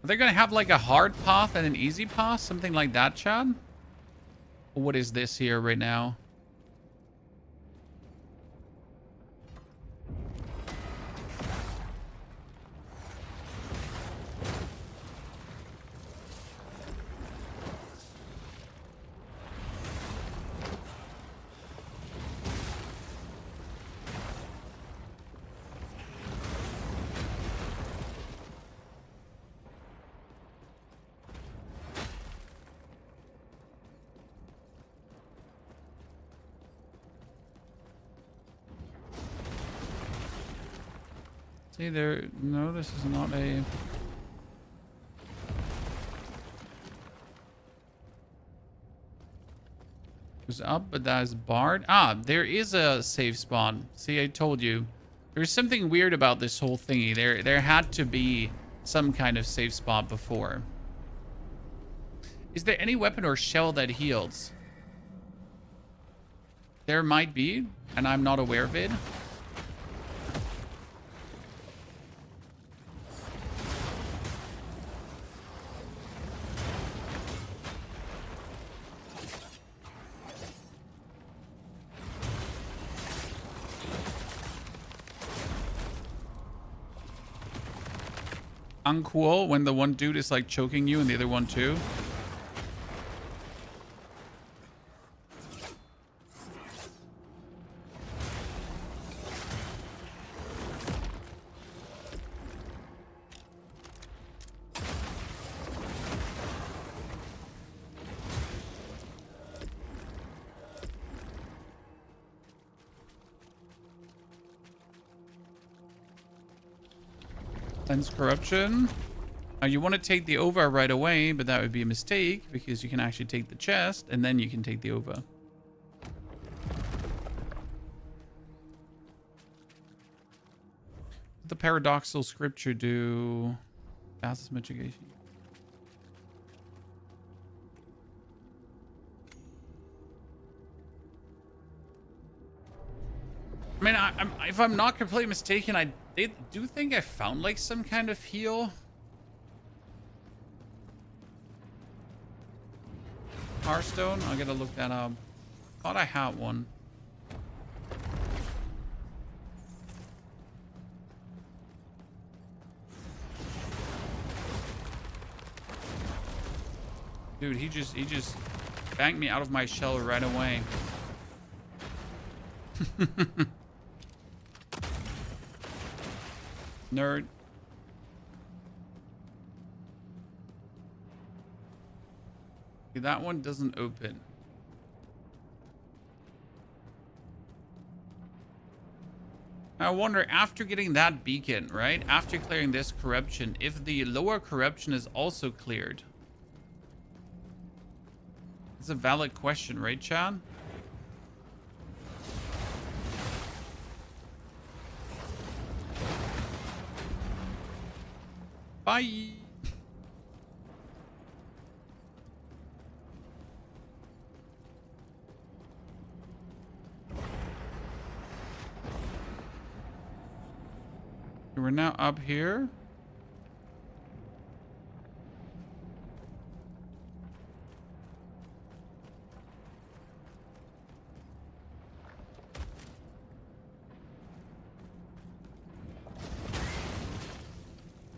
Are they gonna have like a hard path and an easy path? Something like that, Chad? What is this here right now? See there, no, this is not a... Goes up, but that is barred. Ah, there is a safe spawn. See, I told you. There's something weird about this whole thingy. There had to be some kind of safe spot before. Is there any weapon or shell that heals? There might be, and I'm not aware of it. uncool when the one dude is like choking you and the other one too. Cleanse corruption. Now you want to take the Ova right away, but that would be a mistake because you can actually take the chest and then you can take the Ova. The paradoxal scripture do fastest mitigation. I mean, if I'm not completely mistaken, I do think I found like some kind of heal. Hearthstone? I gotta look that up. Thought I had one. Dude, he just banked me out of my shell right away. Nerd. Okay, that one doesn't open. I wonder, after getting that beacon, right? After clearing this corruption, if the lower corruption is also cleared. It's a valid question, right, Chad? Bye. We're now up here.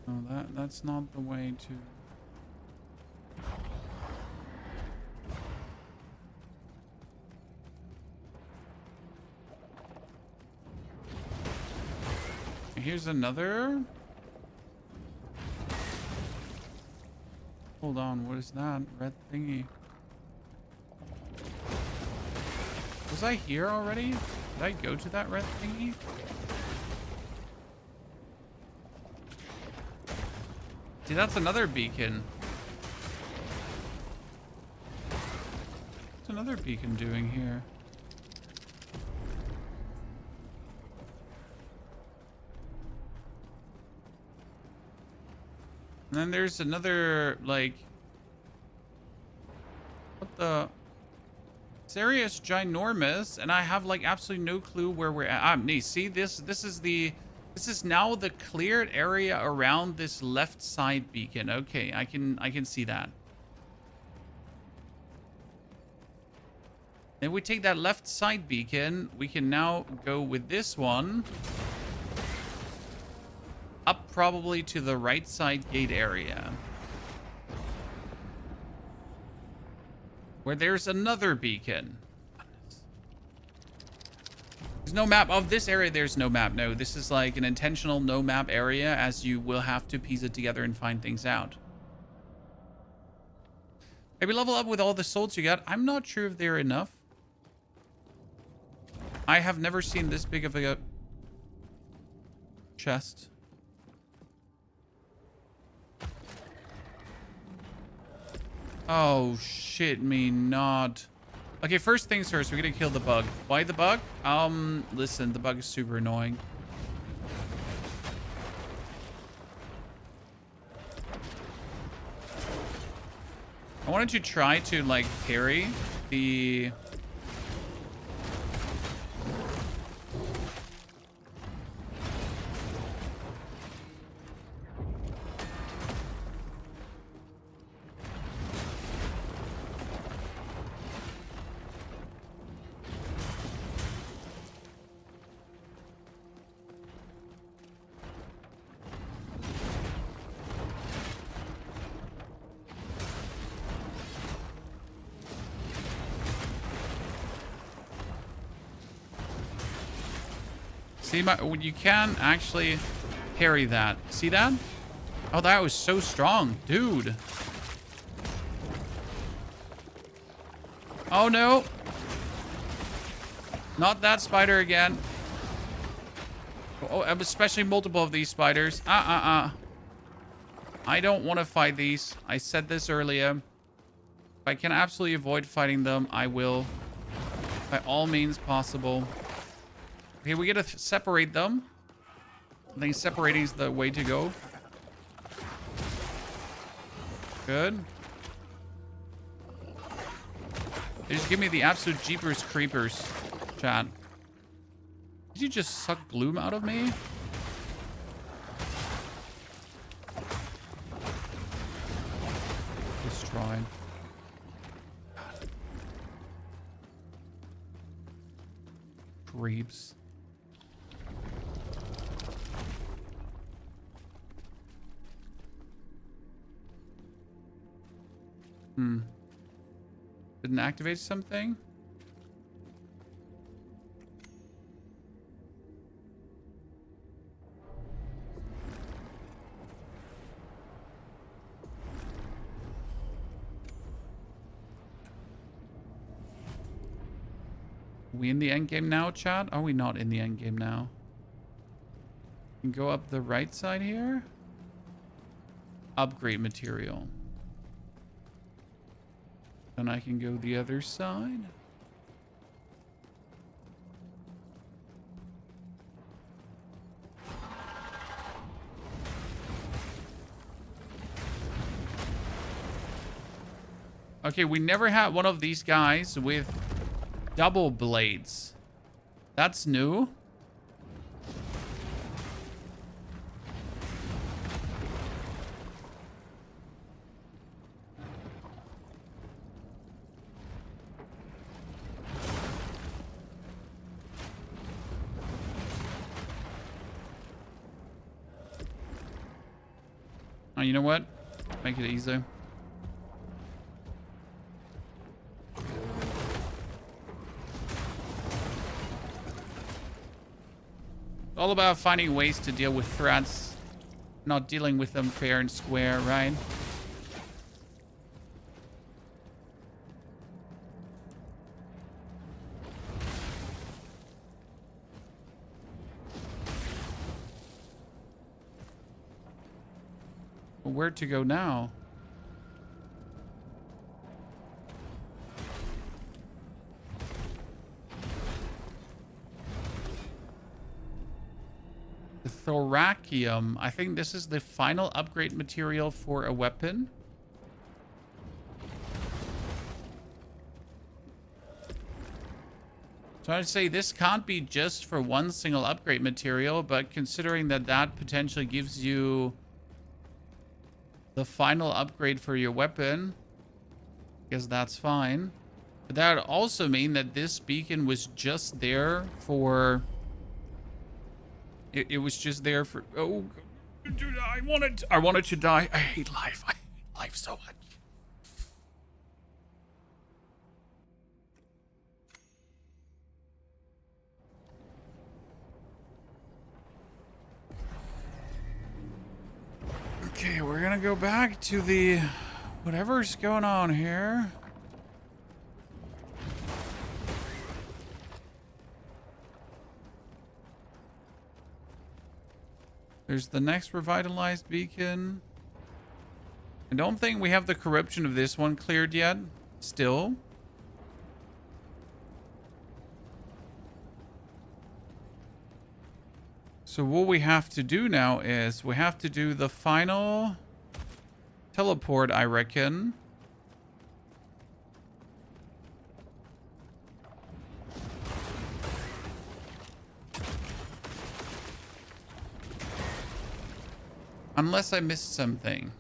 No, that's not the way to... Here's another. Hold on, what is that? Red thingy. Was I here already? Did I go to that red thingy? See, that's another beacon. What's another beacon doing here? And then there's another, like... What the... This area is ginormous, and I have, like, absolutely no clue where we're at. See, this is now the cleared area around this left side beacon. Okay, I can see that. Then we take that left side beacon. We can now go with this one up probably to the right side gate area, where there's another beacon. There's no map of this area. There's no map. No, this is like an intentional no map area, as you will have to piece it together and find things out. Maybe level up with all the souls you got. I'm not sure if they're enough. I have never seen this big of a chest. Oh, shit me not. Okay, first things first, we're gonna kill the bug. Why the bug? Listen, the bug is super annoying. I wanted to try to, like, parry the... See, you can actually parry that. See that? Oh, that was so strong. Dude. Oh, no. Not that spider again. Oh, especially multiple of these spiders. I don't want to fight these. I said this earlier. If I can absolutely avoid fighting them, I will. By all means possible. Okay, we gotta separate them. I think separating is the way to go. Good. They just give me the absolute jeepers creepers, chat. Did you just suck gloom out of me? Just tried. Creeps. Didn't activate something? Are we in the end game now, chat? Are we not in the end game now? We can go up the right side here. Upgrade material. Then I can go the other side. Okay, we never had one of these guys with double blades. That's new. Oh, you know what? Make it easy. All about finding ways to deal with threats, not dealing with them fair and square, right? Well, where to go now? The Thoracium. I think this is the final upgrade material for a weapon. So I'd say this can't be just for one single upgrade material, but considering that that potentially gives you the final upgrade for your weapon, I guess that's fine. But that would also mean that this beacon was just there for... It was just there for... Oh, dude, I wanted to die. I hate life. I hate life so much. Okay, we're gonna go back to the... whatever's going on here. There's the next revitalized beacon. I don't think we have the corruption of this one cleared yet. Still. So what we have to do now is we have to do the final teleport, I reckon. Unless I missed something.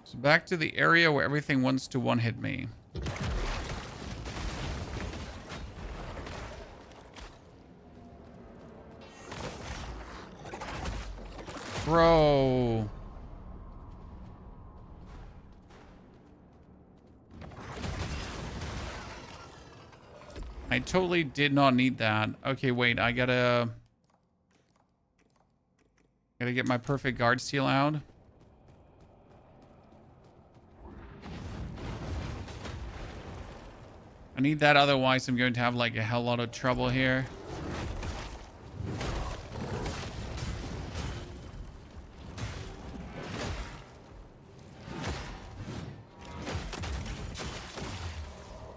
So back to the area where everything wants to one-hit me. Bro. I totally did not need that. Okay, wait. I gotta get my perfect guard seal out. I need that, otherwise I'm going to have like a hell lot of trouble here.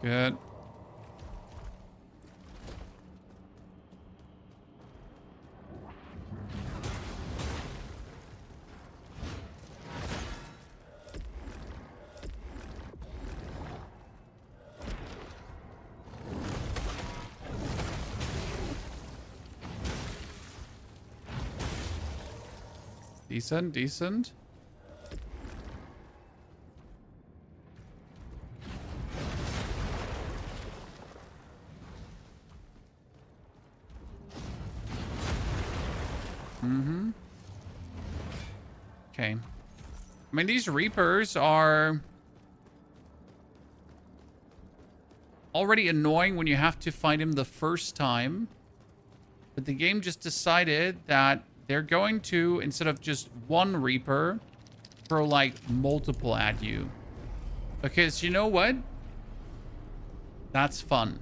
Good. Decent, decent. Mm-hmm. Okay. I mean, these Reapers are already annoying when you have to fight him the first time. But the game just decided that they're going to, instead of just one Reaper, throw like multiple at you. Okay, so you know what? That's fun.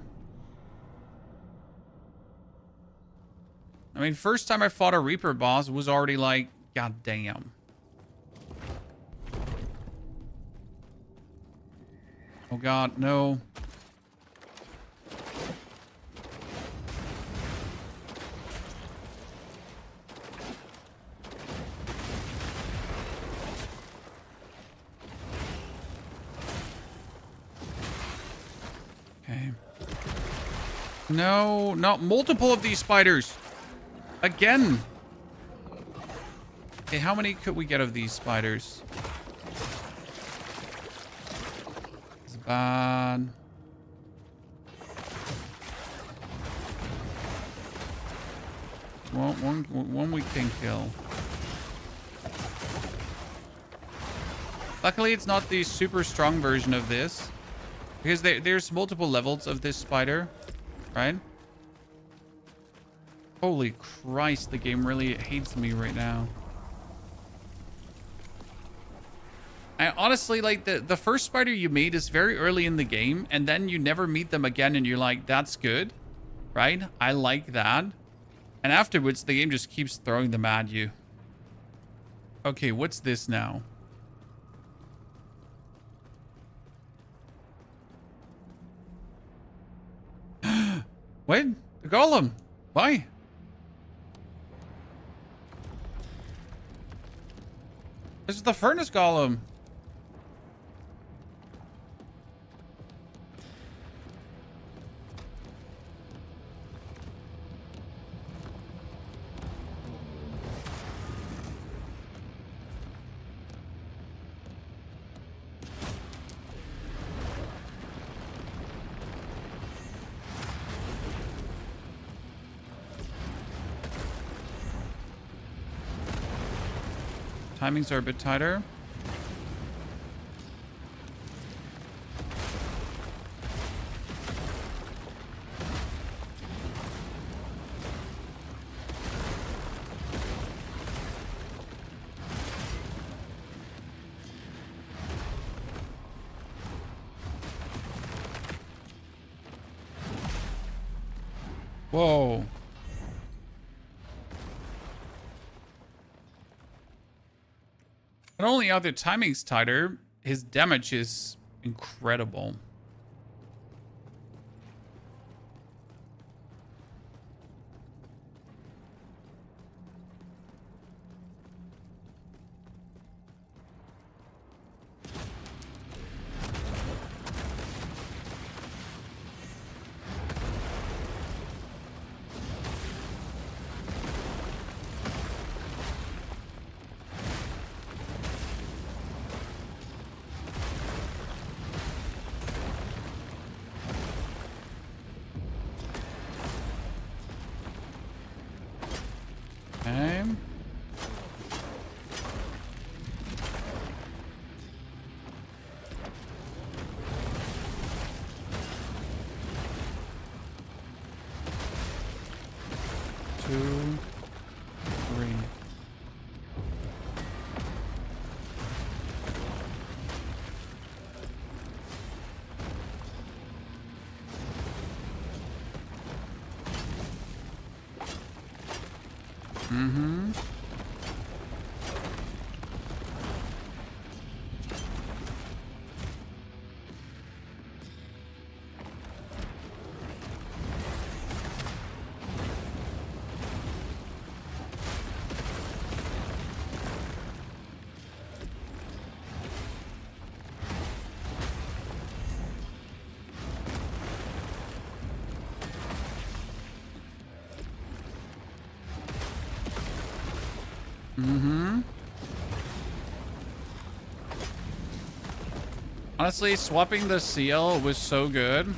I mean, first time I fought a Reaper boss was already like, god damn. Oh god, no. Okay. No, not multiple of these spiders. Again. Okay, how many could we get of these spiders? It's bad. One we can kill. Luckily, it's not the super strong version of this. Because there's multiple levels of this spider, right? Holy Christ, the game really hates me right now. I honestly, like, the first spider you meet is very early in the game, and then you never meet them again, and you're like, that's good, right? I like that. And afterwards, the game just keeps throwing them at you. Okay, what's this now? Wait, the golem. Why? This is the furnace golem. Timings are a bit tighter. Whoa. Not only are the timings tighter, his damage is incredible. Mm-hmm. Mm-hmm. Honestly, swapping the seal was so good.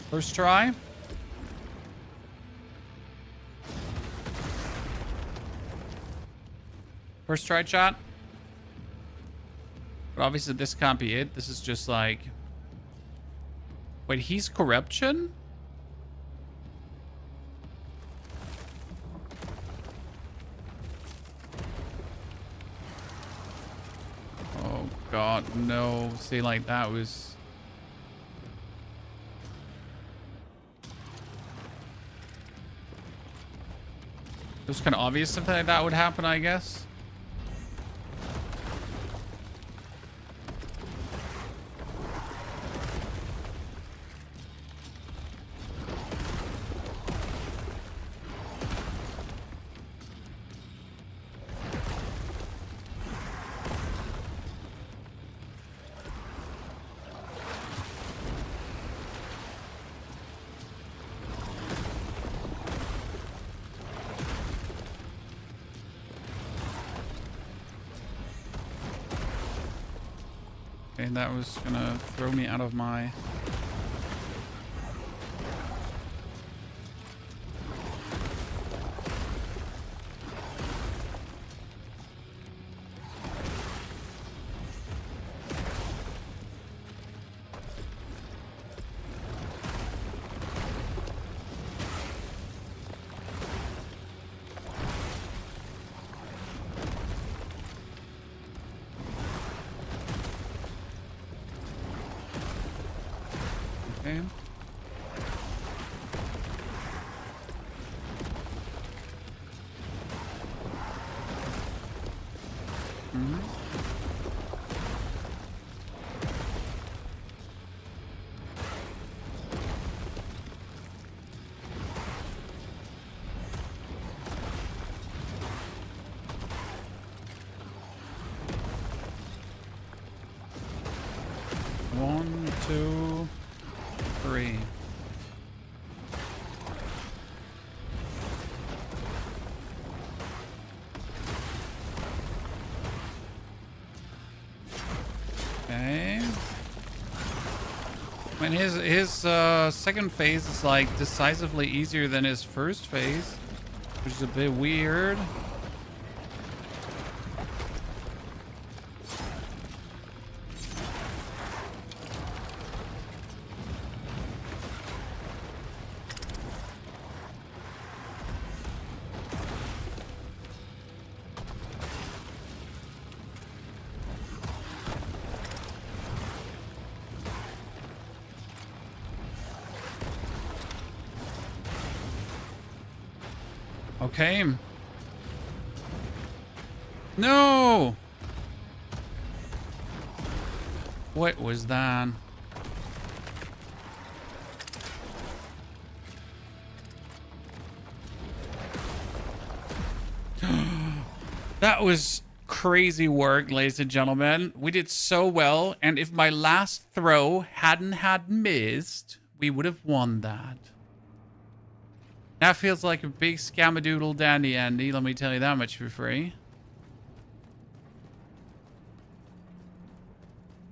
First try. First try, chat. But obviously this can't be it. This is just like... Wait, he's corruption? Oh god, no. See, like that was... It was kind of obvious something like that would happen, I guess. And that was gonna throw me out of my... Okay. Mm-hmm. One, two, three. Okay. I mean, his second phase is like decisively easier than his first phase, which is a bit weird. Okay. No! What was that? That was crazy work, ladies and gentlemen. We did so well, and if my last throw hadn't had missed, we would have won that. That feels like a big scamadoodle dandy, Andy. Let me tell you that much for free.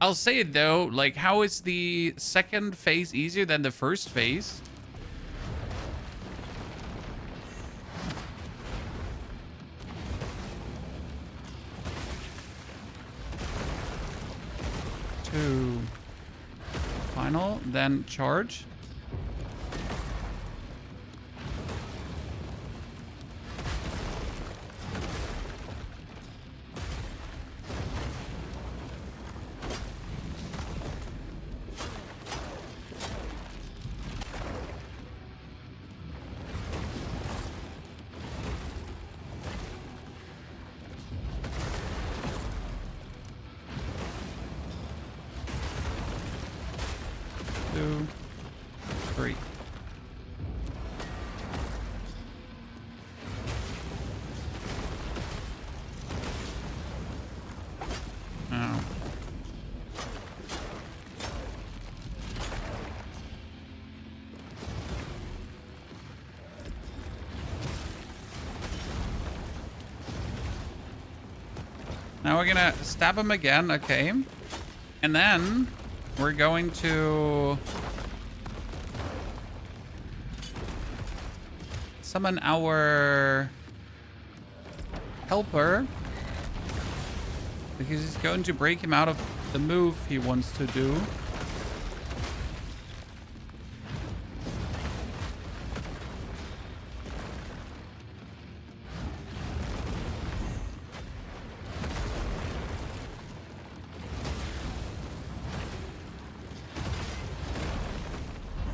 I'll say it though, like, how is the second phase easier than the first phase? Two. final, then charge. Two, three. Oh. Now we're gonna stab him again, okay. And then we're going to summon our helper because he's going to break him out of the move he wants to do.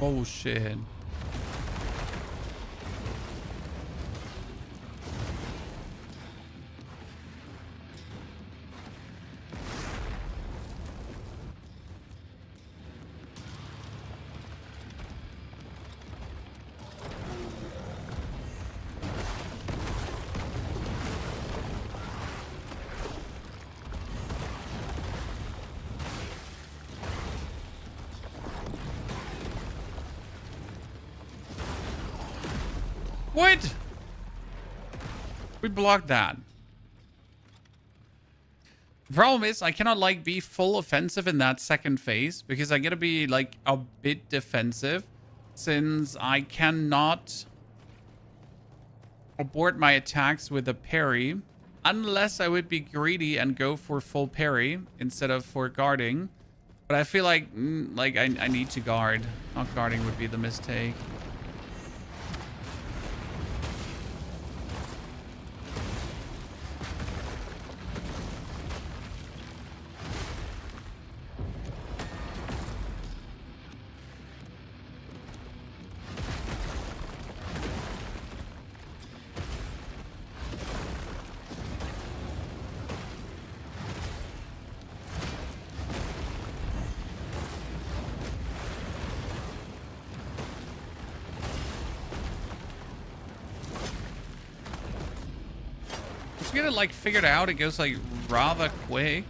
Oh shit. What? We blocked that. The problem is I cannot like be full offensive in that second phase because I gotta be like a bit defensive since I cannot abort my attacks with a parry unless I would be greedy and go for full parry instead of for guarding. But I feel like I need to guard. Not guarding would be the mistake. Get it like figured out, it goes like rather quick.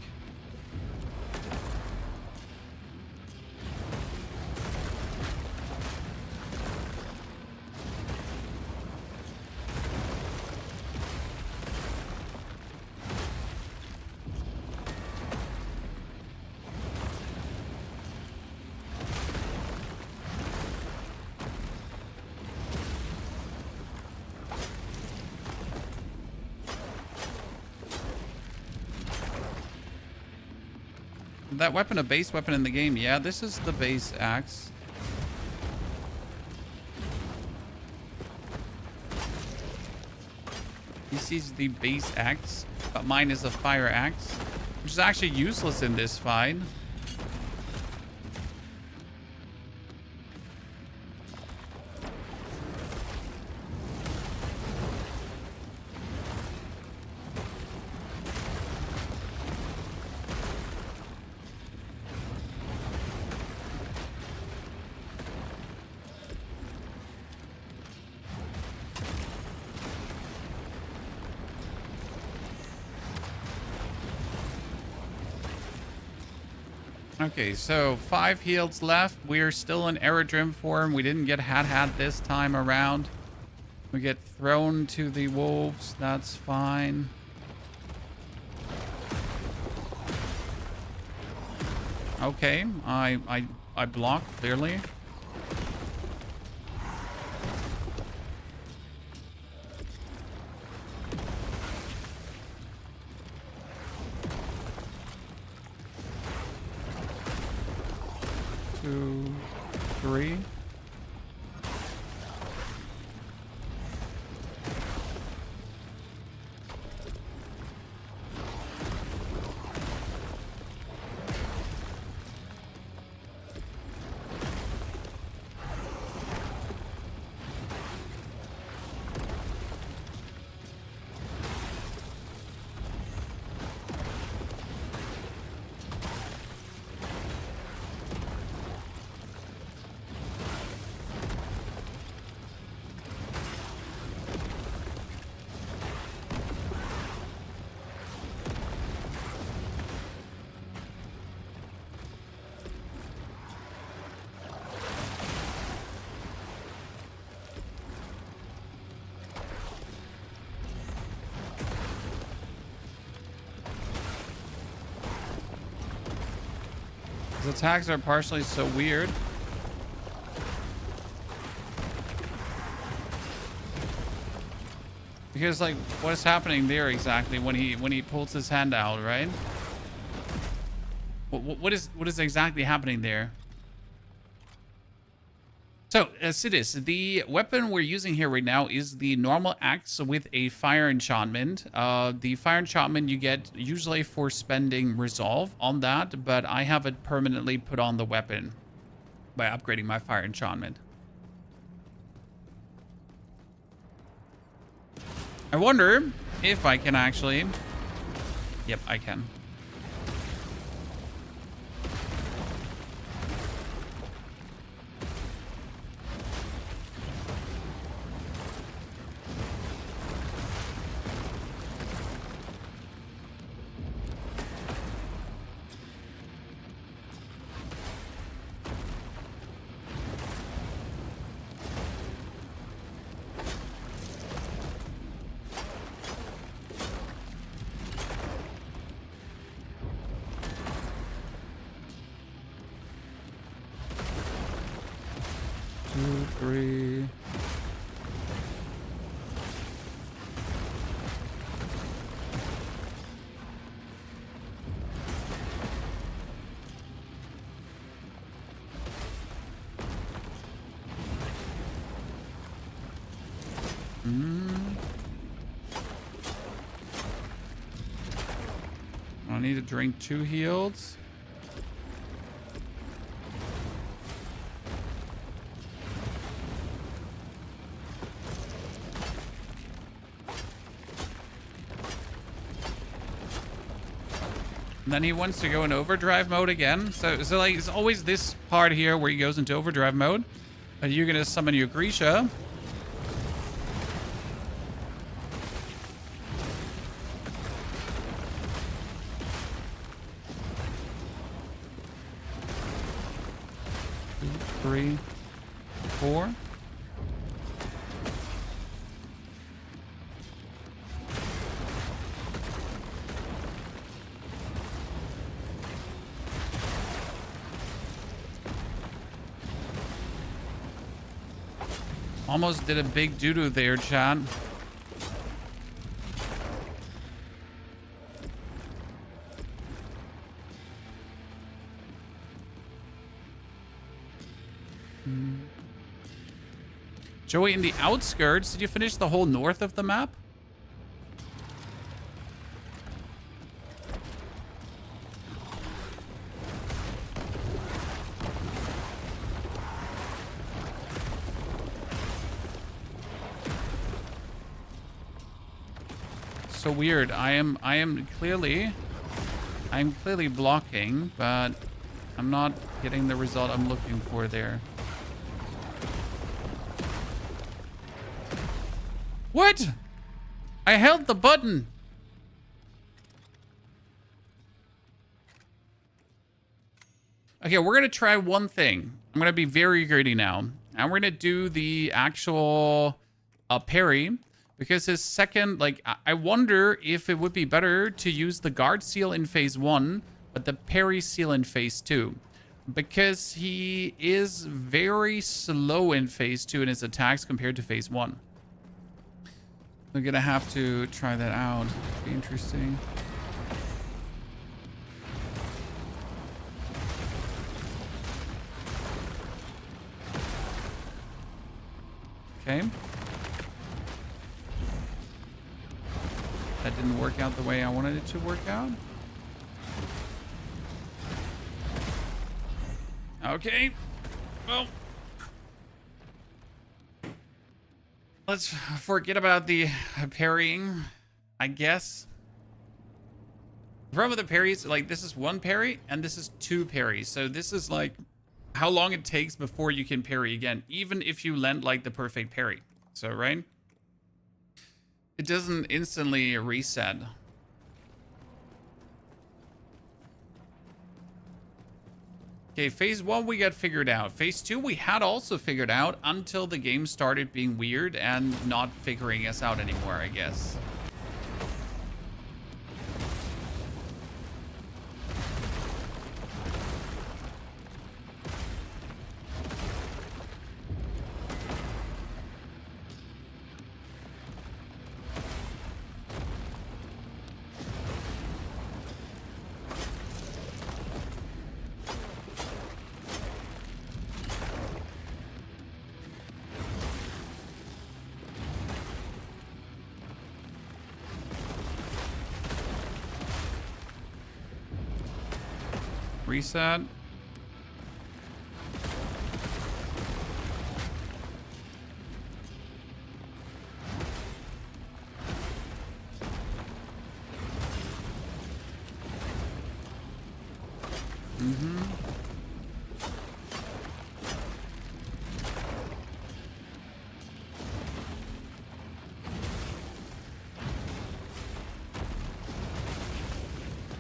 That weapon a base weapon in the game? Yeah, this is the base axe. He sees the base axe, but mine is a fire axe, which is actually useless in this fight. Okay, so 5 heals left. We're still in Aerodrim form. We didn't get Hat this time around. We get thrown to the wolves. That's fine. Okay, I blocked clearly. Two. His attacks are partially so weird. Because like, what's happening there exactly when he pulls his hand out, right? What is exactly happening there? So, Sidis, the weapon we're using here right now is the normal axe with a fire enchantment. The fire enchantment you get usually for spending resolve on that, but I have it permanently put on the weapon by upgrading my fire enchantment. I wonder if I can actually... Yep, I can. Two, three. I need to drink 2 heals. And then he wants to go in overdrive mode again. So like, it's always this part here where he goes into overdrive mode. And you're going to summon your Grisha. Two, 3, 4. Almost did a big doo-doo there, chat. Joey, in the outskirts, did you finish the whole north of the map? So weird. I'm clearly blocking, but I'm not getting the result I'm looking for there. What? I held the button. Okay, we're gonna try one thing. I'm gonna be very greedy now, and we're gonna do the actual parry. Because his second, like, I wonder if it would be better to use the guard seal in phase 1, but the parry seal in phase 2. Because he is very slow in phase 2 in his attacks compared to phase 1. We're gonna have to try that out. Be interesting. Okay. That didn't work out the way I wanted it to work out. Okay. Well, let's forget about the parrying, I guess. The problem with the parries, like, this is 1 parry and this is 2 parries. So this is like how long it takes before you can parry again, even if you land like the perfect parry. So, right? It doesn't instantly reset. Okay, phase 1 we got figured out. Phase 2 we had also figured out until the game started being weird and not figuring us out anymore, I guess. Reset.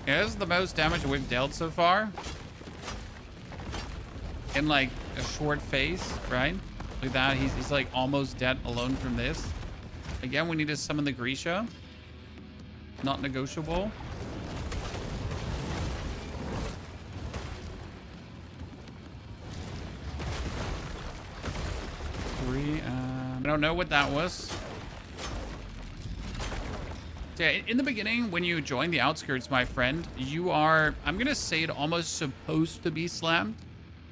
Yeah, this is the most damage we've dealt so far. In like a short phase, right? Like that, he's like almost dead alone from this. Again, we need to summon the Grisha. Not negotiable. I don't know what that was. Yeah, in the beginning, when you join the outskirts, my friend, you are, I'm gonna say it almost supposed to be slammed.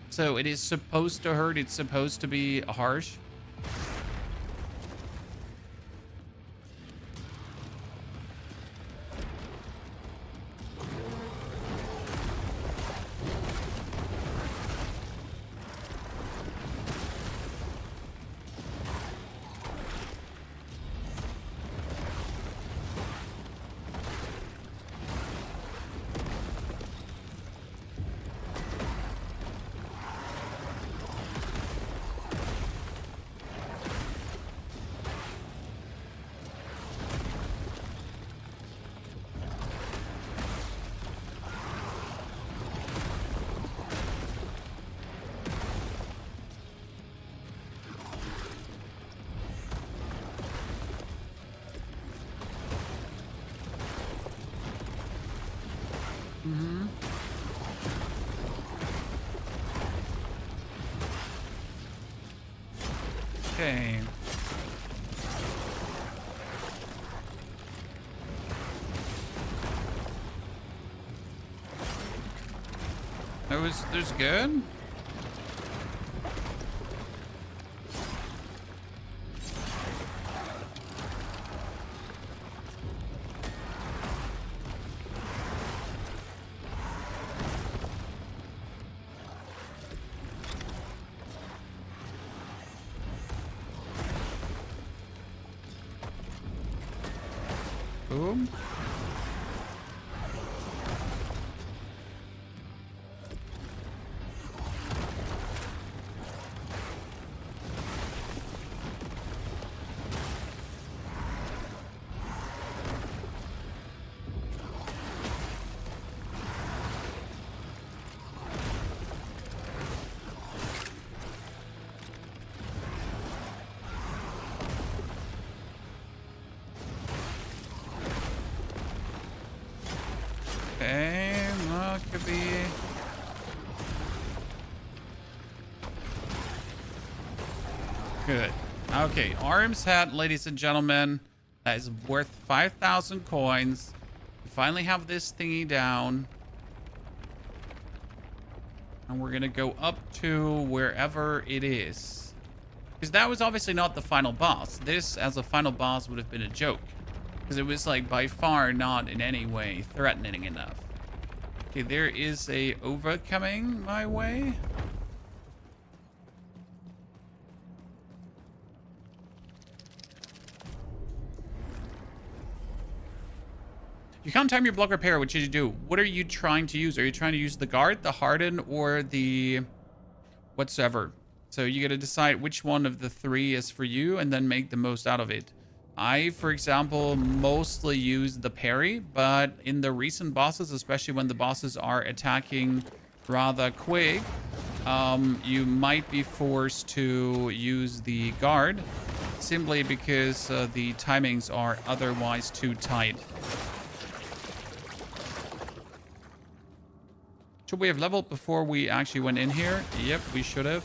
So it is supposed to hurt, it's supposed to be harsh. Okay. There's good. Boom. Okay, well, it could be. Good. Okay, Arm's Hat, ladies and gentlemen, that is worth 5,000 coins. We finally have this thingy down. And we're gonna go up to wherever it is. Because that was obviously not the final boss. This, as a final boss, would have been a joke. Because it was, like, by far not in any way threatening enough. Okay, there is a Ova coming my way. You can't time your block repair. What should you do? What are you trying to use? Are you trying to use the guard, the harden, or the whatsoever? So you got to decide which one of the three is for you and then make the most out of it. I, for example, mostly use the parry, but in the recent bosses, especially when the bosses are attacking rather quick, you might be forced to use the guard simply because the timings are otherwise too tight. Should we have leveled before we actually went in here? Yep, we should have.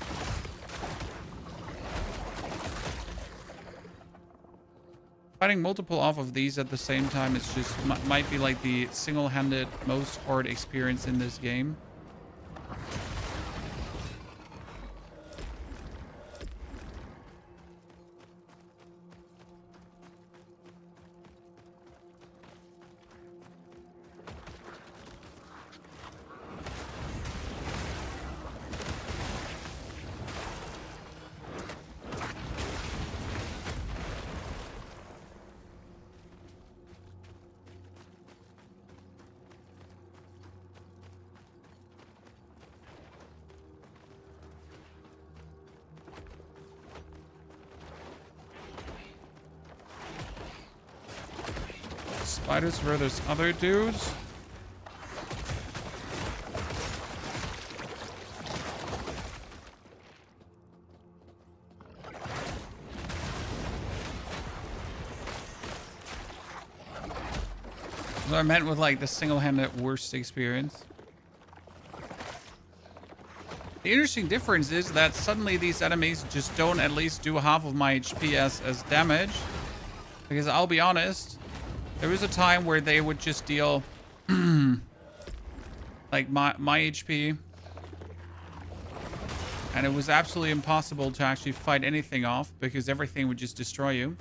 Fighting multiple off of these at the same time is just might be like the single-handed most hard experience in this game. spiders were those other dudes. What I meant with like the single-handed worst experience. The interesting difference is that suddenly these enemies just don't at least do half of my HP as damage. Because I'll be honest, there was a time where they would just deal like my HP. And it was absolutely impossible to actually fight anything off because everything would just destroy you.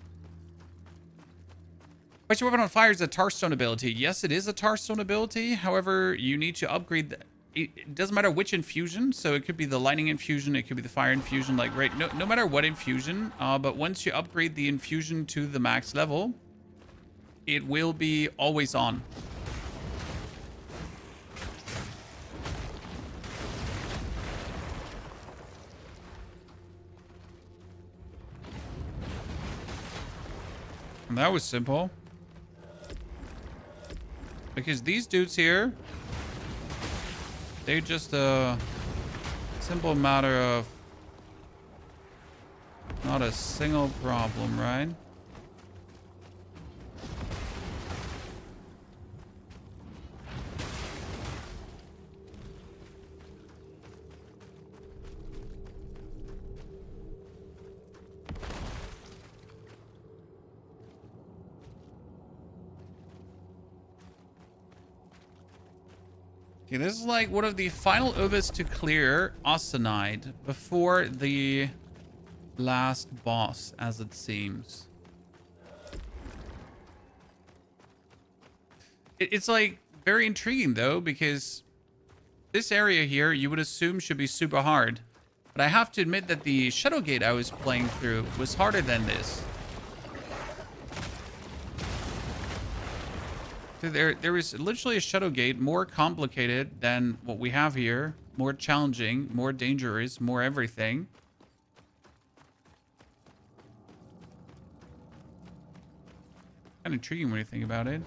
But your weapon on fire is a Tarstone ability. Yes, it is a Tarstone ability. However, you need to upgrade it doesn't matter which infusion, so it could be the lightning infusion, it could be the fire infusion, like right, no matter what infusion, but once you upgrade the infusion to the max level, it will be always on. And that was simple. Because these dudes here, they're just a simple matter of not a single problem, right? Okay, this is like one of the final obits to clear Osanide before the last boss, as it seems. It's like very intriguing though, because this area here you would assume should be super hard. But I have to admit that the Shadowgate I was playing through was harder than this. There is literally a Shadowgate more complicated than what we have here. More challenging, more dangerous, more everything. Kind of intriguing when you think about it.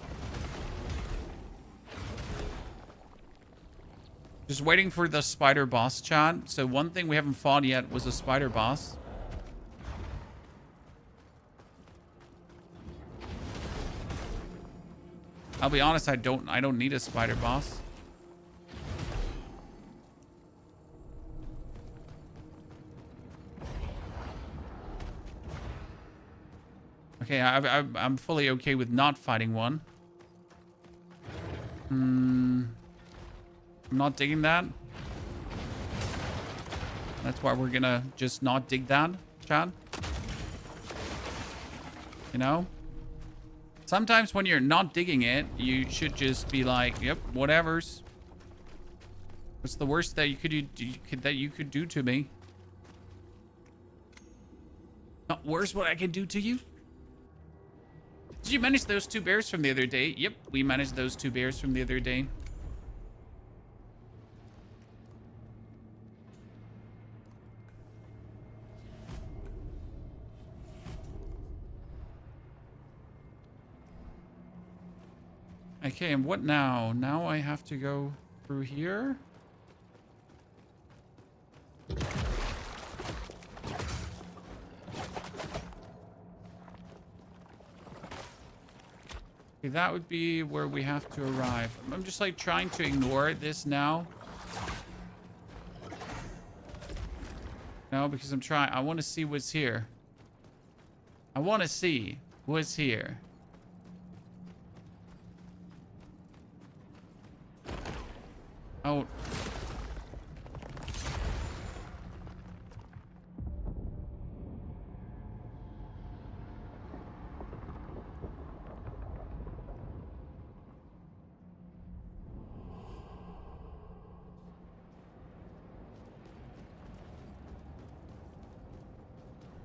Just waiting for the spider boss, chat. So one thing we haven't fought yet was a spider boss. I'll be honest, I don't need a spider boss. Okay, I'm fully okay with not fighting one. I'm not digging that. That's why we're gonna just not dig that, Chad. You know? Sometimes when you're not digging it, you should just be like, yep, whatever's. What's the worst that you could do to me? Not worse what I can do to you? Did you manage those 2 bears from the other day? Yep, we managed those 2 bears from the other day. Okay, and what now? Now I have to go through here. Okay, that would be where we have to arrive. I'm just like trying to ignore this now. No, because I want to see what's here. I want to see what's here. Oh.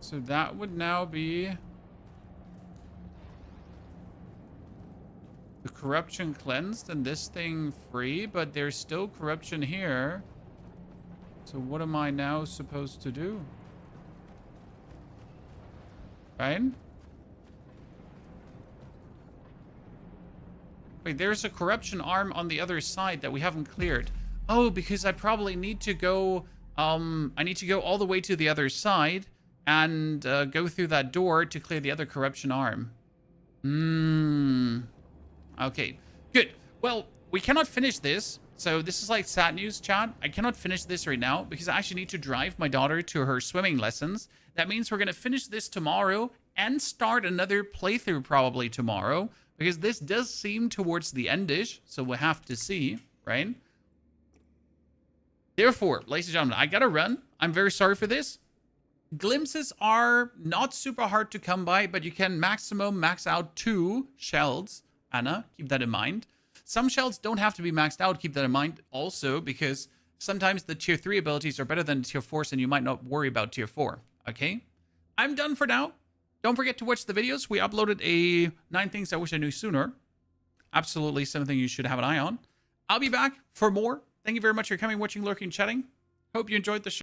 So that would now be the corruption cleansed and this thing free, but there's still corruption here. So what am I now supposed to do? Right? Wait, there's a corruption arm on the other side that we haven't cleared. Oh, because I probably need to go, I need to go all the way to the other side and go through that door to clear the other corruption arm. Okay, good. Well, we cannot finish this. So this is like sad news, chat. I cannot finish this right now because I actually need to drive my daughter to her swimming lessons. That means we're going to finish this tomorrow and start another playthrough probably tomorrow because this does seem towards the endish. So we'll have to see, right? Therefore, ladies and gentlemen, I got to run. I'm very sorry for this. Glimpses are not super hard to come by, but you can max out 2 shells. Anna, keep that in mind. Some shells don't have to be maxed out. Keep that in mind also because sometimes the tier 3 abilities are better than tier 4s and you might not worry about tier 4. Okay? I'm done for now. Don't forget to watch the videos. We uploaded a 9 things I wish I knew sooner. Absolutely something you should have an eye on. I'll be back for more. Thank you very much for coming, watching, lurking, chatting. Hope you enjoyed the show.